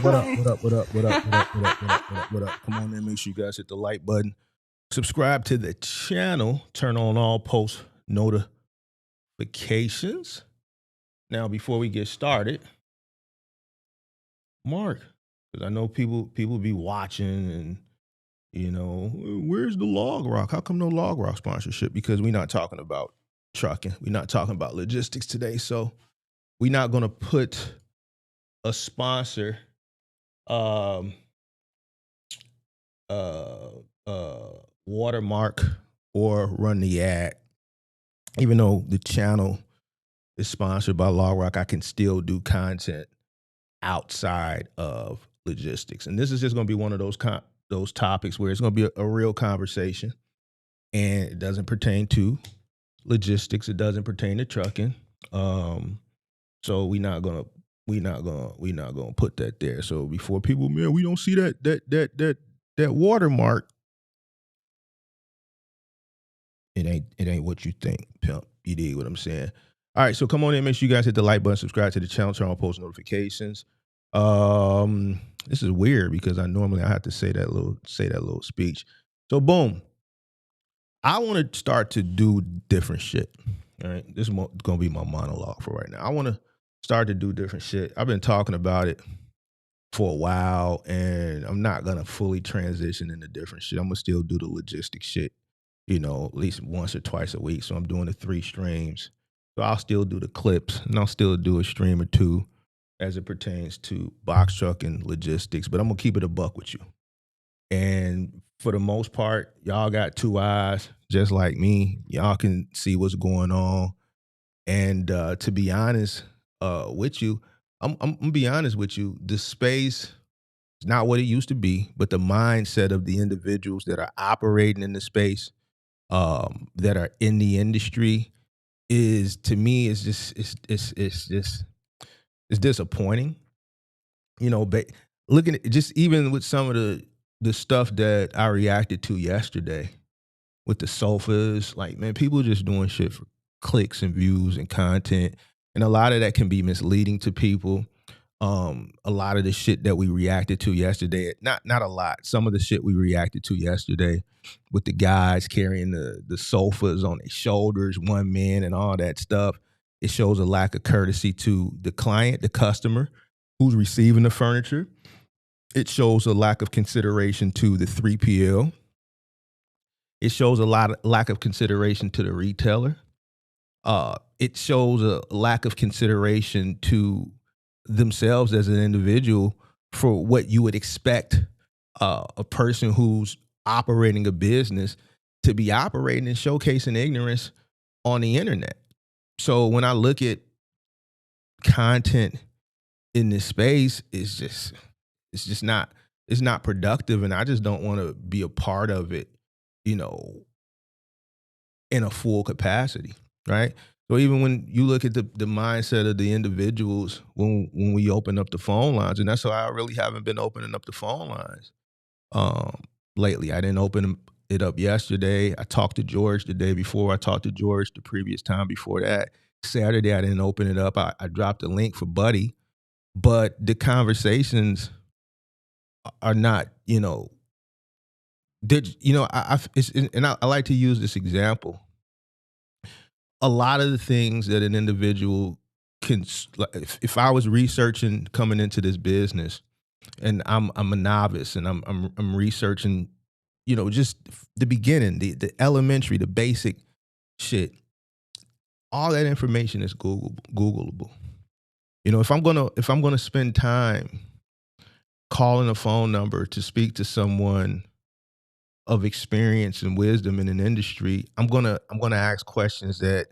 What up? What up? What up? What up? What up? What up? What up? What up? What up? Come on in. Make sure you guys hit the like button. Subscribe to the channel. Turn on all post notifications. Now, before we get started, Mark, because I know people be watching and where's the log rock? How come no log rock sponsorship? Because we're not talking about trucking. We're not talking about logistics today. So we're not gonna put a sponsor um uh watermark or run the ad. Even though the channel is sponsored by Log Rock, I can still do content outside of logistics. And this is just going to be one of those topics where it's going to be a real conversation, and it doesn't pertain to logistics. It doesn't pertain to trucking. So we're not gonna put that there. So before people, man, we don't see that watermark. It ain't what you think, pimp. You dig what I'm saying? All right, so come on in. Make sure you guys hit the like button, subscribe to the channel, turn on post notifications. This is weird because I have to say that little speech. So boom, I want to start to do different shit. All right, this is gonna be my monologue for right now. I want to start to do different shit. I've been talking about it for a while, and I'm not gonna fully transition into different shit. I'm gonna still do the logistics shit, at least once or twice a week. So I'm doing the 3 streams. So I'll still do the clips, and I'll still do a stream or 2 as it pertains to box truck and logistics. But I'm gonna keep it a buck with you. And for the most part, y'all got 2 eyes, just like me. Y'all can see what's going on. And to be honest with you, I'm gonna be honest with you. The space is not what it used to be, but the mindset of the individuals that are operating in the space, that are in the industry, is, to me, it's disappointing. But looking at just even with some of the stuff that I reacted to yesterday with the sofas, like, man, people just doing shit for clicks and views and content, and a lot of that can be misleading to people. A lot of the shit that we reacted to yesterday, not a lot, some of the shit we reacted to yesterday with the guys carrying the sofas on their shoulders, one man, and all that stuff, it shows a lack of courtesy to the client, the customer who's receiving the furniture. It shows a lack of consideration to the 3PL. It shows a lack of consideration to the retailer. It shows a lack of consideration to themselves as an individual for what you would expect a person who's operating a business to be operating and showcasing ignorance on the internet. So when I look at content in this space, it's not productive, and I just don't want to be a part of it, in a full capacity, right? So even when you look at the mindset of the individuals when we open up the phone lines, and that's why I really haven't been opening up the phone lines lately. I didn't open it up yesterday. I talked to George the day before. I talked to George the previous time before that. Saturday, I didn't open it up. I dropped a link for Buddy, but the conversations are not, I like to use this example. A lot of the things that an individual can, if I was researching coming into this business, and I'm a novice, and I'm researching, just the beginning, the elementary, the basic shit. All that information is Googleable. If I'm gonna spend time calling a phone number to speak to someone of experience and wisdom in an industry, I'm gonna ask questions that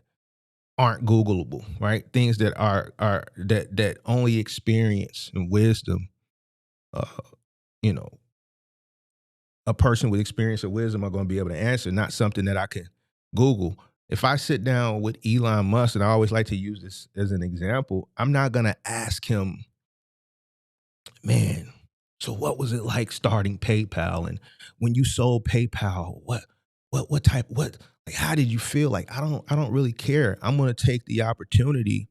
aren't Googleable, right? Things that are that only experience and wisdom, a person with experience and wisdom are going to be able to answer, not something that I can Google. If I sit down with Elon Musk, and I always like to use this as an example, I'm not going to ask him, man, so what was it like starting PayPal? And when you sold PayPal, like, how did you feel? Like, I don't really care. I'm going to take the opportunity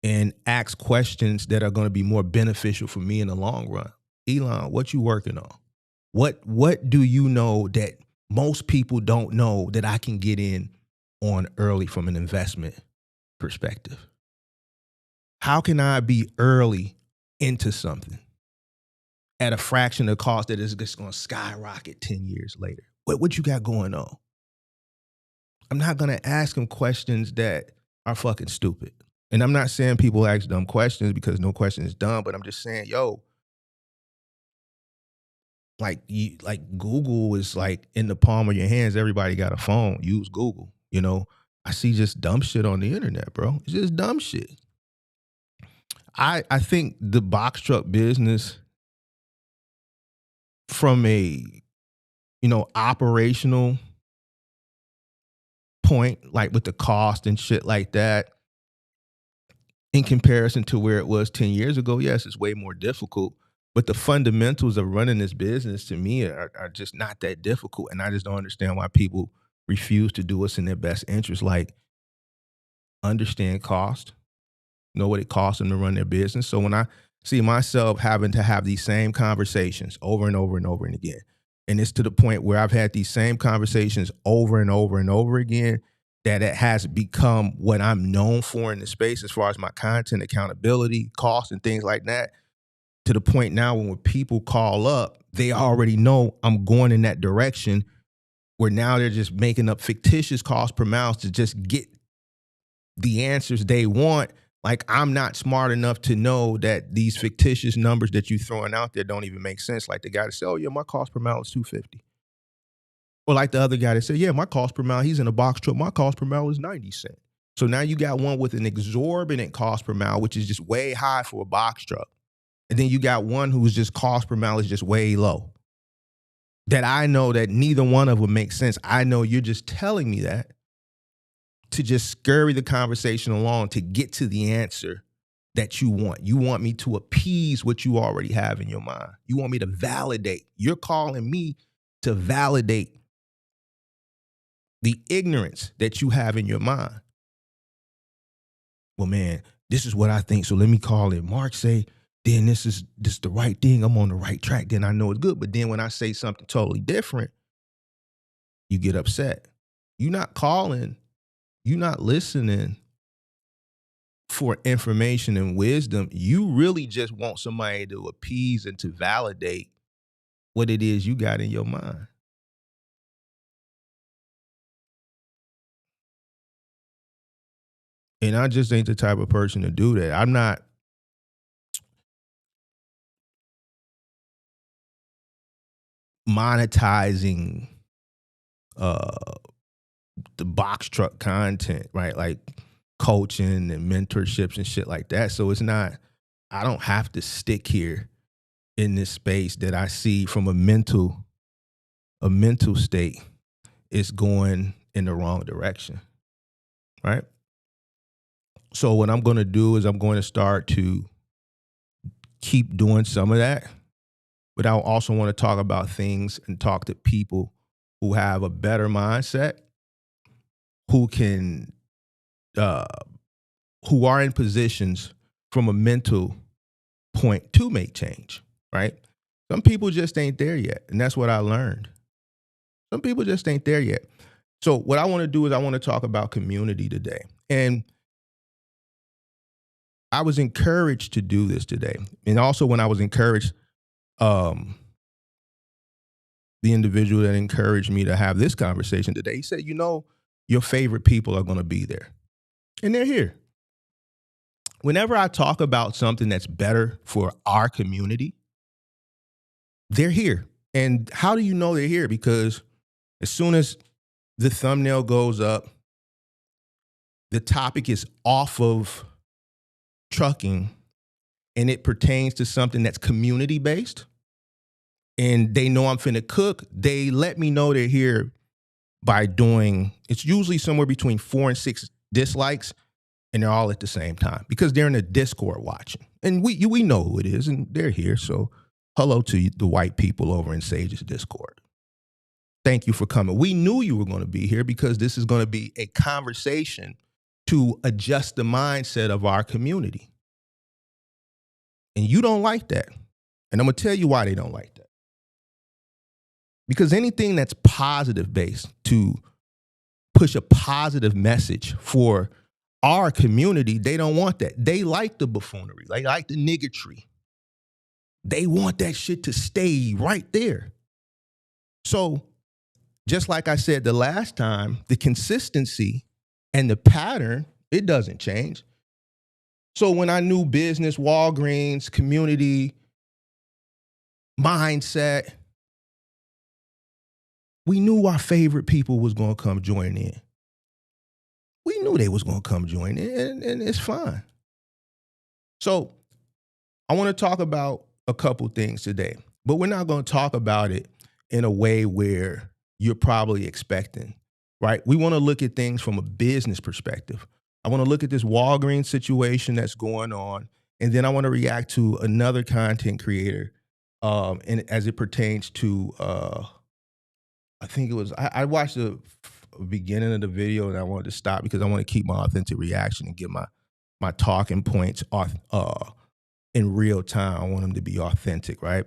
and ask questions that are going to be more beneficial for me in the long run. Elon, what you working on? What do you know that most people don't know that I can get in on early from an investment perspective? How can I be early into something at a fraction of the cost that is just going to skyrocket 10 years later? What you got going on? I'm not going to ask them questions that are fucking stupid. And I'm not saying people ask dumb questions because no question is dumb, but I'm just saying, yo, like Google is like in the palm of your hands. Everybody got a phone. Use Google. You know, I see just dumb shit on the internet, bro. It's just dumb shit. I think the box truck business from a, operational point, like with the cost and shit like that, in comparison to where it was 10 years ago, yes, it's way more difficult. But the fundamentals of running this business to me are just not that difficult. And I just don't understand why people refuse to do what's in their best interest. Like, understand cost, know what it costs them to run their business. So when I see myself having to have these same conversations over and over and over and again, and it's to the point where I've had these same conversations over and over and over again, that it has become what I'm known for in the space as far as my content, accountability, cost, and things like that, to the point now when people call up, they already know I'm going in that direction, where now they're just making up fictitious cost per mile to just get the answers they want. Like, I'm not smart enough to know that these fictitious numbers that you're throwing out there don't even make sense. Like the guy that said, oh yeah, my cost per mile is $250. Or like the other guy that said, yeah, my cost per mile, he's in a box truck, my cost per mile is 90 cents. So now you got one with an exorbitant cost per mile, which is just way high for a box truck. And then you got one who's just cost per mile is just way low. That I know that neither one of them makes sense. I know you're just telling me that to just scurry the conversation along to get to the answer that you want. You want me to appease what you already have in your mind. You want me to validate. You're calling me to validate the ignorance that you have in your mind. Well, man, this is what I think, so let me call it. Mark say, then this is the right thing. I'm on the right track. Then I know it's good. But then when I say something totally different, you get upset. You're not calling. You're not listening for information and wisdom. You really just want somebody to appease and to validate what it is you got in your mind. And I just ain't the type of person to do that. I'm not monetizing the box truck content, right? Like coaching and mentorships and shit like that. So it's not, I don't have to stick here in this space that I see from a mental state is going in the wrong direction, right? So what I'm going to do is I'm going to start to keep doing some of that, but I also want to talk about things and talk to people who have a better mindset, who can, who are in positions from a mental point to make change, right? Some people just ain't there yet, and that's what I learned. Some people just ain't there yet. So what I want to do is I want to talk about community today. And I was encouraged to do this today. And also when I was encouraged, the individual that encouraged me to have this conversation today, he said, your favorite people are going to be there. And they're here. Whenever I talk about something that's better for our community, they're here. And how do you know they're here? Because as soon as the thumbnail goes up, the topic is off of trucking and it pertains to something that's community based, and they know I'm finna cook, they let me know they're here by doing, it's usually somewhere between 4 and 6 dislikes, and they're all at the same time because they're in a Discord watching. And we know who it is, and they're here. So hello to the white people over in Sage's Discord. Thank you for coming. We knew you were going to be here because this is going to be a conversation to adjust the mindset of our community. And you don't like that. And I'm going to tell you why they don't like that. Because anything that's positive based to push a positive message for our community, they don't want that. They like the buffoonery. They like the niggotry. They want that shit to stay right there. So just like I said the last time, the consistency and the pattern, it doesn't change. So when I knew business, Walgreens, community, mindset, we knew our favorite people was going to come join in. We knew they was going to come join in, and it's fine. So I want to talk about a couple things today, but we're not going to talk about it in a way where you're probably expecting, right? We want to look at things from a business perspective. I want to look at this Walgreens situation that's going on, and then I want to react to another content creator, and as it pertains to, I think it was, I watched the beginning of the video and I wanted to stop because I want to keep my authentic reaction and get my talking points off, in real time. I want them to be authentic, right?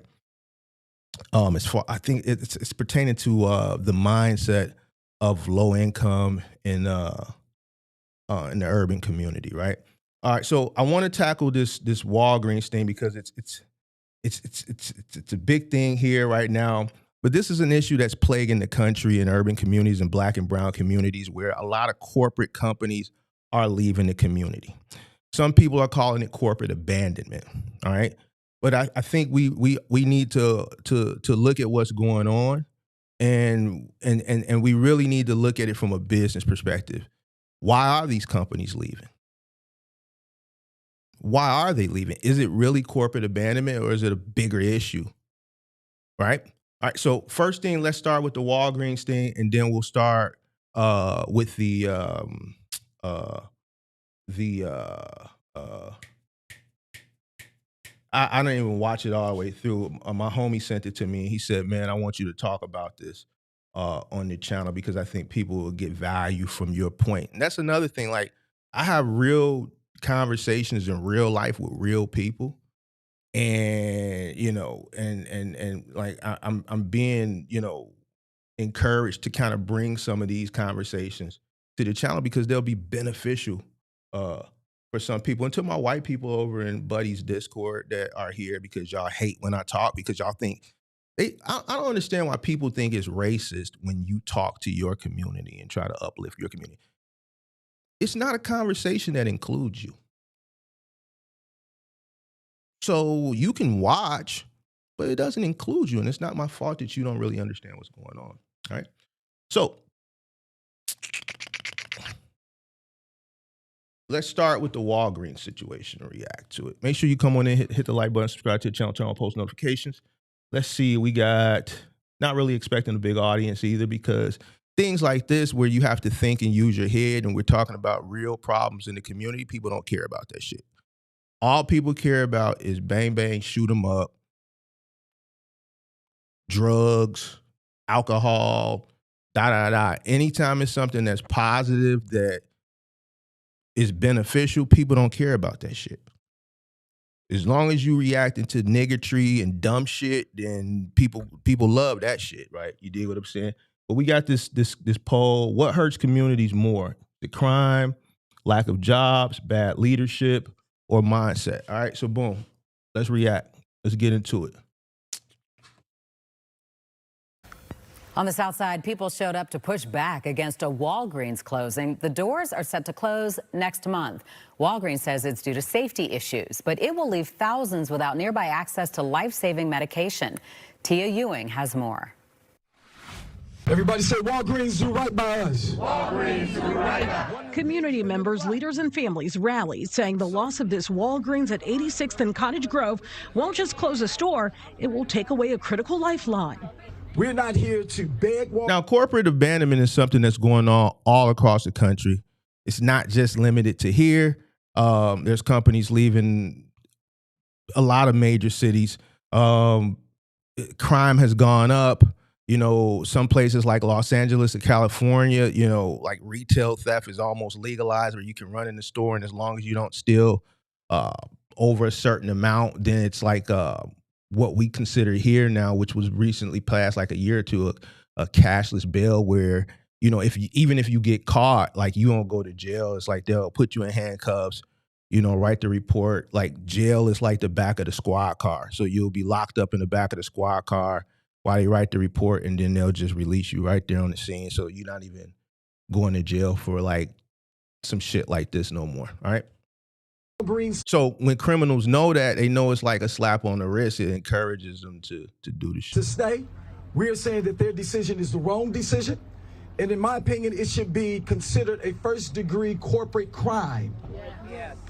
As far, I think it's pertaining to the mindset of low income in the urban community, right? All right, so I want to tackle this Walgreens thing because it's a big thing here right now. But this is an issue that's plaguing the country in urban communities and Black and brown communities where a lot of corporate companies are leaving the community. Some people are calling it corporate abandonment. All right. But I think we need to look at what's going on, and we really need to look at it from a business perspective. Why are these companies leaving? Why are they leaving? Is it really corporate abandonment or is it a bigger issue? Right? All right. So first thing, let's start with the Walgreens thing, and then we'll start with the I didn't even watch it all the way through. My homie sent it to me. He said, "Man, I want you to talk about this on the channel because I think people will get value from your point." And that's another thing. Like, I have real conversations in real life with real people, and and like I'm being encouraged to kind of bring some of these conversations to the channel because they'll be beneficial for some people. And to my white people over in Buddy's Discord that are here because y'all hate when I talk because y'all think I don't understand why people think it's racist when you talk to your community and try to uplift your community. It's not a conversation that includes you. So you can watch, but it doesn't include you. And it's not my fault that you don't really understand what's going on. All right. So let's start with the Walgreens situation and react to it. Make sure you come on in, hit the like button, subscribe to the channel, turn on post notifications. Let's see, we got not really expecting a big audience either because things like this where you have to think and use your head and we're talking about real problems in the community, people don't care about that shit. All people care about is bang, bang, shoot them up, drugs, alcohol, da. Anytime it's something that's positive, that is beneficial, people don't care about that shit. As long as you reacting to niggotry and dumb shit, then people love that shit, right? You dig what I'm saying? But we got this poll. What hurts communities more? The crime, lack of jobs, bad leadership, or mindset? All right, so boom. Let's react. Let's get into it. On the south side, people showed up to push back against a Walgreens closing. The doors are set to close next month. Walgreens says it's due to safety issues, but it will leave thousands without nearby access to life-saving medication. Tia Ewing has more. Everybody say Walgreens do right by us. Walgreens do right by us. Community members, leaders, and families rallied, saying the loss of this Walgreens at 86th and Cottage Grove won't just close a store, it will take away a critical lifeline. We're not here to beg. Now, corporate abandonment is something that's going on all across the country. It's not just limited to here. There's companies leaving a lot of major cities. Crime has gone up. You know, some places like Los Angeles or California, you know, like retail theft is almost legalized, where you can run in the store, and as long as you don't steal uh, over a certain amount, then it's like what we consider here now, which was recently passed like a year or two, a cashless bail, where you know if you, even if you get caught, like you don't go to jail. It's like they'll put you in handcuffs, you know, write the report. Like jail is like the back of the squad car, so you'll be locked up in the back of the squad car while they write the report, and then they'll just release you right there on the scene. So you're not even going to jail for like some shit like this no more. All right. Walgreens So when criminals know that, they know it's like a slap on the wrist. It encourages them to do the shit. to stay. We're saying that their decision is the wrong decision. And in my opinion, it should be considered a first-degree corporate crime.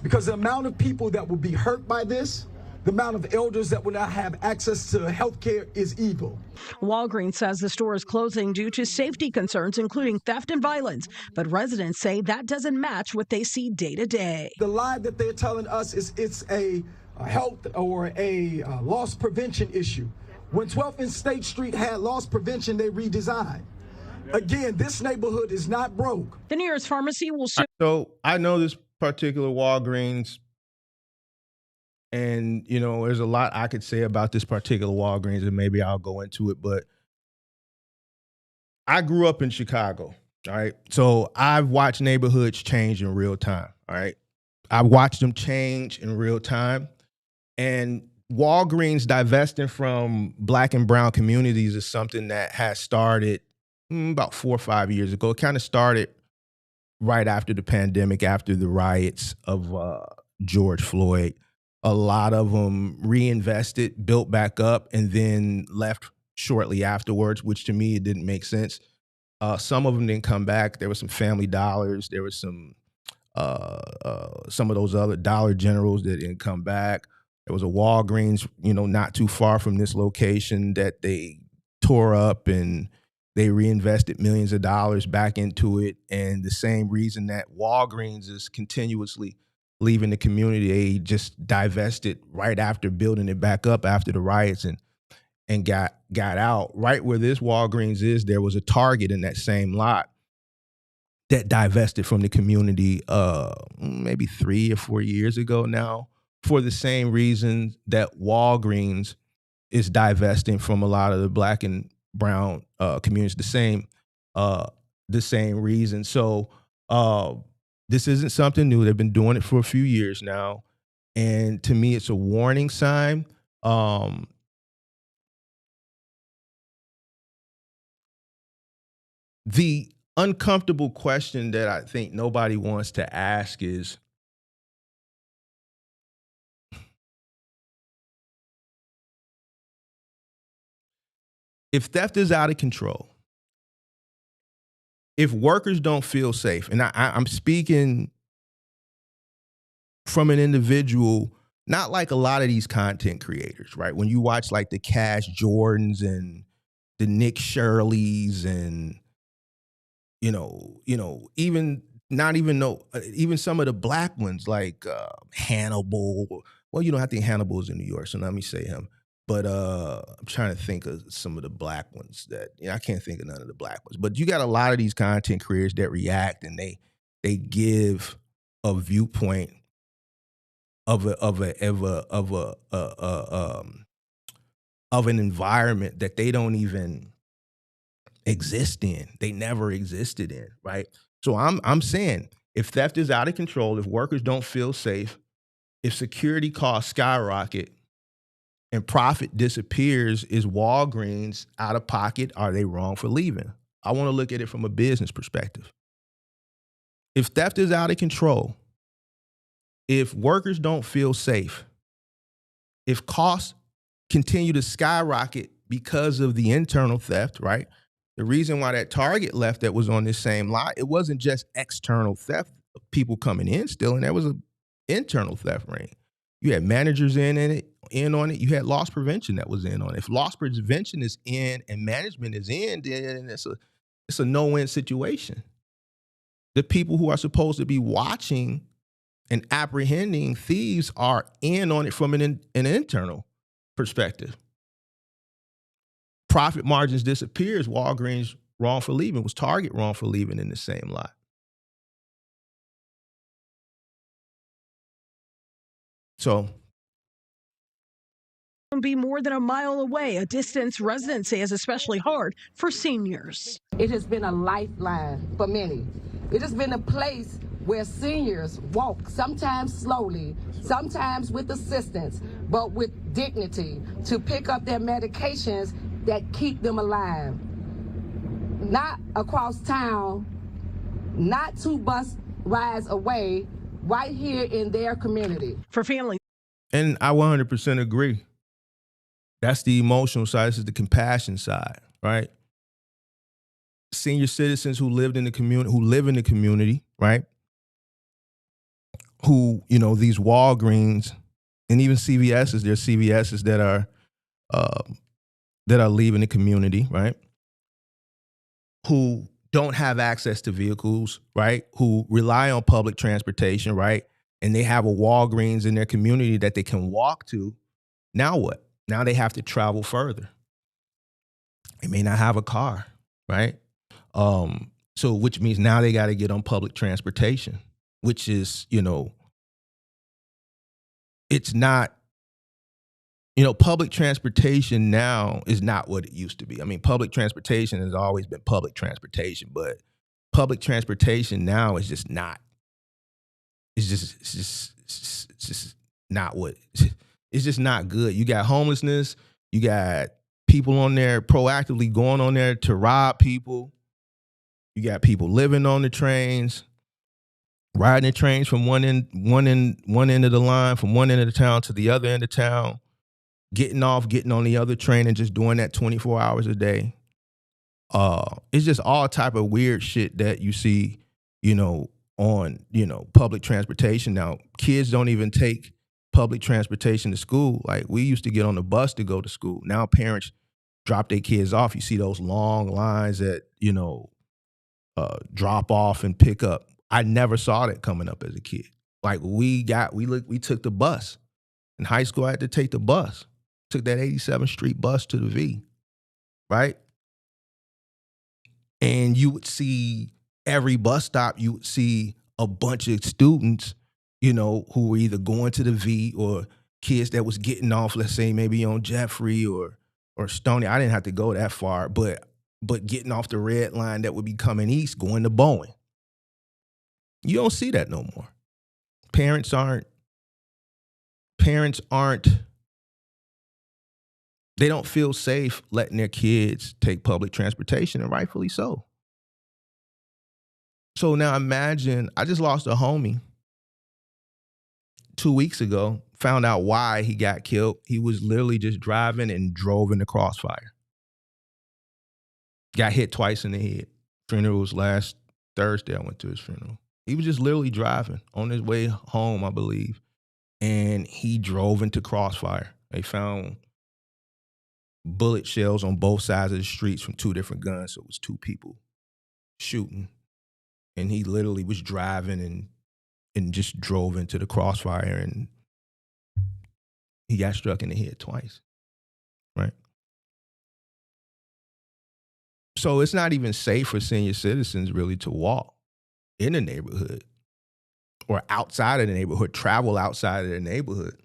Because the amount of people that will be hurt by this, the amount of elders that will not have access to health care is evil. Walgreens says the store is closing due to safety concerns, including theft and violence. But residents say that doesn't match what they see day to day. The lie that they're telling us is it's a health or a loss prevention issue. When 12th and State Street had loss prevention, they redesigned. Again, this neighborhood is not broke. The nearest pharmacy will soon. So I know this particular Walgreens, and you know, there's a lot I could say about this particular Walgreens, and maybe I'll go into it. But I grew up in Chicago. All right. So I've watched neighborhoods change in real time. All right. I've watched them change in real time. And Walgreens divesting from Black and brown communities is something that has started about 4 or 5 years ago. It kind of started right after the pandemic, after the riots of George Floyd. A lot of them reinvested, built back up, and then left shortly afterwards, which to me, it didn't make sense. Some of them didn't come back. There were some Family Dollars. There was some of those other Dollar Generals that didn't come back. There was a Walgreens, you know, not too far from this location that they tore up, and they reinvested millions of dollars back into it. And the same reason that Walgreens is continuously leaving the community, they just divested right after building it back up after the riots and got out. Right where this Walgreens is, there was a Target in that same lot that divested from the community maybe 3 or 4 years ago now, for the same reason that Walgreens is divesting from a lot of the Black and brown communities, the same reason. So this isn't something new. They've been doing it for a few years now. And to me, it's a warning sign. The uncomfortable question that I think nobody wants to ask is, if theft is out of control, if workers don't feel safe, and I'm speaking from an individual, not like a lot of these content creators, right? When you watch like the Cash Jordans and the Nick Shirleys and even not even know, even some of the Black ones like Hannibal. Well, you know, I think Hannibal is in New York, so let me say him. But I'm trying to think of some of the Black ones that, I can't think of none of the Black ones. But you got a lot of these content creators that react, and they give a viewpoint of an environment that they don't even exist in. They never existed in, right? So I'm saying, if theft is out of control, if workers don't feel safe, if security costs skyrocket and profit disappears, is Walgreens out of pocket? Are they wrong for leaving? I want to look at it from a business perspective. If theft is out of control, if workers don't feel safe, if costs continue to skyrocket because of the internal theft, right? The reason why that Target left that was on this same lot, it wasn't just external theft of people coming in stealing. There was an internal theft ring. You had managers in on it. You had loss prevention that was in on it. If loss prevention is in and management is in, then it's a no-win situation. The people who are supposed to be watching and apprehending thieves are in on it from an internal perspective. profit margins disappears, Walgreens wrongful leaving was Target wrongful leaving in the same lot. So Be more than a mile away, a distance residents say is especially hard for seniors. It has been a lifeline for many. It has been a place where seniors walk, sometimes slowly, sometimes with assistance, but with dignity to pick up their medications that keep them alive. Not across town, not 2 bus rides away, right here in their community. For families. And I 100% agree. That's the emotional side. This is the compassion side, right? Senior citizens who live in the community, right? Who, these Walgreens and even CVSs, there's CVSs that are leaving the community, right? Who don't have access to vehicles, right? Who rely on public transportation, right? And they have a Walgreens in their community that they can walk to. Now what? Now they have to travel further. They may not have a car, right? So which means now they got to get on public transportation, which is, it's not, public transportation now is not what it used to be. I mean, public transportation has always been public transportation, but public transportation now is just not. It's just not what. It's just not good. You got homelessness. You got people on there proactively going on there to rob people. You got people living on the trains, riding the trains from one end of the line, from one end of the town to the other end of town, getting off, getting on the other train, and just doing that 24 hours a day. It's just all type of weird shit that you see, on public transportation. Now, kids don't even take public transportation to school. Like, we used to get on the bus to go to school. Now parents drop their kids off. You see those long lines that, drop off and pick up. I never saw that coming up as a kid. Like, we took the bus. In high school, I had to take the bus. Took that 87th Street bus to the V, right? And you would see every bus stop, you would see a bunch of students, who were either going to the V or kids that was getting off, let's say maybe on Jeffrey or Stony. I didn't have to go that far, but getting off the red line that would be coming east, going to Bowen. You don't see that no more. Parents aren't, they don't feel safe letting their kids take public transportation, and rightfully so. So now imagine, I just lost a homie 2 weeks ago, found out why he got killed. He was literally just driving and drove in the crossfire. Got hit twice in the head. Funeral was last Thursday. I went to his funeral. He was just literally driving on his way home, I believe, and he drove into crossfire. They found bullet shells on both sides of the streets from 2 different guns. So it was 2 people shooting. And he literally was driving and just drove into the crossfire, and he got struck in the head twice, right? So it's not even safe for senior citizens really to walk in the neighborhood or outside of the neighborhood, travel outside of the neighborhood.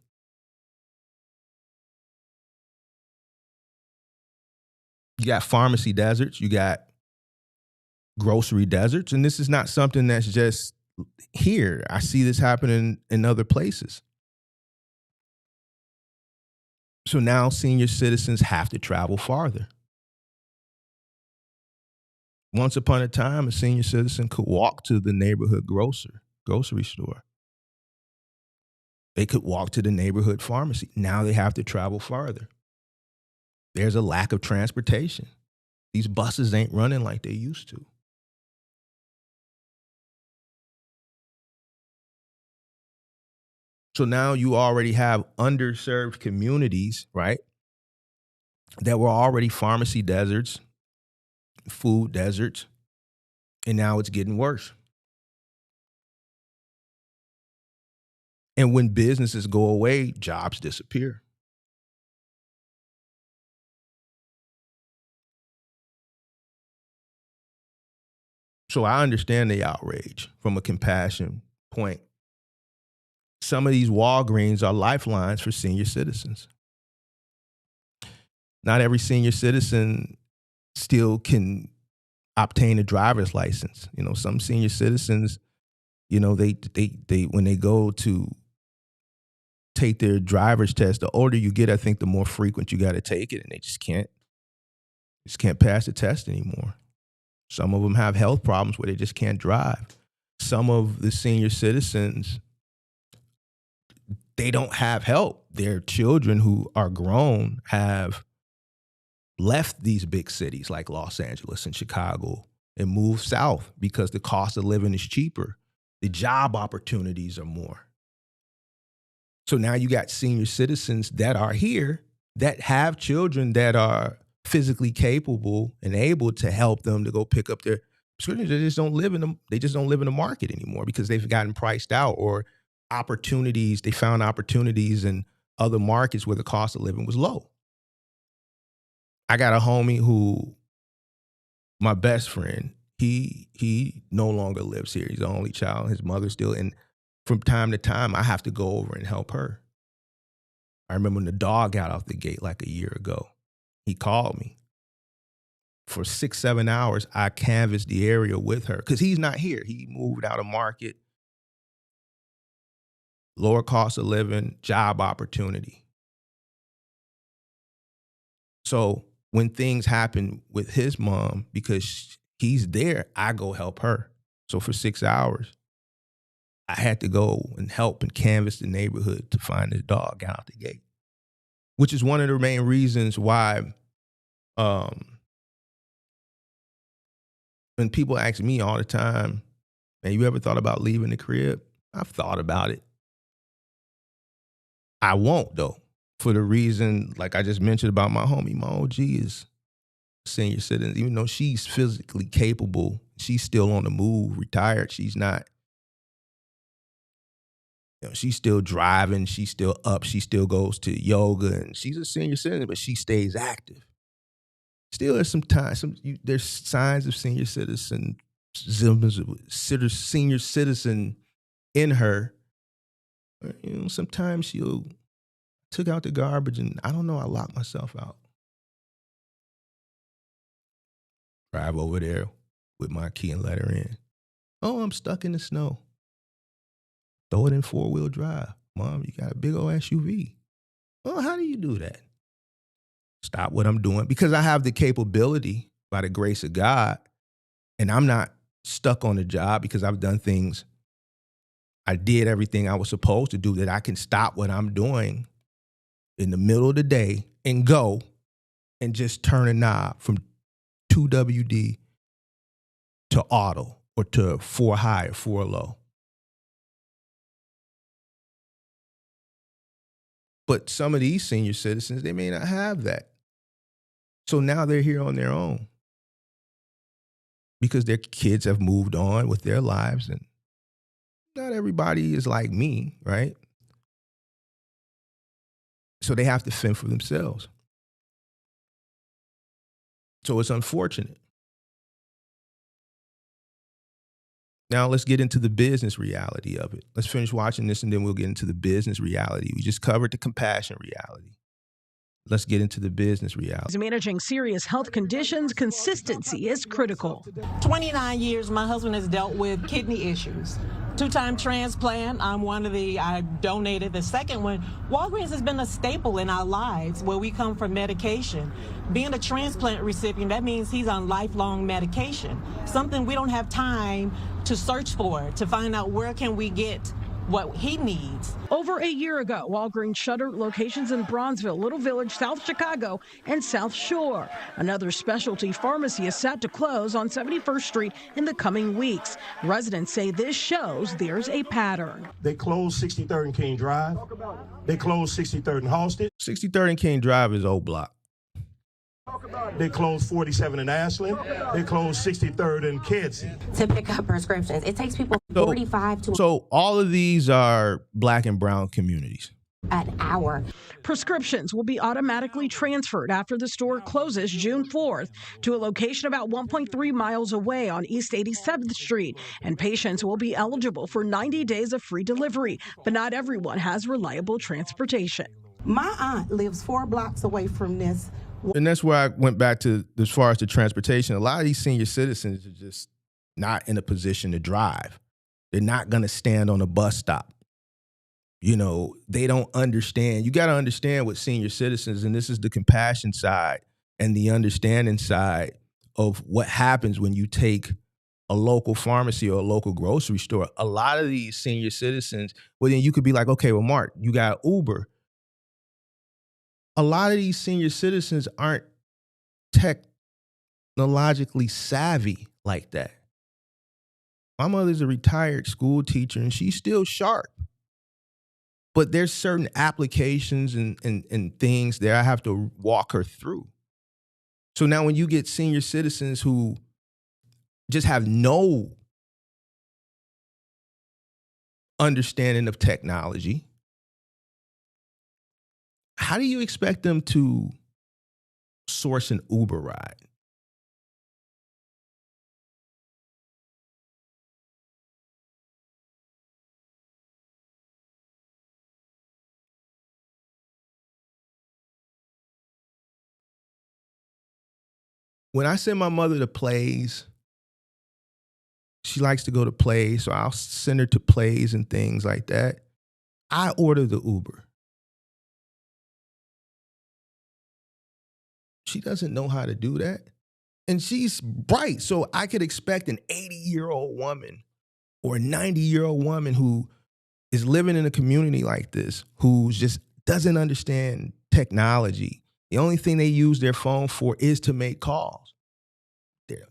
You got pharmacy deserts, you got grocery deserts, and this is not something that's just here. I see this happening in other places. So now senior citizens have to travel farther. Once upon a time, a senior citizen could walk to the neighborhood grocery store. They could walk to the neighborhood pharmacy. Now they have to travel farther. There's a lack of transportation. These buses ain't running like they used to. So now you already have underserved communities, right, that were already pharmacy deserts, food deserts, and now it's getting worse. And when businesses go away, jobs disappear. So I understand the outrage from a compassion point. Some of these Walgreens are lifelines for senior citizens. Not every senior citizen still can obtain a driver's license. You know, some senior citizens, you know, they when they go to take their driver's test, the older you get, I think the more frequent you got to take it, and they just can't pass the test anymore. Some of them have health problems where they just can't drive. Some of the senior citizens, they don't have help. Their children who are grown have left these big cities like Los Angeles and Chicago and moved south because the cost of living is cheaper. The job opportunities are more. So now you got senior citizens that are here that have children that are physically capable and able to help them to go pick up their prescriptions. They just don't live in the market anymore because they've gotten priced out, or opportunities. They found opportunities in other markets where the cost of living was low. I got a homie who, my best friend, he no longer lives here. He's the only child. His mother's still, and from time to time, I have to go over and help her. I remember when the dog got off the gate like a year ago. He called me. For 6-7 hours, I canvassed the area with her because he's not here. He moved out of market, lower cost of living, job opportunity. So when things happen with his mom, because he's there, I go help her. So for 6 hours, I had to go and help and canvass the neighborhood to find his dog out the gate, which is one of the main reasons why when people ask me all the time, man, you ever thought about leaving the crib? I've thought about it. I won't, though, for the reason, like I just mentioned about my homie. My OG is a senior citizen. Even though she's physically capable, she's still on the move, retired. She's not, you know, she's still driving. She's still up. She still goes to yoga, and she's a senior citizen, but she stays active. Still, there's there's signs of senior citizen in her. You know, sometimes she'll took out the garbage, and I don't know, I locked myself out. Drive over there with my key and let her in. Oh, I'm stuck in the snow. Throw it in 4-wheel drive. Mom, you got a big old SUV. Well, how do you do that? Stop what I'm doing because I have the capability by the grace of God, and I'm not stuck on the job because I've done things. I did everything I was supposed to do, that I can stop what I'm doing in the middle of the day and go and just turn a knob from 2WD to auto or to 4 high or 4 low. But some of these senior citizens, they may not have that. So now they're here on their own because their kids have moved on with their lives, and not everybody is like me, right? So they have to fend for themselves. So it's unfortunate. Now let's get into the business reality of it. Let's finish watching this and then we'll get into the business reality. We just covered the compassion reality. Let's get into the business reality. Managing serious health conditions, consistency is critical. 29 years, my husband has dealt with kidney issues. 2-time transplant. I donated the second one. Walgreens has been a staple in our lives where we come for medication. Being a transplant recipient, that means he's on lifelong medication. Something we don't have time to search for, to find out where can we get what he needs. Over a year ago, Walgreens shuttered locations in Bronzeville, Little Village, South Chicago, and South Shore. Another specialty pharmacy is set to close on 71st Street in the coming weeks. Residents say this shows there's a pattern. They closed 63rd and King Drive. They closed 63rd and Halsted. 63rd and King Drive is old block. They closed 47 in Ashland. They closed 63rd in Kedzie. To pick up prescriptions, it takes people 45 to... So all of these are black and brown communities. an hour. Prescriptions will be automatically transferred after the store closes June 4th to a location about 1.3 miles away on East 87th Street, and patients will be eligible for 90 days of free delivery, but not everyone has reliable transportation. My aunt lives 4 blocks away from this. And that's where I went back to as far as the transportation. A lot of these senior citizens are just not in a position to drive. They're not going to stand on a bus stop. You know, they don't understand. You got to understand with senior citizens, and this is the compassion side and the understanding side of what happens when you take a local pharmacy or a local grocery store. A lot of these senior citizens, well, then you could be like, okay, well, Mark, you got Uber. A lot of these senior citizens aren't technologically savvy like that. My mother's a retired school teacher, and she's still sharp. But there's certain applications and things that I have to walk her through. So now when you get senior citizens who just have no understanding of technology, how do you expect them to source an Uber ride? When I send my mother to plays, she likes to go to plays, so I'll send her to plays and things like that. I order the Uber. She doesn't know how to do that. And she's bright, so I could expect an 80-year-old woman or a 90-year-old woman who is living in a community like this, who just doesn't understand technology. The only thing they use their phone for is to make calls.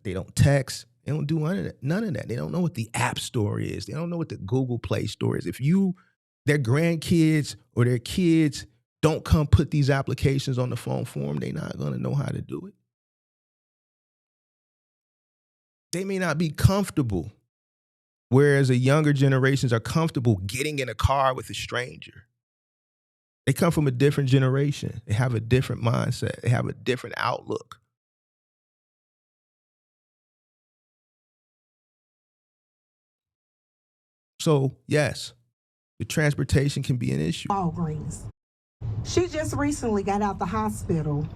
They don't text. They don't do none of that. They don't know what the App Store is. They don't know what the Google Play Store is. If their grandkids or their kids don't come put these applications on the phone for them, they're not going to know how to do it. They may not be comfortable, whereas the younger generations are comfortable getting in a car with a stranger. They come from a different generation. They have a different mindset. They have a different outlook. So, yes, the transportation can be an issue. Walgreens. She just recently got out the hospital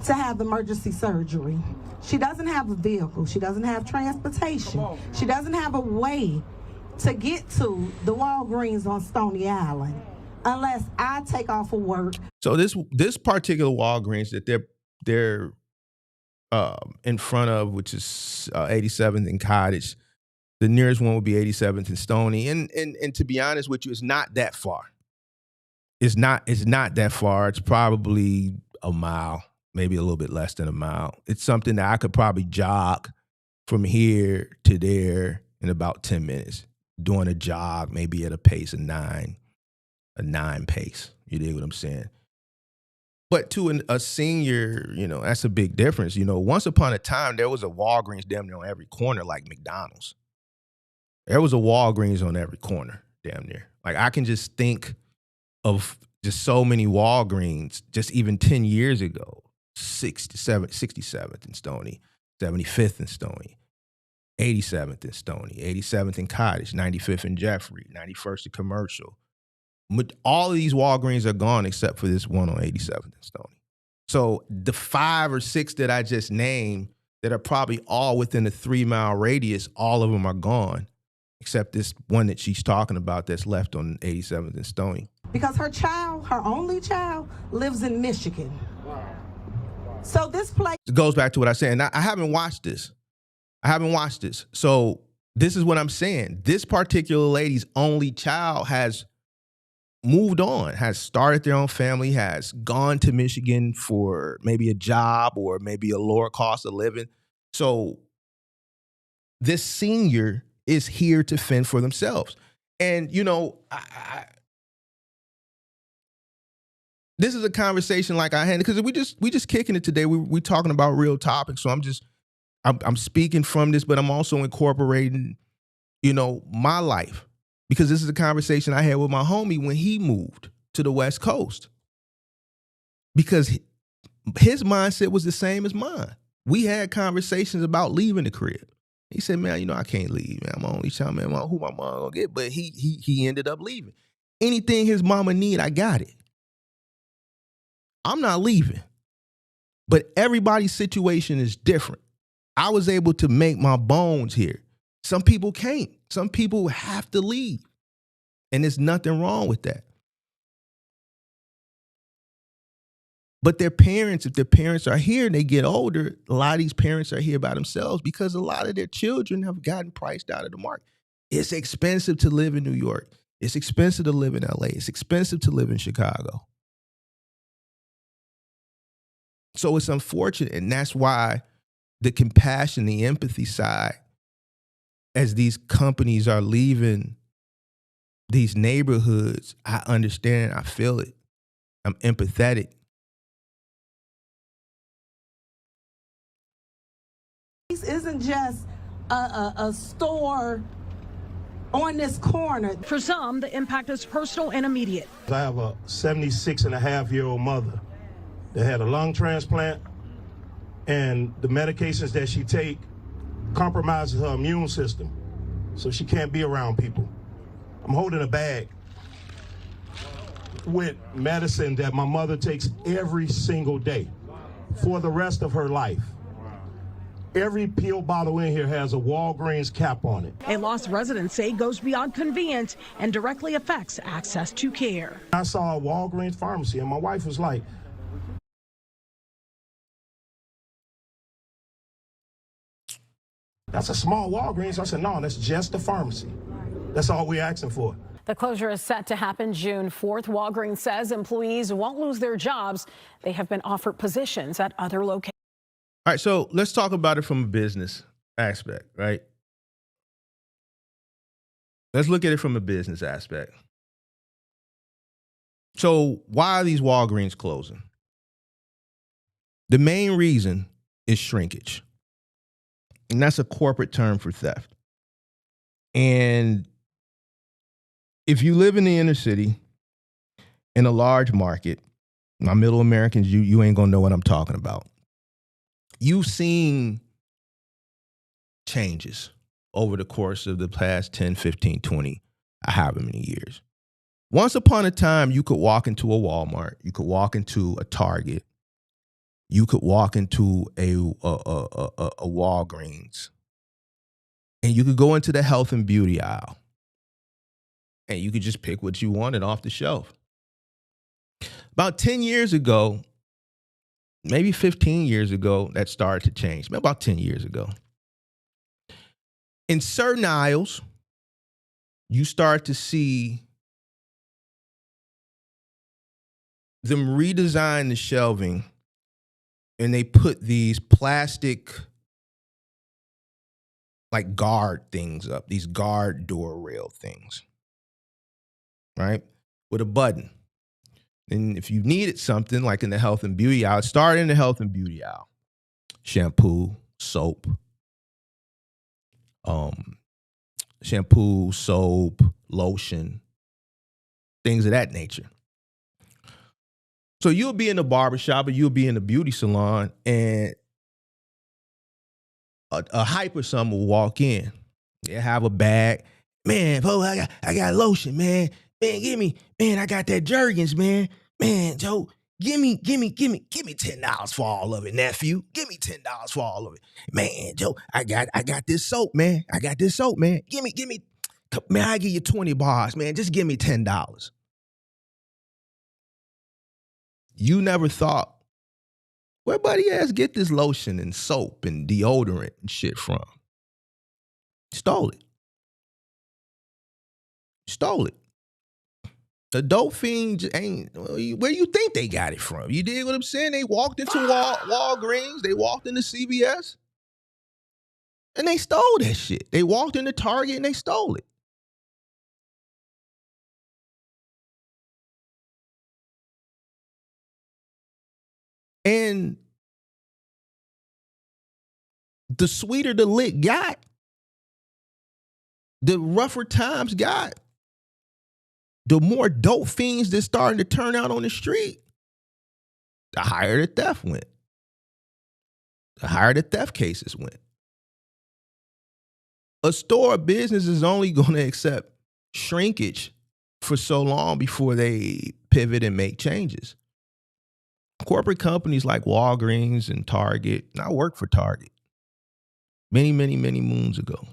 to have emergency surgery. She doesn't have a vehicle. She doesn't have transportation. She doesn't have a way to get to the Walgreens on Stony Island unless I take off of work. So this particular Walgreens that they're in front of, which is 87th and Cottage, the nearest one would be 87th and Stony, and to be honest with you, it's not that far. It's not that far. It's probably a mile, maybe a little bit less than a mile. It's something that I could probably jog from here to there in about 10 minutes, doing a jog maybe at a pace of 9 pace. You dig what I'm saying? But to a senior, that's a big difference. Once upon a time, there was a Walgreens damn near on every corner like McDonald's. There was a Walgreens on every corner, damn near. Like, I can just think of just so many Walgreens, just even 10 years ago, 67th and Stony, 75th and Stony, 87th and Stony, 87th and Cottage, 95th and Jeffrey, 91st and Commercial. All of these Walgreens are gone except for this one on 87th and Stony. So the 5 or 6 that I just named that are probably all within a 3-mile radius, all of them are gone, except this one that she's talking about that's left on 87th and Stony. Because her only child, lives in Michigan. So this place... It goes back to what I said, and I haven't watched this. So this is what I'm saying. This particular lady's only child has moved on, has started their own family, has gone to Michigan for maybe a job or maybe a lower cost of living. So this senior is here to fend for themselves. And, this is a conversation like I had, because we just kicking it today. We talking about real topics. So I'm speaking from this, but I'm also incorporating, my life, because this is a conversation I had with my homie when he moved. to the West Coast because his mindset was the same as mine. We had conversations about leaving the crib. He said, man, you know, I can't leave, man. I'm only child, man, who my mom gonna get? But he ended up leaving. Anything his mama need, I got it. I'm not leaving. But everybody's situation is different. I was able to make my bones here. Some people can't. Some people have to leave. And there's nothing wrong with that. But their parents, if their parents are here and they get older, a lot of these parents are here by themselves because a lot of their children have gotten priced out of the market. It's expensive to live in New York. It's expensive to live in LA. It's expensive to live in Chicago. So it's unfortunate. And that's why the compassion, the empathy side, as these companies are leaving these neighborhoods, I understand, I feel it. I'm empathetic. This isn't just a store on this corner. For some, the impact is personal and immediate. I have a 76-and-a-half-year-old mother that had a lung transplant, and the medications that she take compromises her immune system, so she can't be around people. I'm holding a bag with medicine that my mother takes every single day for the rest of her life. Every pill bottle in here has a Walgreens cap on it. A lost residents say goes beyond convenience and directly affects access to care. I saw a Walgreens pharmacy, and my wife was like, that's a small Walgreens. I said, no, that's just a pharmacy. That's all we're asking for. The closure is set to happen June 4th. Walgreens says employees won't lose their jobs. They have been offered positions at other locations. All right, so let's talk about it from a business aspect, right? Let's look at it from a business aspect. So why are these Walgreens closing? The main reason is shrinkage. And that's a corporate term for theft. And if you live in the inner city, in a large market, my middle Americans, you ain't gonna know what I'm talking about. You've seen changes over the course of the past 10, 15, 20, however many years. Once upon a time, you could walk into a Walmart, you could walk into a Target, you could walk into a Walgreens, and you could go into the health and beauty aisle, and you could just pick what you wanted off the shelf. About 10 years ago, maybe 15 years ago, that started to change. Maybe about 10 years ago. In certain aisles, you start to see them redesign the shelving, and they put these plastic like guard things up, these guard door rail things, right? With a button. And if you needed something like in the health and beauty aisle, start in the health and beauty aisle. Shampoo, soap, lotion, things of that nature. So you'll be in the barbershop or you'll be in the beauty salon, and a hype or something will walk in. They have a bag. Man, I got lotion, man. Man, man, I got that Jergens, man. Man, Joe, give me $10 for all of it, nephew. Give me $10 for all of it. Man, Joe, I got this soap, man. I got this soap, man. Give me, man, I give you 20 bars, man. Just give me $10. You never thought, where buddy ass get this lotion and soap and deodorant and shit from? Stole it. The dope fiends ain't, where you think they got it from? You dig what I'm saying? They walked into Walgreens, they walked into CVS, and they stole that shit. They walked into Target and they stole it. And the sweeter the lick got, the rougher times got. the more dope fiends that's starting to turn out on the street, the higher the theft went. The higher the theft cases went. A store or business is only going to accept shrinkage for so long before they pivot and make changes. Corporate companies like Walgreens and Target, and I worked for Target many, many, many moons ago.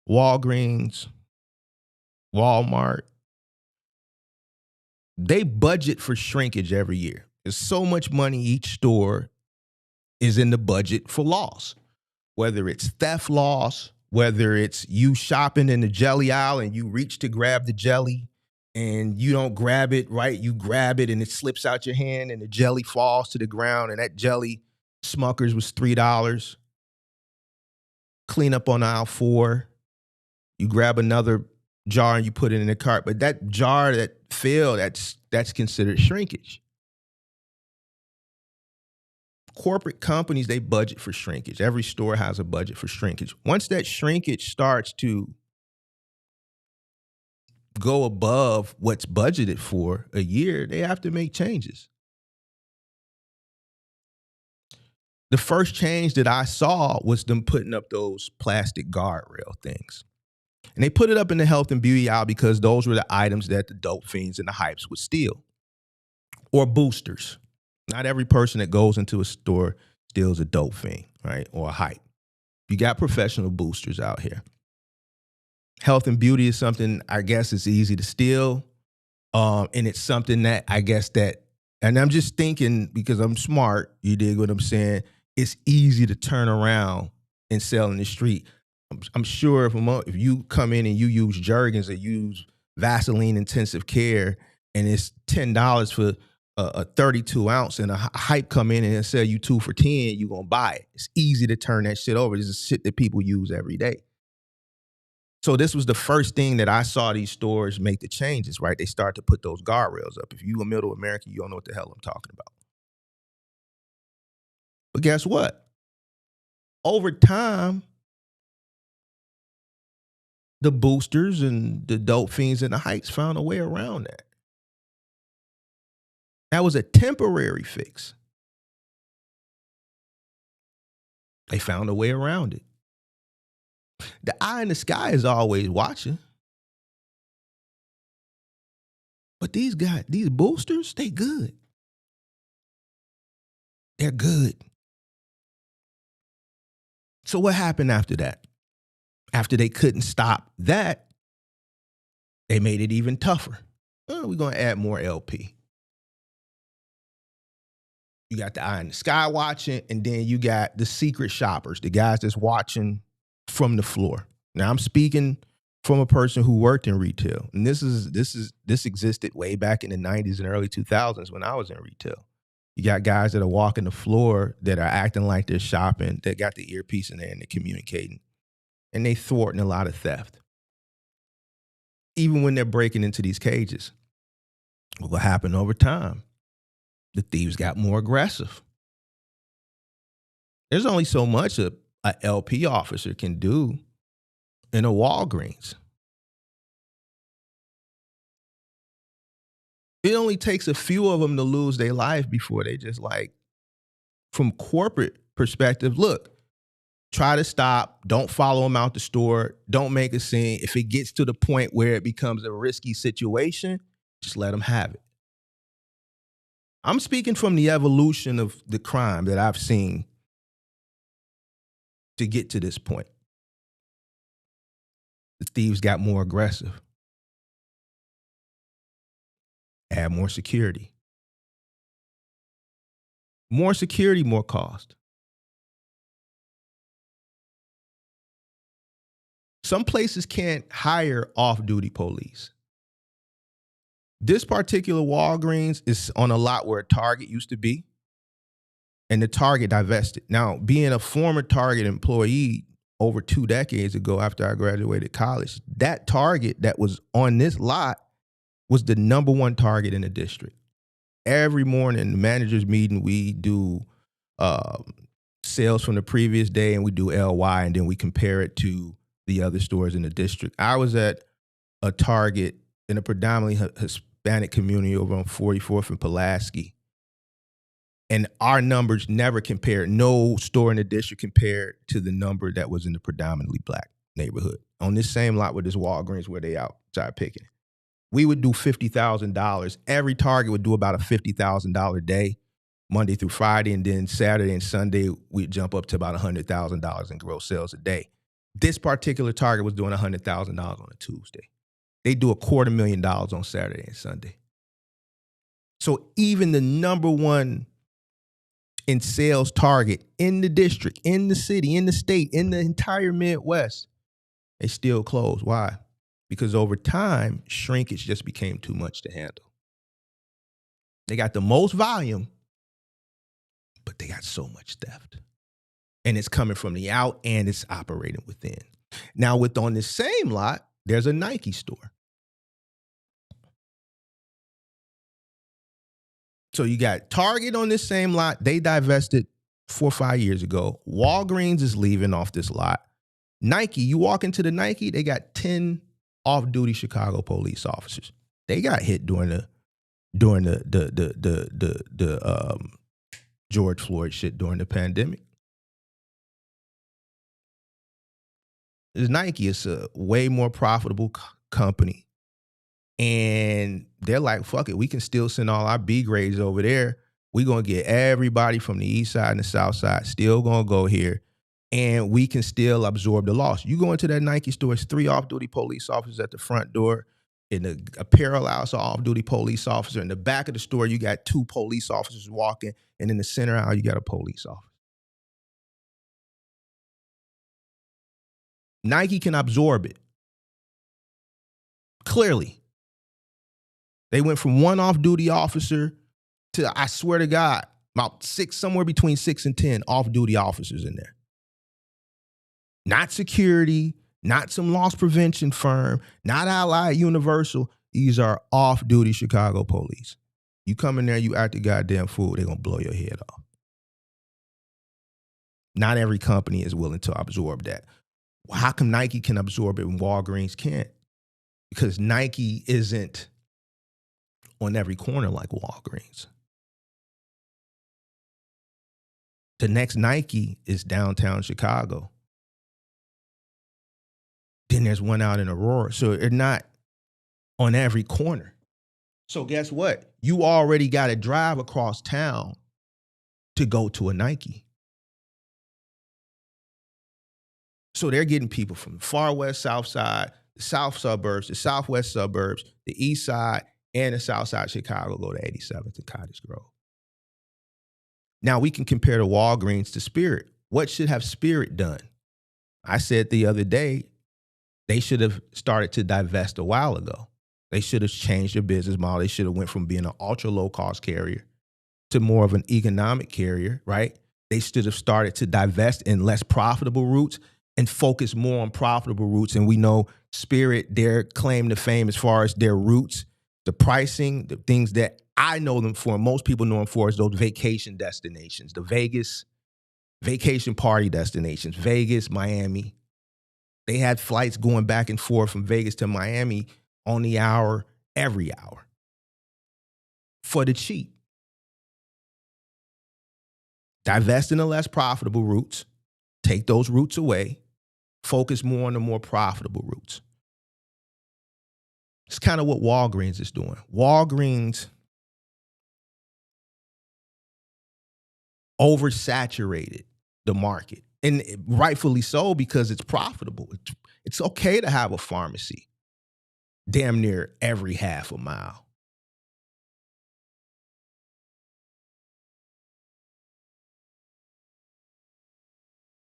Walgreens, Walmart, they budget for shrinkage every year. There's so much money each store is in the budget for loss, whether it's theft loss, whether it's you shopping in the jelly aisle and you reach to grab the jelly and you don't grab it right, you grab it and it slips out your hand and the jelly falls to the ground, and that jelly, Smucker's, was $3. Clean up on aisle 4. You grab another jar and you put it in the cart, but that jar that failed, that's considered shrinkage. Corporate companies, they budget for shrinkage. Every store has a budget for shrinkage. Once that shrinkage starts to go above what's budgeted for a year, they have to make changes. The first change that I saw was them putting up those plastic guardrail things. And they put it up in the health and beauty aisle because those were the items that the dope fiends and the hypes would steal. Or boosters. Not every person that goes into a store steals a dope fiend, right? Or a hype. You got professional boosters out here. Health and beauty is something, I guess, it's easy to steal. And it's something that I guess that, and I'm just thinking because I'm smart, you dig what I'm saying? It's easy to turn around and sell in the street. I'm sure if you come in and you use Jergens or use Vaseline intensive care and it's $10 for a 32 ounce and a hype come in and sell you 2 for $10, you're going to buy it. It's easy to turn that shit over. This is shit that people use every day. So this was the first thing that I saw these stores make the changes, right? They start to put those guardrails up. If you a middle American, you don't know what the hell I'm talking about. But guess what? Over time, the boosters and the dope fiends and the hypes found a way around that. That was a temporary fix. They found a way around it. The eye in the sky is always watching. But these guys, these boosters, they good. They're good. So what happened after that? After they couldn't stop that, they made it even tougher. We're going to add more LP. You got the eye in the sky watching, and then you got the secret shoppers, the guys that's watching from the floor. Now, I'm speaking from a person who worked in retail, and this existed way back in the 90s and early 2000s when I was in retail. You got guys that are walking the floor that are acting like they're shopping, that got the earpiece in there and they're communicating, and they thwarting a lot of theft. Even when they're breaking into these cages, what happened over time? The thieves got more aggressive. There's only so much a LP officer can do in a Walgreens. It only takes a few of them to lose their life before they just like, from corporate perspective, look, try to stop, don't follow them out the store, don't make a scene. If it gets to the point where it becomes a risky situation, just let them have it. I'm speaking from the evolution of the crime that I've seen to get to this point. The thieves got more aggressive. Add more security. More security, more cost. Some places can't hire off-duty police. This particular Walgreens is on a lot where Target used to be, and the Target divested. Now, being a former Target employee over 2 decades ago after I graduated college, that Target that was on this lot was the number 1 Target in the district. Every morning, the manager's meeting, we do sales from the previous day, and we do LY, and then we compare it to the other stores in the district. I was at a Target in a predominantly Hispanic community over on 44th and Pulaski. And our numbers never compared, no store in the district compared to the number that was in the predominantly black neighborhood. On this same lot with this Walgreens where they outside picking. We would do $50,000. Every Target would do about a $50,000 day, Monday through Friday, and then Saturday and Sunday, we'd jump up to about $100,000 in gross sales a day. This particular Target was doing $100,000 on a Tuesday. They do $250,000 on Saturday and Sunday. So even the number one in sales Target in the district, in the city, in the state, in the entire Midwest, they still close. Why? Because over time, shrinkage just became too much to handle. They got the most volume, but they got so much theft. And it's coming from the out and it's operating within. Now, on this same lot, there's a Nike store. So you got Target on this same lot. They divested 4 or 5 years ago. Walgreens is leaving off this lot. Nike, you walk into the Nike, they got 10 off-duty Chicago police officers. They got hit during the George Floyd shit during the pandemic. This Nike is a way more profitable company. And they're like, fuck it, we can still send all our B grades over there. We're going to get everybody from the east side and the south side still going to go here. And we can still absorb the loss. You go into that Nike store, it's 3 off-duty police officers at the front door. In the apparel aisle, so off-duty police officer. In the back of the store, you got 2 police officers walking. And in the center aisle, you got a police officer. Nike can absorb it. Clearly. They went from 1 off-duty officer to, I swear to God, about 6, somewhere between 6 and 10 off-duty officers in there. Not security, not some loss prevention firm, not Allied Universal. These are off-duty Chicago police. You come in there, you act a goddamn fool, they're going to blow your head off. Not every company is willing to absorb that. How come Nike can absorb it and Walgreens can't? Because Nike isn't on every corner like Walgreens. The next Nike is downtown Chicago. Then there's one out in Aurora. So they're not on every corner. So guess what? You already got to drive across town to go to a Nike. So they're getting people from the far west, south side, the south suburbs, the southwest suburbs, the east side, and the south side of Chicago go to 87th and Cottage Grove. Now we can compare the Walgreens to Spirit. What should have Spirit done? I said the other day, they should have started to divest a while ago. They should have changed their business model. They should have went from being an ultra low cost carrier to more of an economic carrier, right? They should have started to divest in less profitable routes and focus more on profitable routes. And we know Spirit, their claim to fame as far as their routes, the pricing, the things that I know them for, and most people know them for, is those vacation destinations, the Vegas vacation party destinations, Vegas, Miami. They had flights going back and forth from Vegas to Miami on the hour, every hour, for the cheap. Divest in the less profitable routes, take those routes away, focus more on the more profitable routes. It's kind of what Walgreens is doing. Walgreens oversaturated the market, and rightfully so, because it's profitable. It's okay to have a pharmacy damn near every half a mile.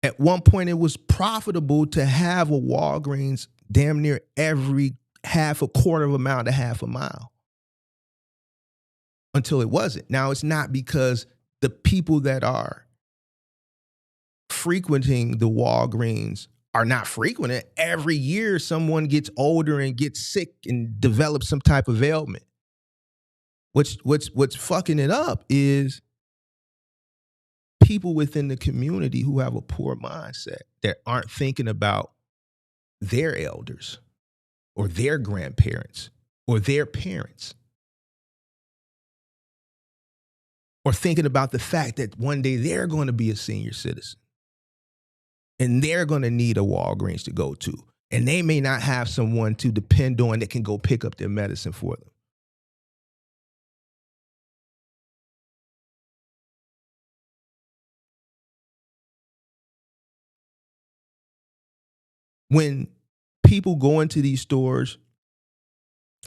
At one point, it was profitable to have a Walgreens damn near every half a quarter of a mile to half a mile. Until it wasn't. Now, it's not because the people that are frequenting the Walgreens are not frequenting. Every year, someone gets older and gets sick and develops some type of ailment. What's fucking it up is people within the community who have a poor mindset that aren't thinking about their elders or their grandparents or their parents, or thinking about the fact that one day they're going to be a senior citizen and they're going to need a Walgreens to go to, and they may not have someone to depend on that can go pick up their medicine for them. When people go into these stores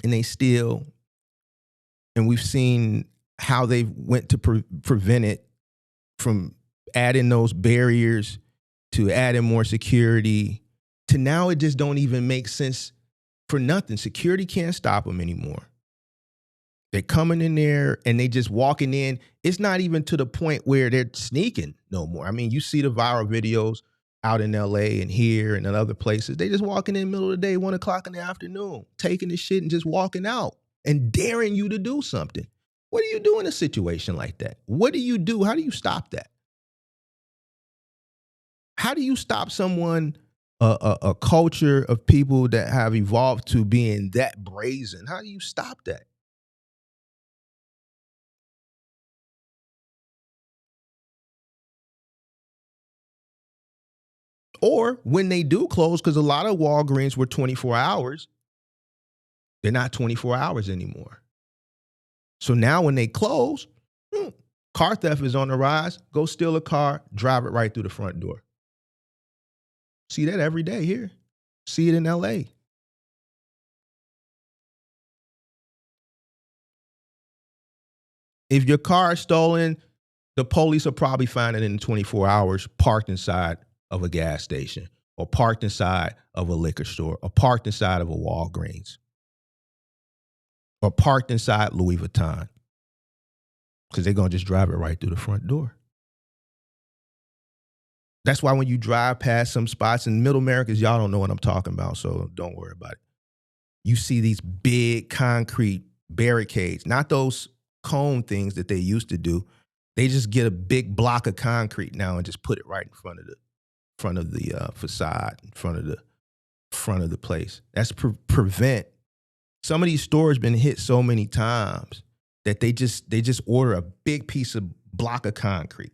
and they steal, and we've seen how they went to prevent it, from adding those barriers to adding more security to now it just don't even make sense for nothing. Security can't stop them anymore. They're coming in there and they just walking in. It's not even to the point where they're sneaking no more. I mean, you see the viral videos out in LA and here and in other places. They just walking in the middle of the day, 1 o'clock in the afternoon, taking the shit and just walking out and daring you to do something. What do you do in a situation like that? What do you do? How do you stop that? How do you stop someone, a culture of people that have evolved to being that brazen? How do you stop that? Or when they do close, because a lot of Walgreens were 24 hours, they're not 24 hours anymore. So now when they close, car theft is on the rise. Go steal a car, drive it right through the front door. See that every day here. See it in LA. If your car is stolen, the police will probably find it in 24 hours parked inside of a gas station, or parked inside of a liquor store, or parked inside of a Walgreens, or parked inside Louis Vuitton, because they're going to just drive it right through the front door. That's why when you drive past some spots in Middle Americas, y'all don't know what I'm talking about, so don't worry about it. You see these big concrete barricades, not those cone things that they used to do. They just get a big block of concrete now and just put it right in front of the facade, in front of the place. That's prevent. Some of these stores been hit so many times that they just order a big piece of block of concrete,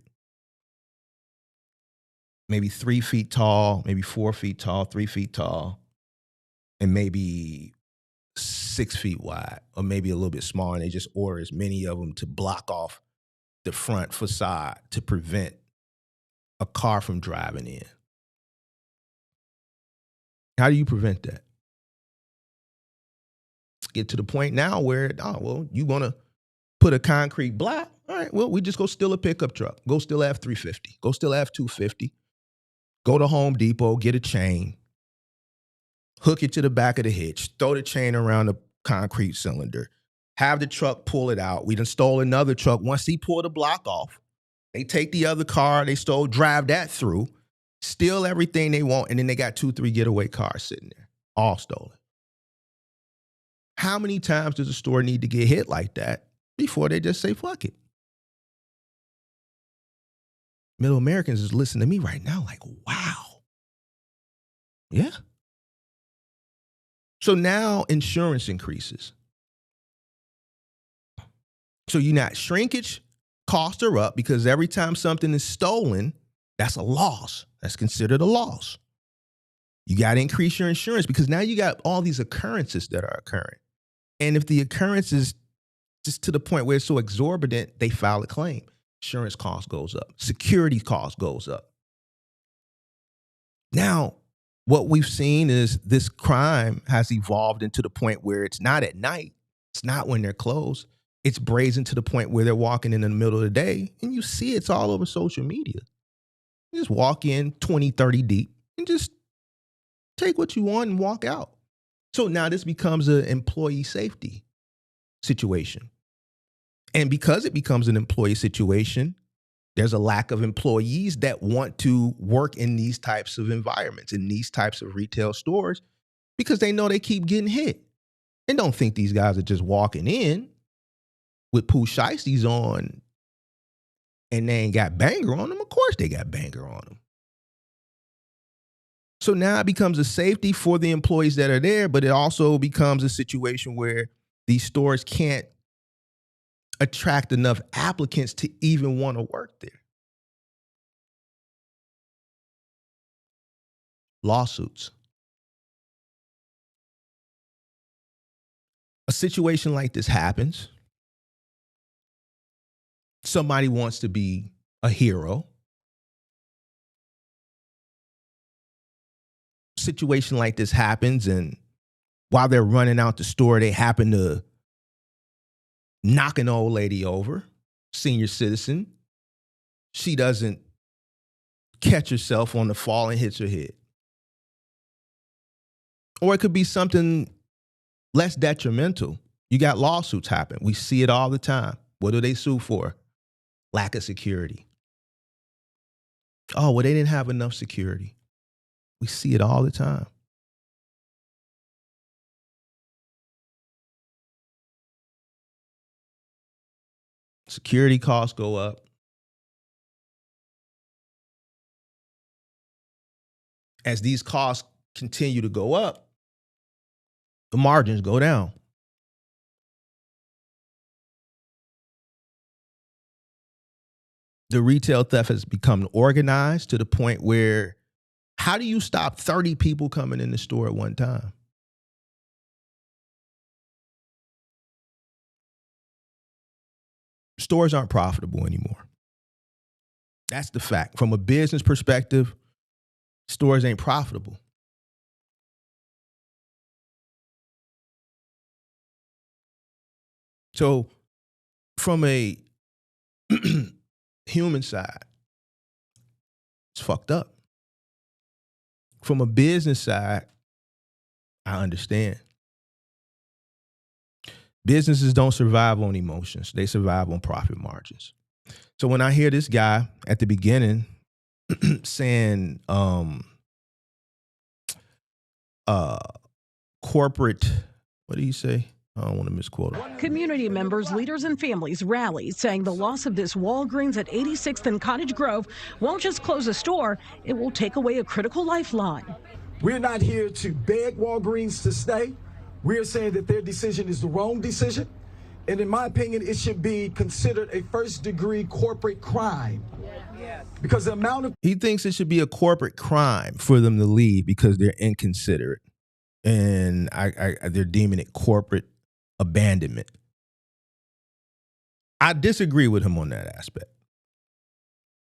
maybe 3 feet tall, maybe 4 feet tall, 3 feet tall, and maybe 6 feet wide, or maybe a little bit smaller. And they just order as many of them to block off the front facade to prevent a car from driving in. How do you prevent that? Let's get to the point now where, you want to put a concrete block? All right, well, we just go steal a pickup truck. Go steal F-350. Go steal F-250. Go to Home Depot, get a chain, hook it to the back of the hitch, throw the chain around the concrete cylinder, have the truck pull it out. We done stole another truck. Once he pulled the block off, they take the other car they stole, drive that through, steal everything they want, and then they got 2-3 getaway cars sitting there, all stolen. How many times does a store need to get hit like that before they just say, fuck it? Middle Americans is listening to me right now like, wow. Yeah. So now insurance increases. So you're not shrinkage, costs are up because every time something is stolen, that's a loss. That's considered a loss. You got to increase your insurance because now you got all these occurrences that are occurring. And if the occurrence is just to the point where it's so exorbitant, they file a claim. Insurance cost goes up. Security cost goes up. Now, what we've seen is this crime has evolved into the point where it's not at night. It's not when they're closed. It's brazen to the point where they're walking in the middle of the day, and you see it's all over social media. You just walk in 20, 30 deep and just take what you want and walk out. So now this becomes an employee safety situation. And because it becomes an employee situation, there's a lack of employees that want to work in these types of environments, in these types of retail stores, because they know they keep getting hit. And don't think these guys are just walking in with poo shiesties on and they ain't got banger on them. Of course they got banger on them. So now it becomes a safety for the employees that are there, but it also becomes a situation where these stores can't attract enough applicants to even want to work there. Lawsuits. A situation like this happens. Somebody wants to be a hero. Situation like this happens, and while they're running out the store, they happen to knock an old lady over, senior citizen. She doesn't catch herself on the fall and hits her head. Or it could be something less detrimental. You got lawsuits happen. We see it all the time. What do they sue for? Lack of security. Oh, well, they didn't have enough security. We see it all the time. Security costs go up. As these costs continue to go up, the margins go down. The retail theft has become organized to the point where how do you stop 30 people coming in the store at one time? Stores aren't profitable anymore. That's the fact. From a business perspective, stores ain't profitable. So from a human side, it's fucked up. From a business side, I understand. Businesses don't survive on emotions. They survive on profit margins. So when I hear this guy at the beginning saying corporate, what do you say? I don't want to misquote him. Community members, leaders, and families rallied, saying the loss of this Walgreens at 86th and Cottage Grove won't just close a store, it will take away a critical lifeline. We're not here to beg Walgreens to stay. We're saying that their decision is the wrong decision. And in my opinion, it should be considered a first-degree corporate crime. Because the amount of... He thinks it should be a corporate crime for them to leave because they're inconsiderate. And they're deeming it corporate abandonment. I disagree with him on that aspect.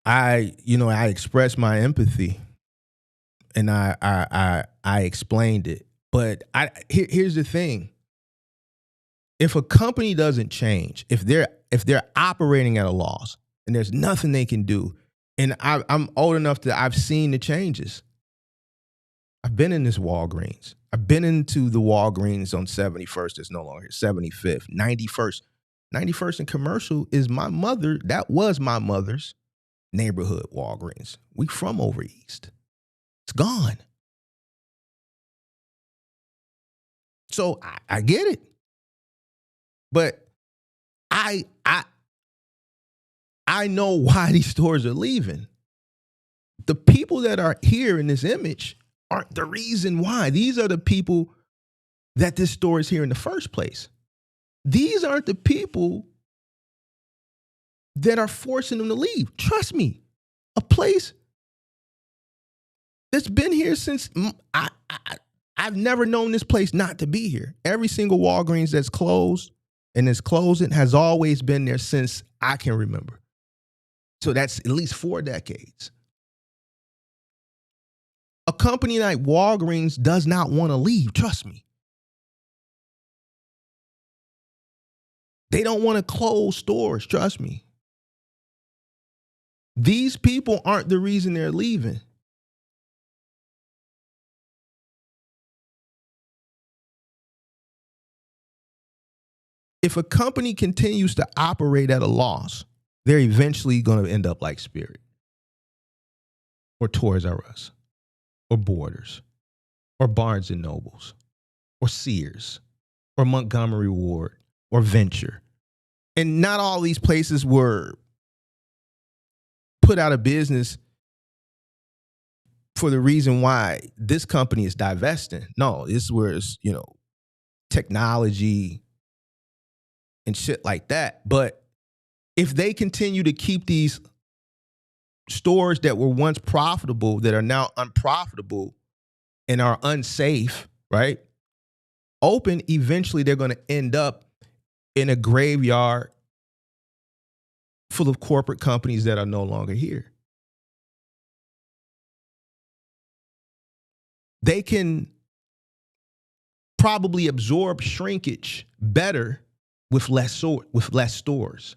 I expressed my empathy and I explained it. But here's the thing. If a company doesn't change, if they're operating at a loss and there's nothing they can do, and I'm old enough that I've seen the changes. I've been in this Walgreens. I've been into the Walgreens on 71st. It's no longer 75th, 91st. 91st and Commercial is that was my mother's neighborhood Walgreens. We from over east. It's gone. So I get it. But I know why these stores are leaving. The people that are here in this image aren't the reason why. These are the people that this store is here in the first place. These aren't the people that are forcing them to leave. Trust me, a place that's been here since I've never known this place not to be here. Every single Walgreens that's closed and is closing has always been there since I can remember. So that's at least 4 decades. A company like Walgreens does not want to leave, trust me. They don't want to close stores, trust me. These people aren't the reason they're leaving. If a company continues to operate at a loss, they're eventually going to end up like Spirit or Toys R Us or Borders or Barnes and Nobles or Sears or Montgomery Ward or Venture. And not all these places were put out of business for the reason why this company is divesting. No, this is where it's, technology and shit like that. But if they continue to keep these stores that were once profitable that are now unprofitable and are unsafe, right, open, eventually they're going to end up in a graveyard full of corporate companies that are no longer here. They can probably absorb shrinkage better with less stores.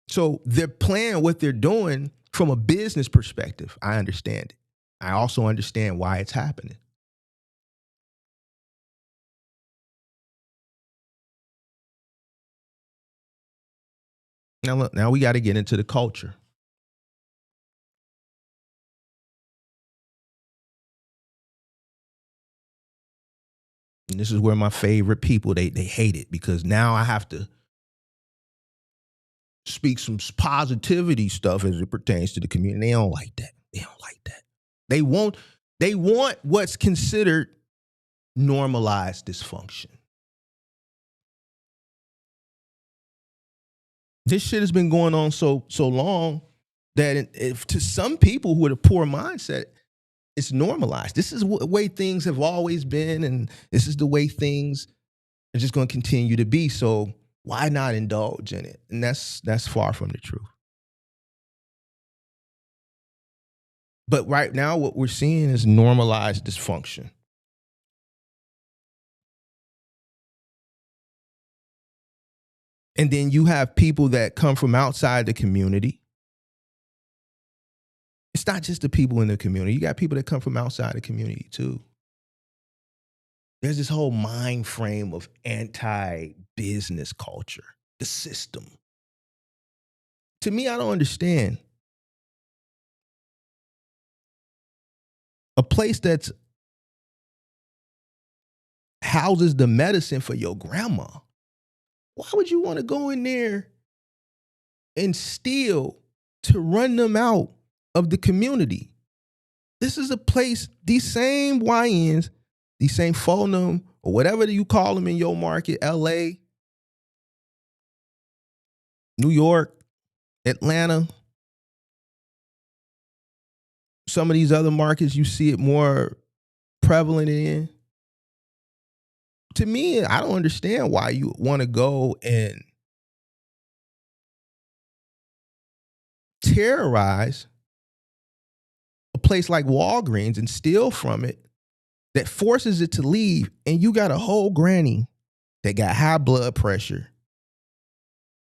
So they're playing what they're doing from a business perspective. I understand it. I also understand why it's happening. Now look, now we got to get into the culture. And this is where my favorite people, they hate it, because now I have to speak some positivity stuff as it pertains to the community. They don't like that. They don't like that. They want what's considered normalized dysfunction. This shit has been going on so long that if to some people who with a poor mindset, it's normalized. This is the way things have always been, and this is the way things are just going to continue to be. So why not indulge in it? And that's far from the truth. But right now, what we're seeing is normalized dysfunction. And then you have people that come from outside the community. It's not just the people in the community. You got people that come from outside the community too. There's this whole mind frame of anti-business culture, the system. To me, I don't understand. A place that's houses the medicine for your grandma. Why would you want to go in there and steal to run them out of the community? This is a place, these same YNs, these same Fonum, or whatever you call them in your market, LA, New York, Atlanta, some of these other markets you see it more prevalent in. To me, I don't understand why you want to go and terrorize a place like Walgreens and steal from it, that forces it to leave, and you got a whole granny that got high blood pressure,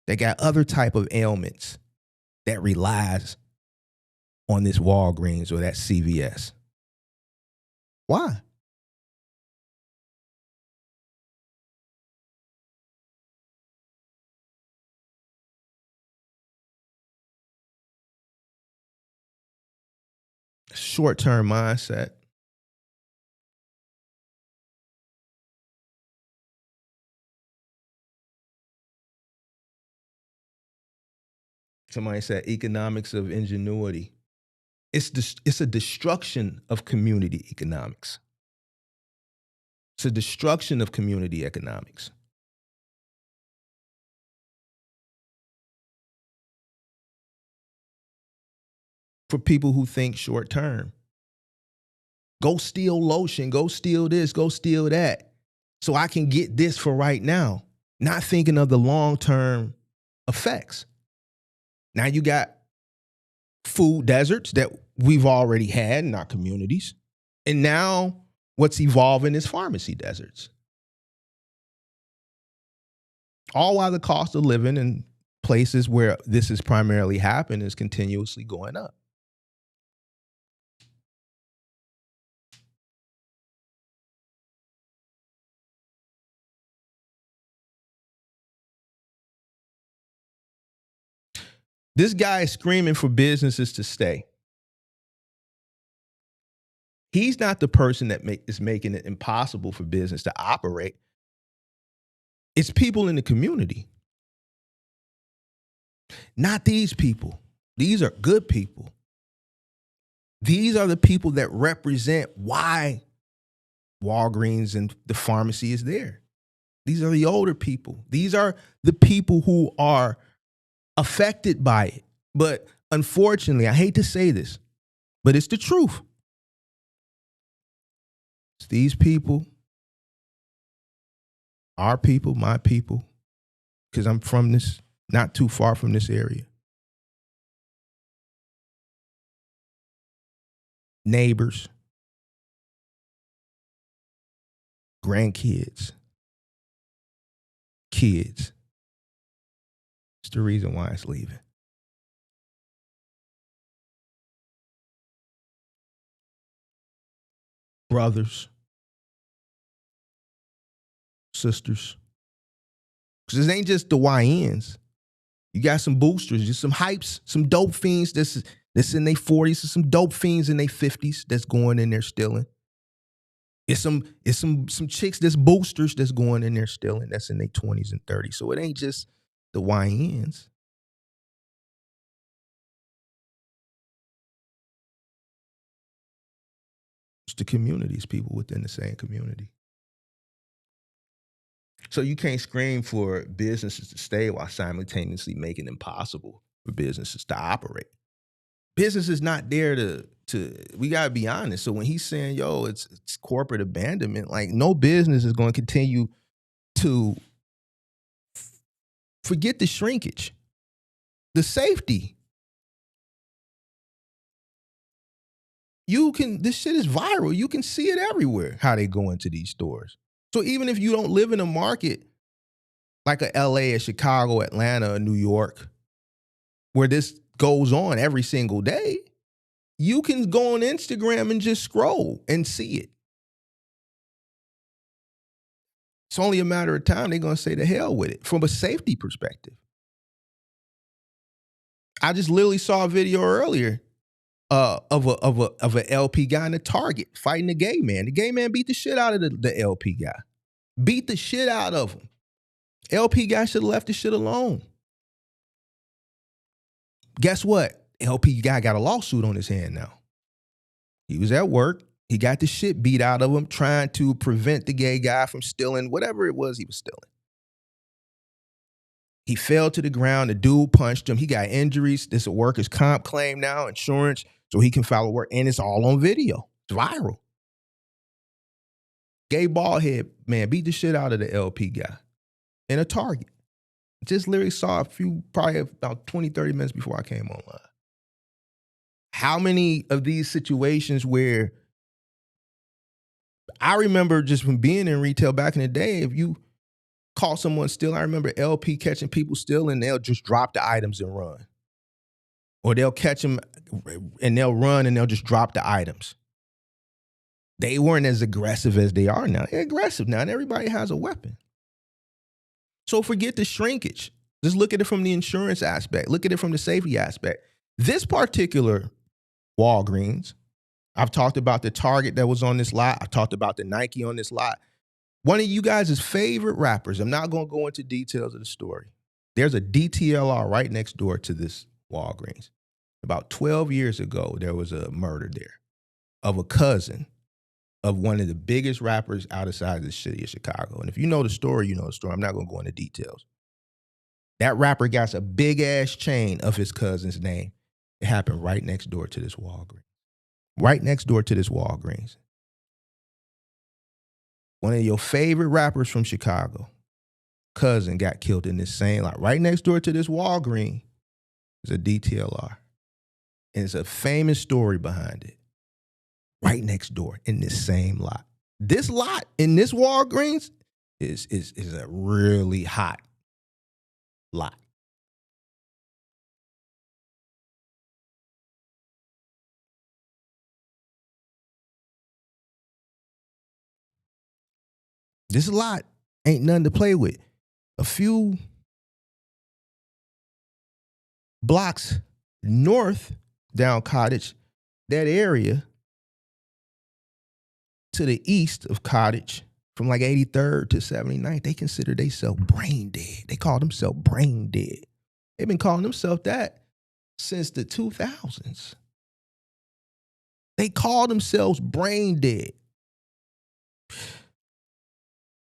that got other type of ailments, that relies on this Walgreens or that CVS. Why? Short-term mindset. Somebody said economics of ingenuity. It's a destruction of community economics. It's a destruction of community economics. For people who think short term. Go steal lotion, go steal this, go steal that, so I can get this for right now. Not thinking of the long-term effects. Now you got food deserts that we've already had in our communities. And now what's evolving is pharmacy deserts. All while the cost of living in places where this is primarily happening is continuously going up. This guy is screaming for businesses to stay. He's not the person that is making it impossible for business to operate. It's people in the community. Not these people. These are good people. These are the people that represent why Walgreens and the pharmacy is there. These are the older people. These are the people who are affected by it. But unfortunately, I hate to say this, but it's the truth. It's these people, our people, my people, because I'm from this, not too far from this area. Neighbors, grandkids, kids. It's the reason why it's leaving. Brothers, sisters. Because it ain't just the YNs. You got some boosters, just some hypes, some dope fiends that's in their 40s, and some dope fiends in their 50s that's going in there stealing. It's some chicks that's boosters that's going in there stealing that's in their 20s and 30s. So it ain't just the YNs. It's the communities, people within the same community. So you can't scream for businesses to stay while simultaneously making it impossible for businesses to operate. Business is not there to we gotta be honest. So when he's saying, yo, it's corporate abandonment, like no business is going to continue to forget the shrinkage, the safety. This shit is viral. You can see it everywhere, how they go into these stores. So even if you don't live in a market like a LA, a Chicago, Atlanta, or New York, where this goes on every single day, you can go on Instagram and just scroll and see it. It's only a matter of time they're going to say the hell with it from a safety perspective. I just literally saw a video earlier of an LP guy in a Target fighting a gay man. The gay man beat the shit out of the LP guy. Beat the shit out of him. LP guy should have left the shit alone. Guess what? LP guy got a lawsuit on his hand now. He was at work. He got the shit beat out of him trying to prevent the gay guy from stealing whatever it was he was stealing. He fell to the ground. The dude punched him. He got injuries. This is a workers' comp claim now, insurance, so he can file a work. And it's all on video. It's viral. Gay bald head man beat the shit out of the LP guy in a Target. Just literally saw probably about 20, 30 minutes before I came online. How many of these situations where I remember just from being in retail back in the day, if you caught someone stealing, I remember LP catching people stealing, they'll just drop the items and run. Or they'll catch them and they'll run and they'll just drop the items. They weren't as aggressive as they are now. They're aggressive now, and everybody has a weapon. So forget the shrinkage. Just look at it from the insurance aspect. Look at it from the safety aspect. This particular Walgreens, I've talked about the Target that was on this lot. I've talked about the Nike on this lot. One of you guys' favorite rappers, I'm not going to go into details of the story. There's a DTLR right next door to this Walgreens. About 12 years ago, there was a murder there of a cousin of one of the biggest rappers outside the city of Chicago. And if you know the story, you know the story. I'm not going to go into details. That rapper got a big-ass chain of his cousin's name. It happened right next door to this Walgreens. Right next door to this Walgreens. One of your favorite rappers from Chicago, cousin, got killed in this same lot. Right next door to this Walgreens is a DTLR. And it's a famous story behind it. Right next door in this same lot. This lot in this Walgreens is a really hot lot. This lot ain't nothing to play with. A few blocks north down Cottage, that area to the east of Cottage, from like 83rd to 79th, they consider themselves brain dead. They call themselves brain dead. They've been calling themselves that since the 2000s. They call themselves brain dead.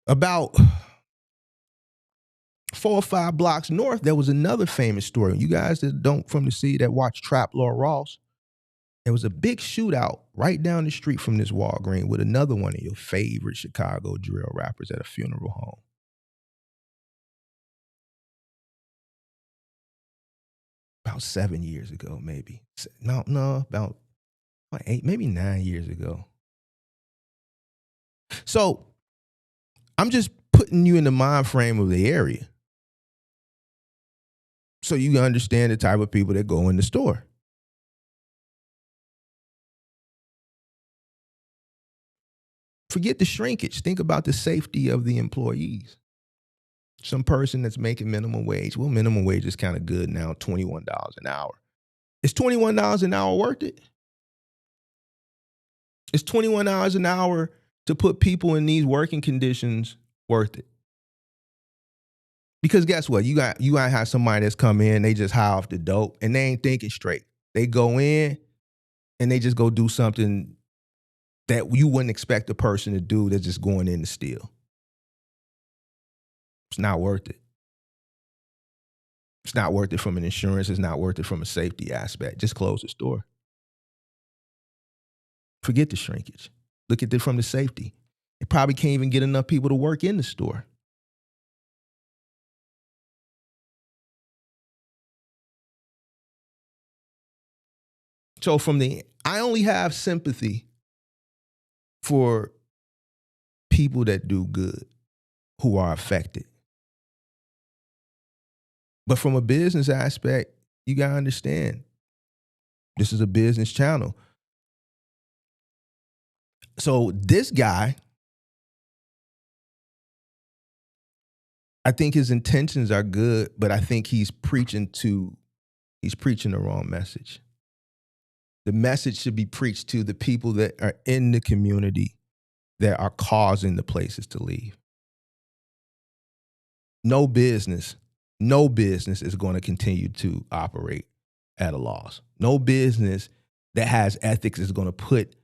About 4 or 5 blocks north, there was another famous story. You guys that don't from the city that watch Trap Law Ross, there was a big shootout right down the street from this Walgreens with another one of your favorite Chicago drill rappers at a funeral home. About 7 years ago, maybe. No, about 8, maybe 9 years ago. So I'm just putting you in the mind frame of the area so you can understand the type of people that go in the store. Forget the shrinkage. Think about the safety of the employees. Some person that's making minimum wage. Well, minimum wage is kind of good now, $21 an hour. Is $21 an hour worth it? Is $21 an hour to put people in these working conditions worth it? Because guess what? You got to have somebody that's come in, they just high off the dope, and they ain't thinking straight. They go in and they just go do something that you wouldn't expect a person to do that's just going in to steal. It's not worth it. It's not worth it from an insurance. It's not worth it from a safety aspect. Just close the store. Forget the shrinkage. Look at it from the safety. It probably can't even get enough people to work in the store. So I only have sympathy for people that do good, who are affected. But from a business aspect, you got to understand, this is a business channel. So this guy, I think his intentions are good, but I think he's preaching the wrong message. The message should be preached to the people that are in the community that are causing the places to leave. No business is going to continue to operate at a loss. No business that has ethics is going to put,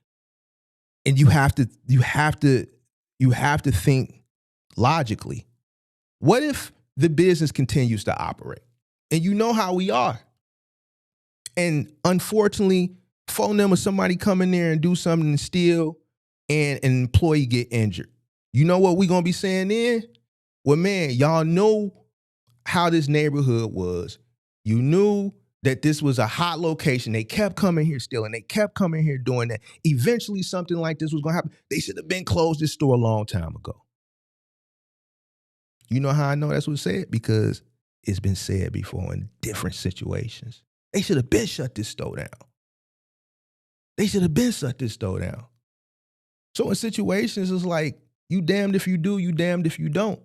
and you have to think logically. What if the business continues to operate? And you know how we are. And unfortunately, phone them or somebody come in there and do something and steal, and an employee get injured. You know what we gonna be saying then? Well, man, y'all know how this neighborhood was. You knew that this was a hot location. They kept coming here stealing. They kept coming here doing that. Eventually, something like this was gonna happen. They should have been closed this store a long time ago. You know how I know that's what's said? Because it's been said before in different situations. They should have been shut this store down. They should have been shut this store down. So in situations, it's like, you damned if you do, you damned if you don't.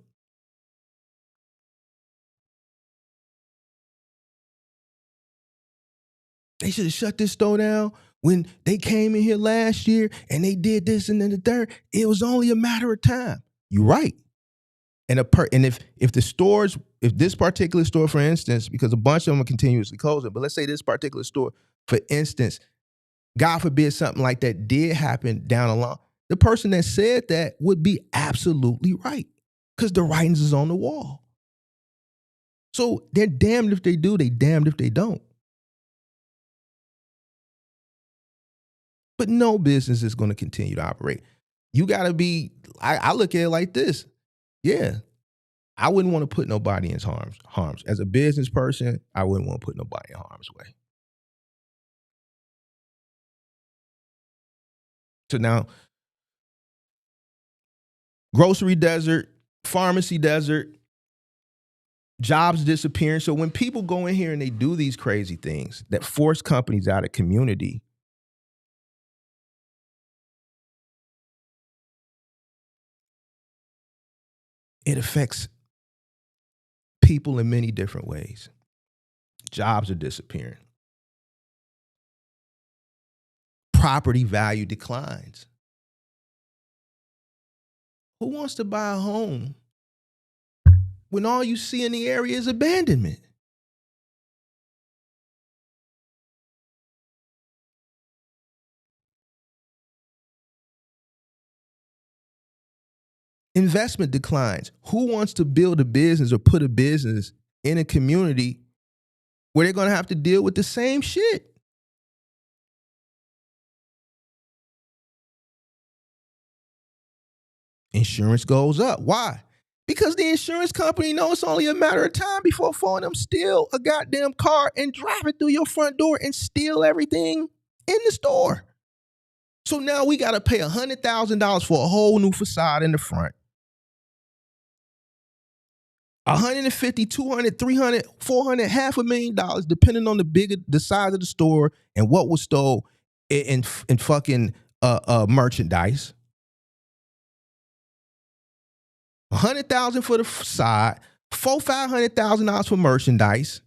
They should have shut this store down when they came in here last year and they did this and then the third. It was only a matter of time. You're right. And if this particular store, for instance, because a bunch of them are continuously closing, but let's say this particular store, for instance, God forbid something like that did happen down the line, the person that said that would be absolutely right because the writings is on the wall. So they're damned if they do, they damned if they don't. But no business is going to continue to operate. You got to be, I look at it like this. Yeah, I wouldn't want to put nobody in harms. As a business person, I wouldn't want to put nobody in harm's way. So now, grocery desert, pharmacy desert, jobs disappearing. So when people go in here and they do these crazy things that force companies out of community, it affects people in many different ways. Jobs are disappearing. Property value declines. Who wants to buy a home when all you see in the area is abandonment? investment declines. Who wants to build a business or put a business in a community where they're going to have to deal with the same shit? Insurance goes up. Why? Because the insurance company knows it's only a matter of time before four of them steal a goddamn car and drive it through your front door and steal everything in the store. So now we got to pay $100,000 for a whole new facade in the front. 150, 200, 300, 400, $500,000, depending on the size of the store and what was stole in fucking merchandise. $100,000 for the facade, $500,000 for merchandise.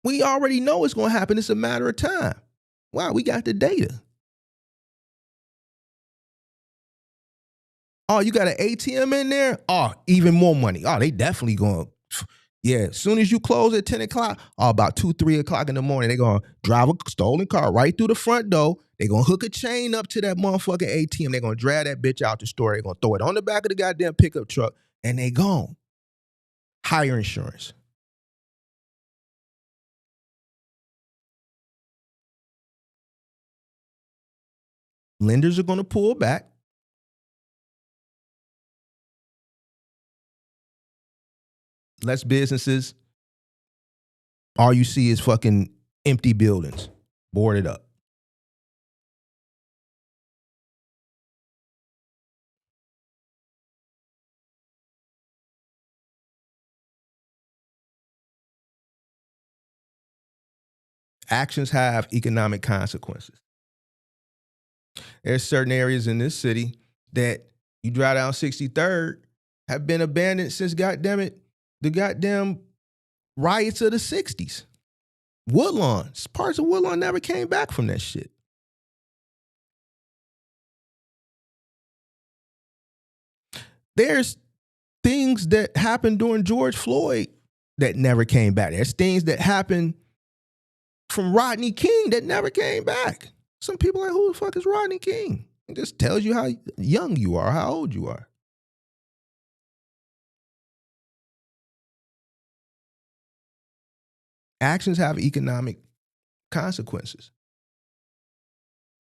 We already know it's going to happen. It's a matter of time. Wow, we got the data. Oh, you got an ATM in there? Oh, even more money. Oh, they definitely going to. Yeah, as soon as you close at 10 o'clock, about 2, 3 o'clock in the morning, they're going to drive a stolen car right through the front door. They're going to hook a chain up to that motherfucking ATM. They're going to drag that bitch out the store. They're going to throw it on the back of the goddamn pickup truck, and they gone. Higher insurance. Lenders are going to pull back. Less businesses. All you see is fucking empty buildings, boarded up. Actions have economic consequences. There's certain areas in this city that you drive down 63rd have been abandoned since, goddammit, the goddamn riots of the 60s. Woodlawn, parts of Woodlawn never came back from that shit. There's things that happened during George Floyd that never came back. There's things that happened from Rodney King that never came back. Some people are like, who the fuck is Rodney King? It just tells you how young you are, how old you are. Actions have economic consequences.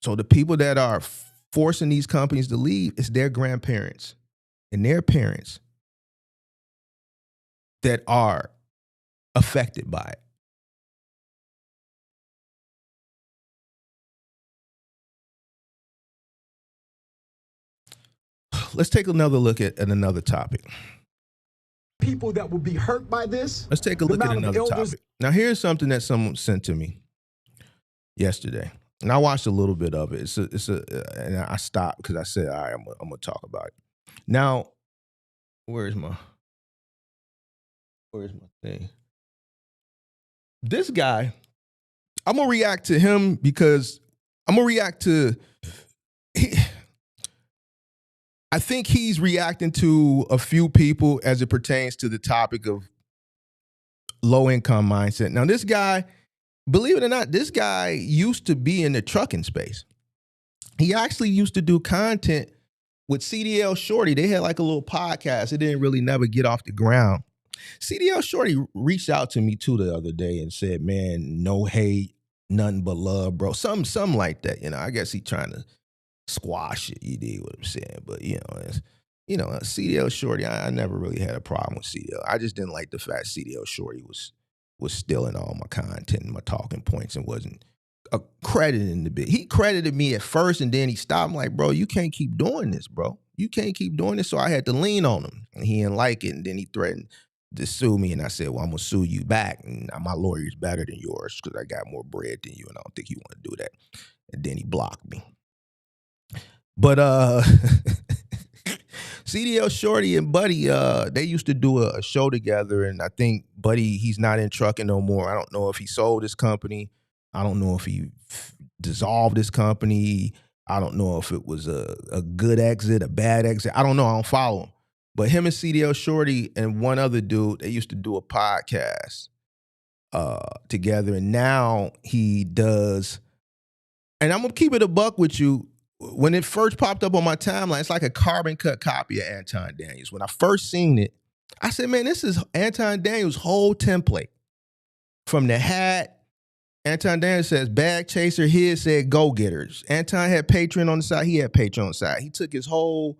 So the people that are forcing these companies to leave, it's their grandparents and their parents that are affected by it. Let's take another look at another topic. People that will be hurt by this. Let's take a look at another topic. Now, here's something that someone sent to me yesterday, and I watched a little bit of it. And I stopped because I said, all right, I'm gonna talk about it. Now, where's my thing? This guy, I'm gonna react to him because I'm gonna react to. I think he's reacting to a few people as it pertains to the topic of low income mindset. Now, this guy, believe it or not, this guy used to be in the trucking space. He actually used to do content with CDL Shorty. They had like a little podcast. It didn't really never get off the ground. CDL Shorty reached out to me too the other day and said, man, no hate, nothing but love, bro. Something like that. You know, I guess he trying to squash it, you dig what I'm saying? But, CDL Shorty, I never really had a problem with CDL. I just didn't like the fact CDL Shorty was stealing all my content and my talking points and wasn't crediting the bit. He credited me at first and then he stopped. I'm like, bro, you can't keep doing this, bro. You can't keep doing this. So I had to lean on him. And he didn't like it. And then he threatened to sue me. And I said, well, I'm going to sue you back. And my lawyer's better than yours because I got more bread than you. And I don't think you want to do that. And then he blocked me. But CDL Shorty and Buddy, they used to do a show together, and I think Buddy, he's not in trucking no more. I don't know if he sold his company. I don't know if he dissolved his company. I don't know if it was a good exit, a bad exit. I don't know. I don't follow him. But him and CDL Shorty and one other dude, they used to do a podcast together, and now he does And I'm gonna keep it a buck with you. When it first popped up on my timeline, it's like a carbon cut copy of Anton Daniels. When I first seen it, I said, man, this is Anton Daniels' whole template. From the hat, Anton Daniels says bag chaser, his said go-getters. Anton had Patreon on the side, he had Patreon on the side. He took his whole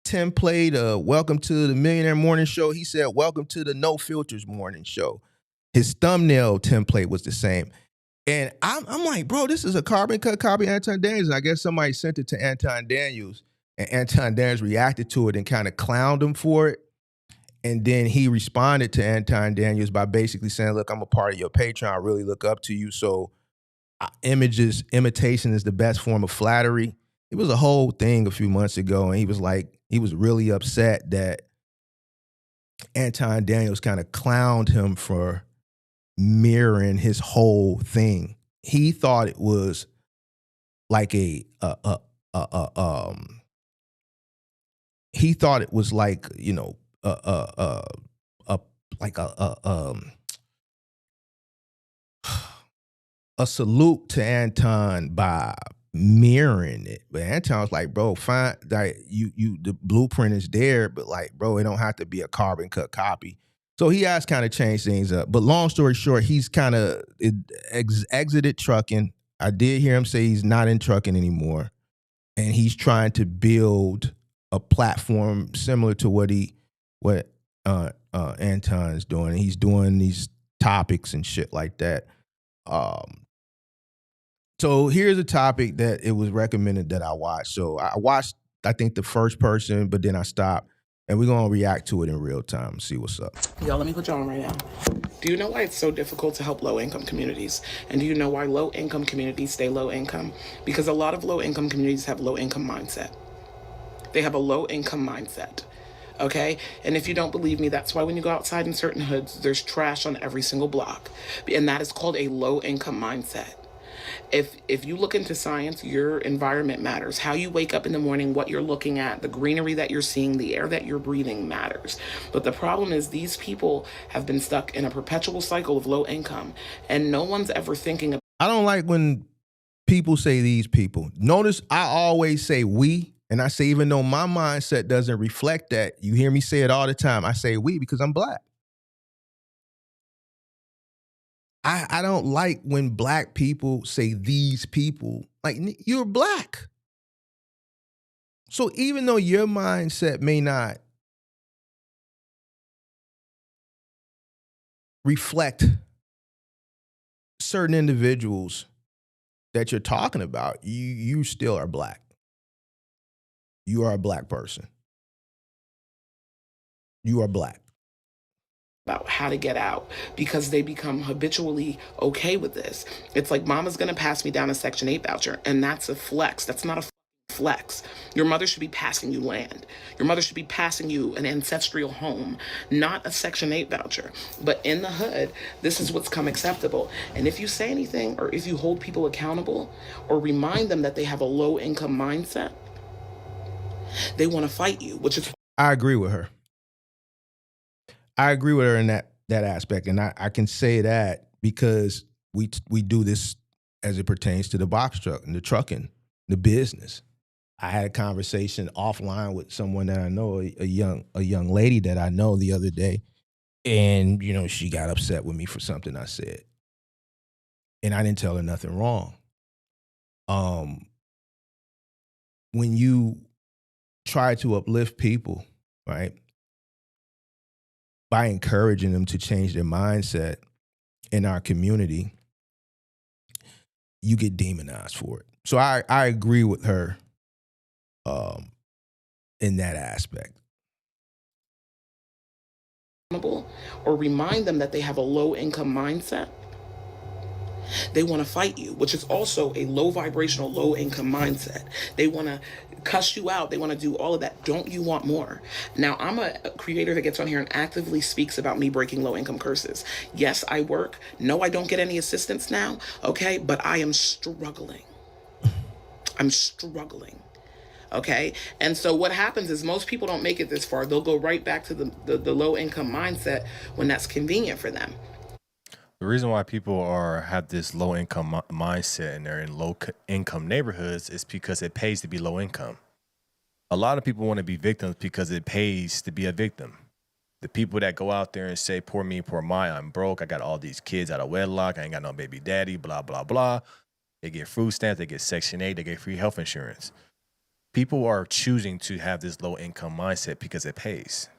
template, welcome to the Millionaire Morning Show. He said, welcome to the No Filters Morning Show. His thumbnail template was the same. And I'm like, bro, this is a carbon cut copy of Anton Daniels. And I guess somebody sent it to Anton Daniels, and Anton Daniels reacted to it and kind of clowned him for it. And then he responded to Anton Daniels by basically saying, look, I'm a part of your Patreon. I really look up to you. So imitation is the best form of flattery. It was a whole thing a few months ago. And he was really upset that Anton Daniels kind of clowned him for mirroring his whole thing. He thought it was like he thought it was like, you know, a salute to Anton by mirroring it. But Anton was like, bro, fine, like the blueprint is there, but like, bro, it don't have to be a carbon cut copy. So he has kind of changed things up. But long story short, he's kind of exited trucking. I did hear him say he's not in trucking anymore. And he's trying to build a platform similar to what Anton's doing. He's doing these topics and shit like that. So here's a topic that it was recommended that I watch. So I watched, I think, the first person, but then I stopped. And we're going to react to it in real time and see what's up. Y'all, let me put you on right now. Do you know why it's so difficult to help low-income communities? And do you know why low-income communities stay low-income? Because a lot of low-income communities have low-income mindset. They have a low-income mindset, okay? And if you don't believe me, that's why when you go outside in certain hoods, there's trash on every single block. And that is called a low-income mindset. If you look into science, your environment matters. How you wake up in the morning, what you're looking at, the greenery that you're seeing, the air that you're breathing matters. But the problem is these people have been stuck in a perpetual cycle of low income, and no one's ever thinking of. I don't like when people say these people. Notice I always say we, and I say even though my mindset doesn't reflect that, you hear me say it all the time. I say we because I'm black. I don't like when black people say these people. Like, you're black. So even though your mindset may not reflect certain individuals that you're talking about, you still are black. You are a black person. You are black. About how to get out because they become habitually okay with this. It's like mama's gonna pass me down a Section 8 voucher, and that's a flex. That's not a flex. Your mother should be passing you land. Your mother should be passing you an ancestral home, not a Section 8 voucher. But in the hood, this is what's come acceptable. And if you say anything or if you hold people accountable or remind them that they have a low income mindset, they want to fight you, which is. I agree with her. I agree with her in that aspect. And I can say that because we do this as it pertains to the box truck and the trucking, the business. I had a conversation offline with someone that I know, a young lady that I know the other day. And, you know, she got upset with me for something I said. And I didn't tell her nothing wrong. When you try to uplift people, right, by encouraging them to change their mindset in our community, you get demonized for it. So I agree with her in that aspect. Or remind them that they have a low income mindset, they want to fight you, which is also a low vibrational, low income mindset. They want to cuss you out. They want to do all of that. Don't you want more? Now, I'm a creator that gets on here and actively speaks about me breaking low income curses. Yes, I work. No, I don't get any assistance now. Okay. But I am struggling. I'm struggling. Okay. And so what happens is most people don't make it this far. They'll go right back to the low income mindset when that's convenient for them. The reason why people have this low income mindset and they're in income neighborhoods is because it pays to be low income. A lot of people want to be victims because it pays to be a victim. The people that go out there and say, poor me, poor my, I'm broke, I got all these kids out of wedlock, I ain't got no baby daddy, blah, blah, blah. They get food stamps, they get Section 8, they get free health insurance. People are choosing to have this low income mindset because it pays.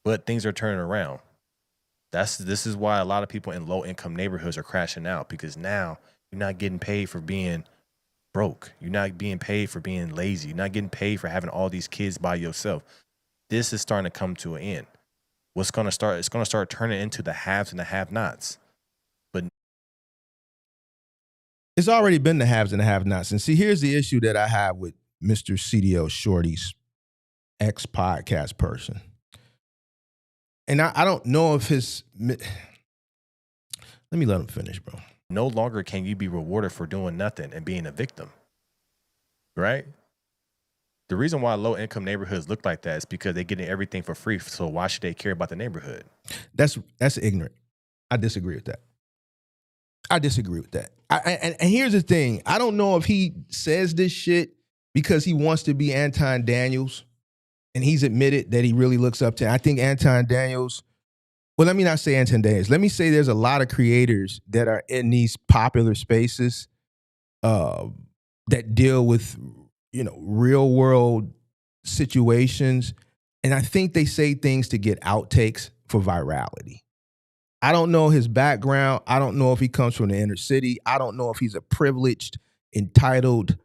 But things are turning around. This is why a lot of people in low income neighborhoods are crashing out, because now you're not getting paid for being broke. You're not being paid for being lazy. You're not getting paid for having all these kids by yourself. This is starting to come to an end. It's going to start turning into the haves and the have-nots. But it's already been the haves and the have-nots. And see, here's the issue that I have with Mr. CDL Shorty's ex-podcast person. And I don't know if let me let him finish, bro. No longer can you be rewarded for doing nothing and being a victim, right? The reason why low-income neighborhoods look like that is because they're getting everything for free. So why should they care about the neighborhood? That's ignorant. I disagree with that. And here's the thing. I don't know if he says this shit because he wants to be Anton Daniels, and he's admitted that he really looks up to. I think Anton Daniels. Well, let me not say Anton Daniels. Let me say there's a lot of creators that are in these popular spaces that deal with, real world situations. And I think they say things to get outtakes for virality. I don't know his background. I don't know if he comes from the inner city. I don't know if he's a privileged, entitled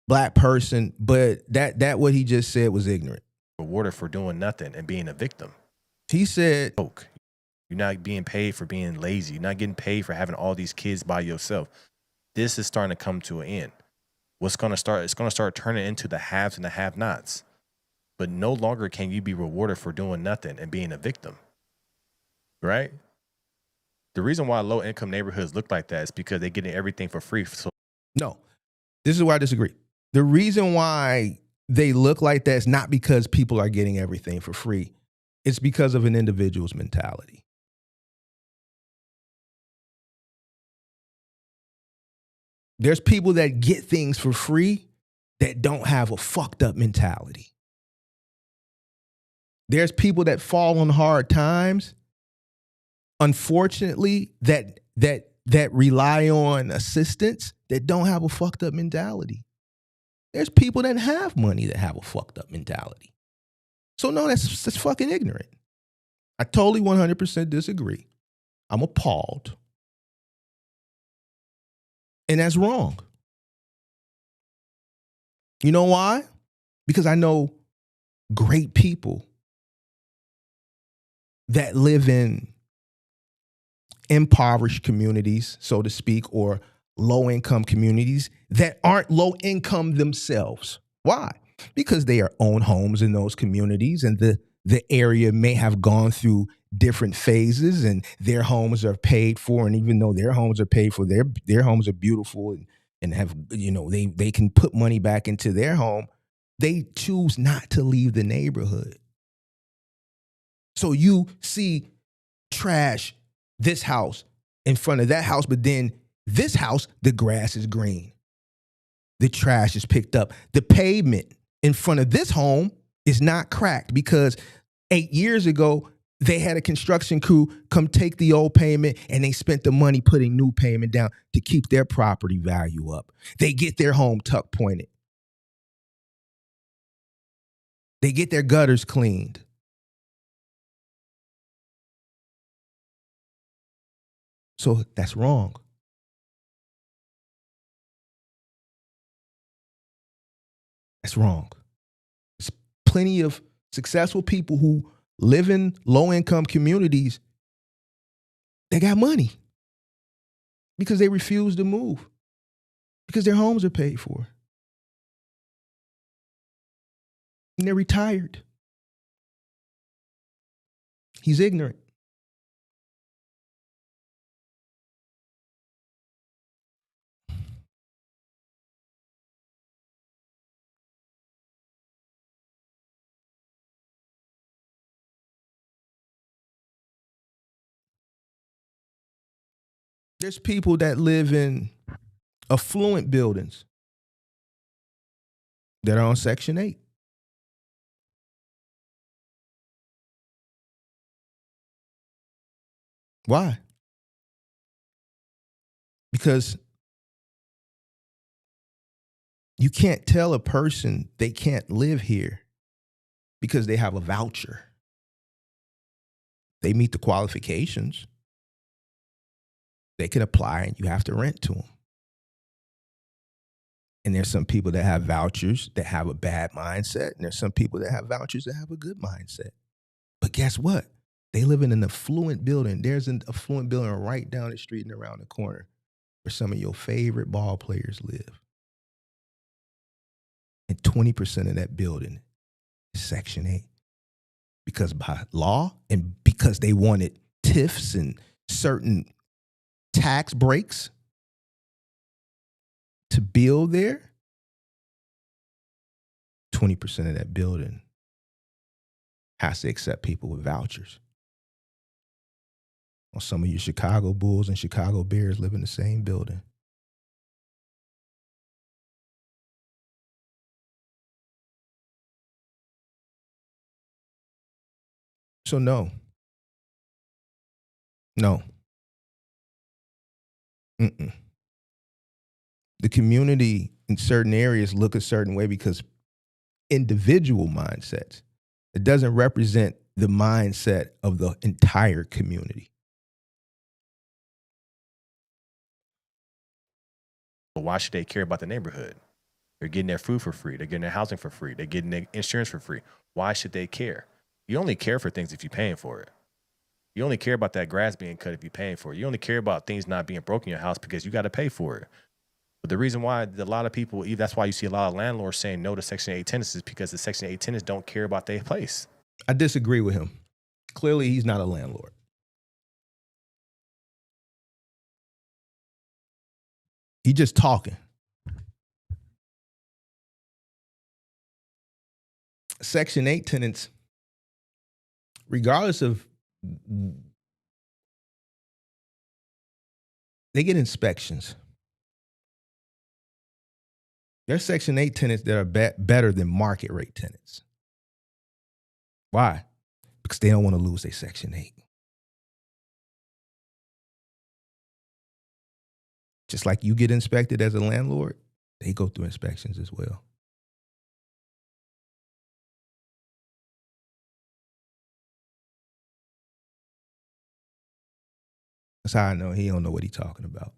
Black person, but that what he just said was ignorant. Rewarded for doing nothing and being a victim. He said, you're not being paid for being lazy. You're not getting paid for having all these kids by yourself. This is starting to come to an end. It's going to start turning into the haves and the have-nots. But no longer can you be rewarded for doing nothing and being a victim, right? The reason why low-income neighborhoods look like that is because they're getting everything for free. So no, this is why I disagree. The reason why they look like that is not because people are getting everything for free. It's because of an individual's mentality. There's people that get things for free that don't have a fucked up mentality. There's people that fall on hard times, unfortunately, that rely on assistance that don't have a fucked up mentality. There's people that have money that have a fucked up mentality. So no, that's fucking ignorant. I totally 100% disagree. I'm appalled. And that's wrong. You know why? Because I know great people that live in impoverished communities, so to speak, or low-income communities that aren't low-income themselves. Why? Because they own homes in those communities, and the area may have gone through different phases, and their homes are paid for. And even though their homes are paid for, their homes are beautiful and have, they can put money back into their home. They choose not to leave the neighborhood. So you see trash this house in front of that house, but then this house, the grass is green. The trash is picked up. The pavement in front of this home is not cracked because 8 years ago, they had a construction crew come take the old pavement and they spent the money putting new pavement down to keep their property value up. They get their home tuck pointed. They get their gutters cleaned. So that's wrong. That's wrong. There's plenty of successful people who live in low-income communities. They got money because they refuse to move because their homes are paid for. And they're retired. He's ignorant. There's people that live in affluent buildings that are on Section 8. Why? Because you can't tell a person they can't live here because they have a voucher. They meet the qualifications. They can apply and you have to rent to them. And there's some people that have vouchers that have a bad mindset. And there's some people that have vouchers that have a good mindset. But guess what? They live in an affluent building. There's an affluent building right down the street and around the corner where some of your favorite ball players live. And 20% of that building is Section 8. Because by law and because they wanted TIFs and certain tax breaks to build there, 20% of that building has to accept people with vouchers. Well, some of you Chicago Bulls and Chicago Bears live in the same building. So no. The community in certain areas look a certain way because individual mindsets. It doesn't represent the mindset of the entire community. But why should they care about the neighborhood? They're getting their food for free. They're getting their housing for free. They're getting their insurance for free. Why should they care? You only care for things if you're paying for it. You only care about that grass being cut if you're paying for it. You only care about things not being broken in your house because you got to pay for it. But the reason why a lot of people, that's why you see a lot of landlords saying no to Section 8 tenants is because the Section 8 tenants don't care about their place. I disagree with him. Clearly, he's not a landlord. He's just talking. Section 8 tenants, regardless of, they get inspections. There's Section 8 tenants that are better than market rate tenants. Why? Because they don't want to lose their Section 8. Just like you get inspected as a landlord, they go through inspections as well. That's how I know he don't know what he's talking about.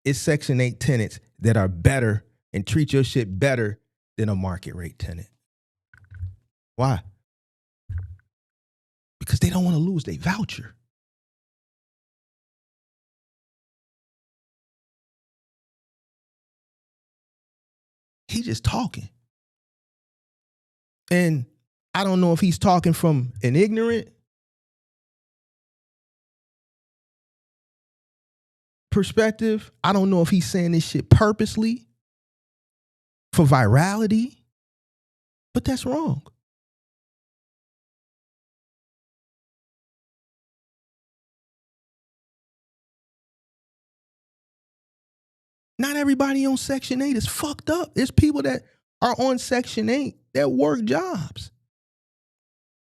It's Section 8 tenants that are better and treat your shit better than a market rate tenant. Why? Because they don't want to lose their voucher. He's just talking. And I don't know if he's talking from an ignorant perspective. I don't know if he's saying this shit purposely for virality, but that's wrong. Not everybody on Section 8 is fucked up. There's people that are on Section 8 that work jobs.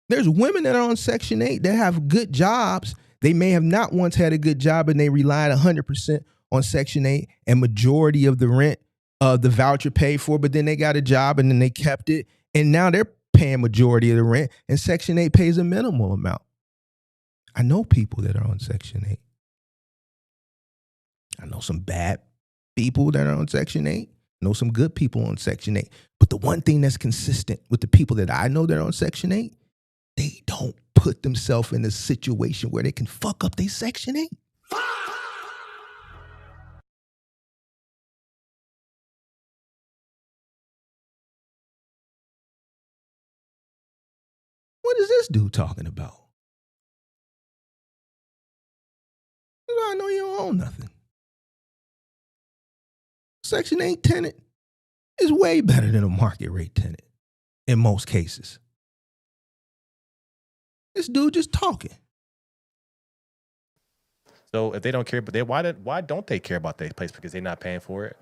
There's women that are on Section 8 that have good jobs. They may have not once had a good job and they relied 100% on Section 8 and majority of the rent, the voucher paid for, but then they got a job and then they kept it. And now they're paying majority of the rent and Section 8 pays a minimal amount. I know people that are on Section 8. I know some bad people that are on Section 8. I know some good people on Section 8. But the one thing that's consistent with the people that I know that are on Section 8, they don't put themselves in a situation where they can fuck up their Section 8. What is this dude talking about? I know you don't own nothing. Section 8 tenant is way better than a market rate tenant in most cases. This dude just talking. So if they don't care, but why don't they care about their place? Because they're not paying for it.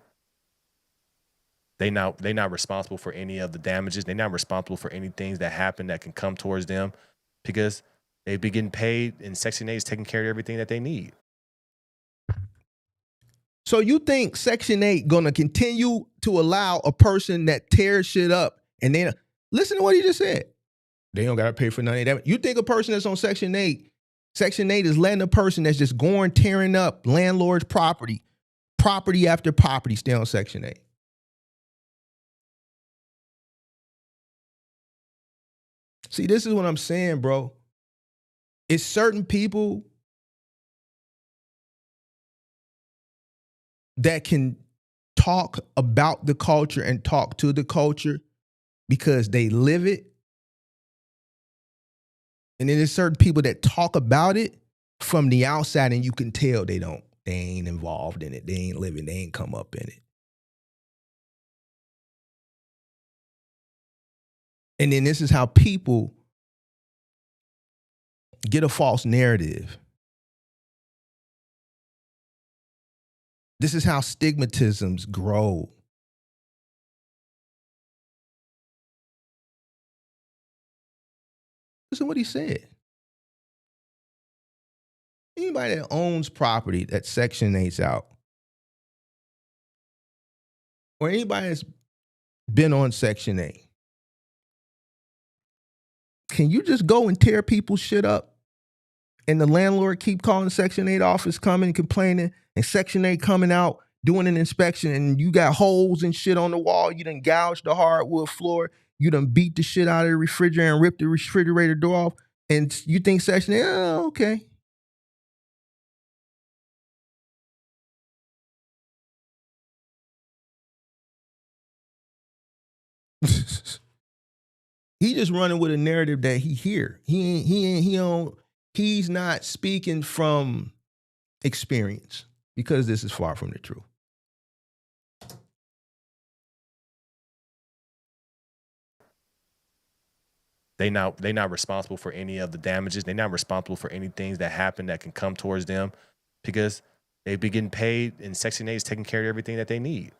They're not responsible for any of the damages. They're not responsible for any things that happen that can come towards them, because they've been getting paid, and Section 8 is taking care of everything that they need. So you think Section 8 gonna continue to allow a person that tears shit up, and then listen to what he just said? They don't gotta pay for none of that. You think a person that's on Section 8 is letting a person that's just going tearing up landlord's property after property stay on Section 8? See, this is what I'm saying, bro. It's certain people that can talk about the culture and talk to the culture because they live it. And then there's certain people that talk about it from the outside, and you can tell they ain't involved in it. They ain't living, they ain't come up in it. And then this is how people get a false narrative. This is how stigmatisms grow. Listen to what he said. Anybody that owns property that Section 8's out, or anybody that's been on Section 8, can you just go and tear people's shit up? And the landlord keep calling the Section 8 office, coming and complaining, and Section 8 coming out, doing an inspection, and you got holes and shit on the wall. You done gouged the hardwood floor. You done beat the shit out of the refrigerator and ripped the refrigerator door off. And you think Section 8, oh, okay. He just running with a narrative that he hear. He's not speaking from experience, because this is far from the truth. They're not responsible for any of the damages. They're not responsible for any things that happen that can come towards them, because they've been getting paid, and Section 8 is taking care of everything that they need.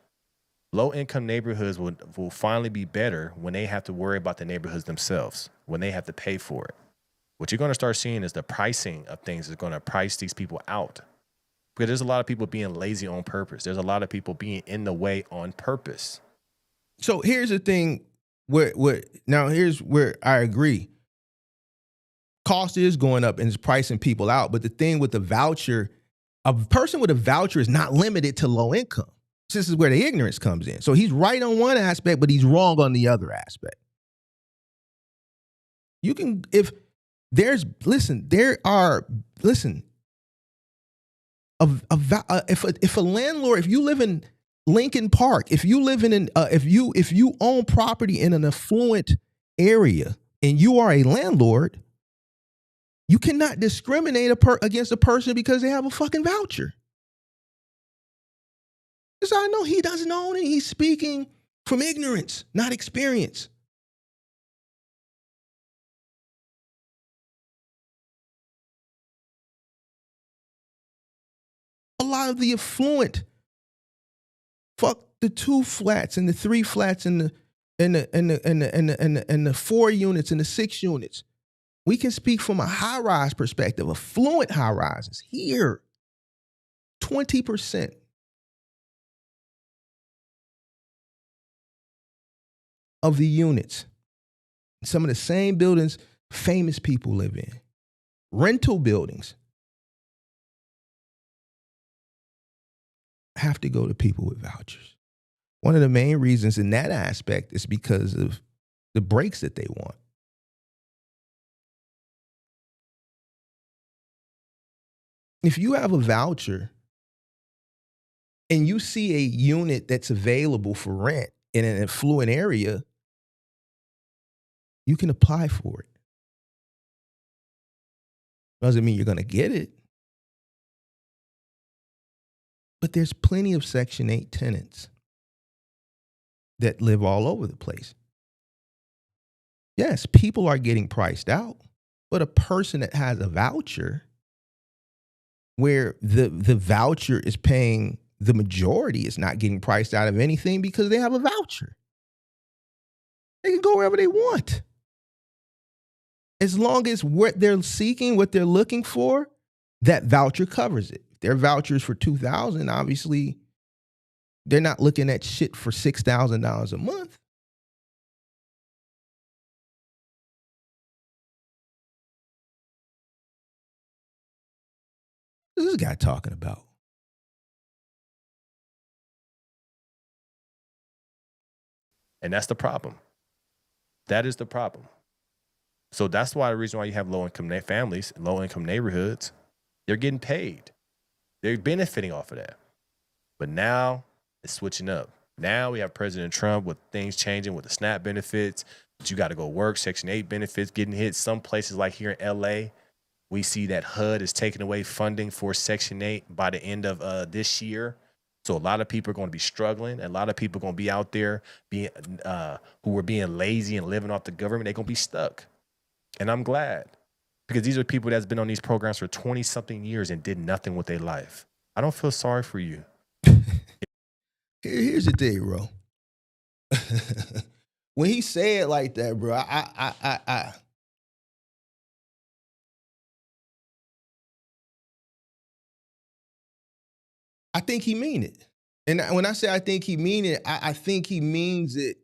Low-income neighborhoods will finally be better when they have to worry about the neighborhoods themselves, when they have to pay for it. What you're going to start seeing is the pricing of things is going to price these people out. Because there's a lot of people being lazy on purpose. There's a lot of people being in the way on purpose. So here's the thing. Here's where I agree. Cost is going up and it's pricing people out. But the thing with the voucher, a person with a voucher is not limited to low income. This is where the ignorance comes in. So he's right on one aspect, but he's wrong on the other aspect. You can, if a landlord, if you live in Lincoln Park, if you live if you own property in an affluent area and you are a landlord, you cannot discriminate against a person because they have a fucking voucher. Because I know he doesn't own it. He's speaking from ignorance, not experience. A lot of the affluent, fuck the 2 flats and the 3 flats and the 4 units and the 6 units. We can speak from a high-rise perspective. Affluent high-rises here, 20% of the units, some of the same buildings famous people live in, rental buildings, have to go to people with vouchers. One of the main reasons in that aspect is because of the breaks that they want. If you have a voucher and you see a unit that's available for rent in an affluent area, you can apply for it. Doesn't mean you're going to get it. But there's plenty of Section 8 tenants that live all over the place. Yes, people are getting priced out. But a person that has a voucher where the voucher is paying the majority is not getting priced out of anything because they have a voucher. They can go wherever they want. As long as what they're seeking, what they're looking for, that voucher covers it. If their voucher is for $2,000, obviously they're not looking at shit for $6,000 a month. What's this guy talking about? And that's the problem. That is the problem. So that's why the reason why you have low-income families, low-income neighborhoods, they're getting paid. They're benefiting off of that. But now it's switching up. Now we have President Trump with things changing with the SNAP benefits. But you got to go work, Section 8 benefits getting hit. Some places like here in LA, we see that HUD is taking away funding for Section 8 by the end of this year. So a lot of people are going to be struggling. A lot of people are going to be out there being who are being lazy and living off the government. They're going to be stuck. And I'm glad, because these are people that's been on these programs for 20-something years and did nothing with their life. I don't feel sorry for you. Here's the thing, bro. When he said it like that, bro, I think he mean it. And when I say I think he mean it, I think he means it.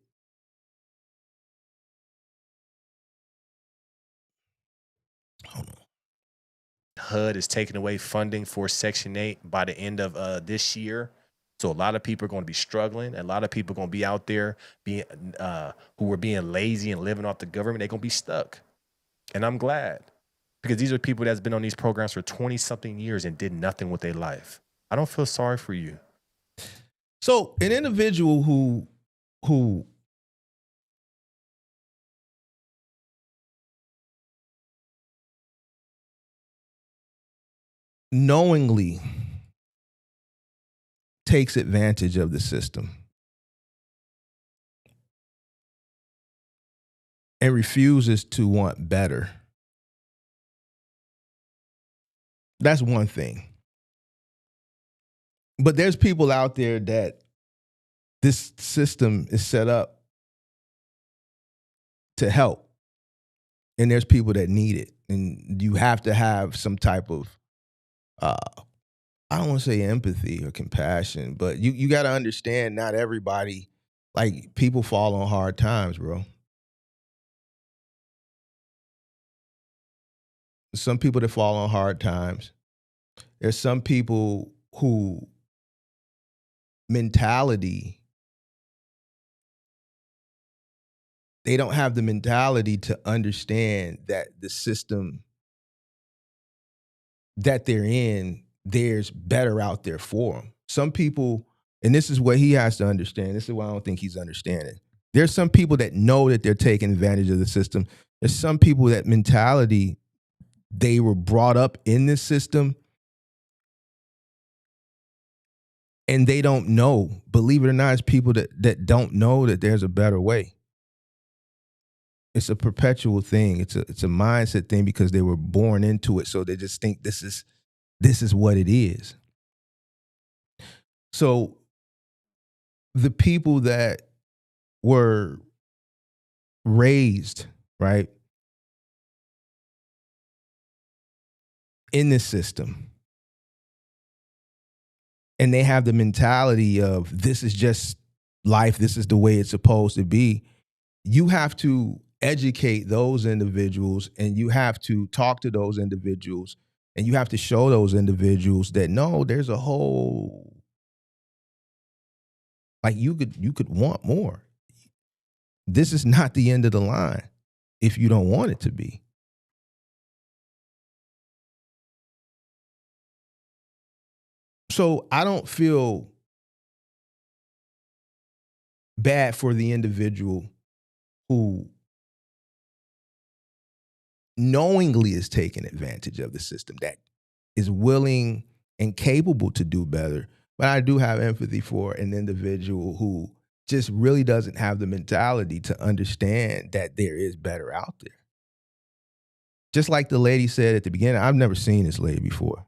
Hold on. HUD is taking away funding for Section 8 by the end of this year. So a lot of people are going to be struggling. A lot of people are going to be out there being who are being lazy and living off the government. They're going to be stuck. And I'm glad, because these are people that's been on these programs for 20-something years and did nothing with their life. I don't feel sorry for you. So an individual who knowingly takes advantage of the system and refuses to want better, that's one thing. But there's people out there that this system is set up to help. And there's people that need it. And you have to have some type of, I don't want to say empathy or compassion, but you got to understand not everybody, like people fall on hard times, bro. Some people that fall on hard times. There's some people who mentality, they don't have the mentality to understand that the system that they're in, there's better out there for them. Some people, and this is what he has to understand. This is what I don't think he's understanding. There's some people that know that they're taking advantage of the system. There's some people that mentality, they were brought up in this system and they don't know. Believe it or not, it's people that don't know that there's a better way. It's a perpetual thing. It's a mindset thing because they were born into it. So they just think this is what it is. So the people that were raised, right, in this system, and they have the mentality of this is just life, this is the way it's supposed to be, you have to educate those individuals and you have to talk to those individuals and you have to show those individuals that no, there's a whole, like you could want more. This is not the end of the line if you don't want it to be. So I don't feel bad for the individual who knowingly is taking advantage of the system, that is willing and capable to do better. But I do have empathy for an individual who just really doesn't have the mentality to understand that there is better out there. Just like the lady said at the beginning, I've never seen this lady before.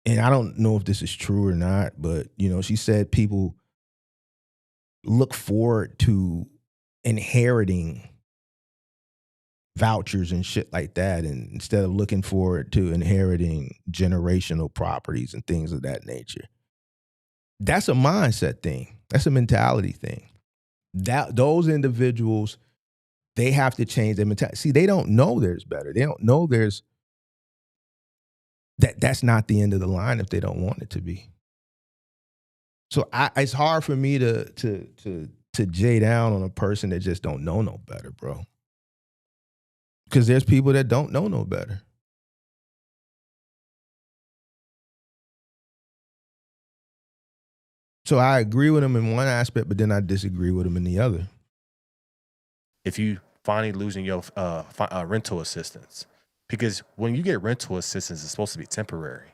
And I don't know if this is true or not, but, you know, she said people look forward to inheriting vouchers and shit like that, and instead of looking forward to inheriting generational properties and things of that nature. That's a mindset thing. That's a mentality thing. Those individuals, they have to change their mentality. See, they don't know there's better. They don't know there's that's not the end of the line if they don't want it to be. So it's hard for me to jay down on a person that just don't know no better, bro. Because there's people that don't know no better. So I agree with him in one aspect, but then I disagree with him in the other. If you finally losing your rental assistance, because when you get rental assistance, it's supposed to be temporary.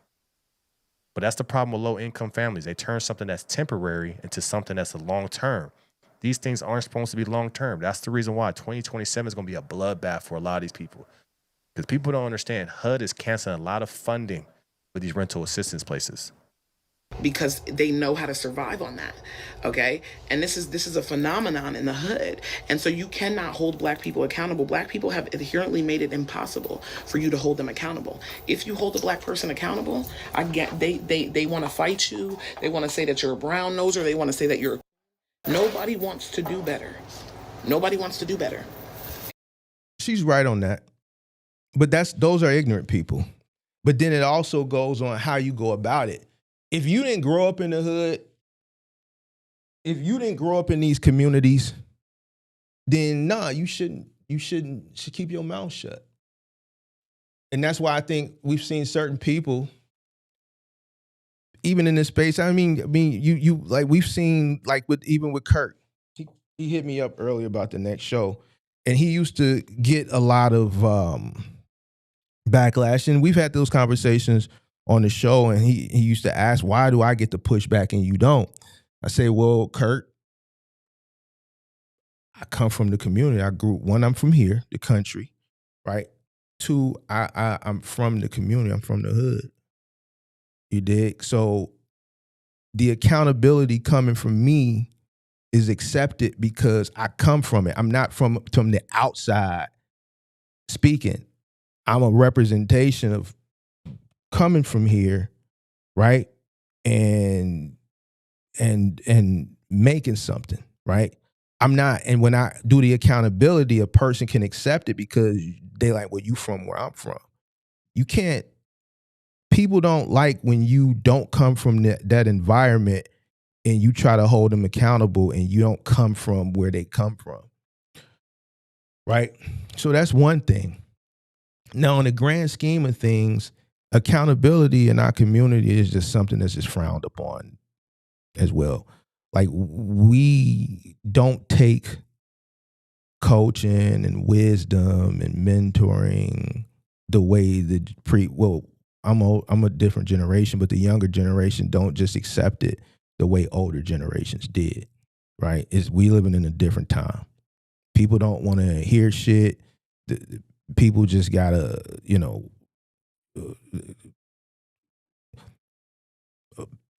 But that's the problem with low-income families. They turn something that's temporary into something that's a long-term. These things aren't supposed to be long-term. That's the reason why 2027 is going to be a bloodbath for a lot of these people. Because people don't understand HUD is canceling a lot of funding for these rental assistance places. Because they know how to survive on that, okay? And this is a phenomenon in the hood. And so you cannot hold black people accountable. Black people have inherently made it impossible for you to hold them accountable. If you hold a black person accountable, they want to fight you. They want to say that you're a brown noser. They want to say that you're... Nobody wants to do better. Nobody wants to do better. She's right on that. But those are ignorant people. But then it also goes on how you go about it. If you didn't grow up in the hood, if you didn't grow up in these communities, then you should keep your mouth shut. And that's why I think we've seen certain people, even in this space. I mean, you like we've seen like even with Kurt. He hit me up earlier about the next show, and he used to get a lot of backlash, and we've had those conversations on the show, and he used to ask, why do I get the pushback and you don't? I say, well, Kurt, I come from the community. I'm from here, the country, right? Two, I'm from the community. I'm from the hood. You dig? So the accountability coming from me is accepted because I come from it. I'm not from the outside speaking. I'm a representation of coming from here, right? And making something, right? I'm not, and when I do the accountability, a person can accept it because they like, well, you from where I'm from. You can't, people don't like when you don't come from that environment and you try to hold them accountable and you don't come from where they come from, right? So that's one thing. Now, in the grand scheme of things, accountability in our community is just something that's just frowned upon as well. Like, we don't take coaching and wisdom and mentoring the way I'm a different generation, but the younger generation don't just accept it the way older generations did, right? We living in a different time. People don't want to hear shit. People just gotta,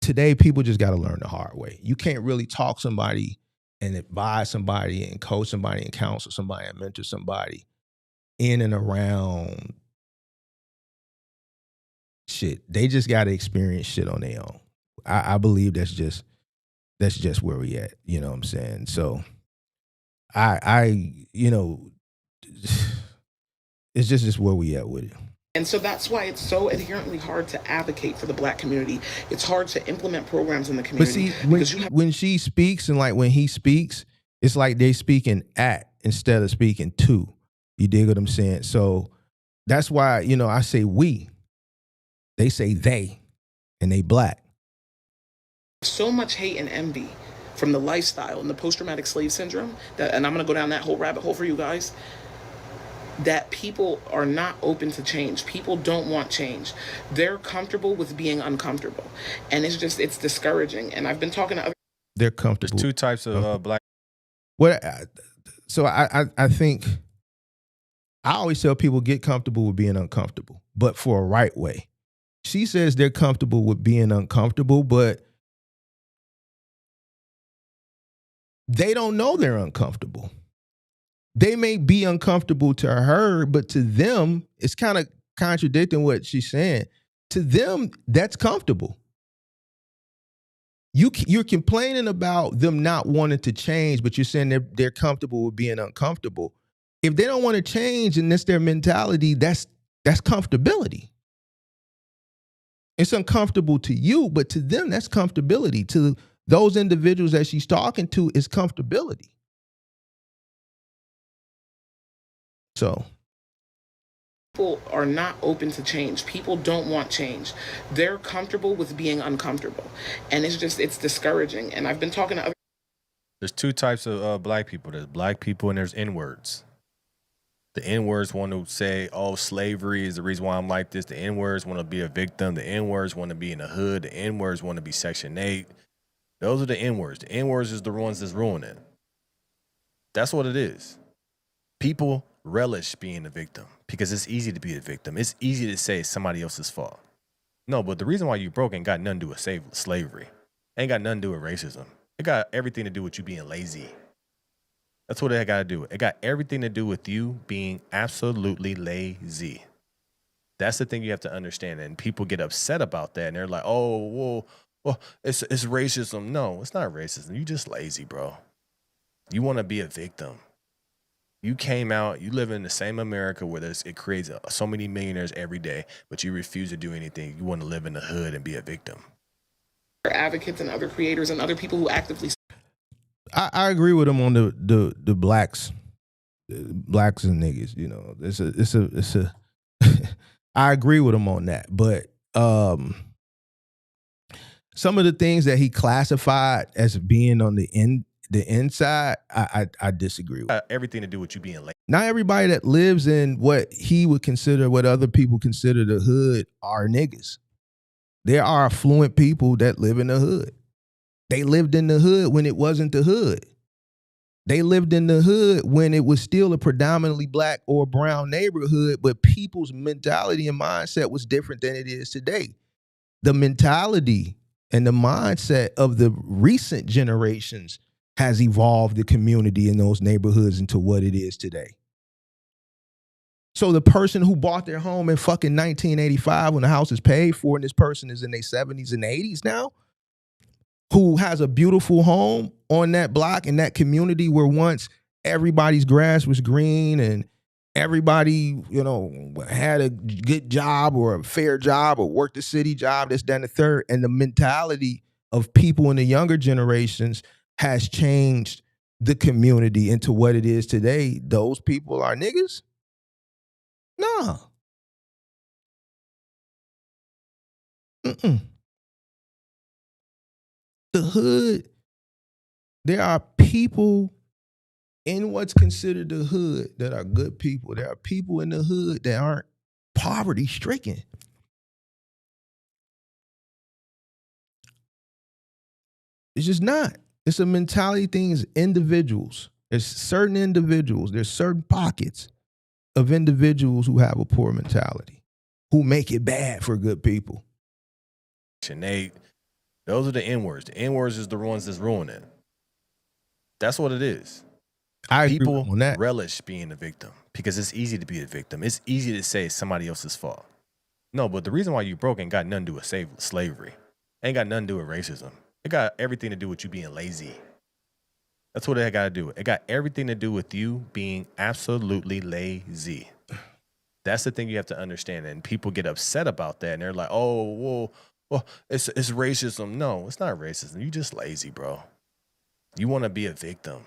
today people just gotta learn the hard way. You can't really talk somebody and advise somebody and coach somebody and counsel somebody and mentor somebody in and around shit. They just gotta experience shit on their own. I believe that's just where we at. You know what I'm saying? So it's just where we at with it. And so that's why it's so inherently hard to advocate for the black community. It's hard to implement programs in the community. But see, when she speaks and like when he speaks, it's like they speaking at instead of speaking to. You dig what I'm saying? So that's why, I say we. They say they, and they black. So much hate and envy from the lifestyle and the post-traumatic slave syndrome, and I'm going to go down that whole rabbit hole for you guys, that people are not open to change. People don't want change. They're comfortable with being uncomfortable. And it's discouraging. And I've been talking to other... They're comfortable. There's two types of black I think I always tell people get comfortable with being uncomfortable, but for a right way. She says they're comfortable with being uncomfortable, but they don't know they're uncomfortable. They may be uncomfortable to her, but to them, it's kind of contradicting what she's saying. To them, that's comfortable. You're complaining about them not wanting to change, but you're saying they're comfortable with being uncomfortable. If they don't want to change and that's their mentality, that's comfortability. It's uncomfortable to you, but to them, that's comfortability. To those individuals that she's talking to, is comfortability. So people are not open to change. People don't want change. They're comfortable with being uncomfortable. And it's discouraging. And I've been talking to other. There's two types of black people. There's black people and there's N-words. The N-words want to say, oh, slavery is the reason why I'm like this. The N-words want to be a victim. The N-words want to be in the hood. The N-words want to be Section 8. Those are the N-words. The N-words is the ones that's ruining it. That's what it is. People relish being a victim because it's easy to be a victim. It's easy to say it's somebody else's fault. No, but the reason why you broke ain't got nothing to do with slavery. Ain't got nothing to do with racism. It got everything to do with you being lazy. That's what it got to do. It got everything to do with you being absolutely lazy. That's the thing you have to understand. And people get upset about that. And they're like, oh, well, it's racism. No, it's not racism. You just lazy, bro. You want to be a victim. You came out, you live in the same America where it creates so many millionaires every day, but you refuse to do anything. You want to live in the hood and be a victim. Advocates and other creators and other people who actively. I agree with him on the blacks and niggas. You know, it's a. I agree with him on that, but some of the things that he classified as being on the inside, I disagree with. Everything to do with you being lazy. Not everybody that lives in what he would consider, what other people consider the hood, are niggas. There are affluent people that live in the hood. They lived in the hood when it wasn't the hood. They lived in the hood when it was still a predominantly black or brown neighborhood, but people's mentality and mindset was different than it is today. The mentality and the mindset of the recent generations has evolved the community in those neighborhoods into what it is today. So the person who bought their home in fucking 1985 when the house is paid for and this person is in their 70s and 80s now, who has a beautiful home on that block in that community where once everybody's grass was green and everybody, you know, had a good job or a fair job or worked a city job, this, that, and the third. And the mentality of people in the younger generations has changed the community into what it is today. Those people are niggas? No. The hood, there are people in what's considered the hood that are good people. There are people in the hood that aren't poverty stricken. It's just not. It's a mentality thing. It's individuals. There's certain individuals. There's certain pockets of individuals who have a poor mentality, who make it bad for good people. Those are the N-words. The N-words is the ones that's ruining it. That's what it is. People relish being a victim because it's easy to be a victim. It's easy to say it's somebody else's fault. No, but the reason why you broke ain't got nothing to do with slavery. Ain't got nothing to do with racism. It got everything to do with you being lazy. That's what it got to do. It got everything to do with you being absolutely lazy. That's the thing you have to understand. And people get upset about that. And they're like, oh, well, it's racism. No, it's not racism. You just lazy, bro. You want to be a victim.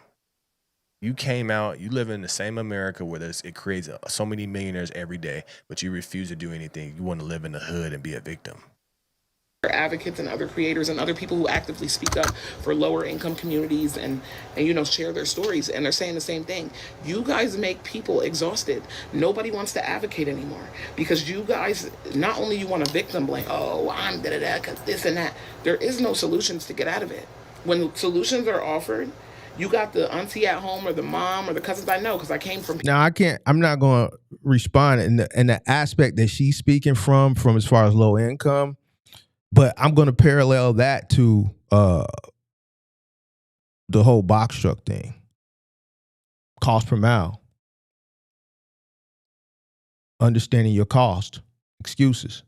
You came out, you live in the same America where it creates so many millionaires every day, but you refuse to do anything. You want to live in the hood and be a victim. Advocates and other creators and other people who actively speak up for lower income communities and you know, share their stories, and they're saying the same thing. You guys make people exhausted. Nobody wants to advocate anymore because you guys, not only you want a victim blame, oh, I'm da-da-da, cause this and that. There is no solutions to get out of it. When solutions are offered, You got the auntie at home or the mom or the cousins I know because I came from. Now I'm not going to respond in the aspect that she's speaking from as far as low income, but I'm going to parallel that to the whole box truck thing. Cost per mile. Understanding your cost. Excuses.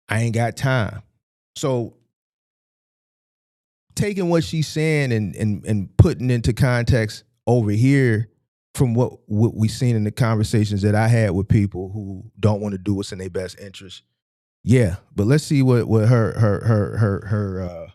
I ain't got time. So taking what she's saying and putting into context over here from what we've seen in the conversations that I had with people who don't want to do what's in their best interest. Yeah, but let's see what her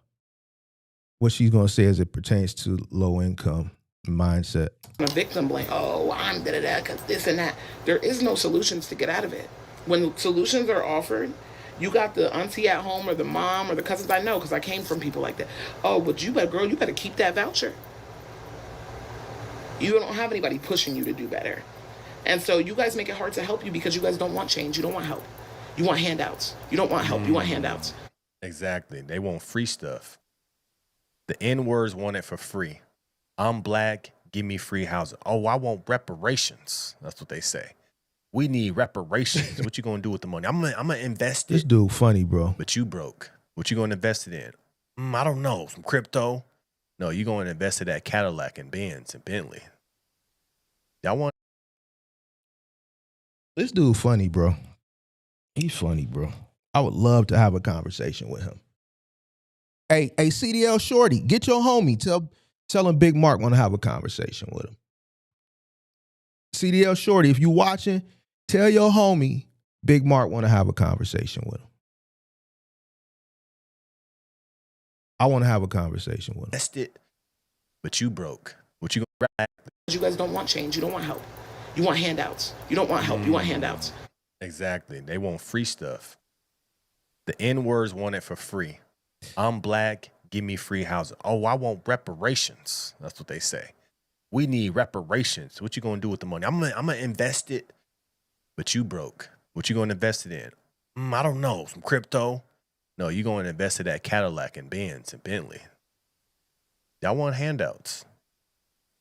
what she's gonna say as it pertains to low income mindset. A victim blame. Oh, I'm da-da-da, because this and that. There is no solutions to get out of it. When solutions are offered, you got the auntie at home or the mom or the cousins I know because I came from people like that. Oh, but you better keep that voucher. You don't have anybody pushing you to do better. And so you guys make it hard to help you because you guys don't want change. You don't want help. You want handouts. You don't want help. You want handouts. Exactly. They want free stuff. The N-words want it for free. I'm black, give me free housing. Oh, I want reparations. That's what they say. We need reparations. What you gonna do with the money? I'm gonna invest it. This dude funny, bro. But you broke. What you gonna invest it in? I don't know. Some crypto? No, you gonna invest it at Cadillac and Benz and Bentley. Y'all want? This dude funny, bro. He's funny, bro. I would love to have a conversation with him. Hey, CDL Shorty, get your homie. Tell him Big Mark want to have a conversation with him. CDL Shorty, if you watching, tell your homie Big Mark want to have a conversation with him. I want to have a conversation with him. Invest it, but you broke. What you gonna? You guys don't want change. You don't want help. You want handouts. You don't want help. You want handouts. Exactly. They want free stuff. The N-words want it for free. I'm black, give me free housing. Oh, I want reparations. That's what they say. We need reparations. What you gonna do with the money? I'm gonna invest it, but you broke. What you gonna invest it in? I don't know. Some crypto? No, you gonna invest it at Cadillac and Benz and Bentley. Y'all want handouts.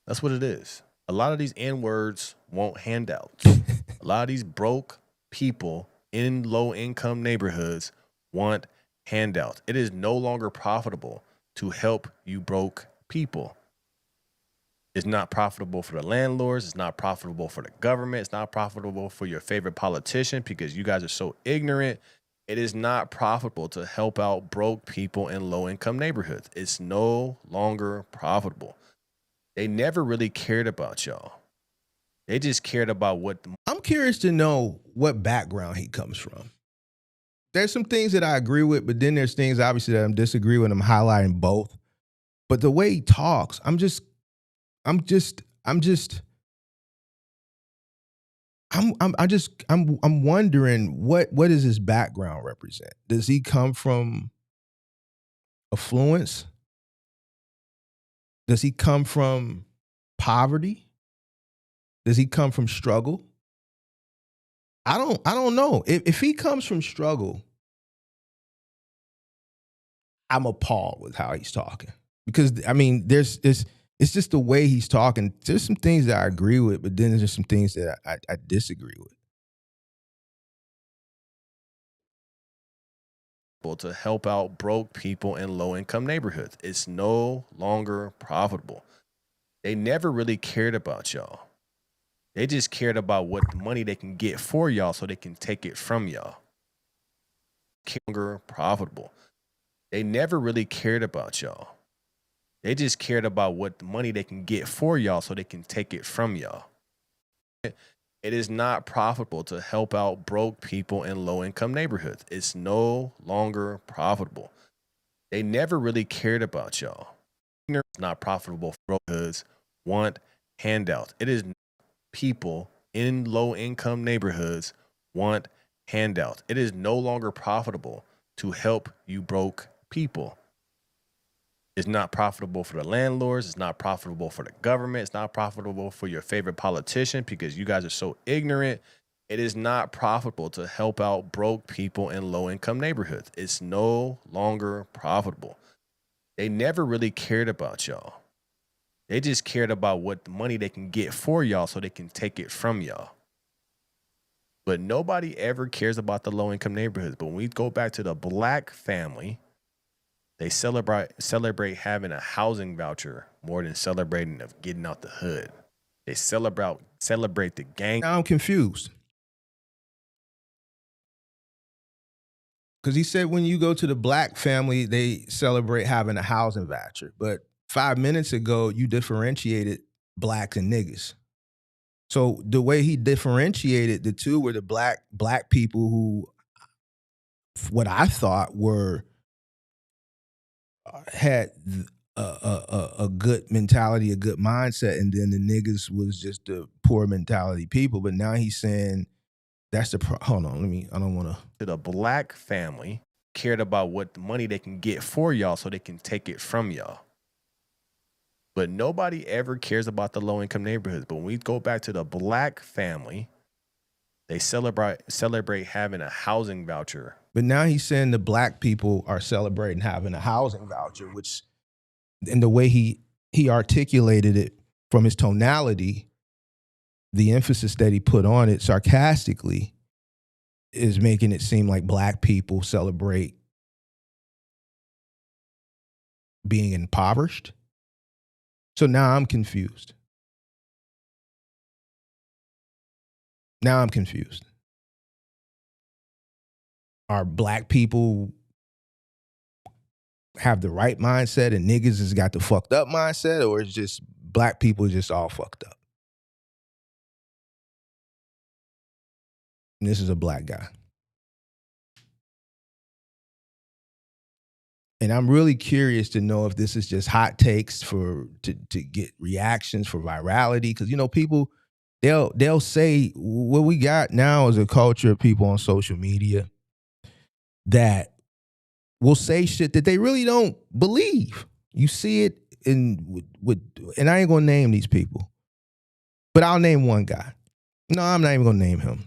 That's what it is. A lot of these N-words want handouts. A lot of these broke people in low-income neighborhoods want handouts. It is no longer profitable to help you broke people. It's not profitable for the landlords. It's not profitable for the government. It's not profitable for your favorite politician because you guys are so ignorant. It is not profitable to help out broke people in low-income neighborhoods. It's no longer profitable. They never really cared about y'all. They just cared about what. I'm curious to know what background he comes from. There's some things that I agree with, but then there's things obviously that I'm disagree with. I'm highlighting both. But the way he talks, I'm wondering what does his background represent? Does he come from affluence? Does he come from poverty? Does he come from struggle? I don't know. If he comes from struggle, I'm appalled with how he's talking. Because I mean, it's just the way he's talking. There's some things that I agree with, but then there's some things that I disagree with. To help out broke people in low-income neighborhoods. It's no longer profitable. They never really cared about y'all. They just cared about what money they can get for y'all so they can take it from y'all. No longer profitable. They never really cared about y'all. They just cared about what money they can get for y'all so they can take it from y'all. It is not profitable to help out broke people in low-income neighborhoods. It's no longer profitable. They never really cared about y'all. It's not profitable for broke hoods want handouts. It is people in low-income neighborhoods want handouts. It is no longer profitable to help you broke people. It's not profitable for the landlords. It's not profitable for the government. It's not profitable for your favorite politician because you guys are so ignorant. It is not profitable to help out broke people in low-income neighborhoods. It's no longer profitable. They never really cared about y'all. They just cared about what money they can get for y'all so they can take it from y'all. But nobody ever cares about the low-income neighborhoods. But when we go back to the black family, they celebrate having a housing voucher more than celebrating of getting out the hood. They celebrate the gang. Now I'm confused. Because he said when you go to the black family, they celebrate having a housing voucher. But 5 minutes ago, you differentiated blacks and niggas. So the way he differentiated the two were the black people who, what I thought were, had a good mentality, a good mindset, and then the niggas was just the poor mentality people. But now he's saying that's the hold on, I don't want to. The black family cared about what money they can get for y'all so they can take it from y'all. But nobody ever cares about the low-income neighborhoods. But when we go back to the black family, they celebrate having a housing voucher. But now he's saying the black people are celebrating having a housing voucher, which, in the way he articulated it from his tonality, the emphasis that he put on it sarcastically is making it seem like black people celebrate being impoverished. So now I'm confused. Are black people have the right mindset and niggas has got the fucked up mindset, or is just black people just all fucked up? And this is a black guy. And I'm really curious to know if this is just hot takes to get reactions for virality. Because, you know, people, they'll say what we got now is a culture of people on social media that will say shit that they really don't believe. You see it and I ain't gonna name these people, but I'll name one guy. No, I'm not even gonna name him.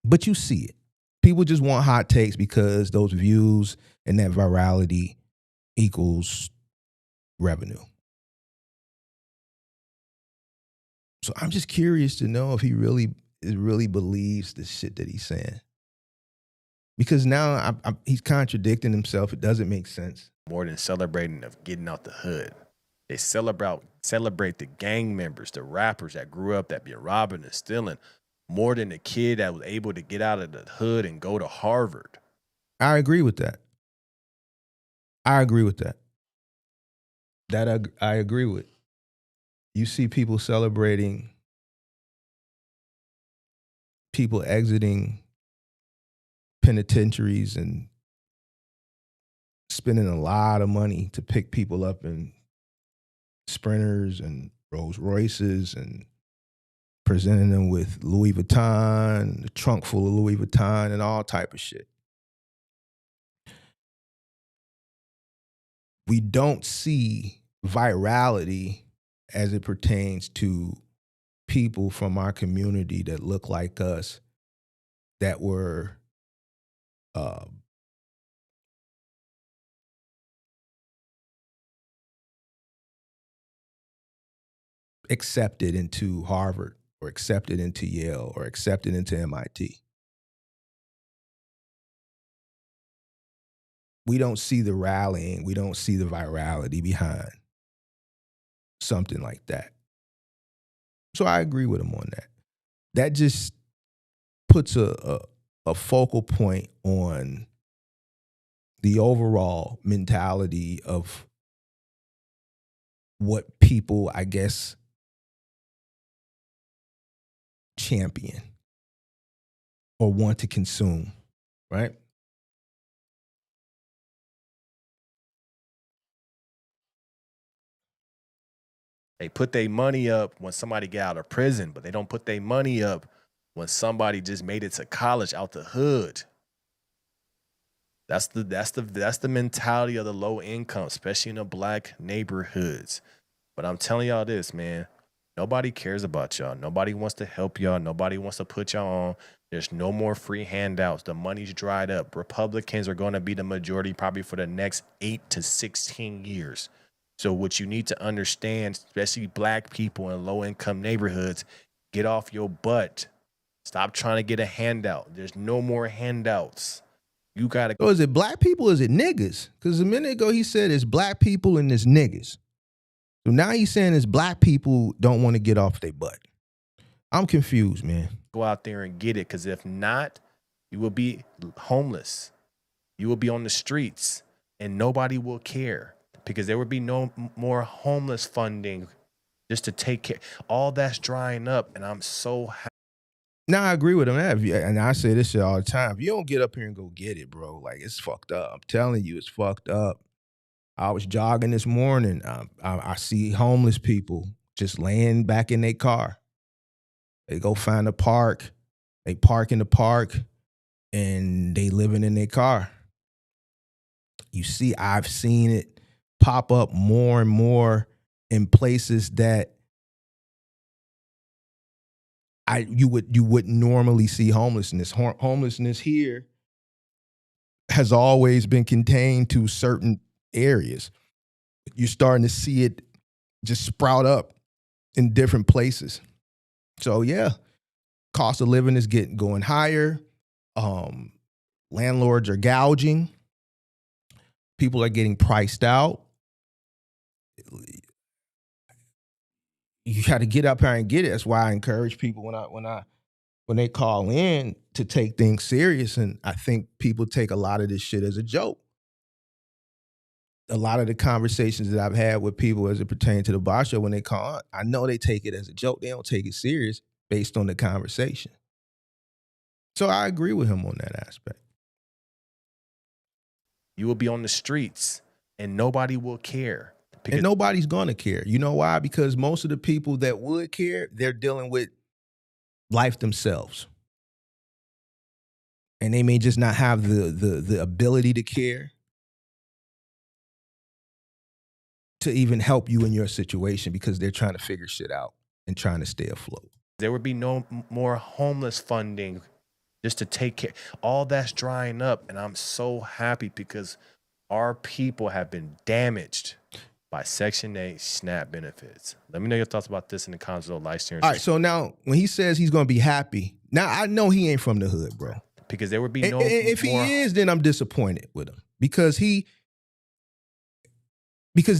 But you see it. People just want hot takes because those views and that virality equals revenue. So I'm just curious to know if he really believes the shit that he's saying. Because now he's contradicting himself. It doesn't make sense. More than celebrating of getting out the hood. They celebrate the gang members, the rappers that grew up that be robbing and stealing, more than the kid that was able to get out of the hood and go to Harvard. I agree with that. That I agree with. You see people celebrating people exiting penitentiaries and spending a lot of money to pick people up in Sprinters and Rolls Royces and presenting them with Louis Vuitton, a trunk full of Louis Vuitton and all type of shit. We don't see virality as it pertains to people from our community that look like us that were accepted into Harvard or accepted into Yale or accepted into MIT. We don't see the rallying. We don't see the virality behind something like that. So I agree with him on that. That just puts a focal point on the overall mentality of what people, I guess, champion or want to consume, right? They put their money up when somebody get out of prison, but they don't put their money up when somebody just made it to college out the hood. That's the mentality of the low income, especially in the black neighborhoods. But I'm telling y'all this, man, Nobody cares about y'all. Nobody wants to help y'all. Nobody wants to put y'all on. There's no more free handouts. The money's dried up. Republicans are going to be the majority probably for the next 8 to 16 years. So what you need to understand, especially black people in low-income neighborhoods, get off your butt. Stop trying to get a handout. There's no more handouts. You got to. So is it black people or is it niggas? Because a minute ago he said it's black people and it's niggas. So now he's saying it's black people don't want to get off their butt. I'm confused, man. Go out there and get it, because if not, you will be homeless. You will be on the streets, and nobody will care, because there will be no more homeless funding just to take care. All that's drying up, and I'm so happy. Now I agree with him, and I say this shit all the time. If you don't get up here and go get it, bro, like it's fucked up. I'm telling you, it's fucked up. I was jogging this morning. I see homeless people just laying back in their car. They go find a park. They park in the park, and they living in their car. I've seen it pop up more and more in places that you wouldn't normally see homelessness. Homelessness here has always been contained to certain areas. You're starting to see it just sprout up in different places. So yeah, cost of living is going higher. Landlords are gouging. People are getting priced out. You got to get up here and get it. That's why I encourage people when they call in to take things serious. And I think people take a lot of this shit as a joke. A lot of the conversations that I've had with people as it pertains to the Boss Show, when they call on, I know they take it as a joke. They don't take it serious based on the conversation. So I agree with him on that aspect. You will be on the streets, and nobody will care. And nobody's going to care. You know why? Because most of the people that would care, they're dealing with life themselves. And they may just not have the ability to care to even help you in your situation, because they're trying to figure shit out and trying to stay afloat. There would be no more homeless funding just to take care. All that's drying up, and I'm so happy because our people have been damaged by Section 8 SNAP benefits. Let me know your thoughts about this in the comments of Life Steering. All right, so now when he says he's going to be happy, now I know he ain't from the hood, bro. Because there would be no if he is, then I'm disappointed with him. Because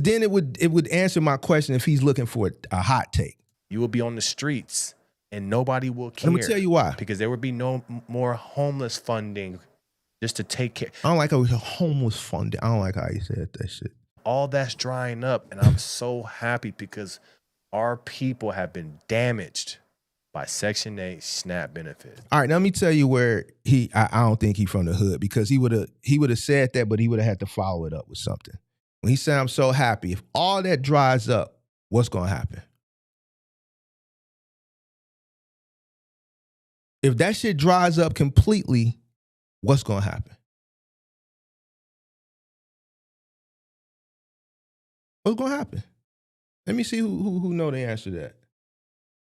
then it would answer my question if he's looking for a hot take. You will be on the streets, and nobody will care. Let me tell you why. Because there would be no more homeless funding just to take care. I don't like how he's homeless funding. I don't like how he said that shit. All that's drying up, and I'm so happy because our people have been damaged by Section 8 SNAP benefits. All right, now let me tell you where I don't think he's from the hood, because he would have said that, but he would have had to follow it up with something. When he said, I'm so happy, if all that dries up, what's going to happen? If that shit dries up completely, what's going to happen? What's going to happen? Let me see who know the answer to that.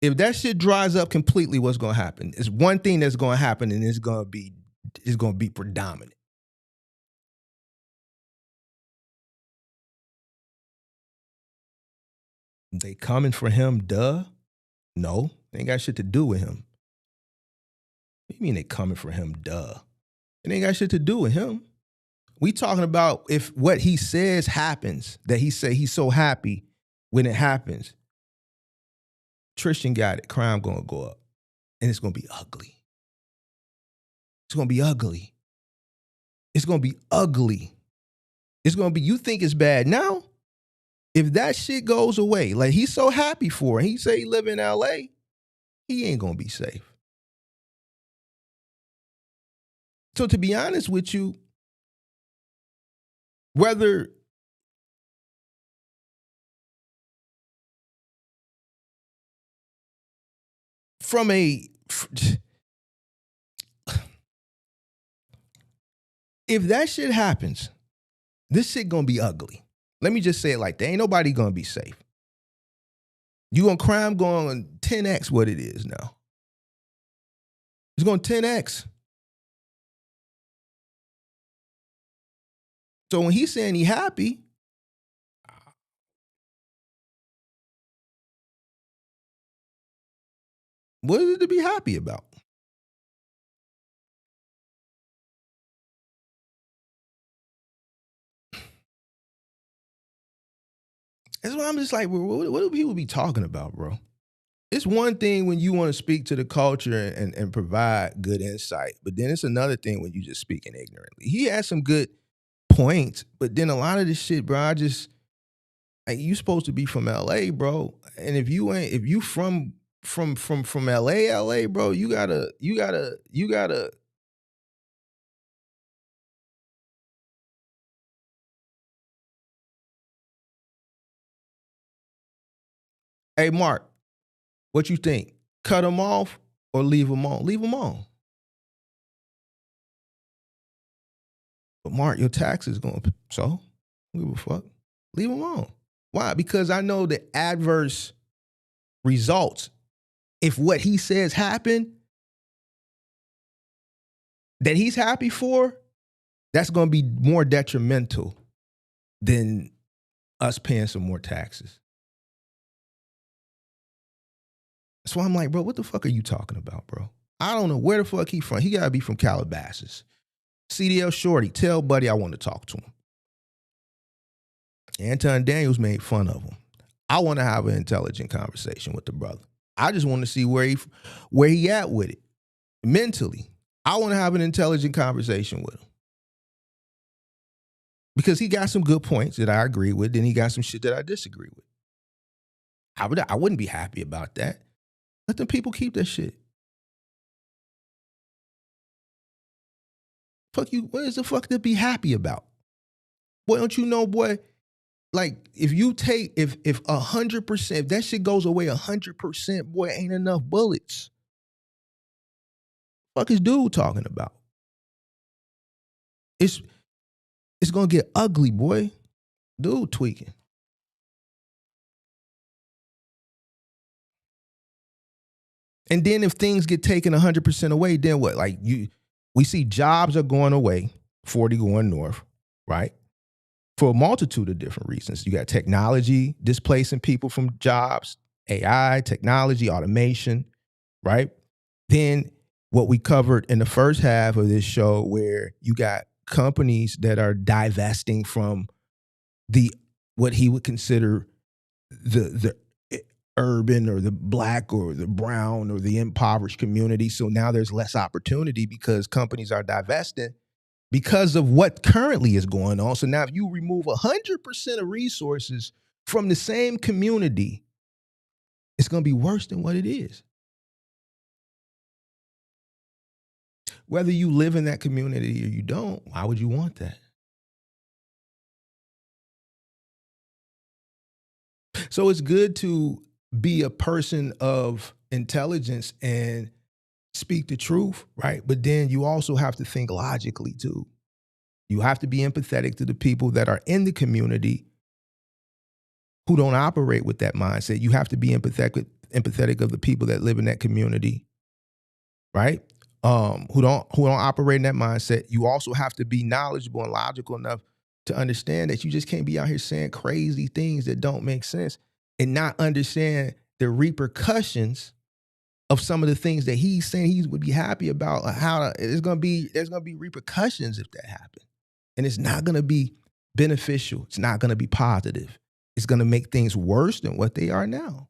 If that shit dries up completely, what's going to happen? It's one thing that's going to happen, and it's going to be predominant. They coming for him, duh. No, they ain't got shit to do with him. What do you mean they coming for him, duh? It ain't got shit to do with him. We talking about if what he says happens, that he say he's so happy when it happens. Tristan got it. Crime gonna go up. And it's gonna be ugly. It's gonna be ugly. It's gonna be ugly. It's gonna be, you think it's bad now? If that shit goes away, like he's so happy for it, he say he live in LA, he ain't gonna be safe. So to be honest with you, whether from a, if that shit happens, this shit gonna be ugly. Let me just say it like that. Ain't nobody gonna be safe. You on crime going 10x what it is now. It's going 10x. So when he's saying he happy, what is it to be happy about? That's why I'm just like, what do people be talking about, bro? It's one thing when you want to speak to the culture and provide good insight, but then it's another thing when you just speaking ignorantly. He had some good points, but then a lot of this shit, bro, you supposed to be from LA, bro. And if you from LA, bro, you gotta. Hey, Mark, what you think? Cut them off or leave them on? Leave them on. But Mark, your taxes going, so? I don't give a fuck. Leave them on. Why? Because I know the adverse results, if what he says happened, that he's happy for, that's going to be more detrimental than us paying some more taxes. That's why I'm like, bro, what the fuck are you talking about, bro? I don't know where the fuck he from. He got to be from Calabasas. CDL Shorty, tell Buddy I want to talk to him. Anton Daniels made fun of him. I want to have an intelligent conversation with the brother. I just want to see where he at with it mentally. I want to have an intelligent conversation with him. Because he got some good points that I agree with, then he got some shit that I disagree with. I wouldn't be happy about that. Let them people keep that shit. Fuck you, what is the fuck to be happy about? Boy, don't you know, boy, like if 100%, if that shit goes away 100%, boy, ain't enough bullets. Fuck is dude talking about? It's gonna get ugly, boy. Dude tweaking. And then if things get taken 100% away, then what? Like we see jobs are going away, 40 going north, right? For a multitude of different reasons. You got technology displacing people from jobs, AI, technology, automation, right? Then what we covered in the first half of this show, where you got companies that are divesting from what he would consider the urban or the black or the brown or the impoverished community. So now there's less opportunity because companies are divesting because of what currently is going on. So now if you remove 100% of resources from the same community, it's going to be worse than what it is. Whether you live in that community or you don't, why would you want that? So it's good to be a person of intelligence and speak the truth, right? But then you also have to think logically too. You have to be empathetic to the people that are in the community who don't operate with that mindset. You have to be empathetic of the people that live in that community, right? Who don't operate in that mindset. You also have to be knowledgeable and logical enough to understand that you just can't be out here saying crazy things that don't make sense and not understand the repercussions of some of the things that he's saying he would be happy about. There's gonna be repercussions if that happens. And it's not gonna be beneficial. It's not gonna be positive. It's gonna make things worse than what they are now.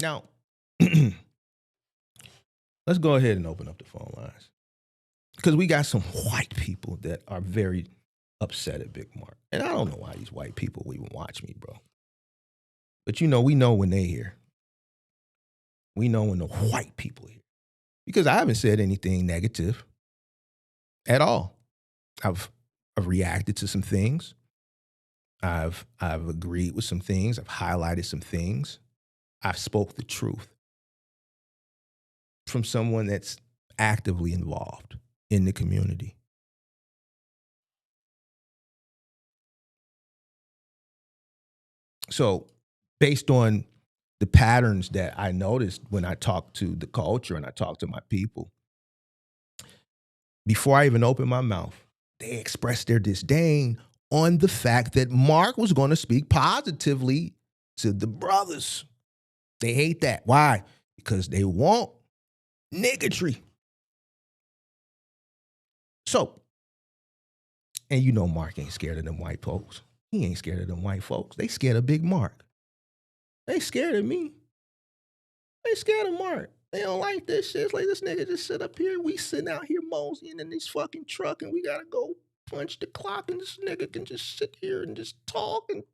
Now, let's go ahead and open up the phone lines. Because we got some white people that are very upset at Big Mark. And I don't know why these white people will even watch me, bro. But we know when they hear. We know when the white people hear. Because I haven't said anything negative at all. I've reacted to some things. I've agreed with some things. I've highlighted some things. I've spoke the truth. from someone that's actively involved in the community. So based on the patterns that I noticed when I talk to the culture and I talk to my people, before I even open my mouth, they expressed their disdain on the fact that Mark was going to speak positively to the brothers. They hate that. Why? Because they want niggatry. So, and you know Mark ain't scared of them white folks. He ain't scared of them white folks. They scared of Big Mark. They scared of me. They scared of Mark. They don't like this shit. It's like, this nigga just sit up here. We sitting out here moseying in this fucking truck and we gotta go punch the clock and this nigga can just sit here and just talk and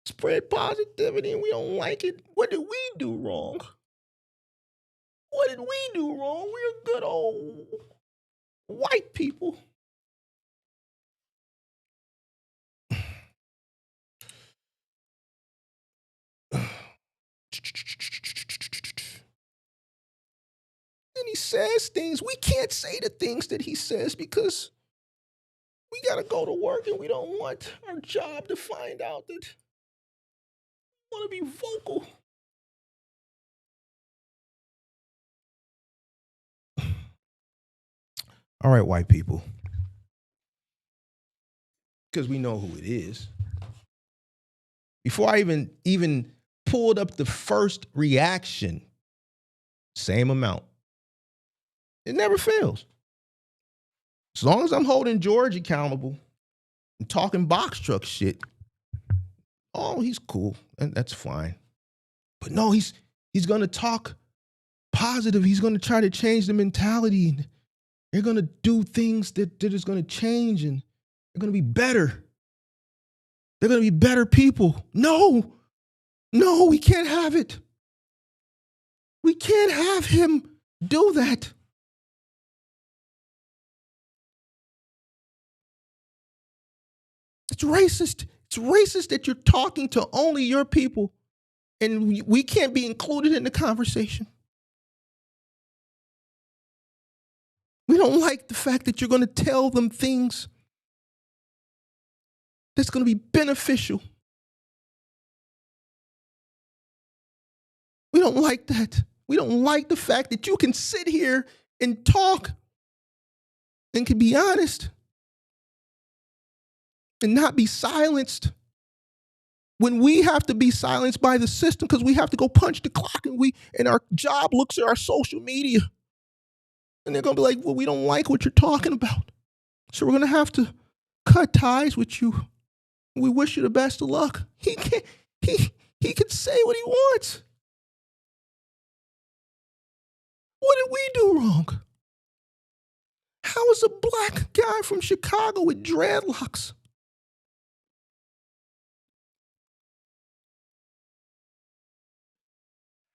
spread positivity and we don't like it. What did we do wrong? What did we do wrong? We're good old white people. And he says things, we can't say the things that he says because we gotta go to work and we don't want our job to find out that we wanna be vocal. All right, white people. Because we know who it is. Before I even pulled up the first reaction, same amount. It never fails. As long as I'm holding George accountable and talking box truck shit, oh, he's cool. And that's fine. But no, he's gonna talk positive. He's gonna try to change the mentality. And they're gonna do things that is gonna change and they're gonna be better. They're gonna be better people. No, we can't have it. We can't have him do that. It's racist. It's racist that you're talking to only your people and we can't be included in the conversation. We don't like the fact that you're going to tell them things that's going to be beneficial. We don't like that. We don't like the fact that you can sit here and talk and can be honest and not be silenced when we have to be silenced by the system because we have to go punch the clock and our job looks at our social media and they're going to be like, well, we don't like what you're talking about. So we're going to have to cut ties with you. We wish you the best of luck. He can say what he wants. What did we do wrong? How is a black guy from Chicago with dreadlocks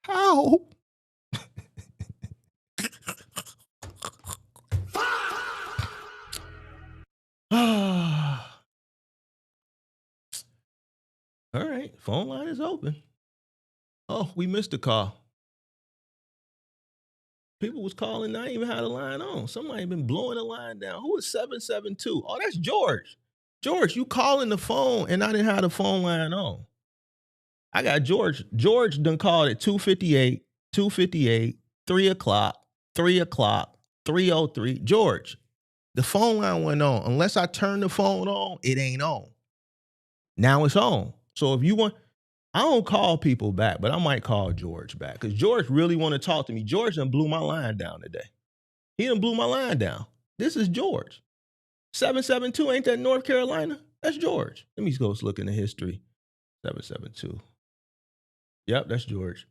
how? All right, phone line is open. Oh, we missed a call. People was calling, I ain't even had a line on. Somebody been blowing the line down. Who is 772? Oh, that's George. George, you calling the phone and I didn't have the phone line on. I got George. George done called at 2:58, 2:58, 3 o'clock, 3 o'clock, 3:03. George, the phone line went on. Unless I turn the phone on, it ain't on. Now it's on. So if you want, I don't call people back, but I might call George back because George really want to talk to me. George done blew my line down today. He done blew my line down. This is George. 772, ain't that North Carolina? That's George. Let me go look in the history. 772. Yep, that's George.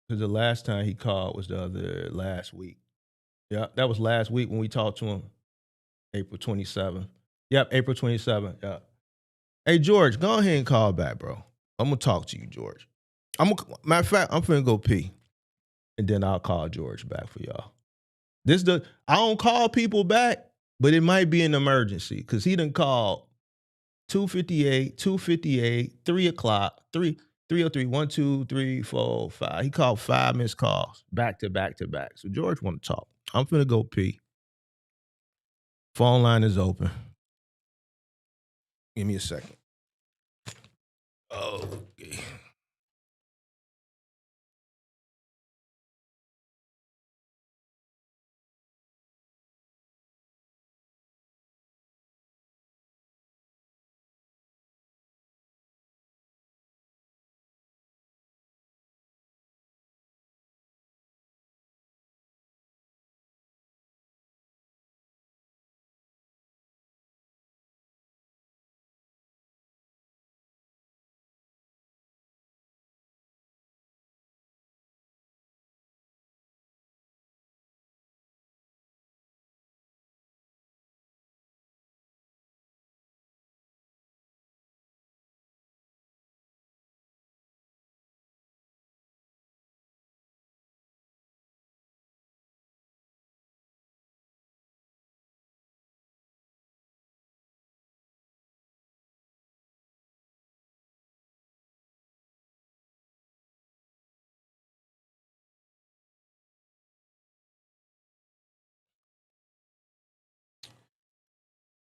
Because the last time he called was last week. Yep, that was last week when we talked to him. April 27th. Yep, April 27th. Yep. Hey, George, go ahead and call back, bro. I'm going to talk to you, George. Matter of fact, I'm finna go pee. And then I'll call George back for y'all. I don't call people back, but it might be an emergency because he done called 2:58, 2:58, 3 o'clock, 3 303, 1, 2, 3, 4, 5. He called 5 missed calls back to back to back. So George want to talk. I'm finna go pee. Phone line is open. Give me a second. Okay.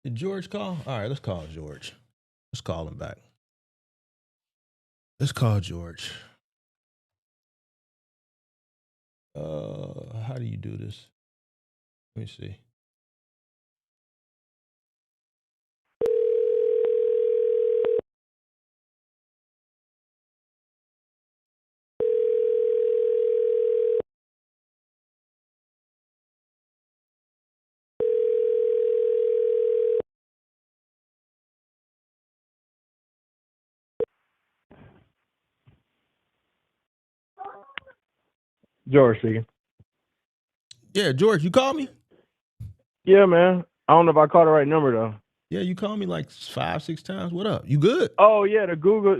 Did George call? All right, let's call George. Let's call him back. Let's call George. How do you do this? Let me see. George speaking. Yeah, George, you called me? Yeah, man. I don't know if I called the right number though. Yeah, you called me like 5, 6 times. What up? You good? Oh yeah, the Google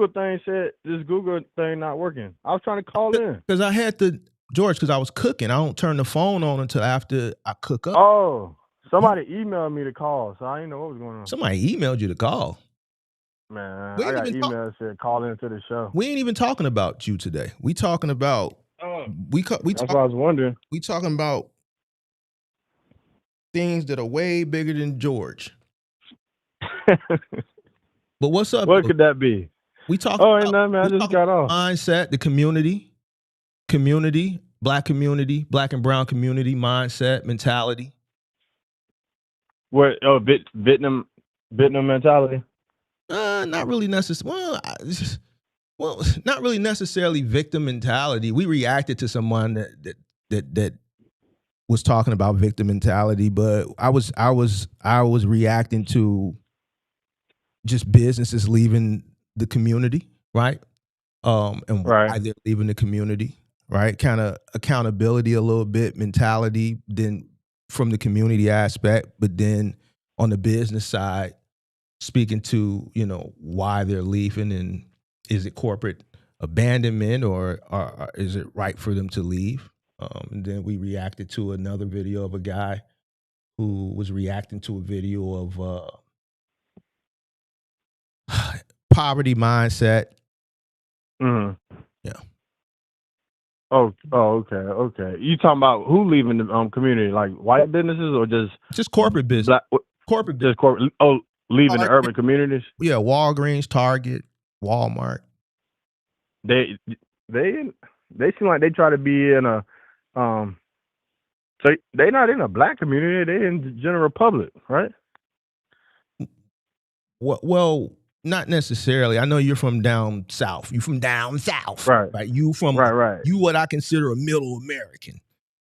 thing said this Google thing not working. I was trying to call in. Because I had to, George, because I was cooking. I don't turn the phone on until after I cook up. Oh, somebody emailed me to call, so I didn't know what was going on. Somebody emailed you to call. Man, We I ain't got even email that said call into the show. We ain't even talking about you today. We talking about That's what I was wondering. We talking about things that are way bigger than George. But what's up? What could that be? We talk. Oh, ain't nothing, man. I just got off. Mindset, the community, black and brown community mindset, mentality. What? Oh, Vietnam mentality. Not really necessarily. Well, not really necessarily victim mentality. We reacted to someone that was talking about victim mentality, but I was reacting to just businesses leaving the community, right? And why they're leaving the community, right? Kind of accountability a little bit, mentality, then from the community aspect, but then on the business side, speaking to, why they're leaving, and is it corporate abandonment or is it right for them to leave? And then we reacted to another video of a guy who was reacting to a video of poverty mindset. Mm-hmm. Yeah. Oh, okay. You talking about who leaving the community, like white businesses or just corporate business? Corporate business. Just corporate. Oh, leaving the urban communities. Yeah, Walgreens, Target, Walmart. They seem like they try to be in a so they not in a black community, they in the general public, right? Well, not necessarily. I know you're from down south. You from down south, right? You from You what I consider a middle American.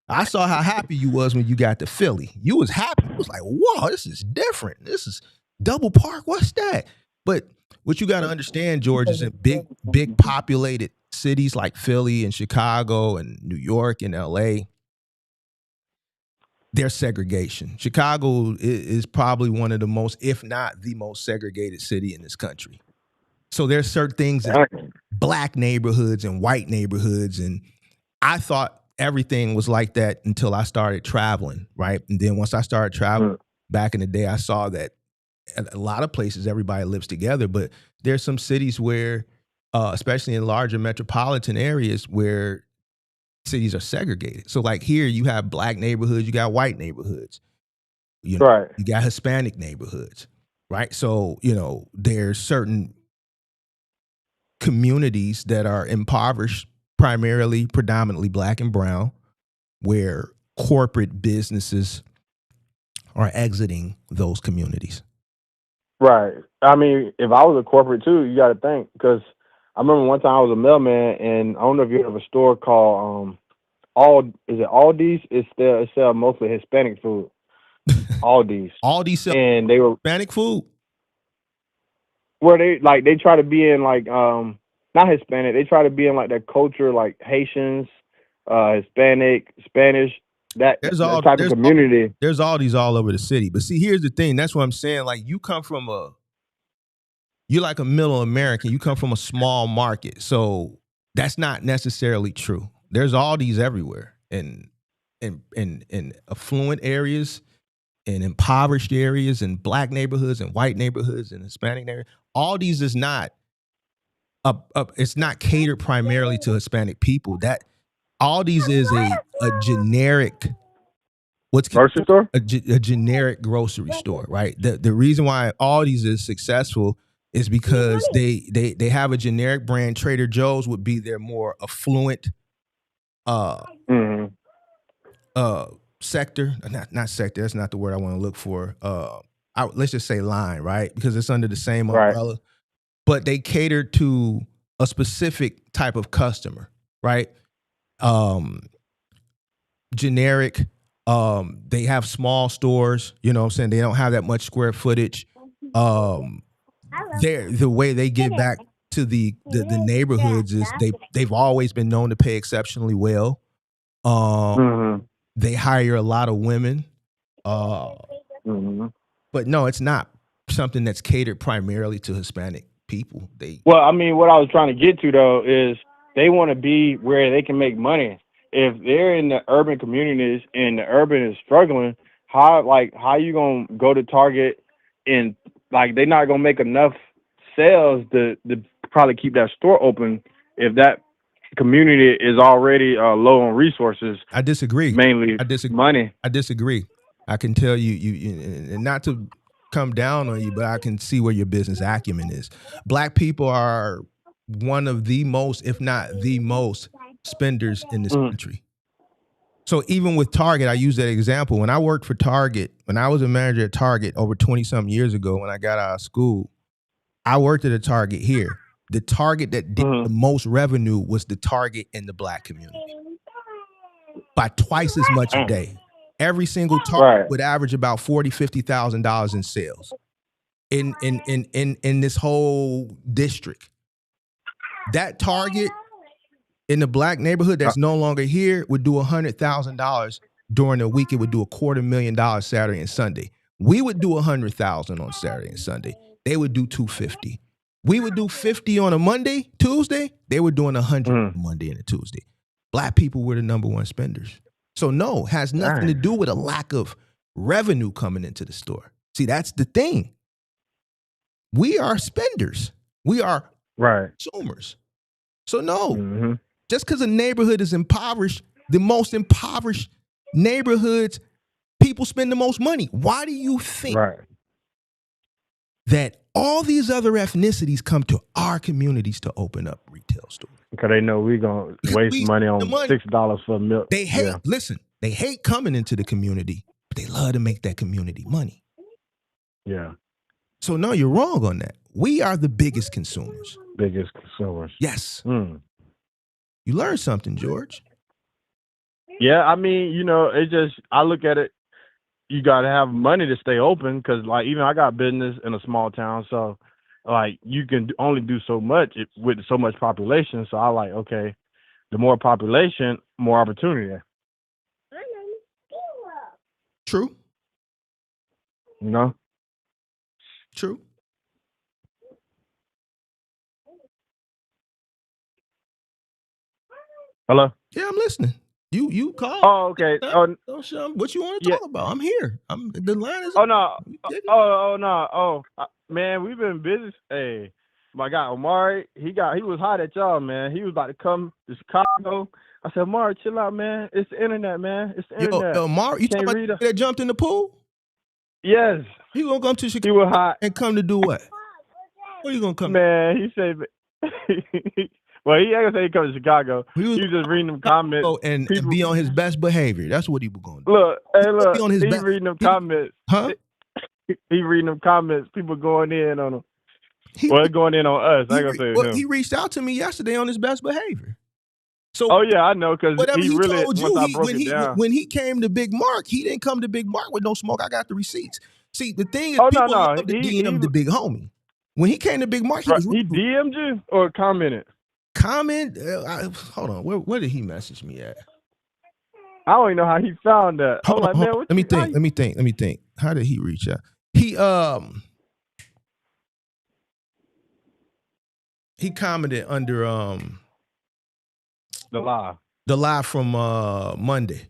I saw how happy you was when you got to Philly. You was happy. You was like, "Whoa, this is different. This is Double Park. What's that?" But what you got to understand, George, is in big populated cities like Philly and Chicago and New York and LA, there's segregation. Chicago is probably one of the most, if not the most segregated city in this country. So there's certain things that black neighborhoods and white neighborhoods, and I thought everything was like that until I started traveling, right? And then once I started traveling back in the day, I saw that a lot of places everybody lives together, but there's some cities where especially in larger metropolitan areas where cities are segregated. So like here, you have black neighborhoods, you got white neighborhoods, you know, Right. you got Hispanic neighborhoods, right? So, you know, there's certain communities that are impoverished, primarily, predominantly black and brown, where corporate businesses are exiting those communities. Right. I mean, if I was a corporate too, you got to think, because I remember one time I was a mailman, and I don't know if you heard of a store called is it Aldi's? It sell mostly Hispanic food. Aldi's. Aldi sell And they were Hispanic food. where they try to be in like not Hispanic, they try to be in like that culture, like Haitians, Hispanic, Spanish, that type of community. There's Aldi's all over the city. But see, here's the thing. That's what I'm saying. Like you're like a middle American. You come from a small market. So that's not necessarily true. There's Aldi's everywhere in affluent areas, in impoverished areas, in black neighborhoods, and white neighborhoods, and Hispanic neighborhoods. Aldi's is not it's not catered primarily to Hispanic people. That Aldi's is a generic grocery store? A generic grocery store, right? The reason why Aldi's is successful is because they have a generic brand. Trader Joe's would be their more affluent sector. Not sector, that's not the word I want to look for. Let's just say line, right? Because it's under the same umbrella. Right. But they cater to a specific type of customer, right? Generic. They have small stores, you know what I'm saying? They don't have that much square footage. The way they give back to the neighborhoods is they've always been known to pay exceptionally well. They hire a lot of women. But no, it's not something that's catered primarily to Hispanic people. Well, I mean, what I was trying to get to though is they want to be where they can make money. If they're in the urban communities and the urban is struggling, how you gonna go to Target and like they're not gonna make enough sales to probably keep that store open if that community is already low on resources? I disagree. Mainly money. I disagree. I can tell you, and not to come down on you, but I can see where your business acumen is. Black people are one of the most, if not the most, spenders in this country. So even with Target, I use that example. When I worked for Target, when I was a manager at Target over 20-something years ago, when I got out of school, I worked at a Target here. The Target that did the most revenue was the Target in the black community. By twice as much a day. Every single Target would average about $40,000, $50,000 in sales in this whole district. That Target in the black neighborhood that's no longer here would do $100,000 during the week. It would do $250,000 Saturday and Sunday. We would do $100,000 on Saturday and Sunday. They would do $250,000. We would do $50,000 on a Monday, Tuesday. They were doing $100,000 on a Monday and a Tuesday. Black people were the number one spenders. So no, has nothing to do with a lack of revenue coming into the store. See, that's the thing. We are spenders. We are consumers. So no, just because a neighborhood is impoverished, the most impoverished neighborhoods, people spend the most money. Why do you think that all these other ethnicities come to our communities to open up retail stores? Because they know we're going to waste money on $6 for milk. They hate, listen, they hate coming into the community, but they love to make that community money. Yeah. So no, you're wrong on that. We are the biggest consumers. Biggest consumers. Yes. You learned something, George. Yeah, I mean, I look at it, you got to have money to stay open because, like, even I got business in a small town, so, like, you can only do so much with so much population. So I like, okay, the more population, more opportunity. True. True. Hello? Yeah, I'm listening. You call. Oh, okay. What you want to talk about? I'm here. The line is. Oh no. Man, we've been busy. Hey, my guy Omari, he was hot at y'all, man. He was about to come to Chicago. I said, Omari, chill out, man. It's the internet, man. It's the internet. Yo, Omari, you talking about that jumped in the pool? Yes. He gonna come to Chicago he was hot. and come to do what? Where you gonna come? Man, he said, well, he ain't gonna say he come to Chicago. He was just reading them comments. And be on his best behavior. That's what he was going to do. Look, he reading them comments. Huh? He reading them comments. People going in on him. Going in on us. I ain't gonna say him. He reached out to me yesterday on his best behavior. So, yeah, I know, because he really told you when he came to Big Mark, he didn't come to Big Mark with no smoke. I got the receipts. See, the thing is, people love to DM the big homie. When he came to Big Mark, he DM'd you or commented? Hold on. Where did he message me at? I don't even know how he found that. Let me think. How did he reach out? He commented under the live from Monday.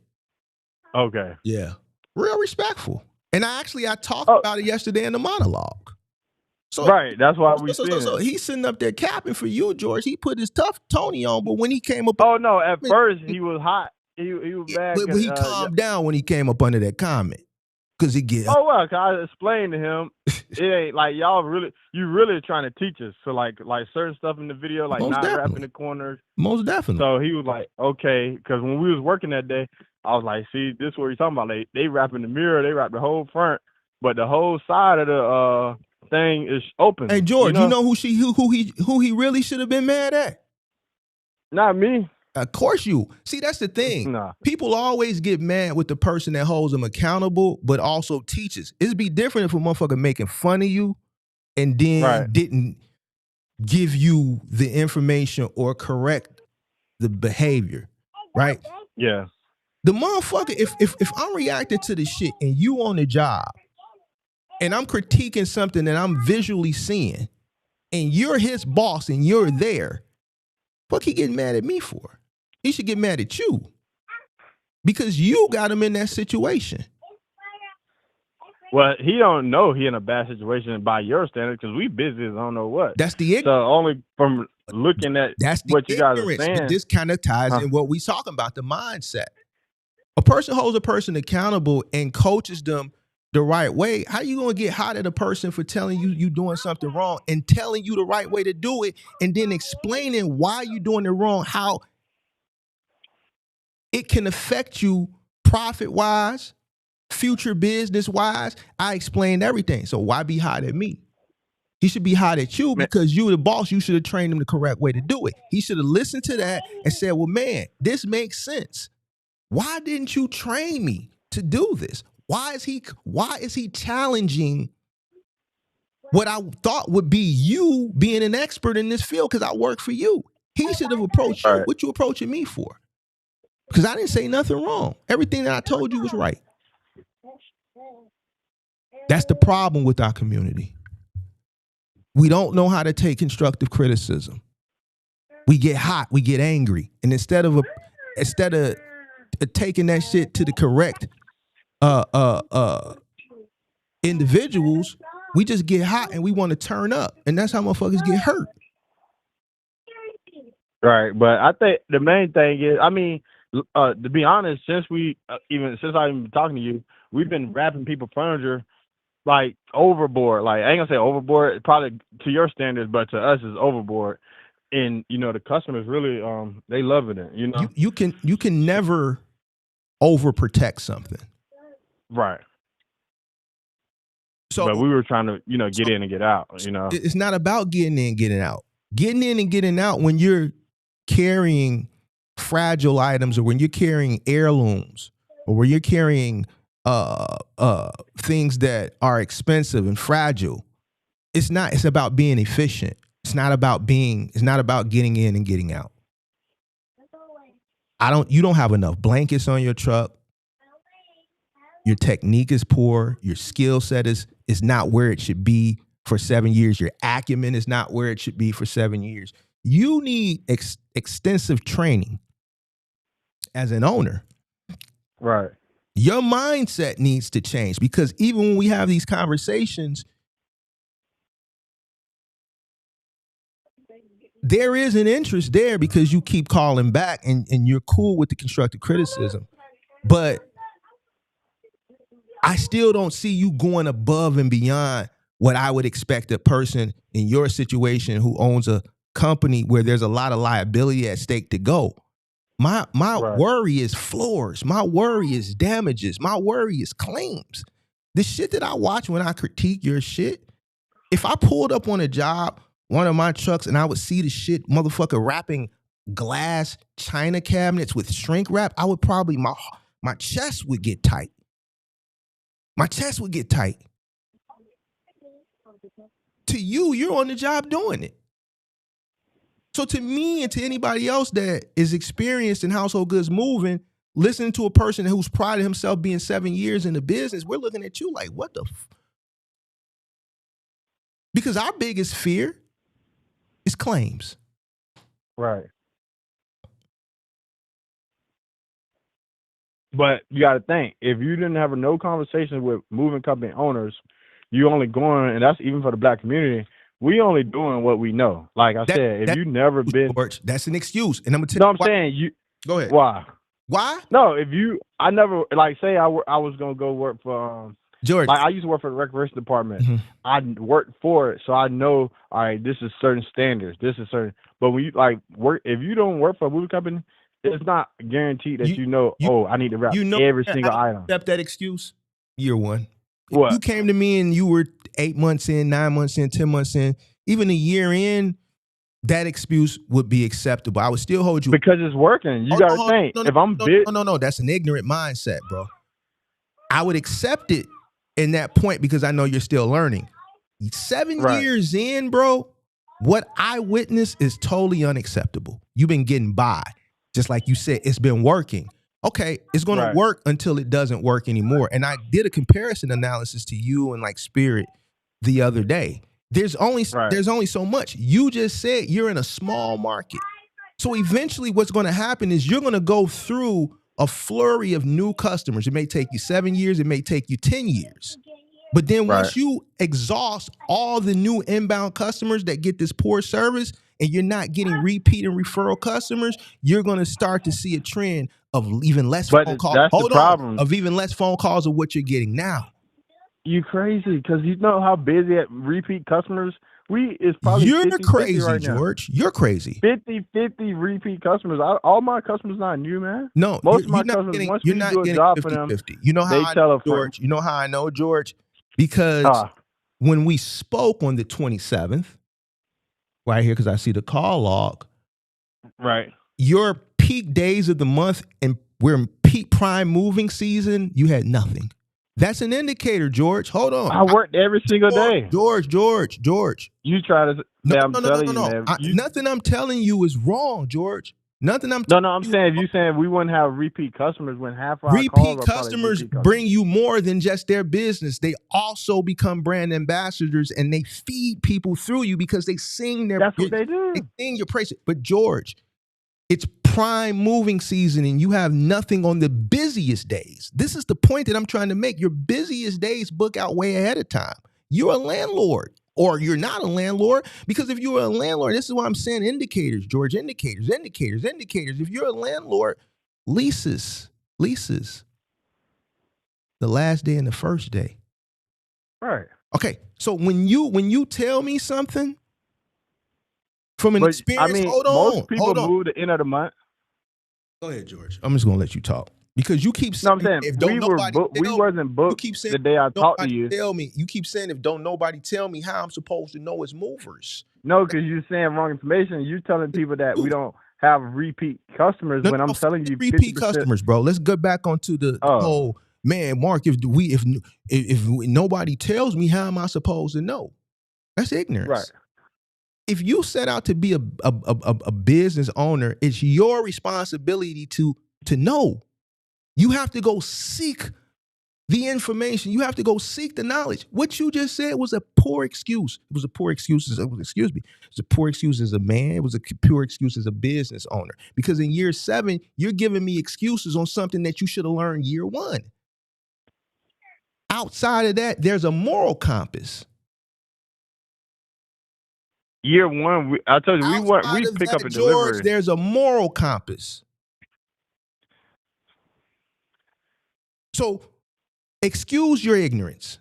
Okay. Yeah. Real respectful. And I talked about it yesterday in the monologue. So, right, that's why we so he's sitting up there capping for you, George. He put his tough Tony on, but when he came up, at first he was hot. He was mad. But he calmed down when he came up under that comment, because he get. Cause I explained to him, it ain't like you really trying to teach us. So like certain stuff in the video, like not rapping the corners. Most definitely. So he was like, okay, because when we was working that day, I was like, see, this is what you're talking about. They rap in the mirror, they rap the whole front, but the whole side of the thing is open. Hey George, you know who he really should have been mad at? Not me. Of course you. See, that's the thing. Nah. People always get mad with the person that holds them accountable, but also teaches. It'd be different if a motherfucker making fun of you and then didn't give you the information or correct the behavior, right? Yeah. The motherfucker, if I'm reacting to the shit and you on the job, and I'm critiquing something that I'm visually seeing, and you're his boss and you're there, fuck he getting mad at me for? He should get mad at you because you got him in that situation. Well, he don't know he in a bad situation by your standards, because we busy as I don't know what. That's the ignorance. So only from looking at what you guys are saying. But this kind of ties in what we talking about, the mindset. A person holds a person accountable and coaches them the right way. How you gonna get hot at a person for telling you doing something wrong and telling you the right way to do it, and then explaining why you doing it wrong, how it can affect you profit-wise, future business-wise? I explained everything. So why be hot at me? He should be hot at you because you the boss. You should have trained him the correct way to do it. He should have listened to that and said, well, man, this makes sense. Why didn't you train me to do this? Why is he challenging what I thought would be you being an expert in this field because I work for you? He should have approached you. What you approaching me for? Because I didn't say nothing wrong. Everything that I told you was right. That's the problem with our community. We don't know how to take constructive criticism. We get hot, we get angry, and instead of taking that shit to the correct individuals, we just get hot and we want to turn up, and that's how motherfuckers get hurt. Right, but I think the main thing is, I mean, to be honest, since I've been talking to you, we've been wrapping people furniture like overboard. Like, I ain't gonna say overboard, probably to your standards, but to us is overboard. And the customers really they loving it. You can never overprotect something. Right. So, but we were trying to, get in and get out. It's not about getting in and getting out. Getting in and getting out when you're carrying fragile items, or when you're carrying heirlooms, or when you're carrying things that are expensive and fragile. It's about being efficient. It's not about getting in and getting out. You don't have enough blankets on your truck. Your technique is poor. Your skill set is not where it should be for 7 years. Your acumen is not where it should be for 7 years. You need extensive training as an owner. Right. Your mindset needs to change, because even when we have these conversations, there is an interest there because you keep calling back and you're cool with the constructive criticism. But I still don't see you going above and beyond what I would expect a person in your situation who owns a company where there's a lot of liability at stake to go. My worry is floors. My worry is damages. My worry is claims. The shit that I watch when I critique your shit, if I pulled up on a job, one of my trucks, and I would see the shit motherfucker wrapping glass china cabinets with shrink wrap, I would probably, my chest would get tight. My chest would get tight. To you, you're on the job doing it. So to me and to anybody else that is experienced in household goods moving, listening to a person who's prided himself being 7 years in the business, we're looking at you like, what the because our biggest fear is claims. Right. But you got to think, if you didn't have no conversations with moving company owners, you only going, and that's even for the black community, we only doing what we know. Like I said, if you never been, George, that's an excuse. And I'm gonna tell no, you I'm why. saying you. Go ahead. Why? Why? No, I never, like, say I was gonna go work for George. Like I used to work for the recreation department. Mm-hmm. I worked for it, so I know. All right, this is certain standards. This is certain. But when you like work, if you don't work for a movie company, it's not guaranteed that you know. Oh, I need to wrap every single item. Accept that excuse. Year one. What? If you came to me and you were 8 months in, 9 months in, 10 months in, even a year in, that excuse would be acceptable. I would still hold you because it's working. You got to think. If I'm big, no, that's an ignorant mindset, bro. I would accept it in that point because I know you're still learning. 7 years in, bro, what I witnessed is totally unacceptable. You've been getting by. Just like you said, it's been working. Okay, it's going to work until it doesn't work anymore. And I did a comparison analysis to you and like Spirit the other day. There's only so much. You just said you're in a small market. So eventually what's going to happen is you're going to go through a flurry of new customers. It may take you 7 years. It may take you 10 years. But then once you exhaust all the new inbound customers that get this poor service and you're not getting repeat and referral customers, you're going to start to see a trend of even less phone calls. That's the problem. Of even less phone calls of what you're getting now. You crazy because you know how busy at repeat customers is probably. You're 50, crazy, right George. You're crazy. 50 repeat customers. All my customers not new, man. No, most of my customers. Once we do a job 50, for them, 50. You know how I know, George? You know how I know, George? Because when we spoke on the 27th, right here, because I see the call log, your peak days of the month, and we're in peak prime moving season, you had nothing. That's an indicator, George. Hold on. I worked every single day. George. You try to say I'm telling you, man. Nothing I'm telling you is wrong, George. Nothing I'm No, I'm saying if you saying we wouldn't have repeat customers when half our repeat customers bring you more than just their business. They also become brand ambassadors and they feed people through you because they sing their That's what they do. They sing your praise. But George, it's prime moving season and you have nothing on the busiest days. This is the point that I'm trying to make. Your busiest days book out way ahead of time. You're a landlord. Or you're not a landlord, because if you're a landlord, this is why I'm saying indicators, George, indicators. If you're a landlord, leases, the last day and the first day. Right. Okay. So when you tell me something from an experience, I mean, most people move the end of the month. Go ahead, George. I'm just gonna let you talk. Because you keep saying, we wasn't booked the day I talked to you. You keep saying if don't nobody tell me how I'm supposed to know it's movers. No, because you're saying wrong information. You're telling people that we don't have repeat customers when I'm telling you repeat 50%. Customers, bro. Let's go back onto the whole man, Mark. If nobody tells me, how am I supposed to know? That's ignorance. Right. If you set out to be a business owner, it's your responsibility to know. You have to go seek the information. You have to go seek the knowledge. What you just said was a poor excuse. It was a poor excuse. Excuse me. It was a poor excuse as a man. It was a poor excuse as a business owner. Because in year 7, you're giving me excuses on something that you should have learned year 1. Outside of that, there's a moral compass. year one, I told you we of pick up that, and George, deliver. there's a moral compass. So excuse your ignorance.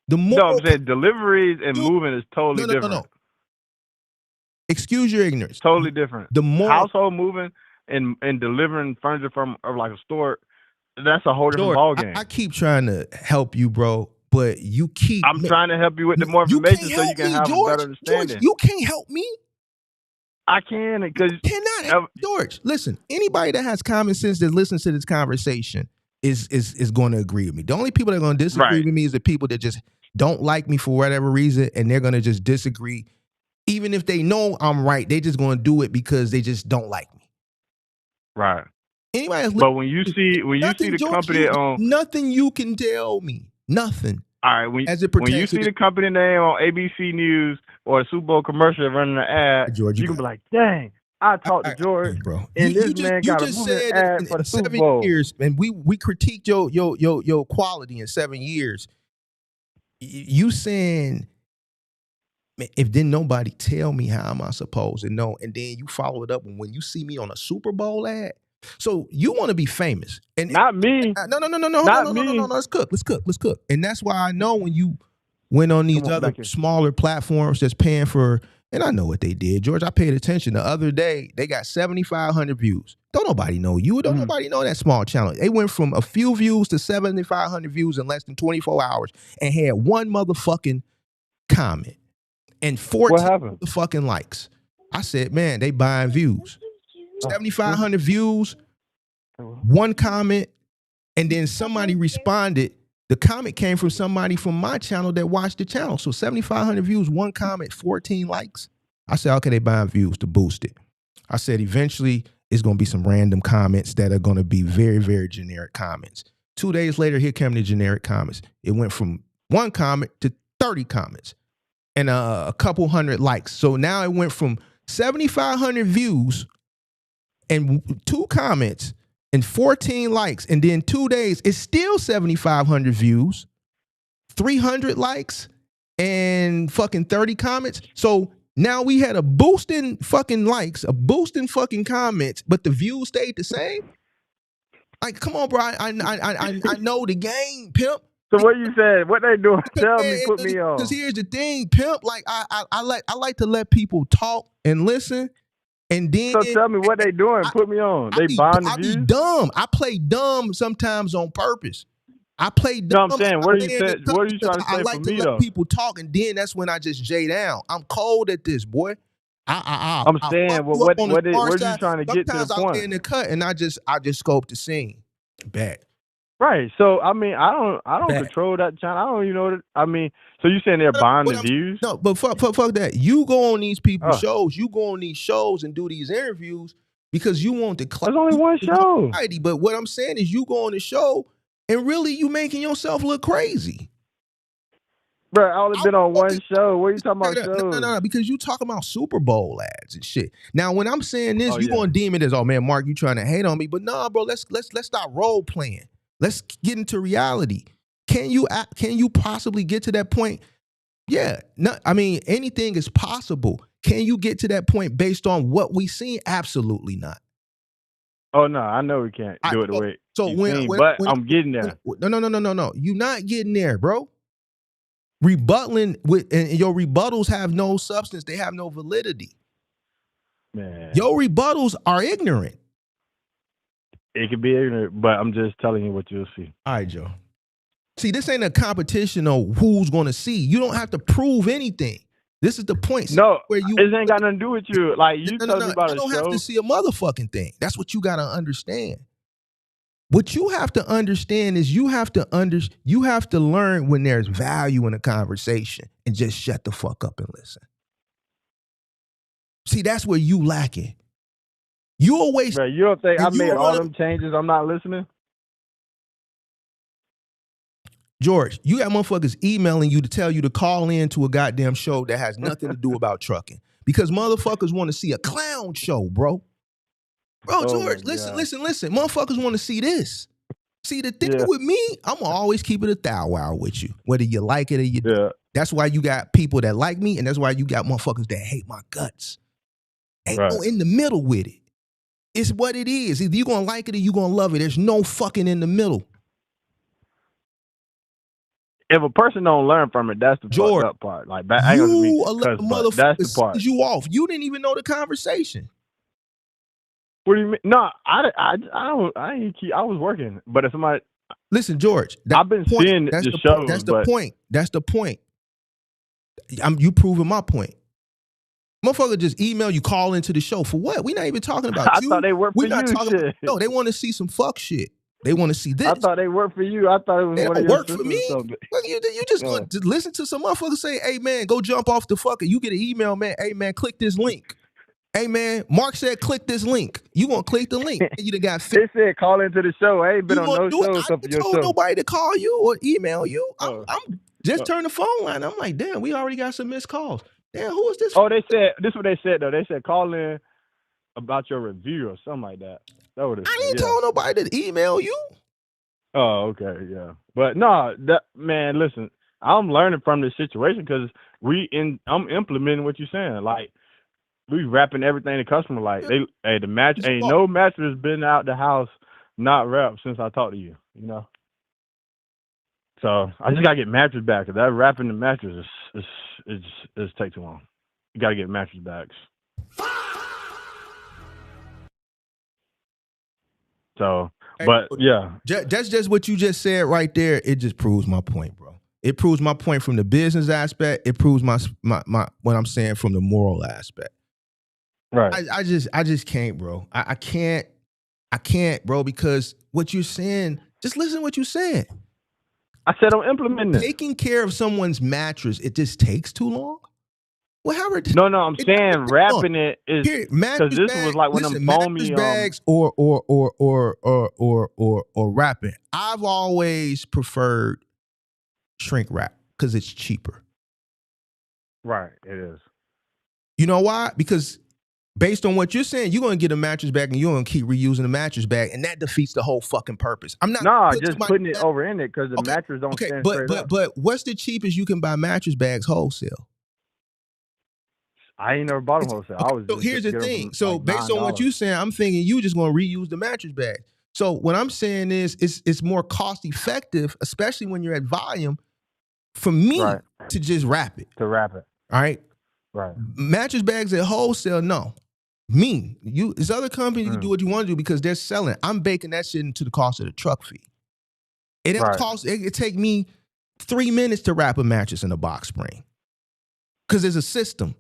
The moral No, I'm saying deliveries and moving is totally different. No. Excuse your ignorance. Totally different. The moral Household moving and delivering furniture from like a store, that's a whole different ballgame. I keep trying to help you, bro, but you keep. I'm trying to help you with the more information so you can have a better understanding. George, you can't help me. I can because cannot. George, listen. Anybody that has common sense that listens to this conversation is going to agree with me. The only people that are going to disagree with me is the people that just don't like me for whatever reason, and they're going to just disagree. Even if they know I'm right, they just going to do it because they just don't like me. Right. Anybody but when you see the George, company on nothing you can tell me. Nothing. All right, when you see the company name on ABC News or a Super Bowl commercial running an ad, George, you can be like, dang, I talked to George, bro. And this man got a moving ad for the Super Bowl. 7 years, and we critiqued your quality in 7 years. You saying, man, if didn't nobody tell me, how am I supposed to know? And then you follow it up when you see me on a Super Bowl ad. So you want to be famous, and not me. No. Let's cook. And that's why I know when you went on these other smaller platforms that's paying for, and I know what they did, George. I paid attention the other day. They got 7,500 views. Don't nobody know you. Don't nobody know that small channel. They went from a few views to 7,500 views in less than 24 hours and had one motherfucking comment and 14 motherfucking likes. I said, man, they buying views. 7,500 views, one comment, and then somebody responded. The comment came from somebody from my channel that watched the channel. So 7,500 views, one comment, 14 likes. I said, okay, they buying views to boost it. I said, eventually it's going to be some random comments that are going to be very, very generic comments. 2 days later, here came the generic comments. It went from one comment to 30 comments and a couple hundred likes. So now it went from 7,500 views and 2 comments and 14 likes. And then 2 days, it's still 7,500 views, 300 likes, and fucking 30 comments. So now we had a boost in fucking likes, a boost in fucking comments, but the views stayed the same. Like, come on, bro. I know the game, pimp. So what you said? What they doing? Tell me, put me on. Because here's the thing, pimp. Like I like to let people talk and listen. And then, so tell me what they doing. Put me on. They buying the views? I be dumb. I play dumb sometimes on purpose. I play dumb. No, I'm saying, what are you trying to say I like for to me, let though? people talk, and then that's when I just jay down. I'm cold at this, boy. I'm saying, well, what are you trying to get to the point? Sometimes I'm in the cut, and I just scope the scene back. Right. So I mean, I don't control that channel. I don't even know what I mean. So you saying they're buying the views? No, but fuck that. You go on these people's shows. You go on these shows and do these interviews because you want the There's only one show. But what I'm saying is, you go on the show and really you making yourself look crazy. Bro, I only been on one show. What are you talking about shows? No, because you talking about Super Bowl ads and shit. Now, when I'm saying this, you gonna deem it as, oh man, Mark, you trying to hate on me? But nah, bro, let's stop role playing. Let's get into reality. Can you possibly get to that point? Yeah. No, I mean, anything is possible. Can you get to that point based on what we see? Absolutely not. Oh no, I know we can't do it the way. So but I'm getting there. No. You're not getting there, bro. Rebutting and your rebuttals have no substance. They have no validity. Man. Your rebuttals are ignorant. It could be ignorant, but I'm just telling you what you'll see. All right, Joe. See, this ain't a competition on who's going to see. You don't have to prove anything. This is the point. No, it ain't got nothing to do with you. Like, you told me about a show. You don't have to see a motherfucking thing. That's what you got to understand. What you have to understand is you have to learn when there's value in a conversation and just shut the fuck up and listen. See, that's where you lacking. You always. Bro, you don't think I made all them changes? I'm not listening. George, you got motherfuckers emailing you to tell you to call in to a goddamn show that has nothing to do about trucking because motherfuckers want to see a clown show, bro. Bro, George, listen. Motherfuckers want to see this. See, the thing with me, I'm going to always keep it a thou wow with you, whether you like it or you don't. That's why you got people that like me, and that's why you got motherfuckers that hate my guts. Ain't no in the middle with it. It's what it is. Either you gonna like it or you gonna love it. There's no fucking in the middle. If a person don't learn from it, that's the fucked up part. Like, that's the part. You off. You didn't even know the conversation. What do you mean? No, I was working, but if somebody listen, George, I've been seeing the show. That's the point. That's the point. You proving my point. Motherfucker just email you, call into the show for what? We not even talking about you. I thought they worked for you. No, they want to see some fuck shit. They want to see this. I thought they worked for you. I thought it was one of your work for me. You just gonna listen to some motherfucker say, "Hey man, go jump off the fucker." You get an email, man. Hey man, click this link. Hey man, Mark said click this link. You gonna click the link? You done got. They said call into the show. I ain't been on no shows. I told nobody to call you or email you. I'm just turn the phone line. I'm like, damn, we already got some missed calls. Damn, who is this? Oh, they said this. Is what they said though. They said call in about your review or something like that. That would. I ain't told nobody to email you. Oh, okay, yeah. But no, man, listen, I'm learning from this situation because I'm implementing what you're saying. Like, we wrapping everything to customer. Like, the match ain't no mattress been out the house not wrapped since I talked to you. You know. So I just gotta get mattress back. Cause that wrapping the mattress is take too long. You gotta get mattress backs. So. But yeah, that's just what you just said right there. It just proves my point, bro. It proves my point from the business aspect. It proves my what I'm saying from the moral aspect. Right. I just can't, bro. I can't, bro, because what you're saying. Just listen to what you're saying. I said I'm implementing it. Taking care of someone's mattress, it just takes too long. Well, Howard. No, I'm saying wrapping it is because this was like one of them foamy bags or wrapping. I've always preferred shrink wrap because it's cheaper. Right, it is. You know why? Because based on what you're saying, you're gonna get a mattress bag and you're gonna keep reusing the mattress bag, and that defeats the whole fucking purpose. I'm not. No, just putting it over in it because the mattress don't stand straight up. But what's the cheapest you can buy mattress bags wholesale? I ain't never bought them wholesale. So here's the thing. So based on what you're saying, I'm thinking you just gonna reuse the mattress bag. So what I'm saying is it's more cost effective, especially when you're at volume, for me to just wrap it. To wrap it. All right. Right. Mattress bags at wholesale, no. It's other companies you do what you want to do because they're selling. I'm baking that shit into the cost of the truck fee. It take me 3 minutes to wrap a mattress in a box spring. Because there's a system.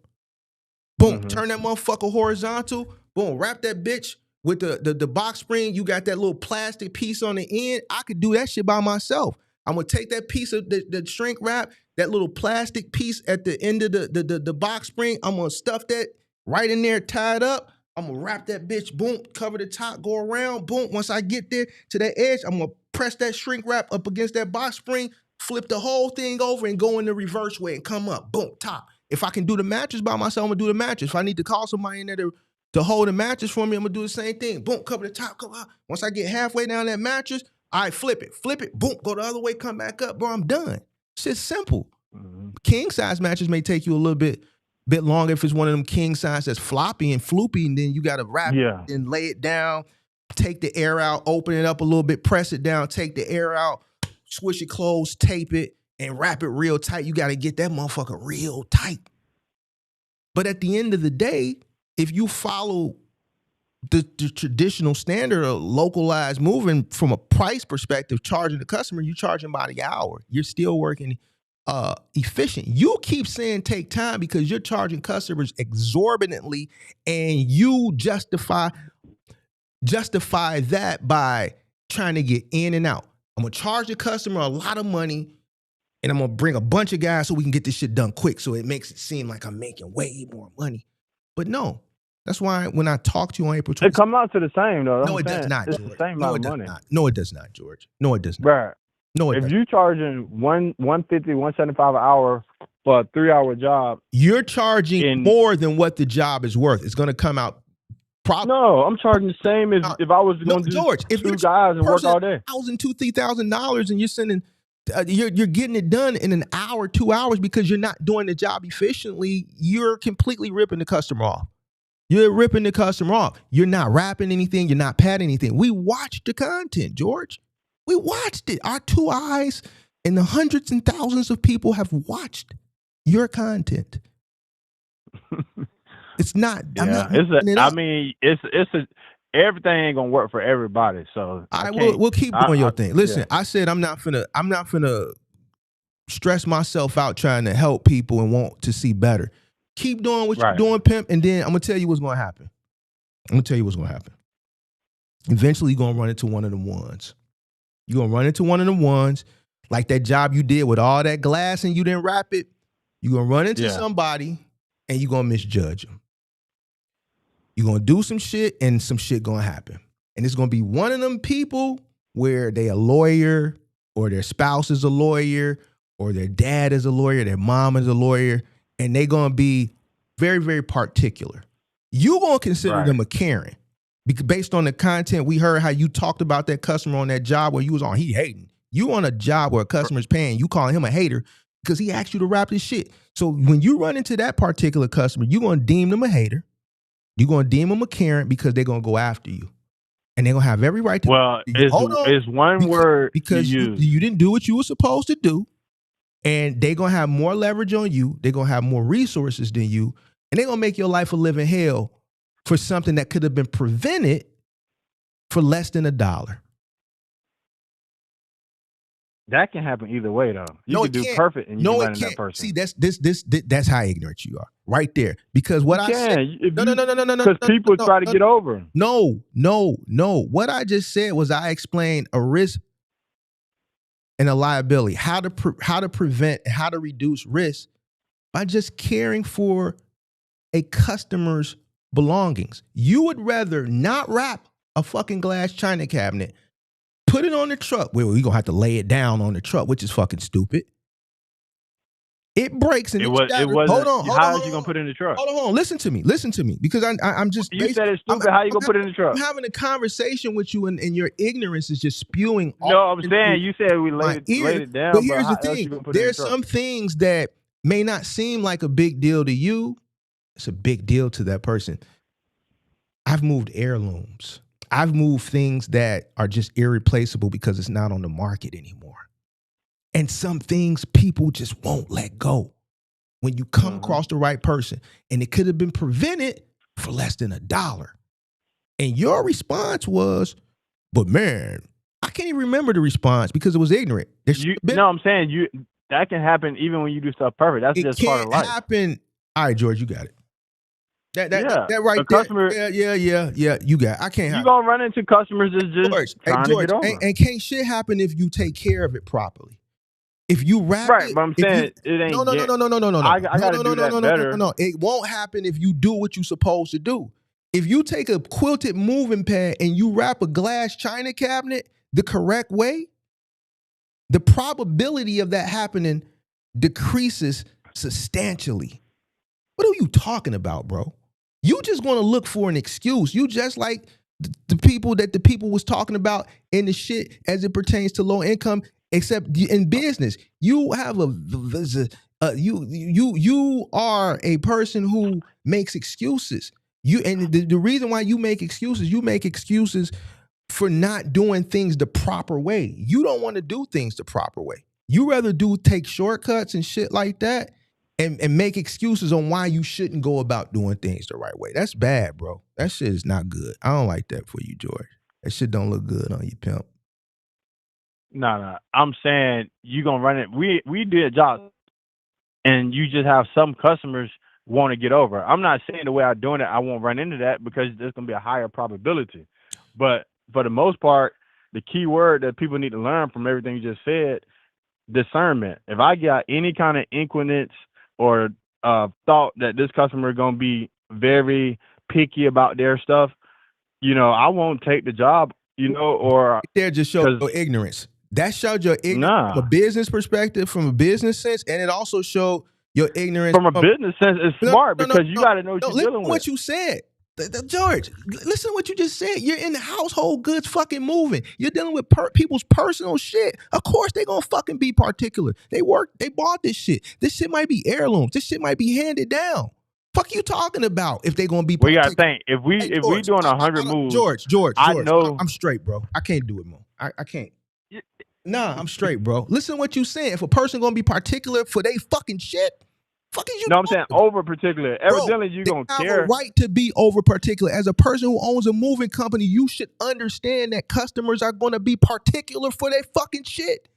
Boom, turn that motherfucker horizontal. Boom, wrap that bitch with the box spring. You got that little plastic piece on the end. I could do that shit by myself. I'm gonna take that piece of the shrink wrap, that little plastic piece at the end of the box spring. I'm gonna stuff that right in there, tie it up. I'm gonna wrap that bitch, boom, cover the top, go around, boom. Once I get there to that edge, I'm gonna press that shrink wrap up against that box spring, flip the whole thing over and go in the reverse way and come up, boom, top. If I can do the mattress by myself, I'm gonna do the mattress. If I need to call somebody in there to hold the mattress for me, I'm gonna do the same thing. Boom, cover the top, cover up. Once I get halfway down that mattress, all right, flip it, boom, go the other way, come back up, bro, I'm done. Shit's simple. King size mattress may take you a little bit longer if it's one of them king size that's floppy and floopy, and then you gotta wrap it and lay it down, take the air out, open it up a little bit, press it down, take the air out, swish it closed, tape it, and wrap it real tight. You got to get that motherfucker real tight. But at the end of the day, if you follow the traditional standard of localized moving from a price perspective, charging the customer, you charging by the hour. You're still working efficient. You keep saying take time because you're charging customers exorbitantly, and you justify that by trying to get in and out. I'm going to charge the customer a lot of money, and I'm going to bring a bunch of guys so we can get this shit done quick so it makes it seem like I'm making way more money. But no, that's why when I talk to you on April 20th. It comes out to the same, though. No, it does not, It's George. the same amount of money. No, it does not, George. No, it does not. Right. No, if you charging $150, $175 an hour for a 3-hour job. You're charging more than what the job is worth. It's going to come out probably. No, I'm charging the same as if I was going to do George, if two guys and work all day. $1,000, $2,000, $3,000, and you're sending You're getting it done in an hour, 2 hours because you're not doing the job efficiently. You're completely ripping the customer off. You're ripping the customer off. You're not wrapping anything. You're not padding anything. We watched the content, George. We watched it. Our 2 eyes and the hundreds and thousands of people have watched your content. It's not. Yeah, everything ain't gonna work for everybody. So we'll keep doing your thing. Listen, I said I'm not finna stress myself out trying to help people and want to see better. Keep doing what you're doing, pimp, and then I'm gonna tell you what's gonna happen. Eventually, you're gonna run into one of them ones. You're gonna run into one of them ones, like that job you did with all that glass and you didn't wrap it. You're gonna run into somebody and you're gonna misjudge them. You're gonna do some shit and some shit gonna happen. And it's gonna be one of them people where they a lawyer or their spouse is a lawyer or their dad is a lawyer, their mom is a lawyer, and they gonna be very, very particular. You gonna consider them a Karen. Because based on the content we heard how you talked about that customer on that job where you was on, he hating. You on a job where a customer's paying, you calling him a hater because he asked you to wrap this shit. So when you run into that particular customer, you're gonna deem them a hater. You're going to deem them a Karen because they're going to go after you. And they're going to have every right to. Well, it's one word because you didn't do what you were supposed to do. And they're going to have more leverage on you. They're going to have more resources than you. And they're going to make your life a living hell for something that could have been prevented for less than $1. That can happen either way, though. You can do perfect and you can run into that person. See, that's how ignorant you are, right there. Because what I said, no. Because people try to get over. No. What I just said was I explained a risk and a liability, how to prevent, how to reduce risk by just caring for a customer's belongings. You would rather not wrap a fucking glass china cabinet. Put it on the truck. Well, we're going to have to lay it down on the truck, which is fucking stupid. It breaks and hold on. How are you going to put it in the truck? Hold on. Listen to me. Because I'm just. You said it's stupid. How you going to put it in the truck? I'm having a conversation with you and your ignorance is just spewing. No, I'm saying you said we laid it down. But here's the thing. There's some things that may not seem like a big deal to you. It's a big deal to that person. I've moved heirlooms. I've moved things that are just irreplaceable because it's not on the market anymore. And some things people just won't let go when you come across the right person. And it could have been prevented for less than $1. And your response was, but man, I can't even remember the response because it was ignorant. No, I'm saying that can happen even when you do stuff perfect. That's just part of life. It can't happen. All right, George, you got it. That right there. Customer, yeah. You got it. I can't. You gonna run into customers that's just trying to get over. And can't shit happen if you take care of it properly. If you wrap it, but I'm saying it ain't. No. I gotta do that better. No. It won't happen if you do what you're supposed to do. If you take a quilted moving pad and you wrap a glass china cabinet the correct way, the probability of that happening decreases substantially. What are you talking about, bro? You just want to look for an excuse. You just like the people was talking about in the shit as it pertains to low income, except in business. You have you are a person who makes excuses. The reason why you make excuses for not doing things the proper way. You don't want to do things the proper way. You rather take shortcuts and shit like that. And make excuses on why you shouldn't go about doing things the right way. That's bad, bro. That shit is not good. I don't like that for you, George. That shit don't look good on you, pimp. No. I'm saying you gonna run it. We did a job, and you just have some customers want to get over. I'm not saying the way I'm doing it, I won't run into that because there's gonna be a higher probability. But for the most part, the key word that people need to learn from everything you just said, discernment. If I got any kind of inquiries or thought that this customer is going to be very picky about their stuff, I won't take the job, or... There just showed your ignorance. That showed your ignorance from a business perspective, from a business sense, and it also showed your ignorance... From a business sense, it's smart because you got to know what you're dealing with. What you said. George, listen to what you just said. You're in the household goods fucking moving. You're dealing with people's personal shit. Of course they gonna fucking be particular. They bought this shit. This shit might be heirlooms. This shit might be handed down. Fuck you talking about if they gonna be We particular? gotta think if we doing 100 moves. George, I know I'm straight, bro. I can't do it, Mo. I can't. Nah, I'm straight, bro. Listen to what you saying. If a person gonna be particular for they fucking shit, fuck is you? No, I'm saying over particular. Evidently, you gonna have care. a right to be over particular. As a person who owns a moving company, you should understand that customers are gonna be particular for their fucking shit.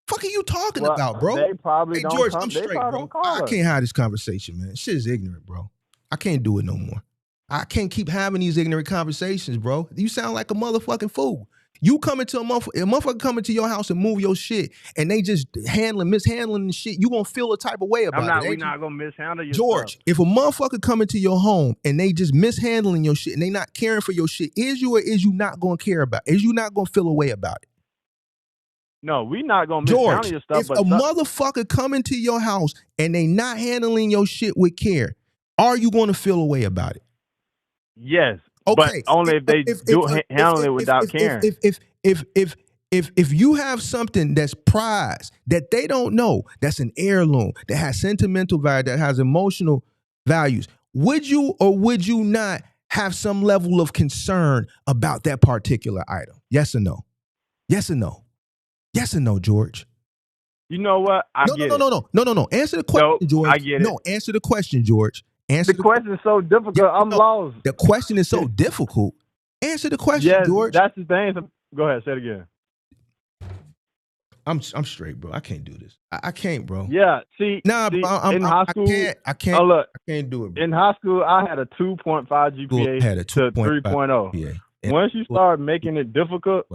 Fuck are you talking about, bro? They probably don't George, come. I'm They straight, probably bro. don't call I us. can't have this conversation, man. Shit is ignorant, bro. I can't do it no more. I can't keep having these ignorant conversations, bro. You sound like a motherfucking fool. You come into a motherfucker come into your house and move your shit, and they just mishandling the shit. You gonna feel a type of way about it. We're not gonna mishandle your George, stuff. if a motherfucker come into your home and they just mishandling your shit and they not caring for your shit, is you or is you not gonna care about it? Is you not gonna feel a way about it? No, we not gonna mishandle George, your stuff. if a motherfucker come into your house and they not handling your shit with care, are you gonna feel a way about it? Yes. Okay. But only if they handle it without caring. If you have something that's prized that they don't know, that's an heirloom, that has sentimental value, that has emotional values, would you or would you not have some level of concern about that particular item? Yes or no? Yes or no? Yes or no, George? You know what? No. Answer the question, George. I get it. No, answer the question, George. Answer the question is so difficult. I'm lost. The question is so difficult. Answer the question, yes, George. That's the thing. Go ahead, say it again. I'm straight, bro. I can't do this. I can't, bro. Yeah, see, in high school, I can't. Look, I can't do it, bro. In high school, I had a 2.5 GPA had a to 3.0. GPA. Once you start making it difficult,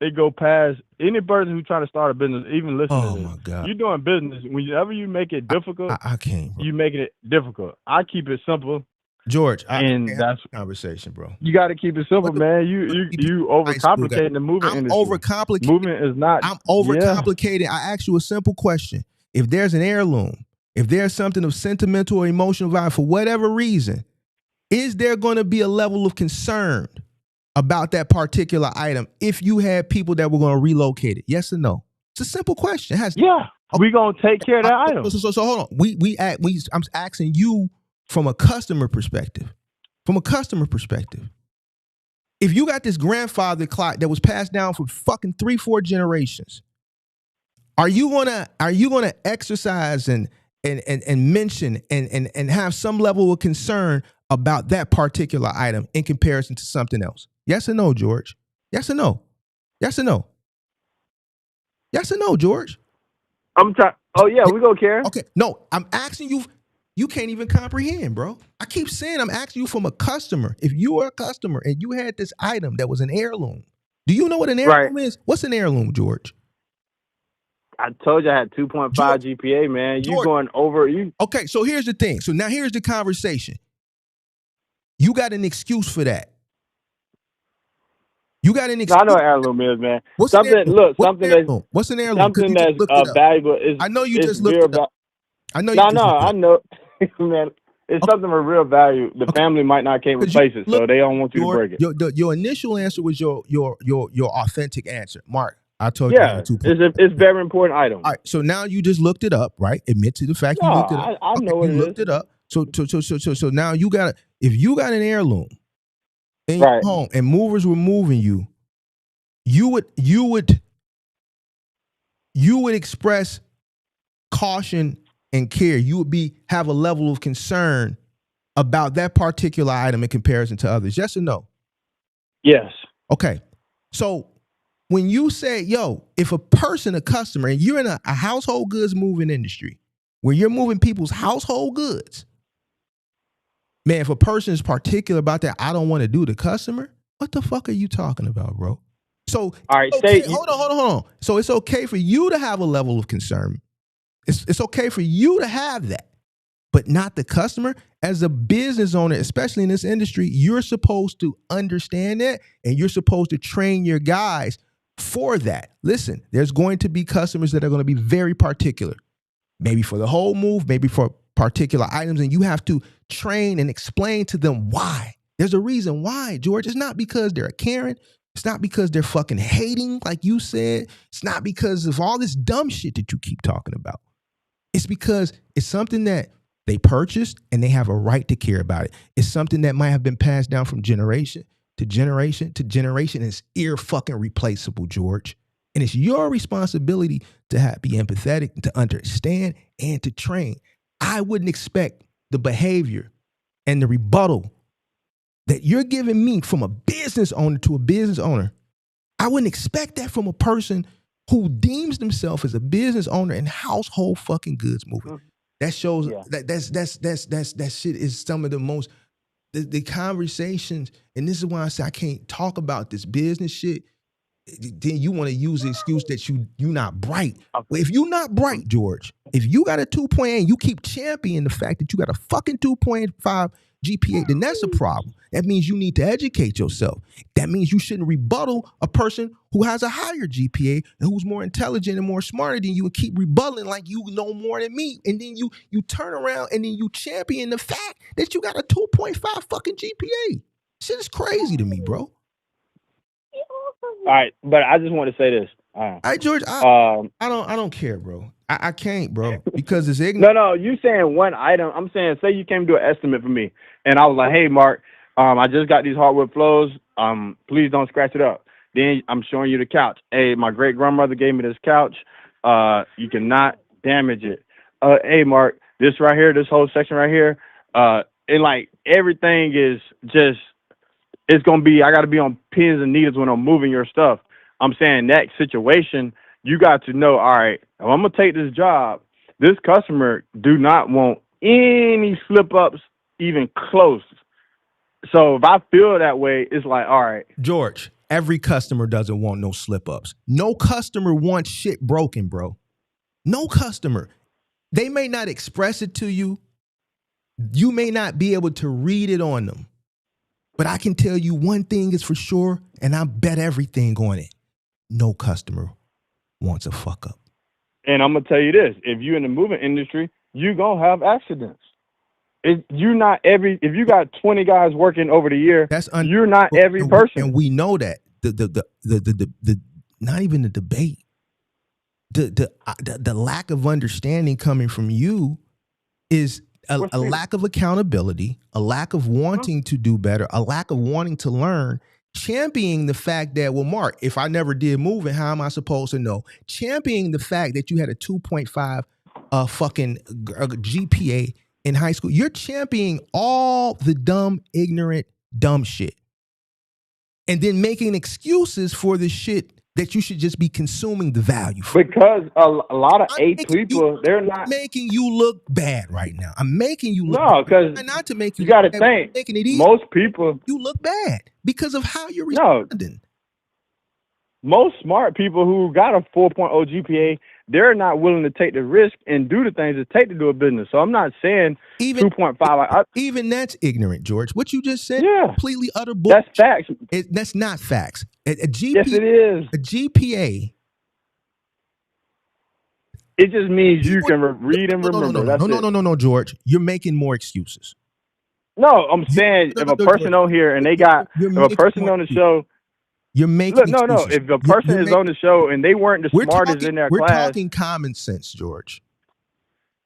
it go past any person who try to start a business, even listen to this. My God. You're doing business. Whenever you make it difficult, I can't, bro. You making it difficult. I keep it simple. George, and that's a conversation, bro. You got to keep it simple, man. You overcomplicating the movement industry. Overcomplicating. Movement is not. I'm overcomplicating. Yeah. I ask you a simple question. If there's an heirloom, if there's something of sentimental or emotional value for whatever reason, is there going to be a level of concern about that particular item if you had people that were going to relocate it? Yes or no? It's a simple question. We're going to take care of that item. So hold on. I'm asking you from a customer perspective. From a customer perspective. If you got this grandfather clock that was passed down for fucking 3-4 generations, are you gonna exercise and mention and have some level of concern about that particular item in comparison to something else? Yes or no, George? Yes or no? Yes or no? Yes or no, George? Oh yeah, we gonna care. Okay, no, I'm asking you. You can't even comprehend, bro. I keep saying I'm asking you from a customer. If you are a customer and you had this item that was an heirloom, do you know what an heirloom is? What's an heirloom, George? I told you I had 2.5 GPA, man. You going over you? Okay, so here's the thing. So now here's the conversation. You got an excuse for that. You got an excuse. I know what heirloom is, man. What's something an heirloom? Something that's what's an heirloom? Something that's valuable. I know you just looked it up. I know. I know, man. It's something of real value. The family might not can't replace it, so they don't want you to break it. Your initial answer was your authentic answer, Mark. I told you. It's very important item. All right, so now you just looked it up, right? Admit to the fact you looked it up. I know what it is. You looked it up. So now you got if you got an heirloom in your home and movers were moving you, you would express caution and care. You would have a level of concern about that particular item in comparison to others. Yes or no? Yes. Okay. So when you say, if a customer, and you're in a household goods moving industry where you're moving people's household goods, man, if a person is particular about that, I don't want to do the customer. What the fuck are you talking about, bro? So, all right, hold on. So it's okay for you to have a level of concern. It's okay for you to have that, but not the customer. As a business owner, especially in this industry, you're supposed to understand that, and you're supposed to train your guys for that. Listen, there's going to be customers that are going to be very particular, maybe for the whole move, maybe for particular items, and you have to train and explain to them why There's a reason why, George. It's not because they're a Karen. It's not because they're fucking hating, like you said. It's not because of all this dumb shit that you keep talking about. It's because it's something that they purchased and they have a right to care about it. It's something that might have been passed down from generation to generation to generation. And it's fucking replaceable, George. And it's your responsibility to be empathetic, to understand, and to train. I wouldn't expect the behavior and the rebuttal that you're giving me from a business owner to a business owner. I wouldn't expect that from a person who deems themselves as a business owner in household fucking goods moving. That shows that shit is some of the most the conversations, and this is why I say I can't talk about this business shit. Then you want to use the excuse that you not bright. Well, if you not bright, George, if you got a 2.8 and you keep championing the fact that you got a fucking 2.5 GPA, then that's a problem. That means you need to educate yourself. That means you shouldn't rebuttal a person who has a higher GPA and who's more intelligent and more smarter than you and keep rebutting like you know more than me. And then you turn around and then you champion the fact that you got a 2.5 fucking GPA. Shit is crazy to me, bro. All right, but I just want to say this. All right, George, I don't care, bro. I can't, bro, because it's ignorant. No, you saying one item. I'm saying, say you came to an estimate for me, and I was like, hey, Mark, I just got these hardwood floors. Please don't scratch it up. Then I'm showing you the couch. Hey, my great grandmother gave me this couch. You cannot damage it. Hey, Mark, this right here, this whole section right here, and like everything is just. It's going to be, I got to be on pins and needles when I'm moving your stuff. I'm saying that situation, you got to know, all right, if I'm going to take this job, this customer do not want any slip-ups even close. So if I feel that way, it's like, all right. George, every customer doesn't want no slip-ups. No customer wants shit broken, bro. No customer. They may not express it to you. You may not be able to read it on them. But I can tell you one thing is for sure, and I bet everything on it. No customer wants a fuck up. And I'm going to tell you this. If you're in the moving industry, you're going to have accidents. If you got 20 guys working over the year, you're not every person. And we know that. The not even the debate. The lack of understanding coming from you is a lack of accountability, a lack of wanting to do better, a lack of wanting to learn, championing the fact that, well, Mark, if I never did moving, how am I supposed to know? Championing the fact that you had a 2.5 fucking GPA in high school. You're championing all the dumb, ignorant, dumb shit. And then making excuses for the shit that you should just be consuming the value for. Because a lot of people, they're not making you look bad right now. I'm making you look no, because not to make you got to think. Making it easy. Most people, you look bad because of how you're responding. Most smart people who got a 4.0 GPA, they're not willing to take the risk and do the things it takes to do a business. So I'm not saying even 2.5. Even that's ignorant, George. What you just said, completely utter bullshit. That's facts. That's not facts. A GPA, yes, it is. A GPA. It just means you can read and remember. No, George. You're making more excuses. No, I'm saying if a person on here and they got, if a person on the show. You're making excuses. If a person is on the show and they weren't the smartest in their class. We're talking common sense, George.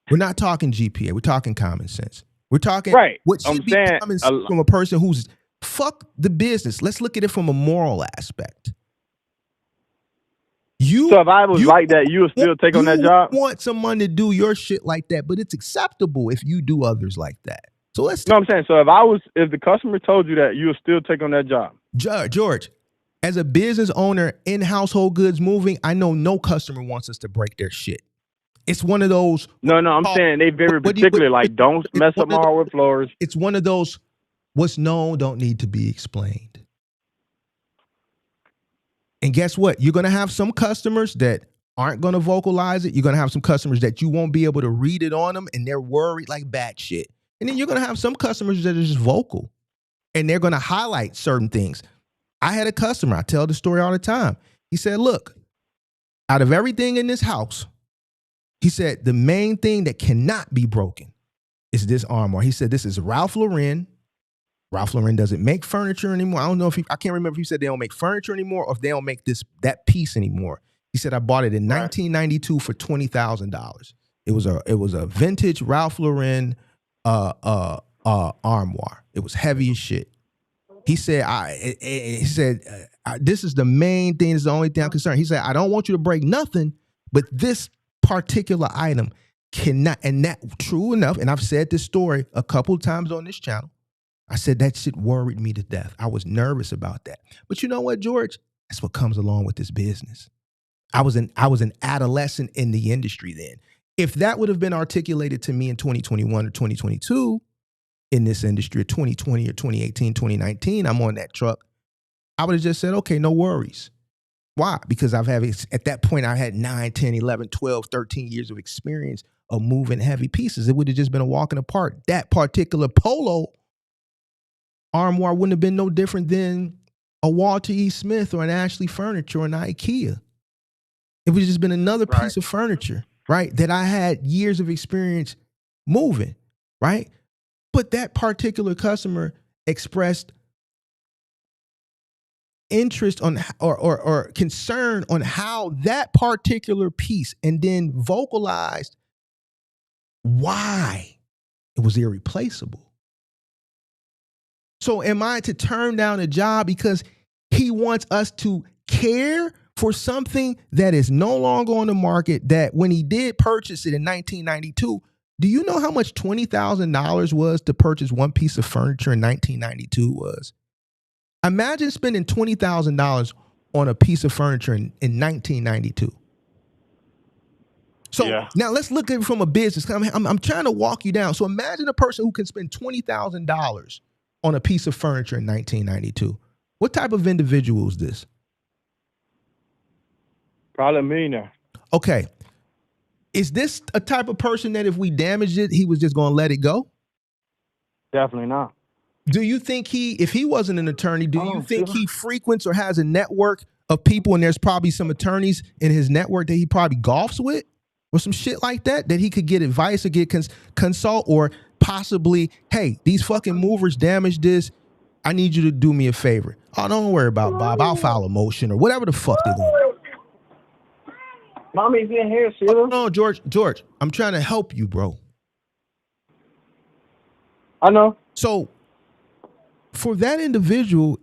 We're not talking GPA. We're talking common sense. We're talking what should be common sense from a person who's fuck the business. Let's look at it from a moral aspect. So if I was like that, you would still take on that job? You want someone to do your shit like that, but it's acceptable if you do others like that. So let's. No, I'm saying, so if the customer told you that, you would still take on that job. George. As a business owner in household goods moving, I know no customer wants us to break their shit. It's one of those. No, I'm saying they very particular. Like, don't mess up my hardwood floors. It's one of those. What's known don't need to be explained. And guess what? You're going to have some customers that aren't going to vocalize it. You're going to have some customers that you won't be able to read it on them, and they're worried like bat shit. And then you're going to have some customers that are just vocal, and they're going to highlight certain things. I had a customer, I tell the story all the time. He said, look, out of everything in this house, he said, the main thing that cannot be broken is this armoire. He said, this is Ralph Lauren. Ralph Lauren doesn't make furniture anymore. I don't know if I can't remember if he said they don't make furniture anymore or if they don't make that piece anymore. He said I bought it in 1992 for $20,000. It was a vintage Ralph Lauren armoire. It was heavy as shit. He said this is the main thing. This is the only thing I'm concerned. He said I don't want you to break nothing, but this particular item cannot. And that true enough. And I've said this story a couple of times on this channel. I said that shit worried me to death. I was nervous about that. But you know what, George? That's what comes along with this business. I was an adolescent in the industry then. If that would have been articulated to me in 2021 or 2022 in this industry, or 2020 or 2018, 2019, I'm on that truck, I would have just said, okay, no worries. Why? Because at that point, I had 9, 10, 11, 12, 13 years of experience of moving heavy pieces. It would have just been a walk in the park. That particular Polo armoire wouldn't have been no different than a Walter E. Smith or an Ashley Furniture or an IKEA. It would have just been another piece of furniture, right? That I had years of experience moving, right? But that particular customer expressed interest on or concern on how that particular piece, and then vocalized why it was irreplaceable. So am I to turn down a job because he wants us to care for something that is no longer on the market, that when he did purchase it in 1992, do you know how much $20,000 was to purchase one piece of furniture in 1992 was? Imagine spending $20,000 on a piece of furniture in 1992. So now let's look at it from a business. I'm trying to walk you down. So imagine a person who can spend $20,000 on a piece of furniture in 1992. What type of individual is this? Probably a millionaire. Okay. Is this a type of person that if we damaged it, he was just going to let it go? Definitely not. Do you think if he wasn't an attorney, do you think he frequents or has a network of people, and there's probably some attorneys in his network that he probably golfs with or some shit like that he could get advice or get consult, or possibly, hey, these fucking movers damaged this. I need you to do me a favor. Oh, don't worry about Bob. I'll file a motion or whatever the fuck they're going to do. Mommy's in here, Sheila. Oh, no, George, I'm trying to help you, bro. I know. So for that individual,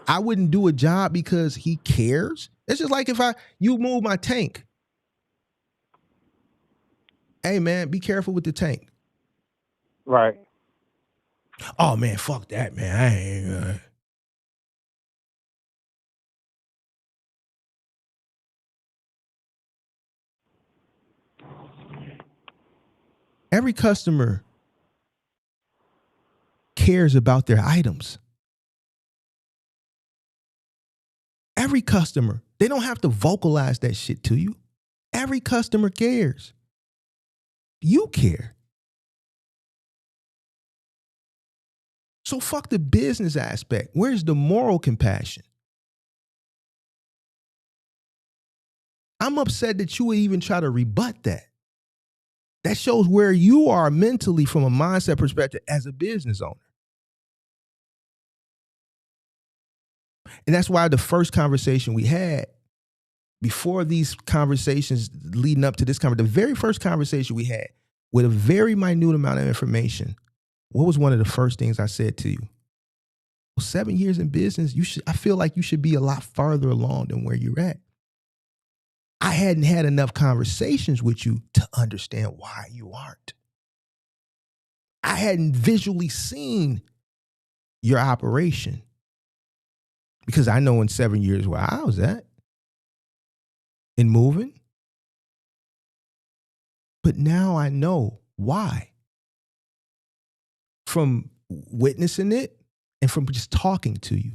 I wouldn't do a job because he cares. It's just like if you move my tank. Hey man, be careful with the tank. Right. Oh man, fuck that, man. I ain't Every customer cares about their items. Every customer. They don't have to vocalize that shit to you. Every customer cares. You care. So fuck the business aspect. Where's the moral compassion? I'm upset that you would even try to rebut that. That shows where you are mentally from a mindset perspective as a business owner. And that's why the first conversation we had, before these conversations leading up to this conversation, the very first conversation we had with a very minute amount of information, what was one of the first things I said to you? Well, 7 years in business, I feel like you should be a lot farther along than where you're at. I hadn't had enough conversations with you to understand why you aren't. I hadn't visually seen your operation because I know in 7 years where I was at in moving. But now I know why. From witnessing it and from just talking to you.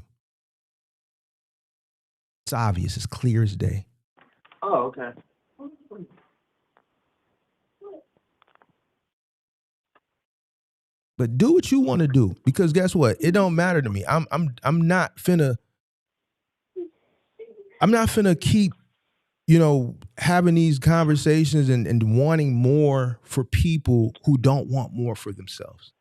It's obvious, it's clear as day. Oh, okay. But do what you want to do, because guess what? It don't matter to me. I'm not finna keep, having these conversations and wanting more for people who don't want more for themselves.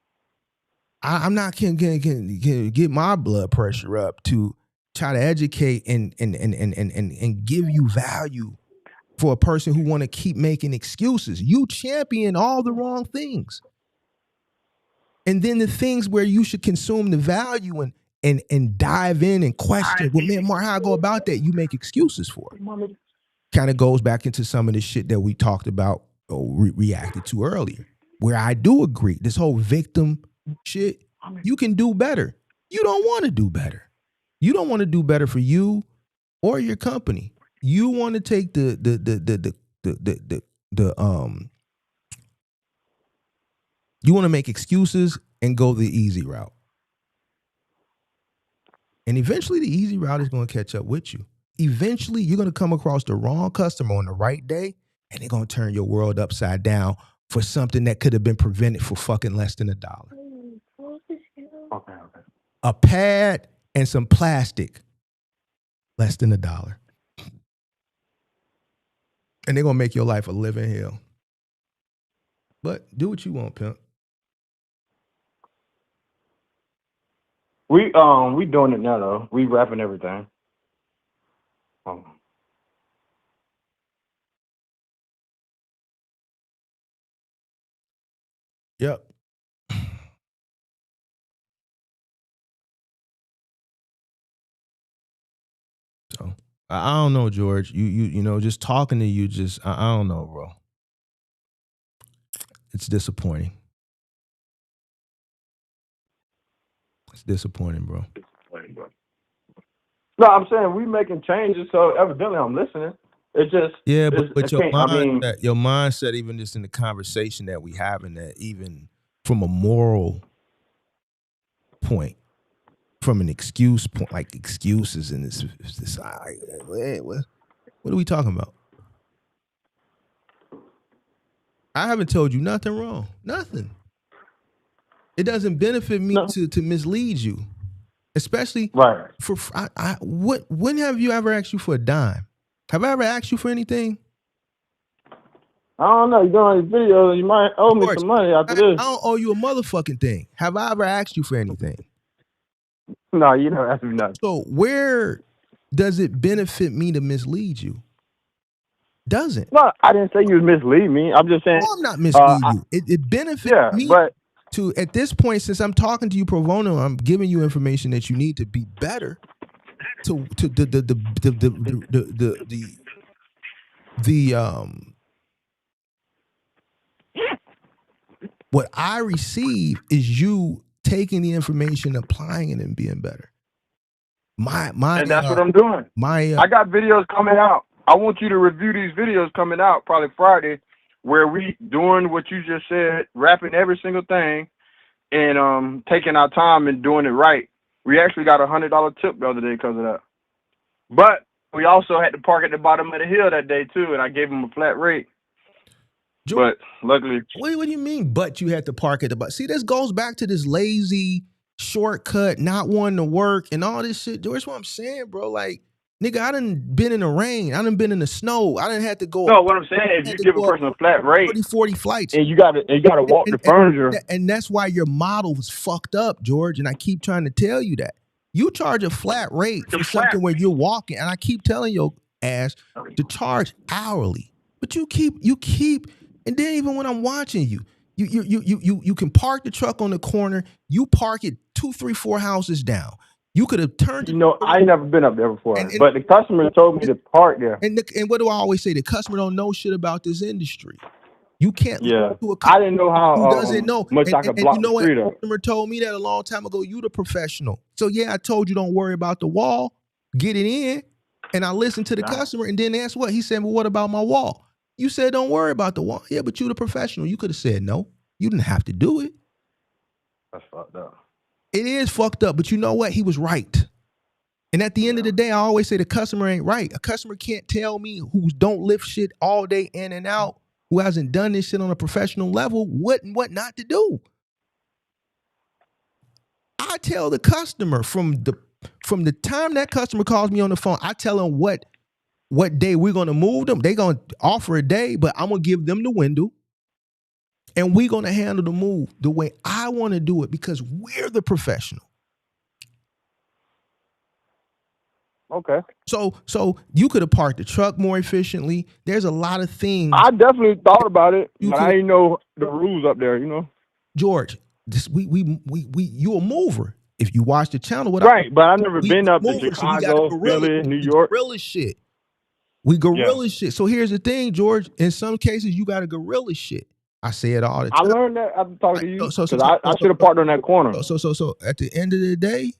I'm not can get my blood pressure up to try to educate and give you value for a person who want to keep making excuses. You champion all the wrong things. And then the things where you should consume the value and dive in and question, well, man, Mark, how I go about that? You make excuses for it. Kind of goes back into some of the shit that we talked about or reacted to earlier, where I do agree. This whole victim shit, you can do better. You don't want to do better. You don't want to do better for you or your company. You want to take the you want to make excuses and go the easy route. And eventually the easy route is going to catch up with you. Eventually you're going to come across the wrong customer on the right day and they're going to turn your world upside down for something that could have been prevented for fucking less than $1. Okay. A pad and some plastic, less than $1. And they're going to make your life a living hell. But do what you want, pimp. We doing it now though. We wrapping everything. Yep. So I don't know, George. You know, just talking to you, I don't know, bro. It's disappointing. It's disappointing, bro. No, I'm saying we making changes, so evidently I'm listening. It's just but your mindset, even just in the conversation that we having, that even from a moral point, from an excuse point, like excuses and this what are we talking about? I haven't told you nothing wrong. Nothing. It doesn't benefit me to mislead you, especially right. When have you ever asked you for a dime? Have I ever asked you for anything? I don't know. You're doing these videos. You might owe me some money after this. I don't owe you a motherfucking thing. Have I ever asked you for anything? No, you don't ask me nothing. So where does it benefit me to mislead you? Doesn't. No, I didn't say you mislead me. I'm just saying. No, I'm not misleading you. It benefits me to, at this point, since I'm talking to you pro bono, I'm giving you information that you need to be better. To what I receive is you taking the information, applying it, and being better. And that's what I'm doing. I got videos coming out. I want you to review these videos coming out probably Friday, where we doing what you just said, wrapping every single thing, and taking our time and doing it right. We actually got a $100 tip the other day because of that. But we also had to park at the bottom of the hill that day too, and I gave them a flat rate. But luckily, what do you mean? But you had to park at the bottom. See, this goes back to this lazy shortcut, not wanting to work, and all this shit. George, what I'm saying, bro, like, nigga, I done been in the rain. I done been in the snow. I done had to go. No, what I'm saying is you give a person a flat rate, 40 flights, and you gotta walk the furniture. And that's why your model was fucked up, George. And I keep trying to tell you that. You charge a flat rate for something where you're walking, and I keep telling your ass to charge hourly. But you keep, and then even when I'm watching you can park the truck on the corner. You park it 2, 3, 4 houses down. You could have turned. You know, I ain't never been up there before, but the customer told me to park there. And what do I always say? The customer don't know shit about this industry. You can't. Yeah, I didn't know how. Who doesn't know? Much I could block you know the street what? up. The customer told me that a long time ago. You the professional. So yeah, I told you don't worry about the wall. Get it in. And I listened to the customer, and then that's what he said. Well, what about my wall? You said don't worry about the wall. Yeah, but you the professional. You could have said no. You didn't have to do it. That's fucked up. It is fucked up, but you know what? He was right. And at the end of the day, I always say the customer ain't right. A customer can't tell me who don't lift shit all day in and out, who hasn't done this shit on a professional level, what and what not to do. I tell the customer from the time that customer calls me on the phone, I tell them what day we're gonna move them. They gonna offer a day, but I'm gonna give them the window. And we're going to handle the move the way I want to do it because we're the professional. Okay. So you could have parked the truck more efficiently. There's a lot of things. I definitely thought about it, but I didn't know the rules up there, George, you a mover. If you watch the channel, right? But I've never been up to Chicago, Philly, New York. Guerrilla shit. We guerrilla shit. So here's the thing, George. In some cases, you got to guerrilla shit. I say it all the time. I learned that after talking to you. Because I should have parked on that corner. So at the end of the day,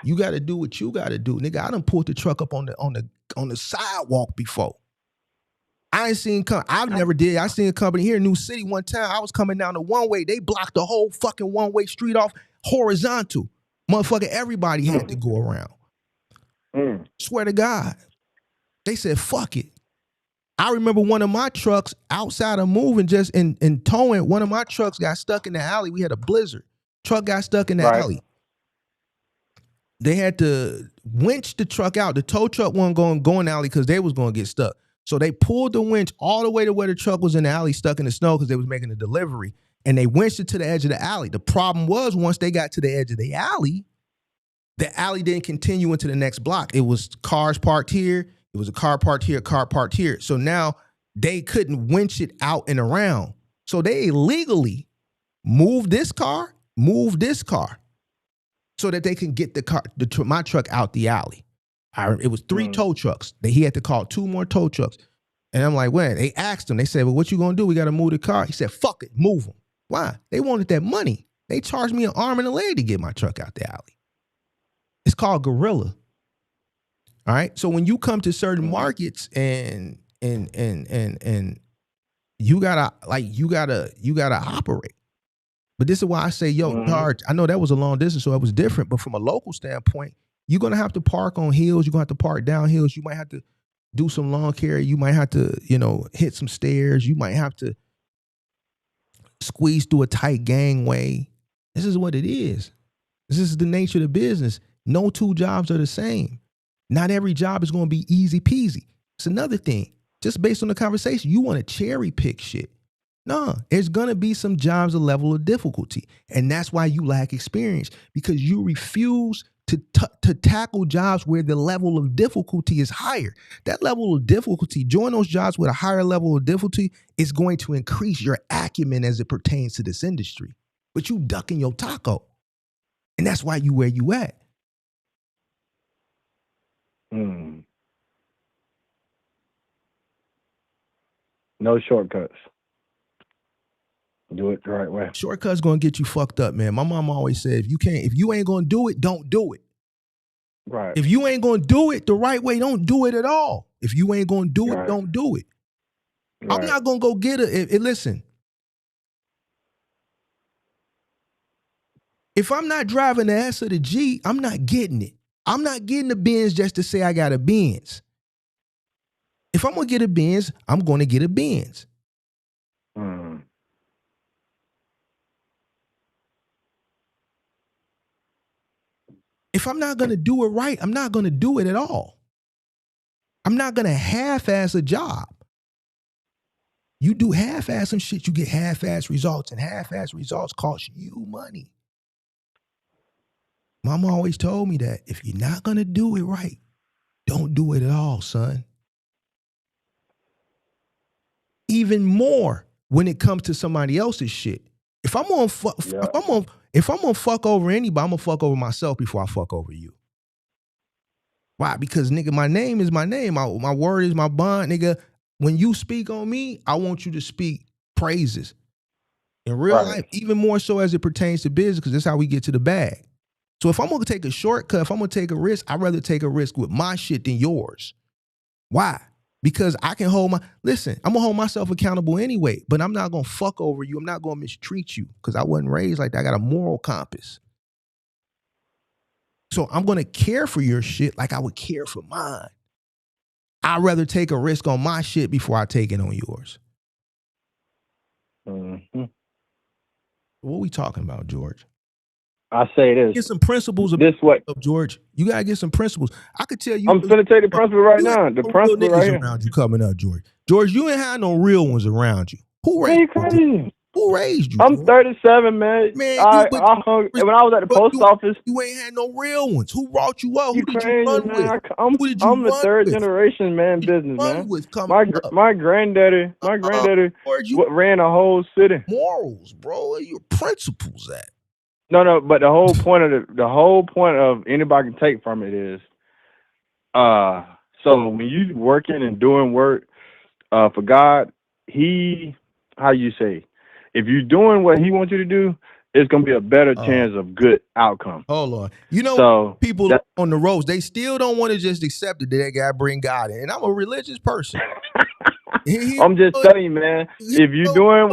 you got to do what you got to do, nigga. I done pulled the truck up on the sidewalk before. I ain't seen. I've never did. I seen a company here in New City one time. I was coming down the one way. They blocked the whole fucking one way street off horizontal. Motherfucker, everybody had to go around. Swear to God. They said, fuck it. I remember one of my trucks outside of moving, just in towing, one of my trucks got stuck in the alley. We had a blizzard. Truck got stuck in the alley. They had to winch the truck out. The tow truck wasn't going in the alley because they was going to get stuck. So they pulled the winch all the way to where the truck was in the alley, stuck in the snow because they was making a delivery. And they winched it to the edge of the alley. The problem was once they got to the edge of the alley didn't continue into the next block. It was cars parked here. It was a car parked here, a car parked here. So now they couldn't winch it out and around. So they illegally moved this car, so that they can get my truck out the alley. It was 3 tow trucks. He had to call 2 more tow trucks. And I'm like, when? They asked him, they said, well, what you gonna do? We gotta move the car. He said, fuck it, move them. Why? They wanted that money. They charged me an arm and a leg to get my truck out the alley. It's called guerrilla. All right. So when you come to certain markets and you gotta operate. But this is why I say, George, I know that was a long distance, so it was different. But from a local standpoint, you're gonna have to park on hills. You're gonna have to park down hills. You might have to do some lawn care. You might have to, hit some stairs. You might have to squeeze through a tight gangway. This is what it is. This is the nature of the business. No 2 jobs are the same. Not every job is going to be easy peasy. It's another thing. Just based on the conversation, you want to cherry pick shit. No, there's going to be some jobs a level of difficulty. And that's why you lack experience, because you refuse to tackle jobs where the level of difficulty is higher. That level of difficulty, join those jobs with a higher level of difficulty, is going to increase your acumen as it pertains to this industry. But you ducking your taco. And that's why you where you at. No shortcuts. Do it the right way. Shortcuts gonna get you fucked up, man. My mom always said, if you ain't gonna do it, don't do it. Right. If you ain't gonna do it the right way, don't do it at all. If you ain't gonna do it, don't do it. Right. I'm not gonna go get listen. If I'm not driving the S or the G, I'm not getting it. I'm not getting the Benz just to say I got a Benz. If I'm gonna get a Benz, I'm gonna get a Benz. If I'm not gonna do it right, I'm not gonna do it at all. I'm not gonna half-ass a job. You do half-ass some shit, you get half-ass results, and half-ass results cost you money. Mama always told me that if you're not gonna do it right, don't do it at all, son. Even more when it comes to somebody else's shit. If I'm gonna fuck over anybody, I'm gonna fuck over myself before I fuck over you. Why? Because nigga, my name is my name. My word is my bond, nigga. When you speak on me, I want you to speak praises. In real life, even more so as it pertains to business, because that's how we get to the bag. So if I'm gonna take a shortcut, if I'm gonna take a risk, I'd rather take a risk with my shit than yours. Why? Because I can I'm gonna hold myself accountable anyway, but I'm not gonna fuck over you. I'm not gonna mistreat you because I wasn't raised like that. I got a moral compass. So I'm gonna care for your shit like I would care for mine. I'd rather take a risk on my shit before I take it on yours. What are we talking about, George? I say this. Get some principles of this way, George. You gotta get some principles. I could tell you. I'm gonna tell you the principle right now. The principle right here. Around you coming up, George. George, you ain't had no real ones around you. Who Man, you raised you? crazy. Who raised you? I'm George? 37, man. Man, When I was at the post office. You ain't had no real ones. Who brought you up? You Who did you crazy, run with? man. Who did I'm you the run third with? generation man Who did you business, run man. with coming up? My granddaddy George, you ran a whole city. morals, bro. Where your principles at? No, but the whole point of anybody can take from it is, so when you working and doing work, for God, how you say, if you're doing what He wants you to do, it's gonna be a better chance of good outcome. Hold on. You know, So people on the roads, they still don't want to just accept that they gotta bring God in. And I'm a religious person. I'm just telling you, man. If you doing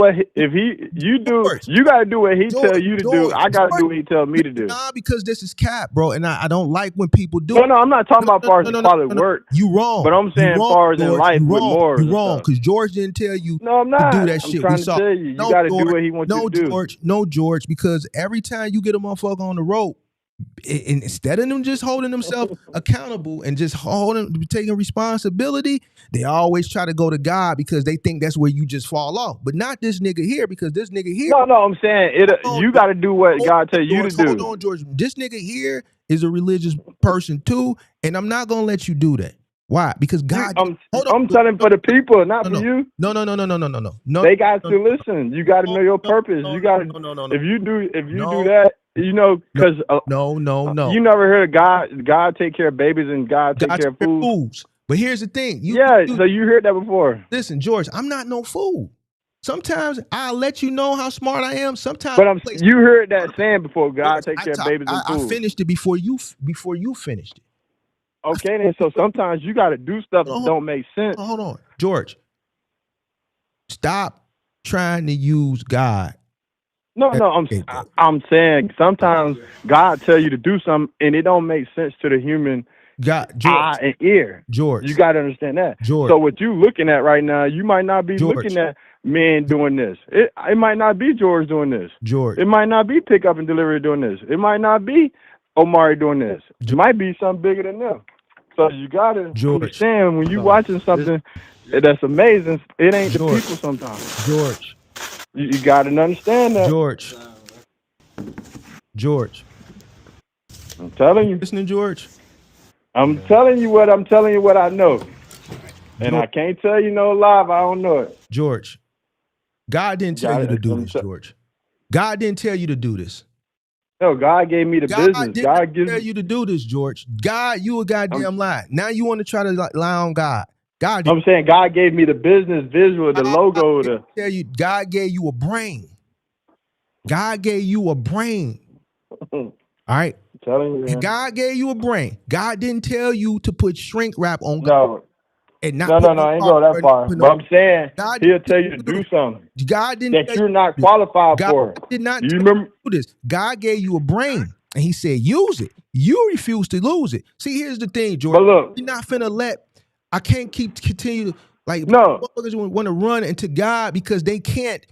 you gotta do what He tell you to do. I gotta do what He tell me to do. Nah, because this is cap, bro, and I don't like when people do. No, I'm not talking about far as quality work. You wrong. But I'm saying far as in life with morals. You wrong, because George didn't tell you. No, I'm not. To do that I'm shit. trying to tell you, you gotta do what He wants you to do. No, George, because every time you get a motherfucker on the rope, and instead of them just holding themselves accountable and just taking responsibility, they always try to go to God because they think that's where you just fall off. But not this nigga here, because this nigga here. No, I'm saying you got to do what God tell you to do. Hold on, George. This nigga here is a religious person too, and I'm not gonna let you do that. Why? Because God. I'm telling for the people, not for you. No. They got to listen. You got to know your purpose. You got to. If you do that, you know, because no. You never heard of God take care of babies and God take care of fools. But here's the thing. So you heard that before. Listen, George, I'm not no fool. Sometimes I'll let you know how smart I am. Sometimes, but you heard that saying before. God take care of babies and fools. I finished it before you finished it. Okay, then. So sometimes you got to do stuff that don't make sense. Hold on, George. Stop trying to use God. No, I'm saying sometimes God tell you to do something and it don't make sense to the human eye and ear. George, you got to understand that. George. So what you looking at right now, you might not be looking at men doing this. It might not be George doing this. George. It might not be pickup and delivery doing this. It might not be Omari doing this. It might be something bigger than them. So you got to understand when you watching something that's amazing, it ain't the people sometimes. George. You got to understand that. George. I'm telling you. Listening, George? I'm telling you what I know. And I can't tell you no lie if I don't know it. George, God didn't tell you to do this, George. God didn't tell you to do this. No, God gave me the business. God didn't tell you to do this, George. God, you a goddamn lie. Now you want to try to lie on God. I'm saying God gave me the business visual, the logo. God gave you a brain. God gave you a brain. All right? I'm telling you, man. God gave you a brain. God didn't tell you to put shrink wrap on God. No. And not no, I ain't go that far. But I'm saying He'll tell you to do something God didn't that you're not qualified for. God did not you remember do this. God gave you a brain, and He said, use it. You refuse to lose it. See, here's the thing, George. But look, you're not finna I can't continue like motherfuckers want to run into God because they can't.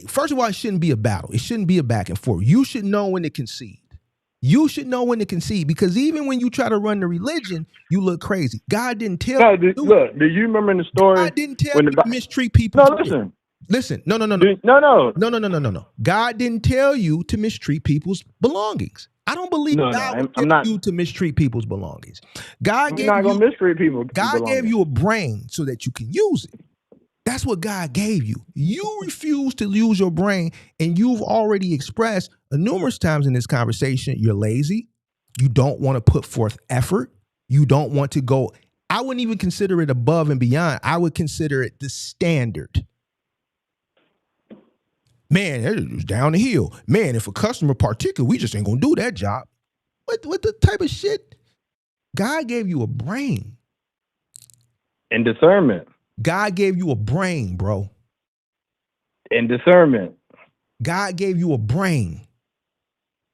First of all, it shouldn't be a battle. It shouldn't be a back and forth. You should know when to concede. You should know when to concede, because even when you try to run the religion, you look crazy. God didn't tell you. Look, do you remember in the story? God didn't tell you to mistreat people. No, listen. Listen. No. No. God didn't tell you to mistreat people's belongings. I don't believe God would tell you to mistreat people's belongings. God gave not gonna mistreat people. God gave you a brain so that you can use it. That's what God gave you. You refuse to use your brain, and you've already expressed numerous times in this conversation, you're lazy. You don't want to put forth effort. You don't want to go. I wouldn't even consider it above and beyond. I would consider it the standard. Man, it was down the hill. Man, if a customer particular, we just ain't gonna do that job. What the type of shit? God gave you a brain. And discernment. God gave you a brain, bro. And discernment. God gave you a brain.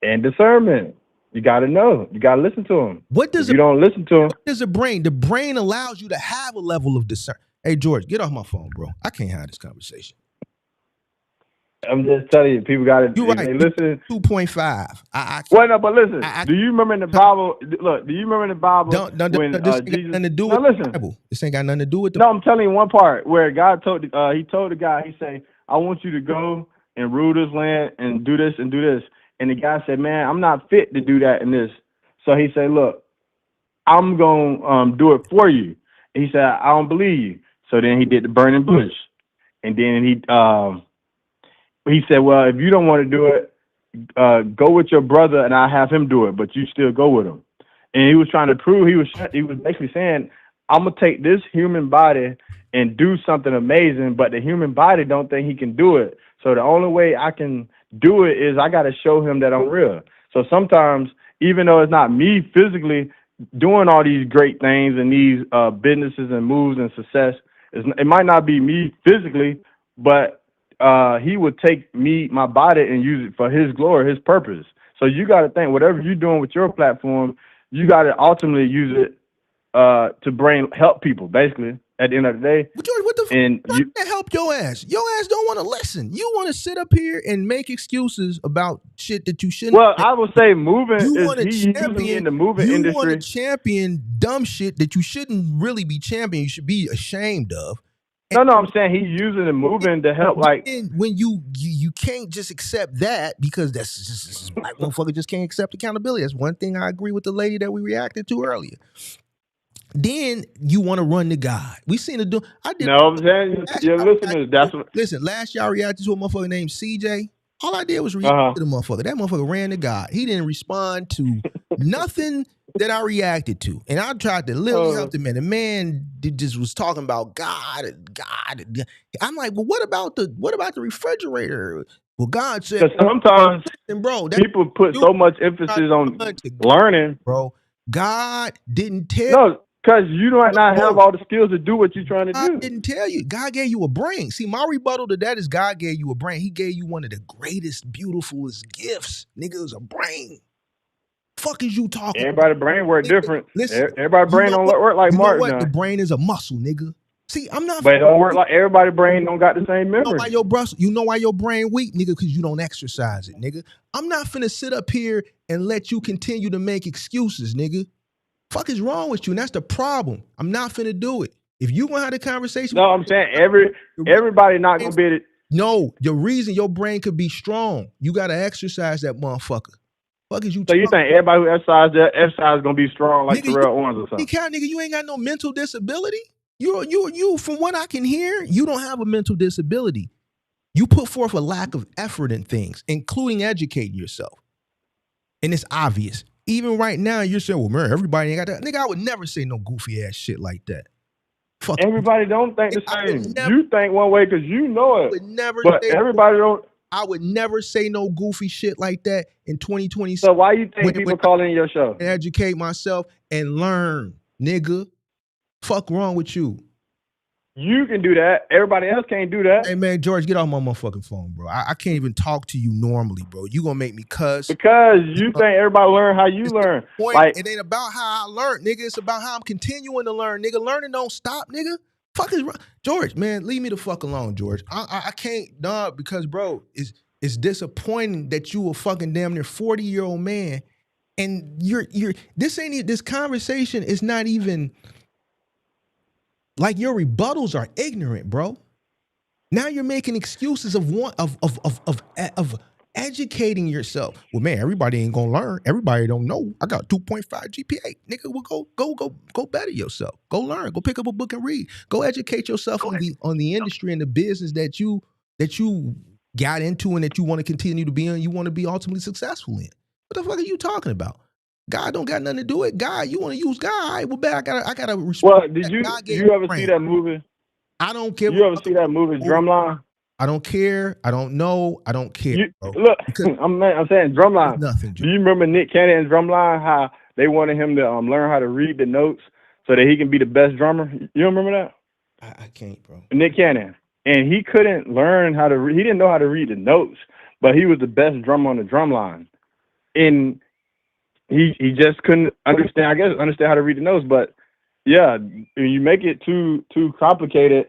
And discernment. You got to know. You got to listen to him. You don't listen to him. What is a brain? The brain allows you to have a level of discernment. Hey, George, get off my phone, bro. I can't have this conversation. I'm just telling you, people got to, You're if right. they listen. 2.5. I Well, no, but listen, I do you remember in the Bible? Look, do you remember in the Bible when this ain't got Jesus? nothing to do No, with the listen. Bible. This ain't got nothing to do with the. No, I'm telling you one part where God told he told the guy, he say, I want you to go and rule this land and do this and do this. And the guy said, man, I'm not fit to do that and this. So he said, look, I'm gonna do it for you. And he said, I don't believe you. So then he did the burning bush, and then he said, well, if you don't want to do it, go with your brother and I have him do it, but you still go with him. And he was trying to prove, he was basically saying, I'm gonna take this human body and do something amazing, but the human body don't think he can do it. So the only way I can do it is I got to show him that I'm real. So sometimes, even though it's not me physically doing all these great things and these businesses and moves and success, it might not be me physically, but he would take my body and use it for his glory, his purpose. So you got to think, whatever you're doing with your platform, you got to ultimately use it to help people, basically, at the end of the day. But George, what the fuck that help your ass? Your ass don't want to listen. You want to sit up here and make excuses about shit that you shouldn't. Well, I would say moving you is want to using me in the moving you industry. want to champion dumb shit that you shouldn't really be championing. You should be ashamed of. No, I'm saying he's using the moving to help. Like, when you can't just accept that because that's just black motherfucker just can't accept accountability. That's one thing I agree with the lady that we reacted to earlier. Then you want to run to God. We seen it do. I did. No, I'm saying your listeners. That's what. Listen, last year I reacted to a motherfucker named CJ. All I did was react to the motherfucker. That motherfucker ran to God. He didn't respond to nothing that I reacted to, and I tried to literally help the man. The man just was talking about God and God. I'm like, well, what about the refrigerator? Well, God said, sometimes, bro, people put so much emphasis on learning, bro. God didn't tell. No, because you might not have all the skills to do what you're trying to do. God didn't tell you. God gave you a brain. See, my rebuttal to that is God gave you a brain. He gave you one of the greatest, beautifulest gifts. Nigga, it was a brain. Fuck is you talking? Everybody's brain work different. Listen, everybody's brain don't work like Mark. The brain is a muscle, nigga. See, I'm not. But it don't work like everybody's brain don't got the same memory. You know why your brain weak, nigga? Because you don't exercise it, nigga. I'm not finna sit up here and let you continue to make excuses, nigga. Fuck is wrong with you? And that's the problem. I'm not finna do it. If you gonna have the conversation, no, I'm saying everybody not gonna be able to. No, the reason your brain could be strong, you gotta exercise that motherfucker. Fuck is you? So you think everybody who exercise is gonna be strong like Terrell Owens or something? Nigga, you ain't got no mental disability. You. From what I can hear, you don't have a mental disability. You put forth a lack of effort in things, including educating yourself, and it's obvious. Even right now, you're saying, well, man, everybody ain't got that. Nigga, I would never say no goofy ass shit like that. Fuck. Everybody don't think the same. You think one way because you know it. But everybody don't. I would never say no goofy shit like that in 2020. So why you think people calling your show? And educate myself and learn, nigga. Fuck wrong with you? You can do that. Everybody else can't do that. Hey, man, George, get off my motherfucking phone, bro. I can't even talk to you normally, bro. You gonna make me cuss. Because you think everybody learn how you learn. Like, it ain't about how I learn, nigga. It's about how I'm continuing to learn, nigga. Learning don't stop, nigga. Fuck is wrong? George, man, leave me the fuck alone, George. I can't, dog, because, bro, it's disappointing that you a fucking damn near 40-year-old man and this conversation is not even... Like, your rebuttals are ignorant, bro. Now you're making excuses of educating yourself. Well, man, everybody ain't gonna learn. Everybody don't know. I got 2.5 GPA. Nigga, well, go better yourself. Go learn. Go pick up a book and read. Go educate yourself on the industry and the business that you got into and that you want to continue to be in. You want to be ultimately successful in. What the fuck are you talking about? God don't got nothing to do with it. God, you want to use God? All right, well, bet I gotta respect. Well, did you ever see that movie? I don't care. You ever see that movie, Drumline? I don't care. I don't know. I don't care. Look, I'm saying Drumline. Nothing. Do you remember Nick Cannon's Drumline? How they wanted him to learn how to read the notes so that he can be the best drummer. You remember that? I can't, bro. Nick Cannon, and he couldn't learn how to read. He didn't know how to read the notes, but he was the best drummer on the drumline. And he just couldn't understand how to read the notes. But yeah, you make it too complicated,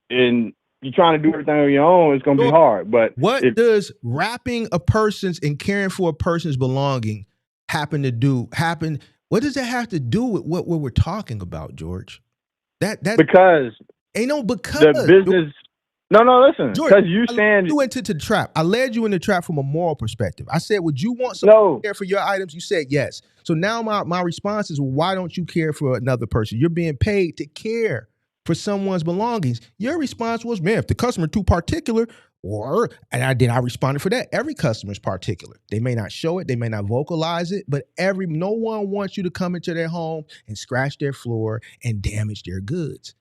and you're trying to do everything on your own, it's gonna be hard. But what does wrapping a person's and caring for a person's belonging happen? What does that have to do with what we're talking about, George? That because ain't no because the business. No, listen. Because you saying you into the trap. I led you in the trap from a moral perspective. I said, would you want someone to care for your items? You said yes. So now my response is, well, why don't you care for another person? You're being paid to care for someone's belongings. Your response was, man, if the customer too particular, and I responded for that. Every customer is particular. They may not show it, they may not vocalize it, but no one wants you to come into their home and scratch their floor and damage their goods.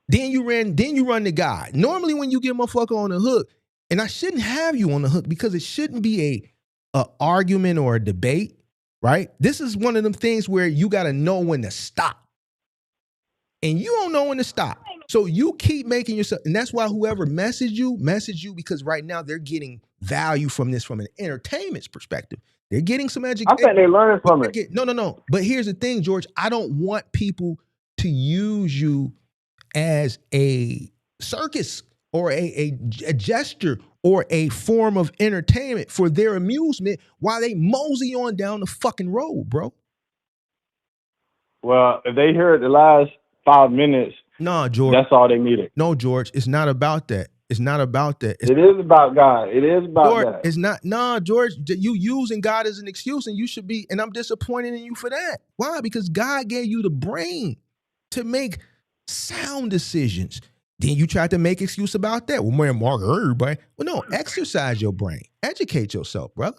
Then you run the guy. Normally when you get a motherfucker on the hook, and I shouldn't have you on the hook because it shouldn't be a argument or a debate, right? This is one of them things where you got to know when to stop. And you don't know when to stop. So you keep making yourself, and that's why whoever messaged you because right now they're getting value from this from an entertainment perspective. They're getting some education. I think they're learning from it. No. But here's the thing, George. I don't want people to use you as a circus or a gesture or a form of entertainment for their amusement while they mosey on down the fucking road, bro. Well, if they heard the last 5 minutes, no, George, that's all they needed. No, George, it's not about that. It's not about that. It is about God. It is about George, that. It's not. No, George, you using God as an excuse, and you should be. And I'm disappointed in you for that. Why? Because God gave you the brain to make sound decisions. Then you tried to make excuse about that. Well, man, Mark, everybody. Well, no, exercise your brain. Educate yourself, brother.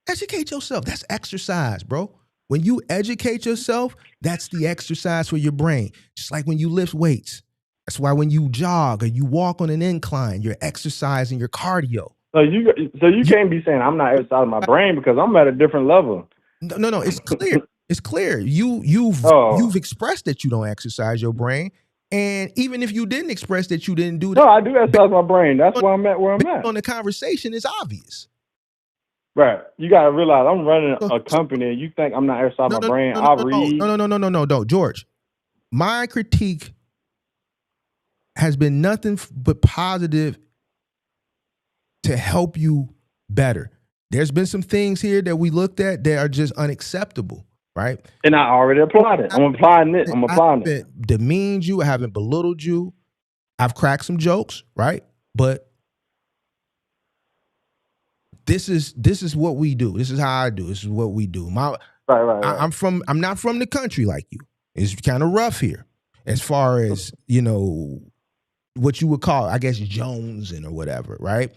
Educate yourself. That's exercise, bro. When you educate yourself, that's the exercise for your brain. Just like when you lift weights. That's why when you jog or you walk on an incline, you're exercising your cardio. So you can't be saying I'm not exercising my brain because I'm at a different level. No, it's clear. It's clear. You've expressed that you don't exercise your brain. And even if you didn't express that you didn't do that. No, I do exercise my brain. That's where I'm at. On the conversation, it's obvious. Right. You got to realize I'm running a company. You think I'm not exercising my brain. I read. No, George. My critique has been nothing but positive to help you better. There's been some things here that we looked at that are just unacceptable, right? And I already applied it. I'm applying it. I haven't demeaned you. I haven't belittled you. I've cracked some jokes, right? But this is what we do. This is how I do. This is what we do. Right. I'm not from the country like you. It's kind of rough here as far as, what you would call, I guess, Jonesing or whatever, right?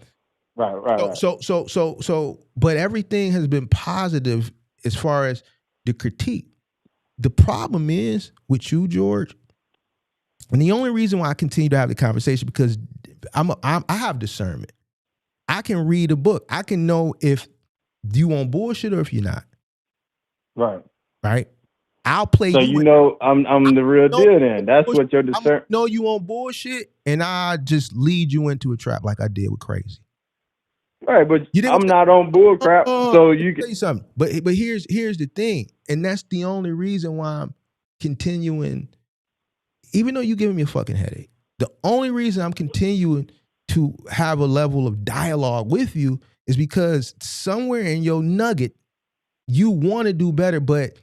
Right. So, but everything has been positive as far as the critique. The problem is with you, George, and the only reason why I continue to have the conversation because I have discernment. I can read a book. I can know if you on bullshit or if you're not. Right. I'll play. So I'm the real deal. Then that's what your discernment. No, you on bullshit, and I just lead you into a trap like I did with Crazy. Right, but I'm not on bull crap. So you can say something. But here's the thing, and that's the only reason why I'm continuing. Even though you're giving me a fucking headache, the only reason I'm continuing to have a level of dialogue with you is because somewhere in your nugget, you want to do better, but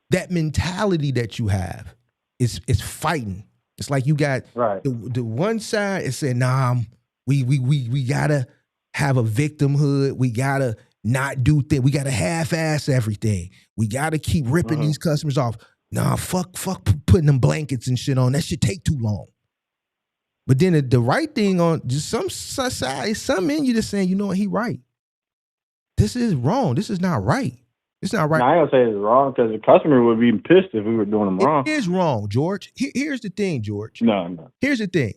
that mentality that you have is fighting. It's like you got the one side is saying, nah, we gotta have a victimhood. We gotta not do things. We gotta half-ass everything. We gotta keep ripping these customers off. Nah, fuck putting them blankets and shit on. That shit take too long. But then the right thing on just some side, some in you just saying, you know what, he right. This is wrong. This is not right. It's not right. No, I ain't gonna say it's wrong because the customer would be pissed if we were doing them wrong. It is wrong, George. Here's the thing, George. No. Here's the thing.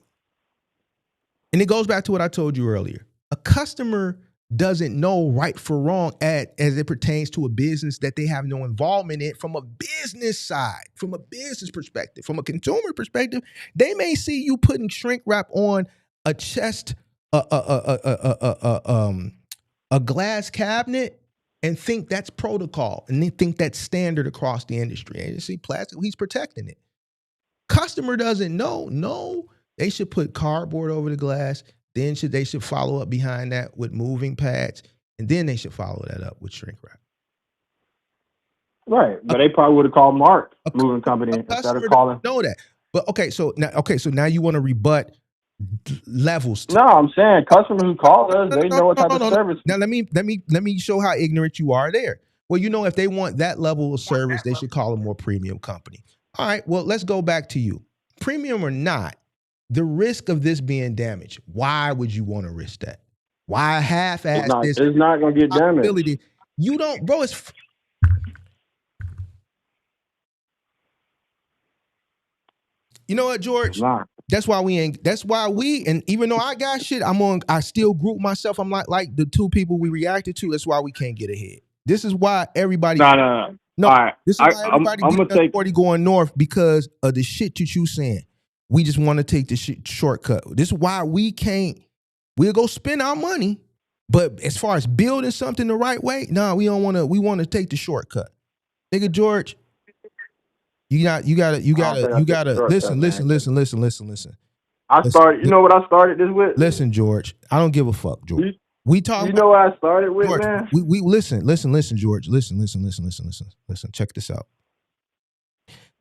And it goes back to what I told you earlier. A customer doesn't know right for wrong as it pertains to a business that they have no involvement in from a business side, from a business perspective, from a consumer perspective. They may see you putting shrink wrap on a chest, a glass cabinet, and think that's protocol, and they think that's standard across the industry. And you see plastic, he's protecting it. customer doesn't know, no, they should put cardboard over the glass. Then they should follow up behind that with moving pads, and then they should follow that up with shrink wrap. Right, but they probably would have called Mark Moving Company instead of calling. Know that, but okay. So now you want to rebut levels. No, I'm saying customers who call us, they know what type of service. Now let me show how ignorant you are there. Well, if they want that level of service, they should call a more premium company. All right. Well, let's go back to you. Premium or not, the risk of this being damaged. Why would you want to risk that? Why half-ass this? It's not going to get damaged. You don't, bro. You know what, George? That's why and even though I got shit, I still group myself. I'm like the two people we reacted to. That's why we can't get ahead. This is why everybody. No. No, all right. This is why everybody I'm gonna 40 going north because of the shit you saying. We just want to take the shortcut. This is why we can't. We'll go spend our money, but as far as building something the right way, no, we don't want to. We want to take the shortcut, nigga. George, you gotta listen. I started. You know what I started this with? Listen, George. I don't give a fuck, George. We talk. You know what I started with, George, man? We listen, George. Listen. Check this out.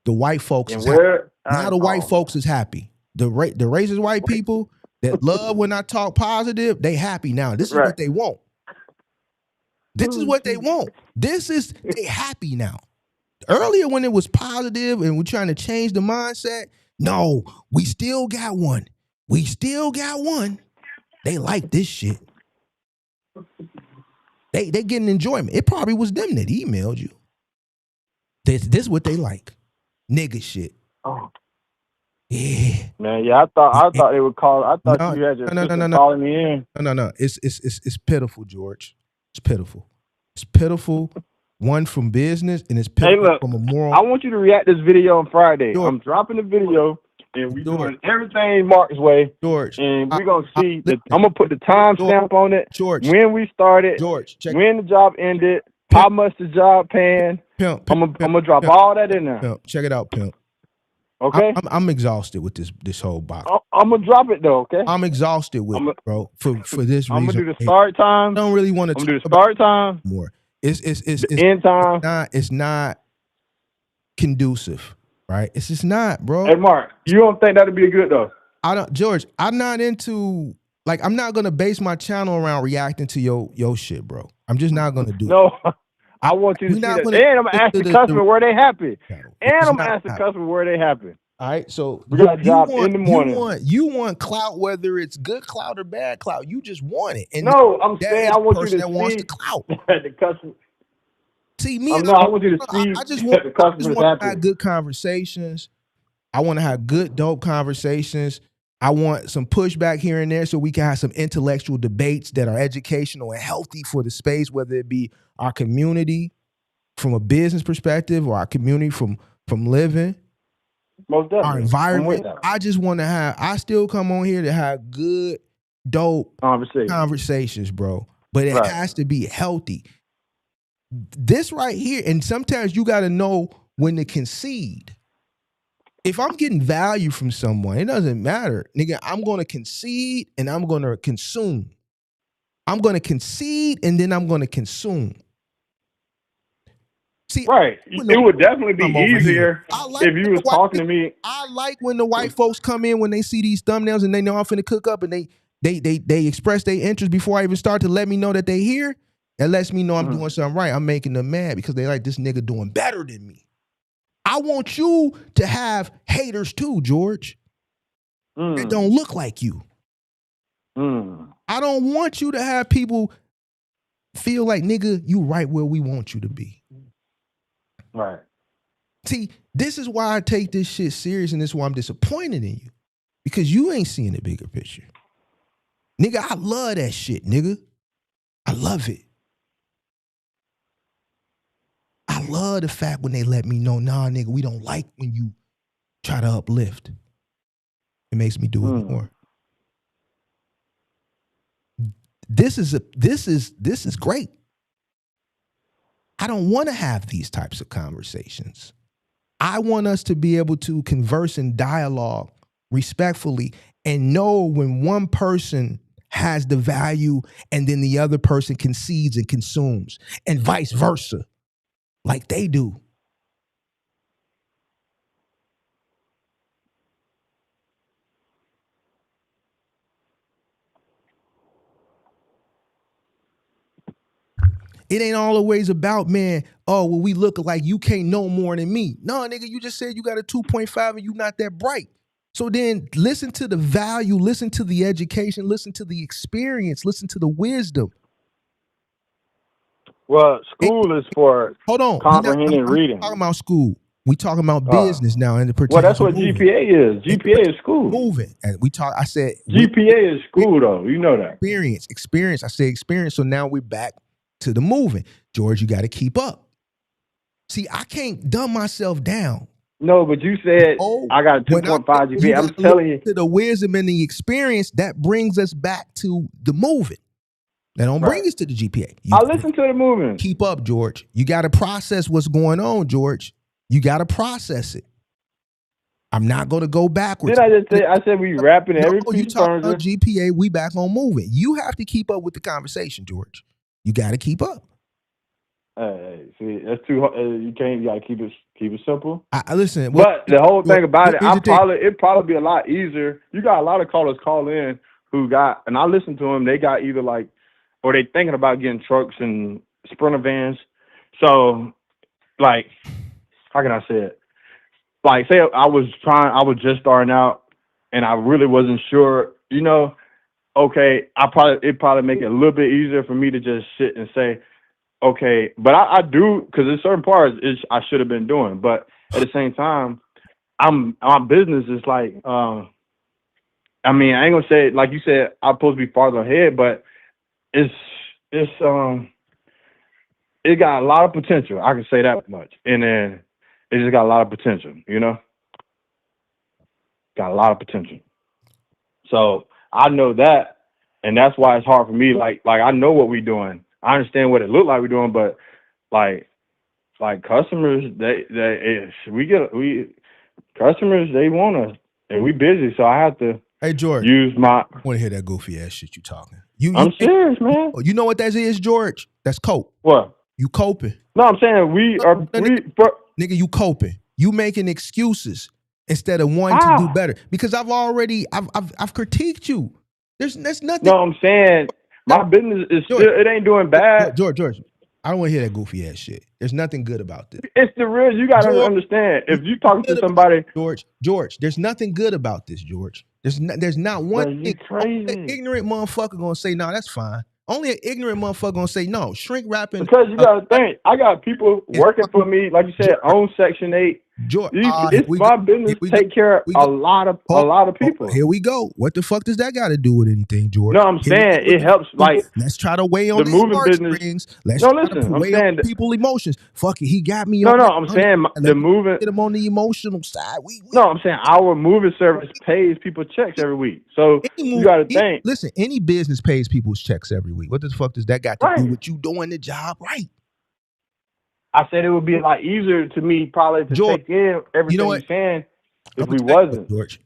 The white folks is happy. Now the white folks is happy. The racist white people that love when I talk positive, they happy now. This is what they want. This is what they want. They happy now. Earlier when it was positive and we're trying to change the mindset, no, we still got one. They like this shit. They getting enjoyment. It probably was them that emailed you. This is what they like. Nigga shit. Oh. Yeah. Man, yeah, I thought they would call. I thought you had your sister calling me in. No. It's pitiful, George. It's pitiful. One from business and it's pitiful from a moral. I want you to react to this video on Friday. George. I'm dropping the video and we're doing everything Mark's way. George. And we're gonna see I'm gonna put the time stamp on it. George. When we started. George. When the job ended. How much the job paying? Pimp. I'm gonna drop all that in there. Pimp. Check it out, Pimp. Okay. I'm exhausted with this whole box. I'm gonna drop it though. Okay. I'm exhausted with it, bro. For this reason. I'm gonna do the start time. I don't really want to do the start time more. It's end time. It's not conducive, right? It's just not, bro. Hey, Mark, you don't think that'd be good though? George. I'm not into I'm not gonna base my channel around reacting to your shit, bro. I'm just not gonna do it. I want you to see that. And I'm gonna ask the customer where they happy. And I'm gonna ask the customer where they happy. All right, so we got a job in the morning. You want clout, whether it's good clout or bad clout. You just want it. And no, I'm saying I want you to that see wants the clout. The customer. See me. I want you to see. I just want to have good conversations. I want to have good, dope conversations. I want some pushback here and there so we can have some intellectual debates that are educational and healthy for the space, whether it be our community from a business perspective or our community from living. Most definitely. Our environment. I just want to I still come on here to have good, dope conversations, bro. But it has to be healthy. This right here, and sometimes you got to know when to concede. If I'm getting value from someone, it doesn't matter. Nigga, I'm going to concede and I'm going to consume. I'm going to concede and then I'm going to consume. See, it would definitely be easier if you was talking to me. I like when the white folks come in when they see these thumbnails and they know I'm finna cook up and they express their interest before I even start to let me know that they here. That lets me know I'm doing something right. I'm making them mad because they like this nigga doing better than me. I want you to have haters too, George. That don't look like you. I don't want you to have people feel like, nigga, you right where we want you to be. Right. See, this is why I take this shit serious and this is why I'm disappointed in you. Because you ain't seeing the bigger picture. Nigga, I love that shit, nigga. I love it. I love the fact when they let me know, nah, nigga, we don't like when you try to uplift. It makes me do it more. This is great. I don't want to have these types of conversations I want us to be able to converse in dialogue respectfully and know when one person has the value and then the other person concedes and consumes, and vice versa, like they do. It ain't always about, man, oh, well, we look like you can't know more than me. No, nigga, you just said you got a 2.5 and you not that bright. So then listen to the value, listen to the education, listen to the experience, listen to the wisdom. Well, school is for comprehending reading. Talking about school. We talking about business now, and well, that's what GPA is. GPA is school. Moving, and I said GPA is school, though. You know that. Experience. I said experience. So now we're back to the moving. George, you got to keep up. See, I can't dumb myself down. No, but you said I got a 2.5 GPA. I'm telling you, to the wisdom and the experience that brings us back to the moving. That don't bring us to the GPA. I listen to the moving. Keep up, George. You got to process what's going on, George. You got to process it. I'm not going to go backwards. Did I just say? I said we rapping every piece. You talking about GPA? We back on moving. You have to keep up with the conversation, George. You got to keep up. See, that's too hard. You can't. You got to keep it simple. I listen. But the whole thing about it, it'd probably be a lot easier. You got a lot of callers call in who got, and I listen to them. They got either like, or they thinking about getting trucks and Sprinter vans. So, like, how can I say it? Like, say I was just starting out, and I really wasn't sure. You know, okay, it'd probably make it a little bit easier for me to just sit and say, okay, but I do, because there's certain parts I should have been doing, but at the same time, my business is like, I mean, I ain't gonna say, like you said, I'm supposed to be farther ahead, but it got a lot of potential. I can say that much, and then it just got a lot of potential, you know, got a lot of potential. So I know that, and that's why it's hard for me. Like I know what we're doing. I understand what it looked like we're doing, but like customers, customers, they want us, and we busy, so I have to. Hey George, use my. I want to hear that goofy ass shit you talking. I'm serious, man. You know what that is, George? That's cope. What? You coping? No, I'm saying nigga, you coping. You making excuses instead of wanting to do better. Because I've critiqued you. There's nothing. No, I'm saying. My business is George, still, it ain't doing bad. George, I don't want to hear that goofy ass shit. There's nothing good about this. It's the real. You got to understand. If you talking to somebody, George, there's nothing good about this, George. There's not one thing. An ignorant motherfucker gonna say, no, that's fine. Only an ignorant motherfucker gonna say, no, shrink wrapping. Because you got to think, I got people working for me, like you said, on Section 8. George, it's my business to take care of a lot of people. Here we go. What the fuck does that got to do with anything, George? No, I'm saying it helps. Like, let's try to weigh on the moving business. Strings. Let's try to weigh on people's emotions. Fuck it, he got me. I'm saying the moving. Get him on the emotional side. No, I'm saying our moving service pays people checks every week. So you got to think. Listen, any business pays people's checks every week. What the fuck does that got to do with you doing the job right? I said it would be a lot easier to me probably to take in everything you're saying if we wasn't. George,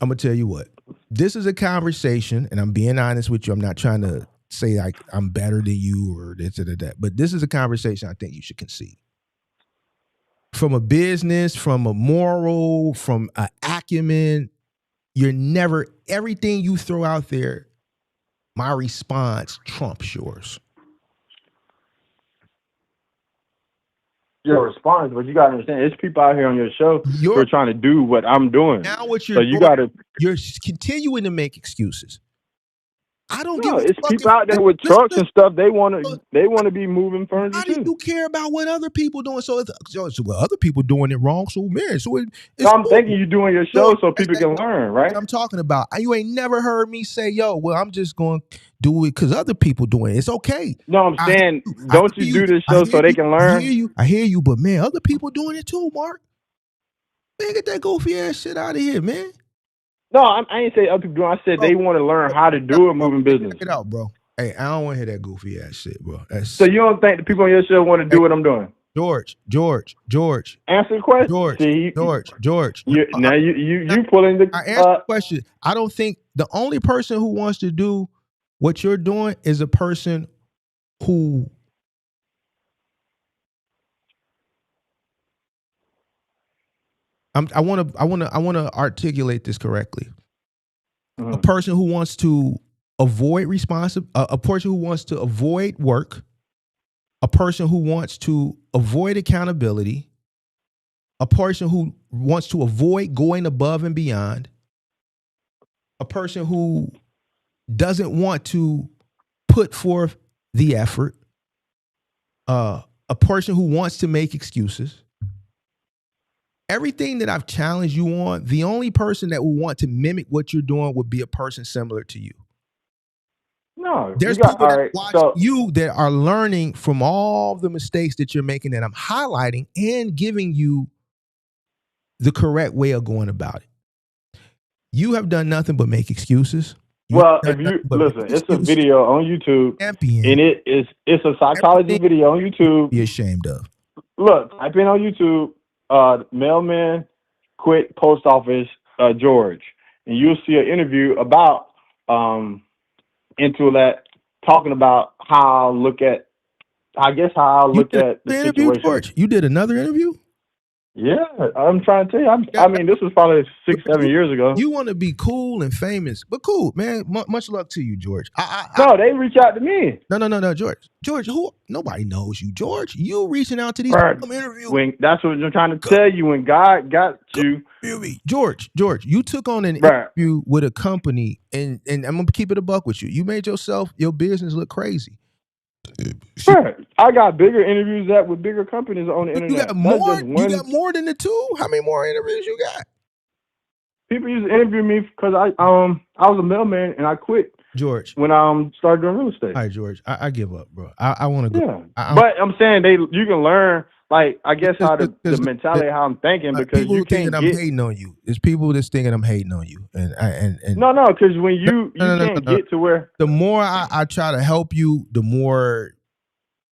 I'm going to tell you what. This is a conversation, and I'm being honest with you. I'm not trying to say like I'm better than you or this or that. But this is a conversation I think you should concede. From a business, from a moral, from an acumen, you're never, everything you throw out there, my response trumps yours. Your response, but you gotta understand, there's people out here on your show who are trying to do what I'm doing. Now what you're doing, you're continuing to make excuses. I don't give it's people out there with trucks and stuff. They want to be moving furniture. How do you care about what other people doing? So other people doing it wrong. So man, I'm thinking you're doing your show so people can learn, right? I'm talking about. You ain't never heard me say, "Yo, well, I'm just going to do it because other people doing it. It's okay." No, I'm saying, don't you do this show so they can learn? I hear you, but man, other people doing it too, Mark. Man, get that goofy ass shit out of here, man. No, I ain't say other people doing. I said they want to learn how to do a moving business. Check it out, bro. Hey, I don't want to hear that goofy ass shit, bro. So you don't think the people on your show want to do what I'm doing? George. Answer the question. George. See, George. now you pulling the. I answered the question. I don't think the only person who wants to do what you're doing is a person who I want to articulate this correctly. Mm-hmm. A person who wants to avoid a person who wants to avoid work, a person who wants to avoid accountability, a person who wants to avoid going above and beyond, a person who doesn't want to put forth the effort, a person who wants to make excuses. Everything that I've challenged you on, the only person that will want to mimic what you're doing would be a person similar to you. No, there's people that watch you that are learning from all the mistakes that you're making that I'm highlighting and giving you the correct way of going about it. You have done nothing but make excuses. Well, if you listen, it's a video on YouTube, and it's a psychology video on YouTube. Be ashamed of. Look, type in on YouTube, mailman quit post office, George, and you'll see an interview about into that, talking about how I look at the situation. George, you did another interview? Yeah, I'm trying to tell you. I mean, this was probably 6-7 years ago. You want to be cool and famous, but cool, man. Much luck to you, George. No, they reach out to me. No, George. George, nobody knows you, George. You reaching out to these interviews. That's what I'm trying to tell you. When God got you, George, you took on an interview with a company, and I'm gonna keep it a buck with you. You made your business look crazy. Sure. I got bigger interviews with bigger companies on the internet. You got more than the two? How many more interviews you got? People used to interview me because I was a mailman and I quit, George, when I started doing real estate. All right, George, I give up, bro. I want to go. Yeah. But I'm saying you can learn, like, I guess how the mentality, how I'm thinking, because people you can't I'm hating on you. It's people that's thinking I'm hating on you, and no, because when you can't get to where the more I try to help you, the more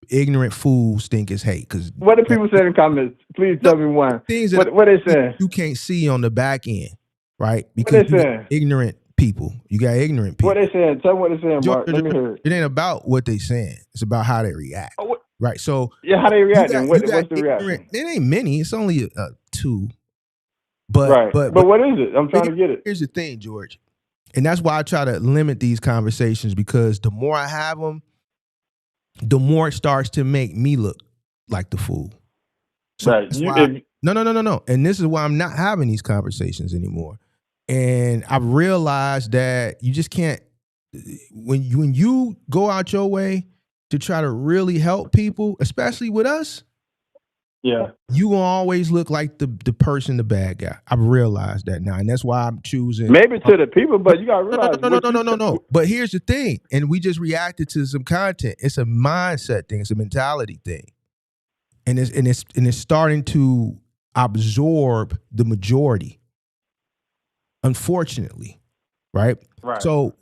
ignorant fools think it's hate. Because what do people say in the comments? Please tell me one. Things what they saying? You can't see on the back end, right? Because you got ignorant people. You got ignorant people. What they saying? Tell me what they saying, Mark. Let me hear it. It ain't about what they saying. It's about how they react. Right. So how they react. What's the reaction? It ain't many. It's only 2. But what is it? I'm trying to get it. Here's the thing, George, and that's why I try to limit these conversations, because the more I have them, the more it starts to make me look like the fool. So no. And this is why I'm not having these conversations anymore. And I've realized that you just can't, when you go out your way to try to really help people, especially with us, you will always look like the person, the bad guy. I've realized that now, and that's why I'm choosing. Maybe to the people, but you got to realize. No. But here's the thing, and we just reacted to some content. It's a mindset thing. It's a mentality thing, and it's starting to absorb the majority. Unfortunately, right? So,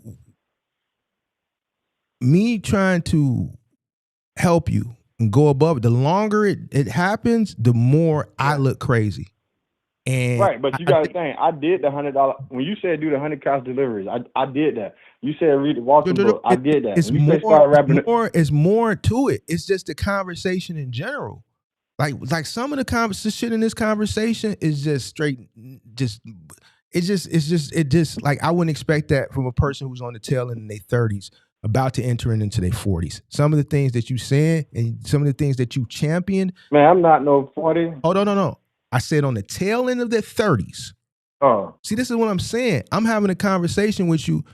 me trying to help you and go above it, the longer it happens, the more I look crazy. And but you got to think, I did the $100. When you said do the 100 couch deliveries, I did that. You said read the Walter book, I did that. It's more to it. It's just the conversation in general. Like some of the shit in this conversation is just straight, it just like, I wouldn't expect that from a person who's on the tail end of their 30s, about to enter into their 40s. Some of the things that you said and some of the things that you championed. Man, I'm not no 40. Oh, no. I said on the tail end of their 30s. Oh. See, this is what I'm saying. I'm having a conversation with you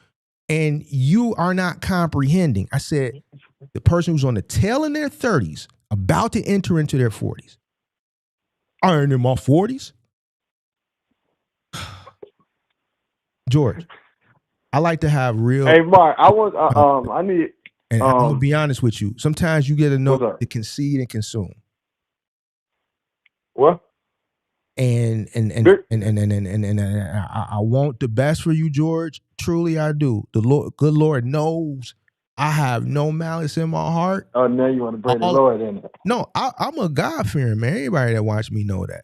and you are not comprehending. I said the person who's on the tail end of their 30s, about to enter into their 40s. I ain't in my 40s. George, I like to have real. Hey, Mark, I need. And I'm gonna be honest with you. Sometimes you get to know to concede and consume. What? And I want the best for you, George. Truly, I do. The Lord, good Lord knows, I have no malice in my heart. Oh, now you want to bring the Lord in it. No, I'm a God-fearing man. Everybody that watch me know that.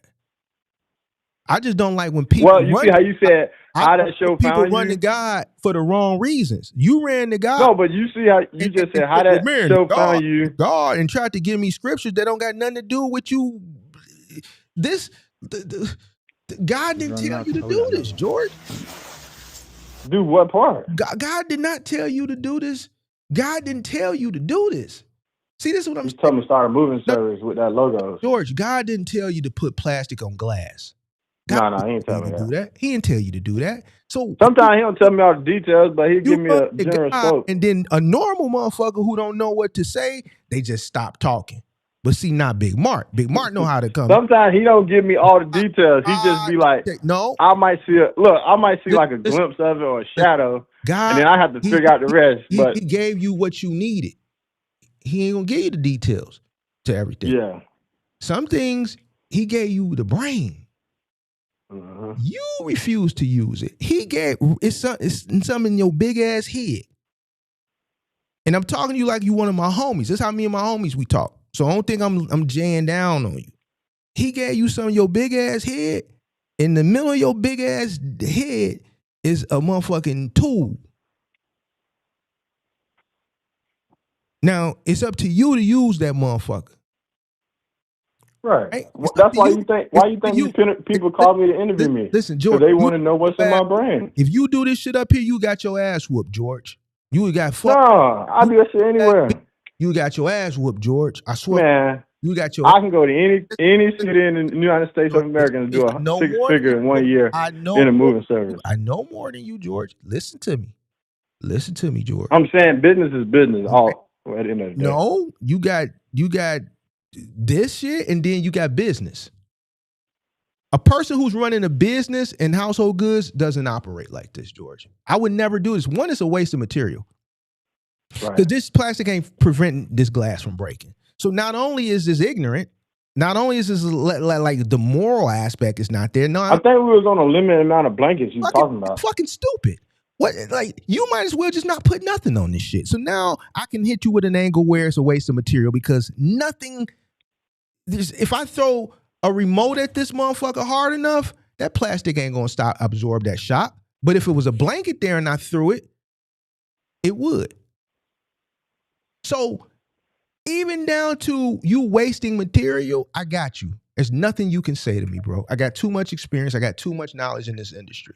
I just don't like when people. Well, you see how you said how that show people found run you? to God for the wrong reasons. You ran to God. No, but you see how you just said how that show found you. God and tried to give me scriptures that don't got nothing to do with you. God didn't tell you to do this, George. Do what part? God did not tell you to do this. God didn't tell you to do this. See, this is what I'm saying. You told me to start a moving service with that logo. George, God didn't tell you to put plastic on glass. No, he ain't tell me do that. He didn't tell you to do that. So sometimes he don't tell me all the details, but he give me a general scope. And then a normal motherfucker who don't know what to say, they just stop talking. But see, not Big Mark. Big Mark know how to come. Sometimes he don't give me all the details. He just be like, no. I might see like a glimpse of it or a shadow, God, and then I have to figure out the rest. But he gave you what you needed. He ain't gonna give you the details to everything. Yeah. Some things he gave you the brain. You refuse to use it. He gave it's something in your big ass head. And I'm talking to you like you one of my homies. That's how me and my homies we talk. So I don't think I'm jaying down on you. He gave you some of your big ass head. In the middle of your big ass head is a motherfucking tool. Now it's up to you to use that motherfucker. Right. That's why you think. Why you think people call me to interview me? Listen, George. They want to know what's in my brain. If you do this shit up here, you got your ass whooped, George. You got fucked. No, I do that shit anywhere. You got your ass whooped, George. I swear. Man, you got your. I can go to any city in the United States of America and do a six-figure in 1 year in a moving service. I know more than you, George. Listen to me. Listen to me, George. I'm saying business is business. All at the end of the day. No, you got this shit, and then you got business. A person who's running a business and household goods doesn't operate like this, George. I would never do this. One, it's a waste of material. Because this plastic ain't preventing this glass from breaking. So not only is this ignorant, not only is this like the moral aspect is not there. No, I think we was on a limited amount of blankets you talking about. Fucking stupid. What, like, you might as well just not put nothing on this shit. So now I can hit you with an angle where it's a waste of material because nothing. If I throw a remote at this motherfucker hard enough, that plastic ain't gonna absorb that shock. But if it was a blanket there and I threw it, it would. So even down to you wasting material, I got you. There's nothing you can say to me, bro. I got too much experience. I got too much knowledge in this industry.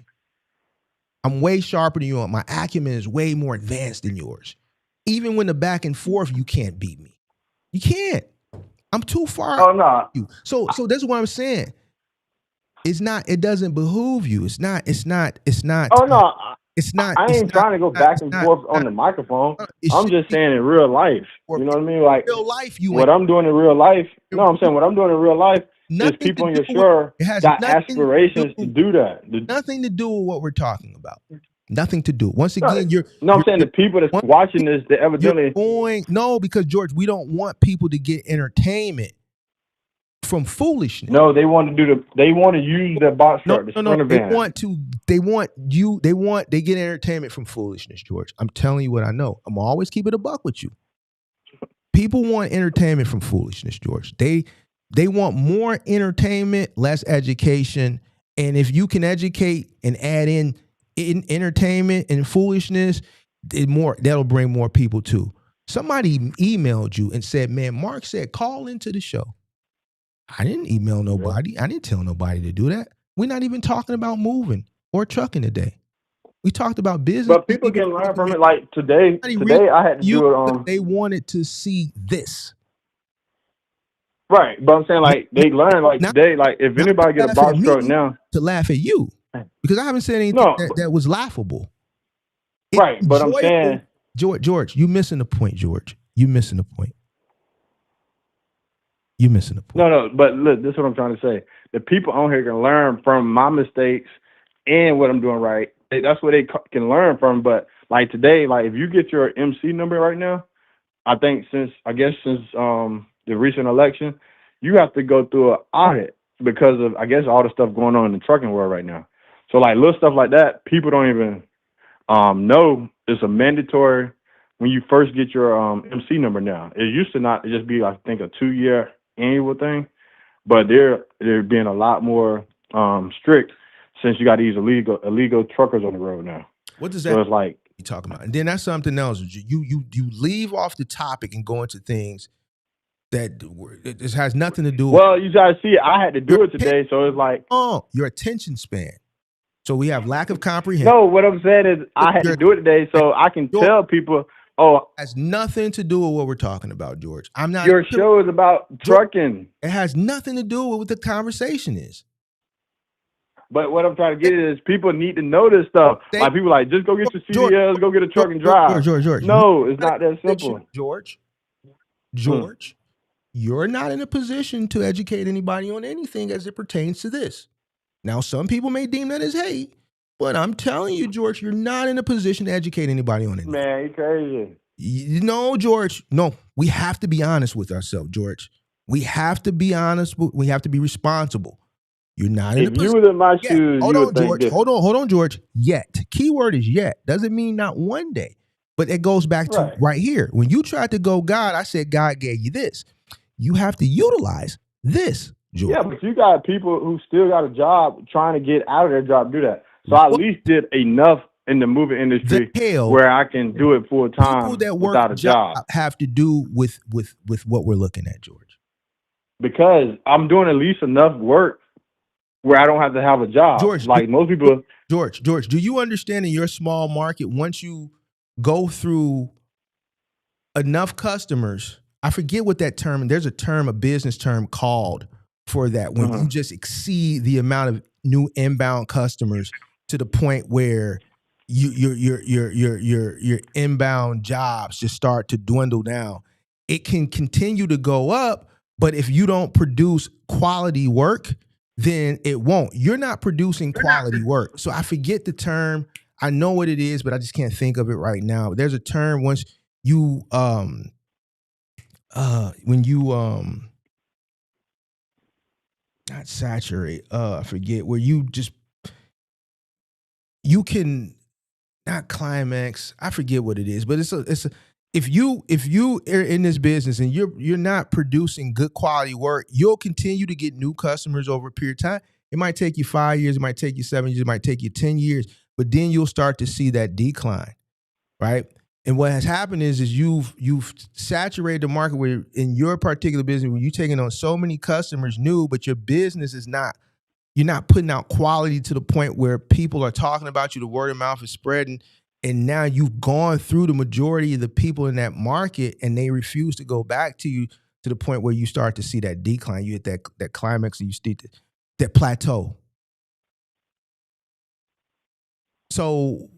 I'm way sharper than you. My acumen is way more advanced than yours. Even when the back and forth, you can't beat me. You can't. I'm too far. Oh no. You. So that's what I'm saying. It's not. It doesn't behoove you. It's not. Oh no. It's not. I ain't trying to go back and forth on the microphone. I'm just saying in real life. You know what I mean? Like real life. What I'm doing in real life. No, I'm saying what I'm doing in real life. Is people on your shore got aspirations to do that. Nothing to do with what we're talking about. Nothing to do. Once again, I'm saying the people that's watching this, they evidently because George, we don't want people to get entertainment from foolishness. No, they want to use the box truck. They get entertainment from foolishness, George. I'm telling you what I know. I'm always keep it a buck with you. People want entertainment from foolishness, George. They want more entertainment, less education. And if you can educate and add in entertainment and foolishness, that'll bring more people too. Somebody emailed you and said, man, Mark said, call into the show. I didn't email nobody. I didn't tell nobody to do that. We're not even talking about moving or trucking today. We talked about business. But people can learn from it. Like today I had to do it. They wanted to see this. Right, but I'm saying like they learn like today. Like if anybody get a box truck now, to laugh at you because I haven't said anything that was laughable. Right, but I'm saying George, you missing the point, George. You missing the point. You missing the point. No, but look, this is what I'm trying to say. The people on here can learn from my mistakes and what I'm doing right. That's what they can learn from. But like today, like if you get your MC number right now, I think since the recent election, you have to go through an audit because of, I guess, all the stuff going on in the trucking world right now. So like little stuff like that, people don't even know it's a mandatory when you first get your MC number now. It used to not just be, I think, a 2-year annual thing, but they're being a lot more strict since you got these illegal truckers on the road now. What does that? So it's like you talking about? And then that's something else. You leave off the topic and go into things that it has nothing to do with. Well, you guys see, I had to do it today, so it's like, oh, your attention span. So we have lack of comprehension. No, what I'm saying is I had to do it today, so I can tell people. Oh, it has nothing to do with what we're talking about, George. I'm not. Your show is about trucking. It has nothing to do with what the conversation is. But what I'm trying to get is people need to know this stuff. Like people like, just go get your CDLs, go get a truck and drive. George. No, it's not that simple. George, you're not in a position to educate anybody on anything as it pertains to this. Now, some people may deem that as hate, but I'm telling you, George, you're not in a position to educate anybody on anything. Man, you crazy. No, George. No, we have to be honest with ourselves, George. We have to be honest. We have to be responsible. You're not in a position. If you was in my shoes, hold you on, would think George. this. Hold on, George. Yet. Keyword is yet. Doesn't mean not one day. But it goes back to right here. When you tried to go God, I said God gave you this. You have to utilize this, George. Yeah, but you got people who still got a job trying to get out of their job to do that. So I at least did enough in the movie industry where I can do it full time people that work without a job. Have to do with what we're looking at, George. Because I'm doing at least enough work where I don't have to have a job. George, like most people. George, do you understand in your small market, once you go through enough customers, I forget what that term, there's a business term called for that, when you just exceed the amount of new inbound customers to the point where your inbound jobs just start to dwindle down. It can continue to go up, but if you don't produce quality work, then it won't. You're not producing quality work. So I forget the term. I know what it is, but I just can't think of it right now. But there's a term once you when you not saturate, I forget, where you can not climax. I forget what it is, but it's a if you are in this business and you're not producing good quality work, you'll continue to get new customers over a period of time. It might take you 5 years, it might take you 7 years, it might take you 10 years, but then you'll start to see that decline, right? And what has happened is you've saturated the market where in your particular business, where you're taking on so many customers new, but your business is not, you're not putting out quality to the point where people are talking about you, the word of mouth is spreading, and now you've gone through the majority of the people in that market and they refuse to go back to you, to the point where you start to see that decline. You hit that climax and you see that plateau. So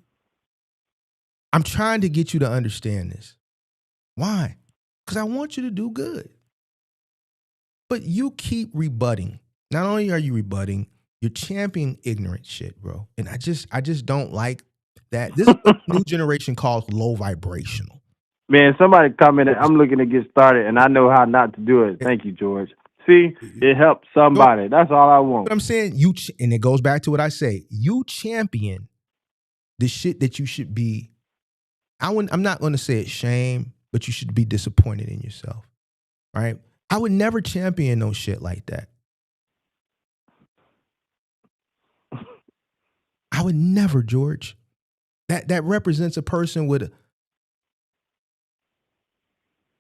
I'm trying to get you to understand this. Why? Because I want you to do good. But you keep rebutting. Not only are you rebutting, you're championing ignorant shit, bro. And I just don't like that. This is what the new generation calls low vibrational. Man, somebody commented, I'm looking to get started and I know how not to do it. Thank you, George. See, it helps somebody. That's all I want. But I'm saying and it goes back to what I say. You champion the shit that you should be. I'm not going to say it's shame, but you should be disappointed in yourself, right? I would never champion no shit like that. I would never, George. That represents a person with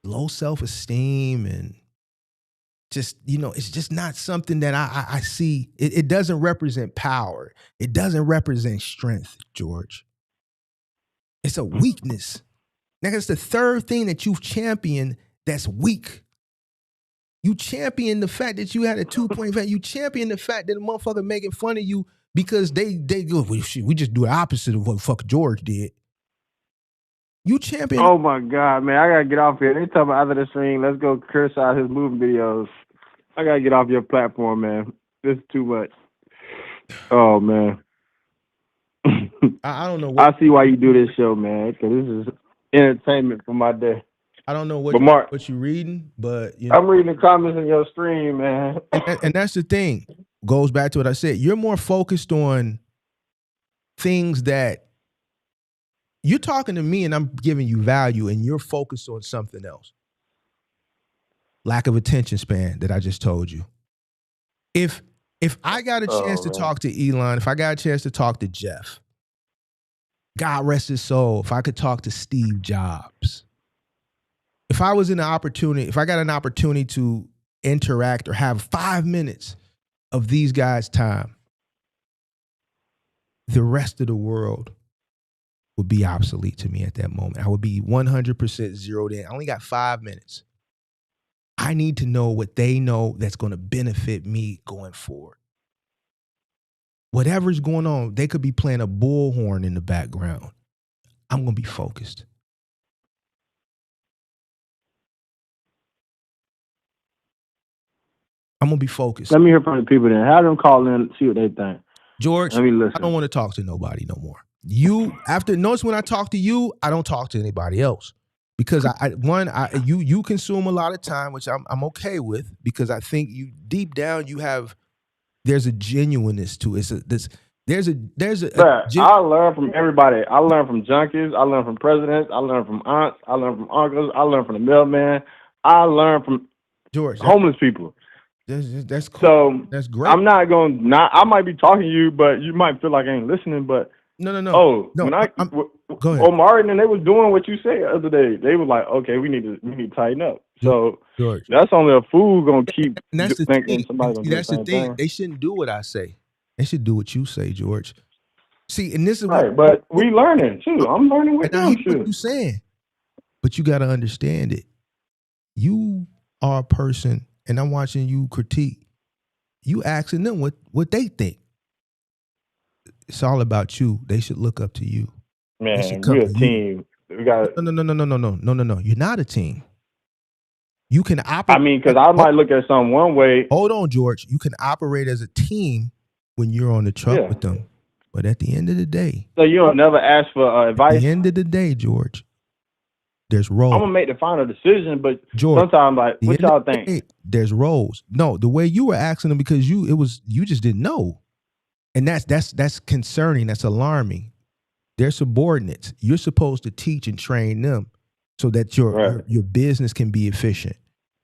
low self-esteem and just, it's just not something that I see. It doesn't represent power. It doesn't represent strength, George. It's a weakness. Now, that's the third thing that you've championed that's weak. You champion the fact that you had a 2-point fact. You champion the fact that a motherfucker making fun of you because they go, we just do the opposite of what fuck George did. You champion. Oh my God, man. I gotta get off here. They talking about after the stream, let's go criticize his movie videos. I gotta get off your platform, man. This is too much. Oh man. I don't know. I see why you do this show, man, because this is entertainment for my day. I don't know what you're reading, but I'm reading the comments in your stream, man. And that's the thing. Goes back to what I said. You're more focused on things that You're talking to me and I'm giving you value and you're focused on something else. Lack of attention span that I just told you. If I got a chance to talk to Elon, if I got a chance to talk to Jeff, God rest his soul, if I could talk to Steve Jobs, if I was in an opportunity, if I got an opportunity to interact or have 5 minutes of these guys' time, the rest of the world would be obsolete to me at that moment. I would be 100% zeroed in. I only got 5 minutes. I need to know what they know that's going to benefit me going forward. Whatever's going on, they could be playing a bullhorn in the background. I'm going to be focused. I'm going to be focused. Let me hear from the people then. Have them call in and see what they think. George, let me listen. I don't want to talk to nobody no more. Notice when I talk to you, I don't talk to anybody else. Because you consume a lot of time, which I'm okay with, because I think you deep down there's a genuineness to it. I learn from everybody. I learn from junkies. I learn from presidents. I learn from aunts. I learn from uncles. I learn from the mailman. I learn from homeless people. That's cool. So that's great. I'm not going. I might be talking to you, but you might feel like I ain't listening. But no. Oh, no, when go ahead. Martin and they was doing what you said the other day, they were like, okay, we need to tighten up. So George, that's only a fool gonna keep and that's the thinking thing. somebody's gonna do That's the the same thing. They shouldn't do what I say. They should do what you say, George. See, and this is right. But we learning too. I'm learning with them too. What you saying, but you got to understand it. You are a person, and I'm watching you critique. You asking them what they think. It's all about you. They should look up to you. Man, we're a team. We got No. You're not a team. You can operate. I mean, because I might look at something one way. Hold on, George. You can operate as a team when you're on the truck with them. But at the end of the day. So you don't never ask for advice? At the end of the day, George, there's roles. I'm going to make the final decision, but George, sometimes, like, what y'all think? There's roles. No, the way you were asking them, because you just didn't know. And that's concerning. That's alarming. They're subordinates. You're supposed to teach and train them so that your business can be efficient,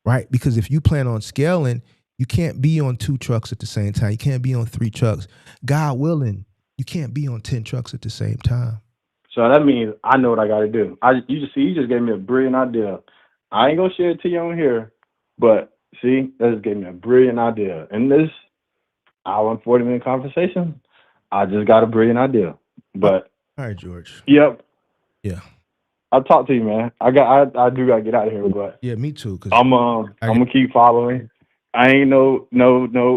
right? Because if you plan on scaling, you can't be on 2 trucks at the same time. You can't be on 3 trucks. God willing, you can't be on 10 trucks at the same time. So that means I know what I got to do. You just gave me a brilliant idea. I ain't gonna share it to you on here, but see, that just gave me a brilliant idea. In this hour and 40-minute conversation, I just got a brilliant idea. But all right, George. Yep. Yeah. I'll talk to you, man. I do gotta get out of here, but yeah, me too. Cause I'm gonna keep following. I ain't no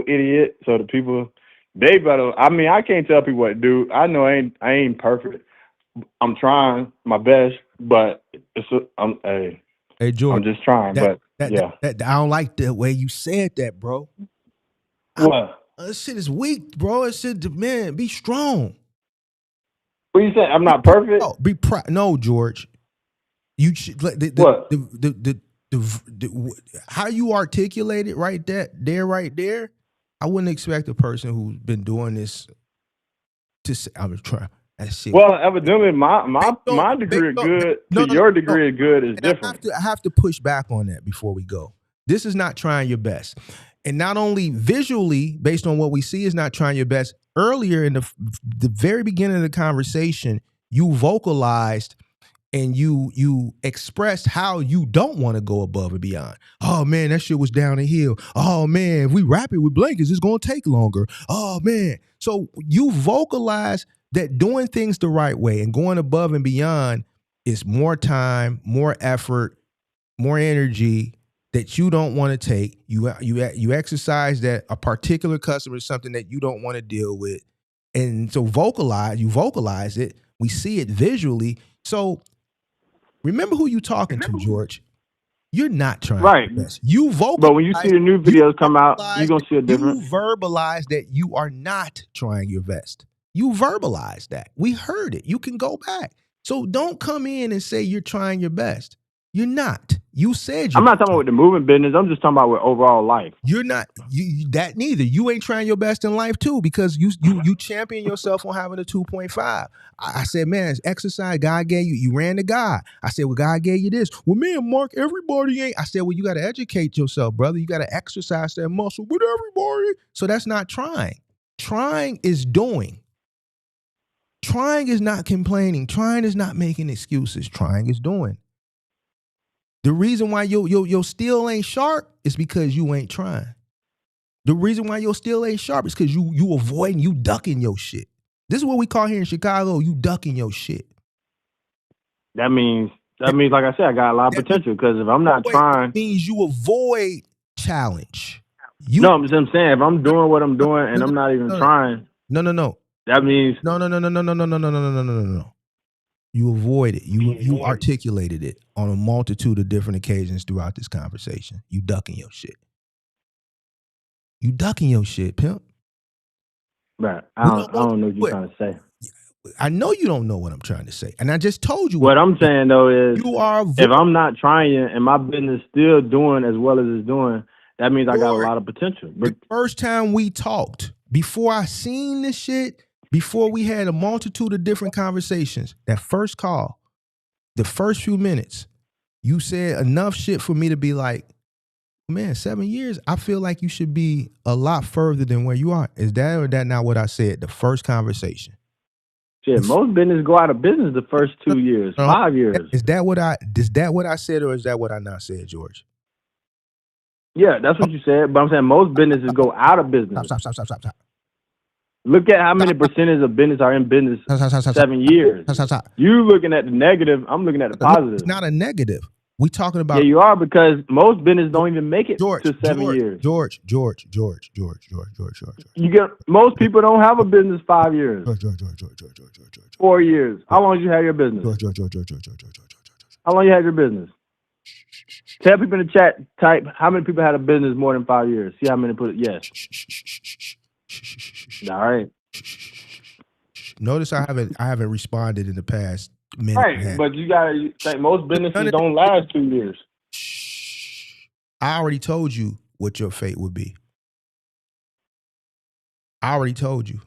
idiot. So the people, they better. I mean, I can't tell people what to do. I know I ain't perfect. I'm trying my best, but hey George, I'm just trying. I don't like the way you said that, bro. What? This shit is weak, bro. It should, man, be strong. What you saying? I'm not perfect. No, be proud. No, George. You should what? The how you articulate it right there. I wouldn't expect a person who's been doing this to say, I'm trying. Well, evidently, my degree is good. Your degree is good is different. I have to push back on that before we go. This is not trying your best, and not only visually, based on what we see, is not trying your best. Earlier in the very beginning of the conversation, you vocalized and you expressed how you don't want to go above and beyond. Oh man, that shit was down the hill. Oh man, if we wrap it with blankets, it's gonna take longer. Oh man, so you vocalize that doing things the right way and going above and beyond is more time, more effort, more energy that you don't want to take. You exercise that a particular customer is something that you don't want to deal with. And so you vocalize it. We see it visually. So remember who you talking to, George. You're not trying your best. You vocalize. But when you see the new videos come out, you're going to see a difference. You verbalize that you are not trying your best. You verbalize that. We heard it. You can go back. So don't come in and say you're trying your best. You're not. You said I'm not talking about with the moving business. I'm just talking about with overall life. You're not that neither. You ain't trying your best in life too, because you champion yourself on having a 2.5. I said, man, it's exercise. God gave you. You ran to God. I said, well, God gave you this. Well, man, Mark, everybody ain't. I said, well, you got to educate yourself, brother. You got to exercise that muscle with everybody. So that's not trying. Trying is doing. Trying is not complaining. Trying is not making excuses. Trying is doing. The reason why your steel ain't sharp is because you ain't trying. The reason why your steel ain't sharp is because you avoiding, you ducking your shit. This is what we call here in Chicago, you ducking your shit. That means, like I said, I got a lot of potential, because if I'm not trying. That means you avoid challenge. No, I'm saying, if I'm doing what I'm doing and I'm not even trying. No. That means. No. You avoid it. You articulated it on a multitude of different occasions throughout this conversation. You ducking your shit. You ducking your shit, pimp. Right. I don't know what you're trying to say. I know you don't know what I'm trying to say. And I just told you what I'm saying, though, is if I'm not trying and my business still doing as well as it's doing, that means I got a lot of potential. But the first time we talked, before I seen this shit, before we had a multitude of different conversations, that first call, the first few minutes, you said enough shit for me to be like, man, 7 years, I feel like you should be a lot further than where you are. Is that or that not what I said, the first conversation? Shit, most businesses go out of business the first 2 years, 5 years. Is that what I said, or is that what I not said, George? Yeah, that's what you said. But I'm saying most businesses go out of business. Stop. Look at how many percentage of business are in business 7 years. You looking at the negative, I'm looking at the positive. It's not a negative. We talking about. Yeah, you are, because most businesses don't even make it to 7 years. George. You get most people don't have a business 5 years. George. 4 years. How long did you have your business? How long you had your business? Tell people in the chat, type how many people had a business more than 5 years. See how many put it. Yes. All right. Notice I haven't responded in the past minute. Right, but you gotta think most businesses don't last 2 years. I already told you what your fate would be. I already told you.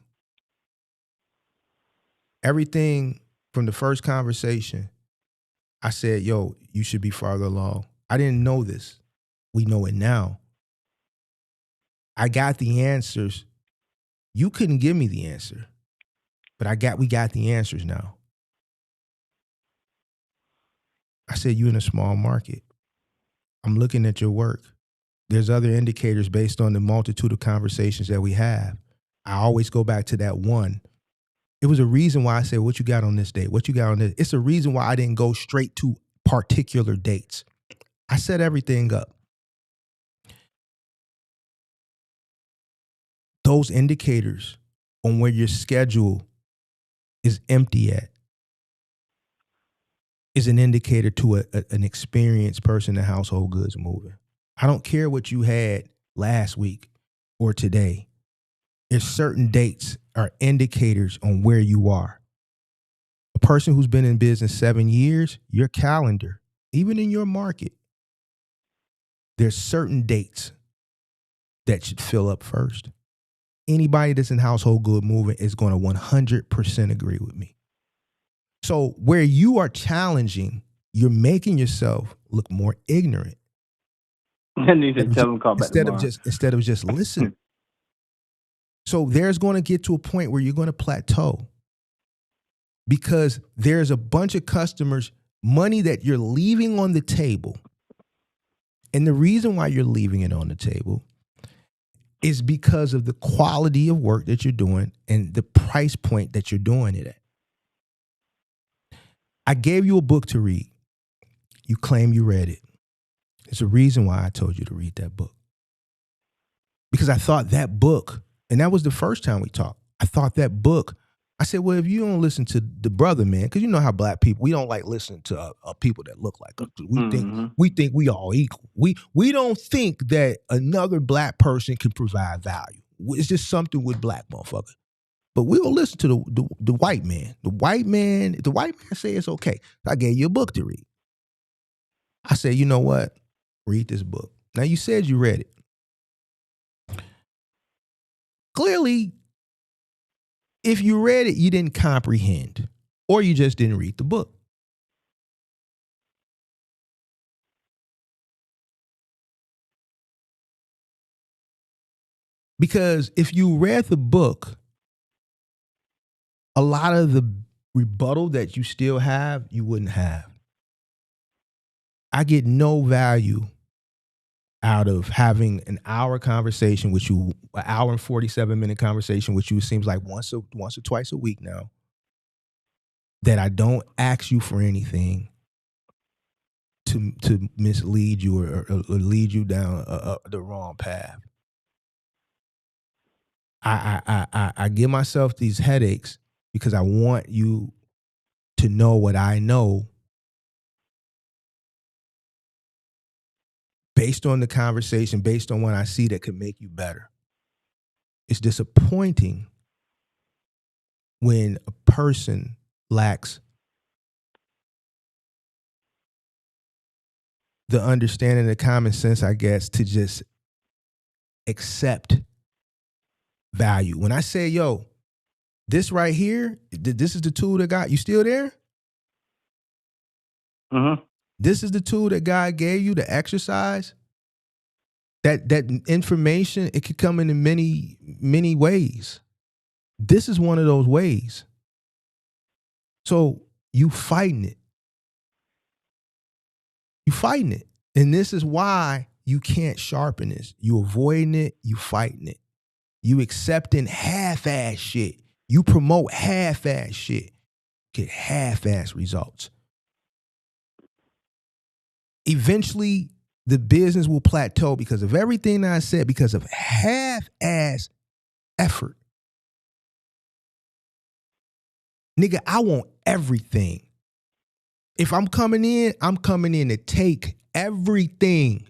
Everything from the first conversation, I said, yo, you should be farther along. I didn't know this. We know it now. I got the answers. You couldn't give me the answer, but we got the answers now. I said, you in a small market. I'm looking at your work. There's other indicators based on the multitude of conversations that we have. I always go back to that one. It was a reason why I said, what you got on this date? What you got on this? It's a reason why I didn't go straight to particular dates. I set everything up. Those indicators on where your schedule is empty at is an indicator to an experienced person in household goods moving. I don't care what you had last week or today. There's certain dates are indicators on where you are. A person who's been in business 7 years, your calendar, even in your market, there's certain dates that should fill up first. Anybody that's in household good moving is going to 100% agree with me. So where you are challenging, you're making yourself look more ignorant. And you just tell them call back instead of just listening. So there's going to get to a point where you're going to plateau, because there's a bunch of customers, money that you're leaving on the table. And the reason why you're leaving it on the table is because of the quality of work that you're doing and the price point that you're doing it at. I gave you a book to read. You claim you read it. There's a reason why I told you to read that book. Because I thought that book, and that was the first time we talked, I thought that book, I said, well, if you don't listen to the brother, man, because you know how black people, we don't like listening to people that look like us. We think we all equal. We don't think that another black person can provide value. It's just something with black motherfucker. But we gonna listen to the white man. The white man say it's okay. So I gave you a book to read. I said, you know what? Read this book. Now, you said you read it. Clearly, if you read it, you didn't comprehend, or you just didn't read the book. Because if you read the book, a lot of the rebuttal that you still have, you wouldn't have. I get no value out of having an hour conversation with you, an hour and 47-minute conversation with you. It seems like once or twice a week now, that I don't ask you for anything to mislead you or lead you down the wrong path. I give myself these headaches because I want you to know what I know based on the conversation, based on what I see that could make you better. It's disappointing when a person lacks the understanding, the common sense, I guess, to just accept value. When I say, yo, this right here, this is the tool that God, you still there? Mm-hmm. This is the tool that God gave you to exercise. That information, it could come in many, many ways. This is one of those ways. So you fighting it. You fighting it. And this is why you can't sharpen this. You avoiding it, you fighting it. You accepting half-ass shit. You promote half-ass shit. Get half-ass results. Eventually, the business will plateau because of everything that I said, because of half-ass effort. Nigga, I want everything. If I'm coming in to take everything.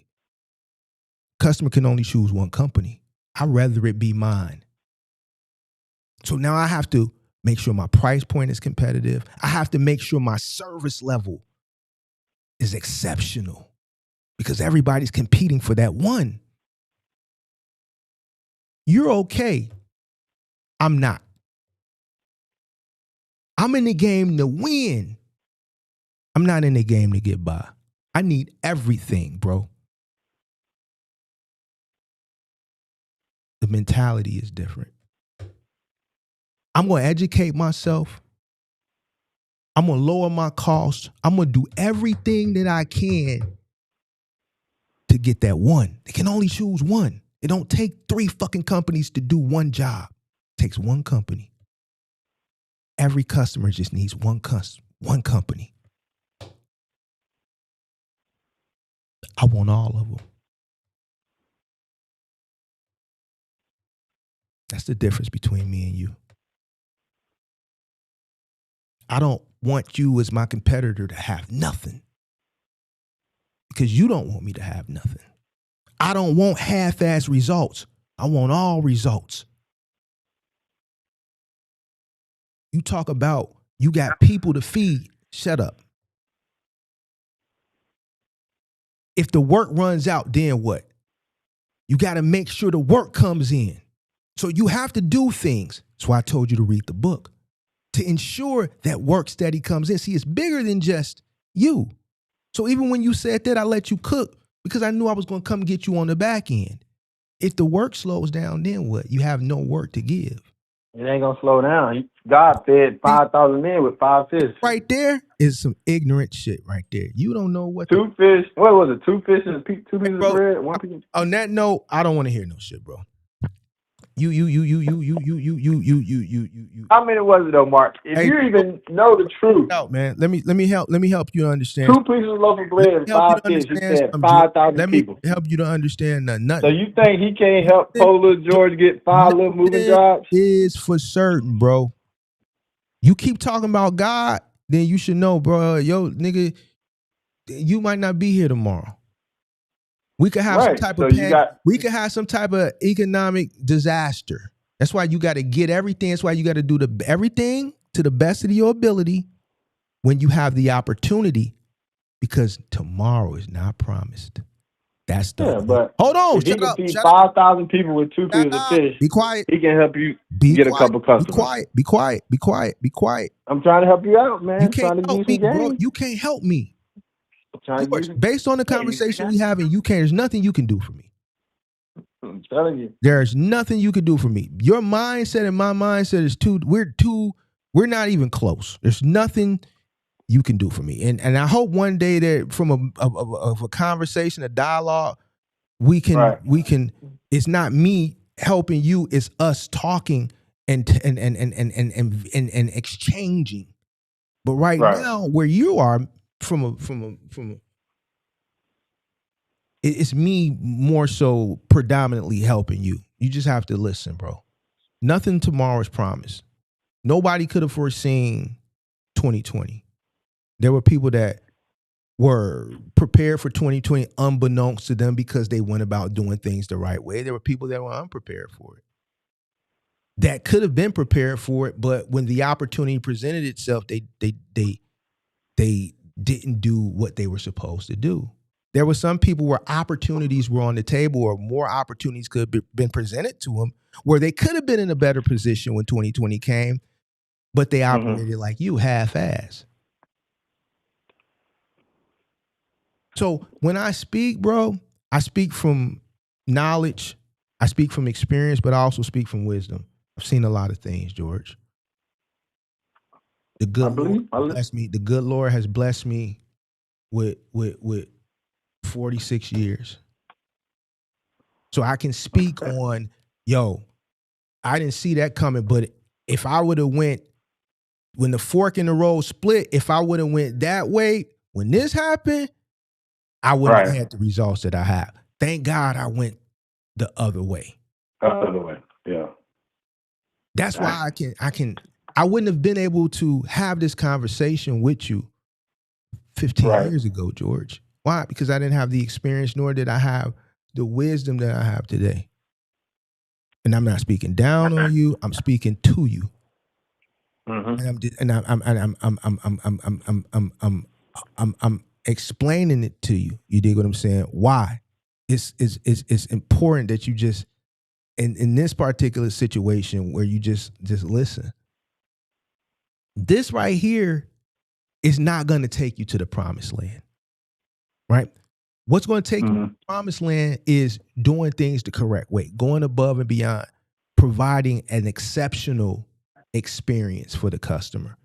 Customer can only choose one company. I'd rather it be mine. So now I have to make sure my price point is competitive. I have to make sure my service level is exceptional because everybody's competing for that one. You're okay. I'm not. I'm in the game to win. I'm not in the game to get by. I need everything, bro. The mentality is different. I'm going to educate myself. I'm going to lower my costs. I'm going to do everything that I can to get that one. They can only choose one. It don't take 3 fucking companies to do one job. It takes one company. Every customer just needs one company. I want all of them. That's the difference between me and you. I don't want you as my competitor to have nothing because you don't want me to have nothing. I don't want half-ass results. I want all results. You talk about you got people to feed. Shut up. If the work runs out, then what? You got to make sure the work comes in. So you have to do things. That's why I told you to read the book. To ensure that work steady comes in. See, it's bigger than just you. So even when you said that, I let you cook because I knew I was going to come get you on the back end. If the work slows down, then what? You have no work to give. It ain't going to slow down. God fed 5,000 men with 5 fish. Right there is some ignorant shit right there. You don't know what. 2 fish. What was it? 2 fish and 2 pieces of bread? 1 piece. On that note, I don't want to hear no shit, bro. You. How many was it though, Mark? If you even know the truth. Out, man. Let me help you understand. 2 pieces of loaf of bread and 5 fish. You said 5,000 people. Let me help you to understand nothing. So you think he can't help poor little George get 5 little moving jobs? Is for certain, bro. You keep talking about God, then you should know, bro. Yo, nigga, you might not be here tomorrow. We could have some type of we could have some type of economic disaster. That's why you got to get everything. That's why you got to do everything to the best of your ability when you have the opportunity, because tomorrow is not promised. That's the but hold on. if he Shut can up. feed Shut up. 5,000 people with 2 pieces of fish, Be quiet. he can help you Be get a quiet. couple customers. Be quiet. Be quiet. Be quiet. Be quiet. I'm trying to help you out, man. You I'm trying can't to give you help some me, bro. game. You can't help me. I'm trying to George, give you based on the conversation we having, you can't. There's nothing you can do for me. I'm telling you. There's nothing you can do for me. Your mindset and my mindset is we're not even close. There's nothing you can do for me. And I hope one day that from a conversation, a dialogue, we can it's not me helping you, it's us talking and exchanging. But right now, where you are it's me more so predominantly helping you. You just have to listen, bro. Nothing tomorrow is promised. Nobody could have foreseen 2020. There were people that were prepared for 2020 unbeknownst to them because they went about doing things the right way. There were people that were unprepared for it. That could have been prepared for it, but when the opportunity presented itself, they didn't do what they were supposed to do. There were some people where opportunities were on the table, or more opportunities could have been presented to them, where they could have been in a better position when 2020 came, but they operated like you, half-ass. So when I speak, bro, I speak from knowledge, I speak from experience, but I also speak from wisdom. I've seen a lot of things, George. The good Lord blessed me. The good Lord has blessed me with 46 years. So I can speak on, I didn't see that coming, but if I would have went, when the fork in the road split, if I would have went that way, when this happened, I wouldn't have had the results that I have. Thank God I went the other way. Yeah. That's why I wouldn't have been able to have this conversation with you 15 years ago, George. Why? Because I didn't have the experience, nor did I have the wisdom that I have today. And I'm not speaking down on you. I'm speaking to you. And I'm explaining it to you. You dig what I'm saying? Why? It's important that you just in this particular situation where you just listen. This right here is not going to take you to the promised land, right? What's going to take you to the promised land is doing things the correct way, going above and beyond, providing an exceptional experience for the customer,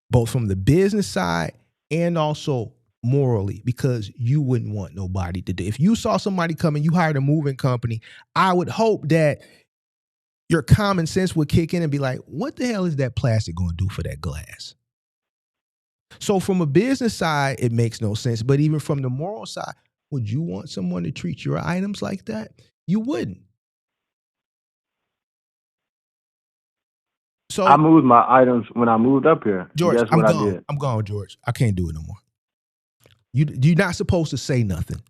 both from the business side and also morally, because you wouldn't want nobody to do. If you saw somebody coming, you hired a moving company, I would hope that your common sense would kick in and be like, what the hell is that plastic going to do for that glass? So from a business side, it makes no sense. But even from the moral side, would you want someone to treat your items like that? You wouldn't. So I moved my items when I moved up here. George, That's what I did. I'm gone, George. I can't do it no more. You're not supposed to say nothing.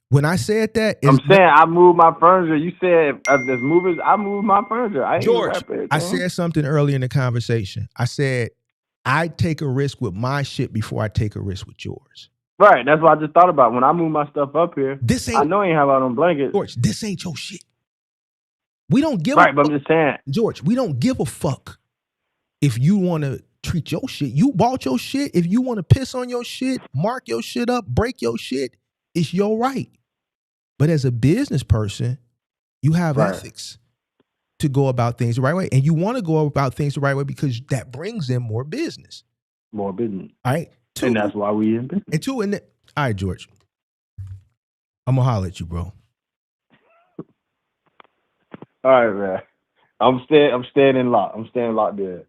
When I said that, I'm saying I moved my furniture. You said there's movers. I moved my furniture. I ain't George, I said something earlier in the conversation. I said I take a risk with my shit before I take a risk with yours. Right. That's what I just thought about. When I moved my stuff up here, I know I ain't have out on blankets. George, this ain't your shit. We don't give a fuck. But I'm just saying, George, we don't give a fuck if you want to treat your shit. You bought your shit. If you want to piss on your shit, mark your shit up, break your shit, it's your right. But as a business person, you have ethics to go about things the right way. And you want to go about things the right way because that brings in more business. More business. All right. And that's why we in business. All right, George. I'm going to holler at you, bro. All right, man. I'm staying in lock. I'm staying locked there.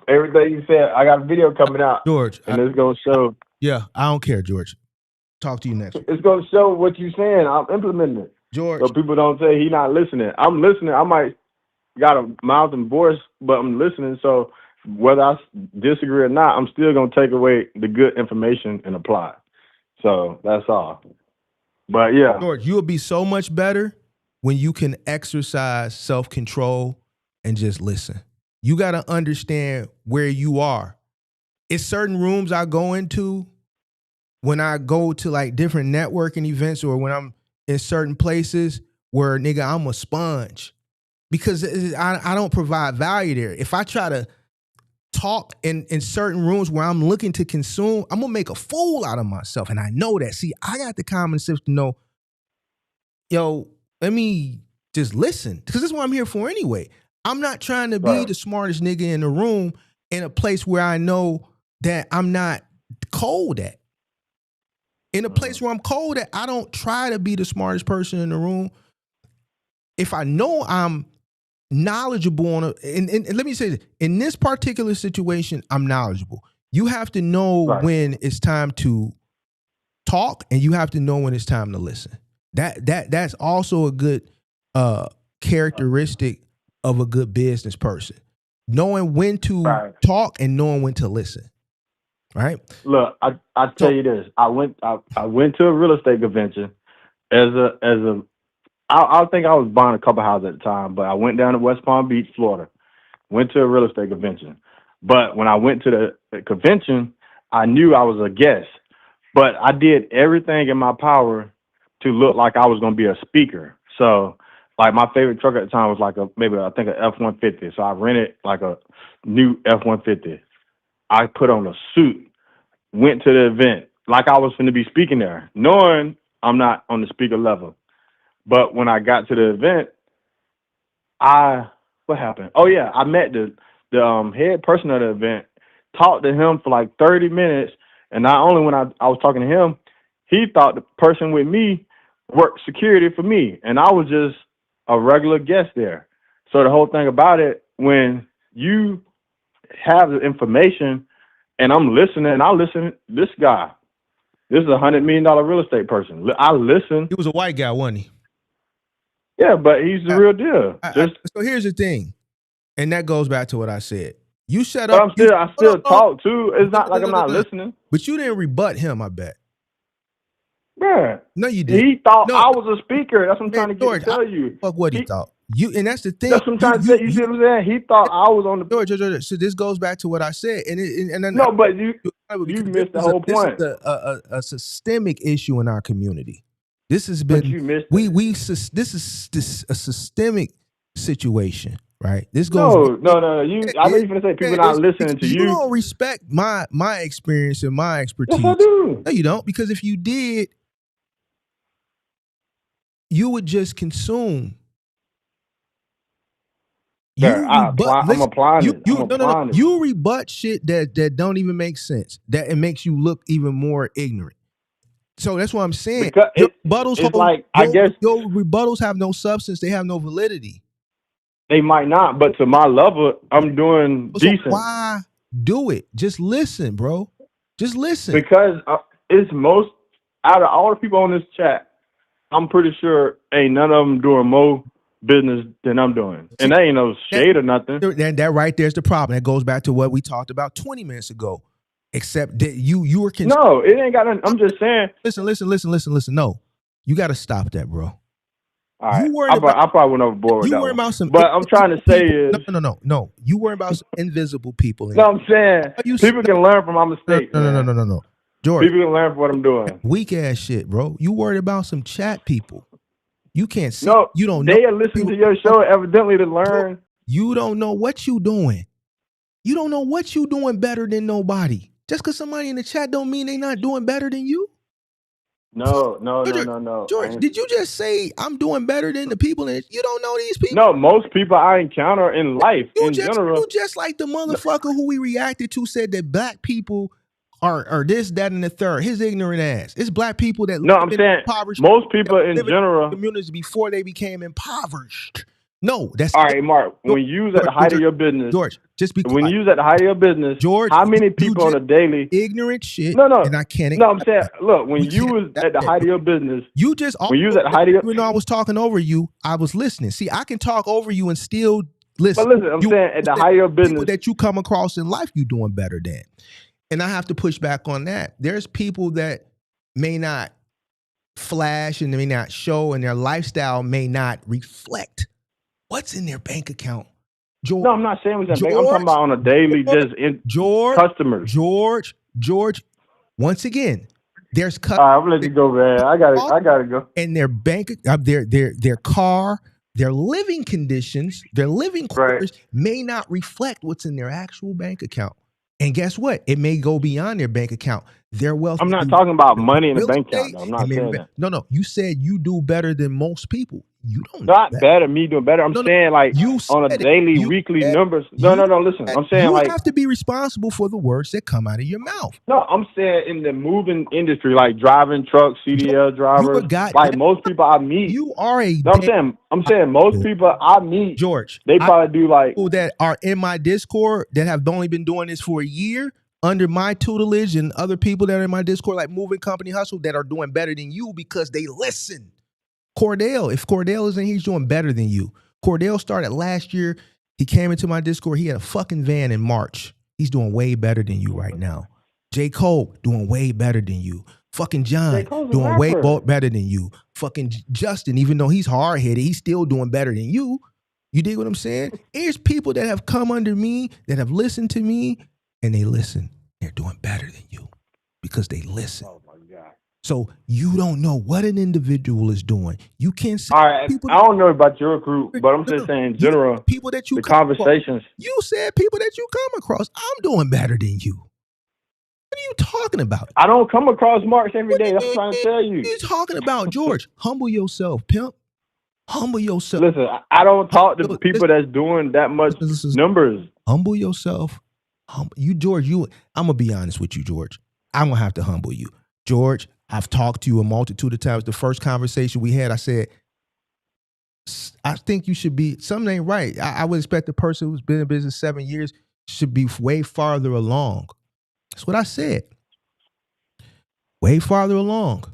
Everything you said, I got a video coming out. George. And it's going to show. Yeah, I don't care, George. Talk to you next week. It's going to show what you're saying. I'm implementing it. George. So people don't say he not listening. I'm listening. I might got a mouth and voice, but I'm listening. So whether I disagree or not, I'm still going to take away the good information and apply it. So that's all. But yeah. George, you'll be so much better when you can exercise self-control and just listen. You got to understand where you are. It's certain rooms I go into when I go to like different networking events or when I'm in certain places where nigga I'm a sponge because I don't provide value there. If I try to talk in certain rooms where I'm looking to consume, I'm gonna make a fool out of myself, and I know that. See, I got the common sense to know, yo, let me just listen because this is what I'm here for anyway. I'm not trying to be the smartest nigga in the room in a place where I know that I'm not cold at. In a place where I'm cold at, I don't try to be the smartest person in the room. If I know I'm knowledgeable on and let me say this, in this particular situation, I'm knowledgeable. You have to know when it's time to talk and you have to know when it's time to listen. That's also a good characteristic of a good business person. Knowing when to talk and knowing when to listen. Right? Look, I tell you this. I went to a real estate convention as a I think I was buying a couple houses at the time, but I went down to West Palm Beach, Florida. Went to a real estate convention. But when I went to the convention, I knew I was a guest. But I did everything in my power to look like I was going to be a speaker. So, like, my favorite truck at the time was like an F-150. So I rented like a new F-150. I put on a suit, went to the event like I was going to be speaking there, knowing I'm not on the speaker level. But when I got to the event, what happened? Oh yeah, I met the head person of the event, talked to him for like 30 minutes, and not only when I was talking to him, he thought the person with me worked security for me, and I was just a regular guest there. So the whole thing about it, when you have the information and I'm listening, I listen, this guy, this is $100 million real estate person. I listen. He was a white guy, wasn't he? Yeah, but he's the real deal. So here's the thing, and that goes back to what I said. You shut but up. I still talk too. It's not like I'm not listening. But you didn't rebut him, I bet. Yeah. No, you didn't. He thought I was a speaker. That's what I'm trying to George, tell you. Fuck what he thought. And that's the thing. That's what I'm trying to say. You see what I'm saying? He thought I was on the George. So this goes back to what I said, but you missed the whole point. This is a systemic issue in our community. This has been this is a systemic situation, right? This goes no. I know you're gonna say people not listening to you. You don't respect my experience and my expertise. Yes, I do. No, you don't, because if you did, you would just consume. I'm applying it. You rebut shit that don't even make sense. That it makes you look even more ignorant. So that's what I'm saying. Your rebuttals have no substance. They have no validity. They might not, but to my level, I'm doing decent. Why do it? Just listen, bro. Just listen. Because it's most out of all the people on this chat, I'm pretty sure ain't none of them doing more business than I'm doing. And that ain't no shade or nothing. That right there's the problem. That goes back to what we talked about 20 minutes ago. Except that you were no, it ain't got nothing. I'm just saying. Listen. No, you got to stop that, bro. All right, I probably went overboard with that. Worry about some. But I'm trying to say is no. You worry about some invisible people. No, I'm saying people can learn from my mistakes. No. George, people can learn from what I'm doing. Weak ass shit, bro. You worried about some chat people. You can't see. No, you don't know. They are listening to your show evidently to learn. You don't know what you doing. You don't know what you doing better than nobody. Just because somebody in the chat don't mean they not doing better than you. No. George, did you just say I'm doing better than the people? You don't know these people? No, most people I encounter in life general. You just like the motherfucker who we reacted to said that black people are this, that, and the third. His ignorant ass. It's black people that I'm saying most people in general communities before they became impoverished. No, that's all right, Mark. When you use at the height of your business, George, just be quiet. When you use at the height of your business, George, how many people on a daily ignorant shit? No, and I can't. No, I'm saying, look, when you was at the height of your business, when you was at the height of your, even though I was talking over you, I was listening. See, I can talk over you and still listen. But listen, I'm saying at the height of your business, people that you come across in life, you doing better than, and I have to push back on that. There's people that may not flash and they may not show, and their lifestyle may not reflect what's in their bank account. George, no, I'm not saying what's in bank. I'm talking about on a daily, customers. George. Once again, There's All right, I'm gonna let you go, man. I gotta go. And their bank, their car, their living conditions, their living quarters may not reflect what's in their actual bank account. And guess what? It may go beyond their bank account. Their wealth. I'm not talking about money in the bank account, though. I'm not saying that. No. You said you do better than most people. You don't. Not better. Me doing better. I'm saying like on a daily, weekly numbers. No. Listen, I'm saying like you have to be responsible for the words that come out of your mouth. No, I'm saying in the moving industry, like driving trucks, CDL drivers. Like most people I meet. You are a. No, I'm saying most people I meet, George. They probably do like people that are in my Discord that have only been doing this for a year under my tutelage, and other people that are in my Discord, like Moving Company Hustle, that are doing better than you because they listen. Cordell, if Cordell is in, he's doing better than you. Cordell started last year. He came into my Discord. He had a fucking van in March. He's doing way better than you right now. J. Cole doing way better than you. Fucking John doing way better than you. Fucking Justin, even though he's hard-headed, he's still doing better than you. You dig what I'm saying? There's people that have come under me, that have listened to me, and they listen. They're doing better than you because they listen. Oh my God. So you don't know what an individual is doing. You can't say. All right, I don't know about your group, but I'm just saying in general. People that you the conversations. You said people that you come across. I'm doing better than you. What are you talking about? I don't come across marks every day. That's what I'm trying to tell you. What are you talking about, George? Humble yourself, pimp. Humble yourself. Listen, I don't talk to people that's doing that much numbers. Humble yourself. You, George. I'm gonna be honest with you, George. I'm gonna have to humble you, George. I've talked to you a multitude of times. The first conversation we had, I said, I think you should be, something ain't right. I would expect the person who's been in business 7 years should be way farther along. That's what I said. Way farther along.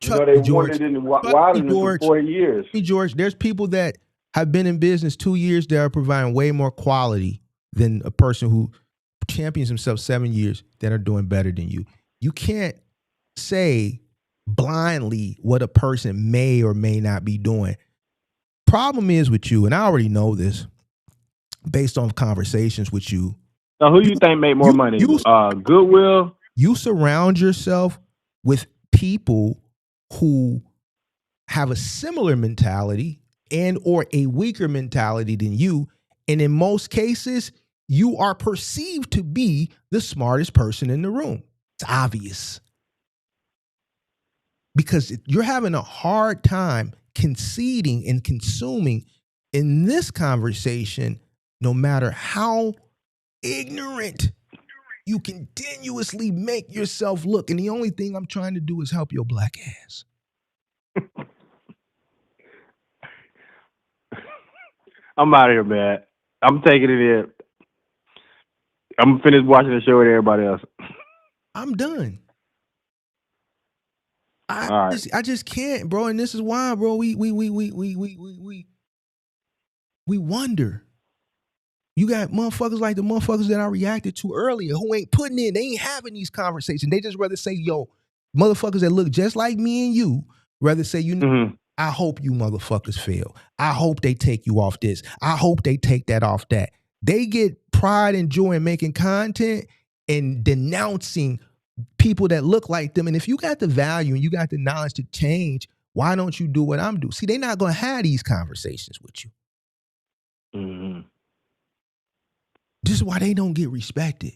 You know, they wanted in the wilderness for 40 years. George, there's people that have been in business 2 years that are providing way more quality than a person who champions himself 7 years that are doing better than you. You can't say blindly what a person may or may not be doing. Problem is with you, and I already know this based on conversations with you. So who you think make more money? Goodwill? You surround yourself with people who have a similar mentality and or a weaker mentality than you. And in most cases, you are perceived to be the smartest person in the room. It's obvious. Because you're having a hard time conceding and consuming in this conversation, no matter how ignorant you continuously make yourself look. And the only thing I'm trying to do is help your black ass. I'm out of here, man. I'm taking it in. I'm gonna finish watching the show with everybody else. I'm done. I just can't, bro. And this is why, bro. We wonder. You got motherfuckers like the motherfuckers that I reacted to earlier who ain't putting in, they ain't having these conversations. They just rather say, yo, motherfuckers that look just like me and you, rather say, you know, I hope you motherfuckers fail. I hope they take you off this. I hope they take that off that. They get pride and joy in making content and denouncing people that look like them. And if you got the value and you got the knowledge to change, why don't you do what I'm doing? See, they're not going to have these conversations with you. Mm-hmm. This is why they don't get respected.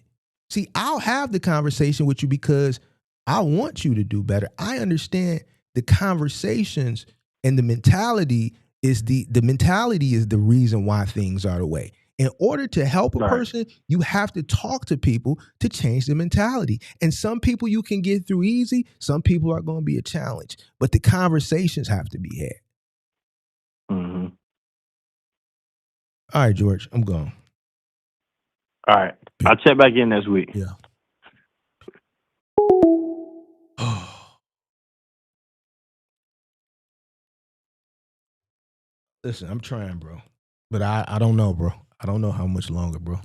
See, I'll have the conversation with you because I want you to do better. I understand the conversations and the mentality is the mentality is the reason why things are the way. In order to help a person, you have to talk to people to change the mentality. And some people you can get through easy. Some people are going to be a challenge. But the conversations have to be had. Mm-hmm. All right, George, I'm gone. All right. I'll check back in next week. Yeah. Listen, I'm trying, bro. But I don't know, bro. I don't know how much longer, bro.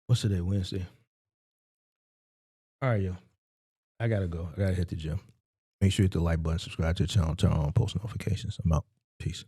What's today? Wednesday. All right, yo. I gotta go. I gotta hit the gym. Make sure you hit the like button, subscribe to the channel, turn on post notifications. I'm out. Peace.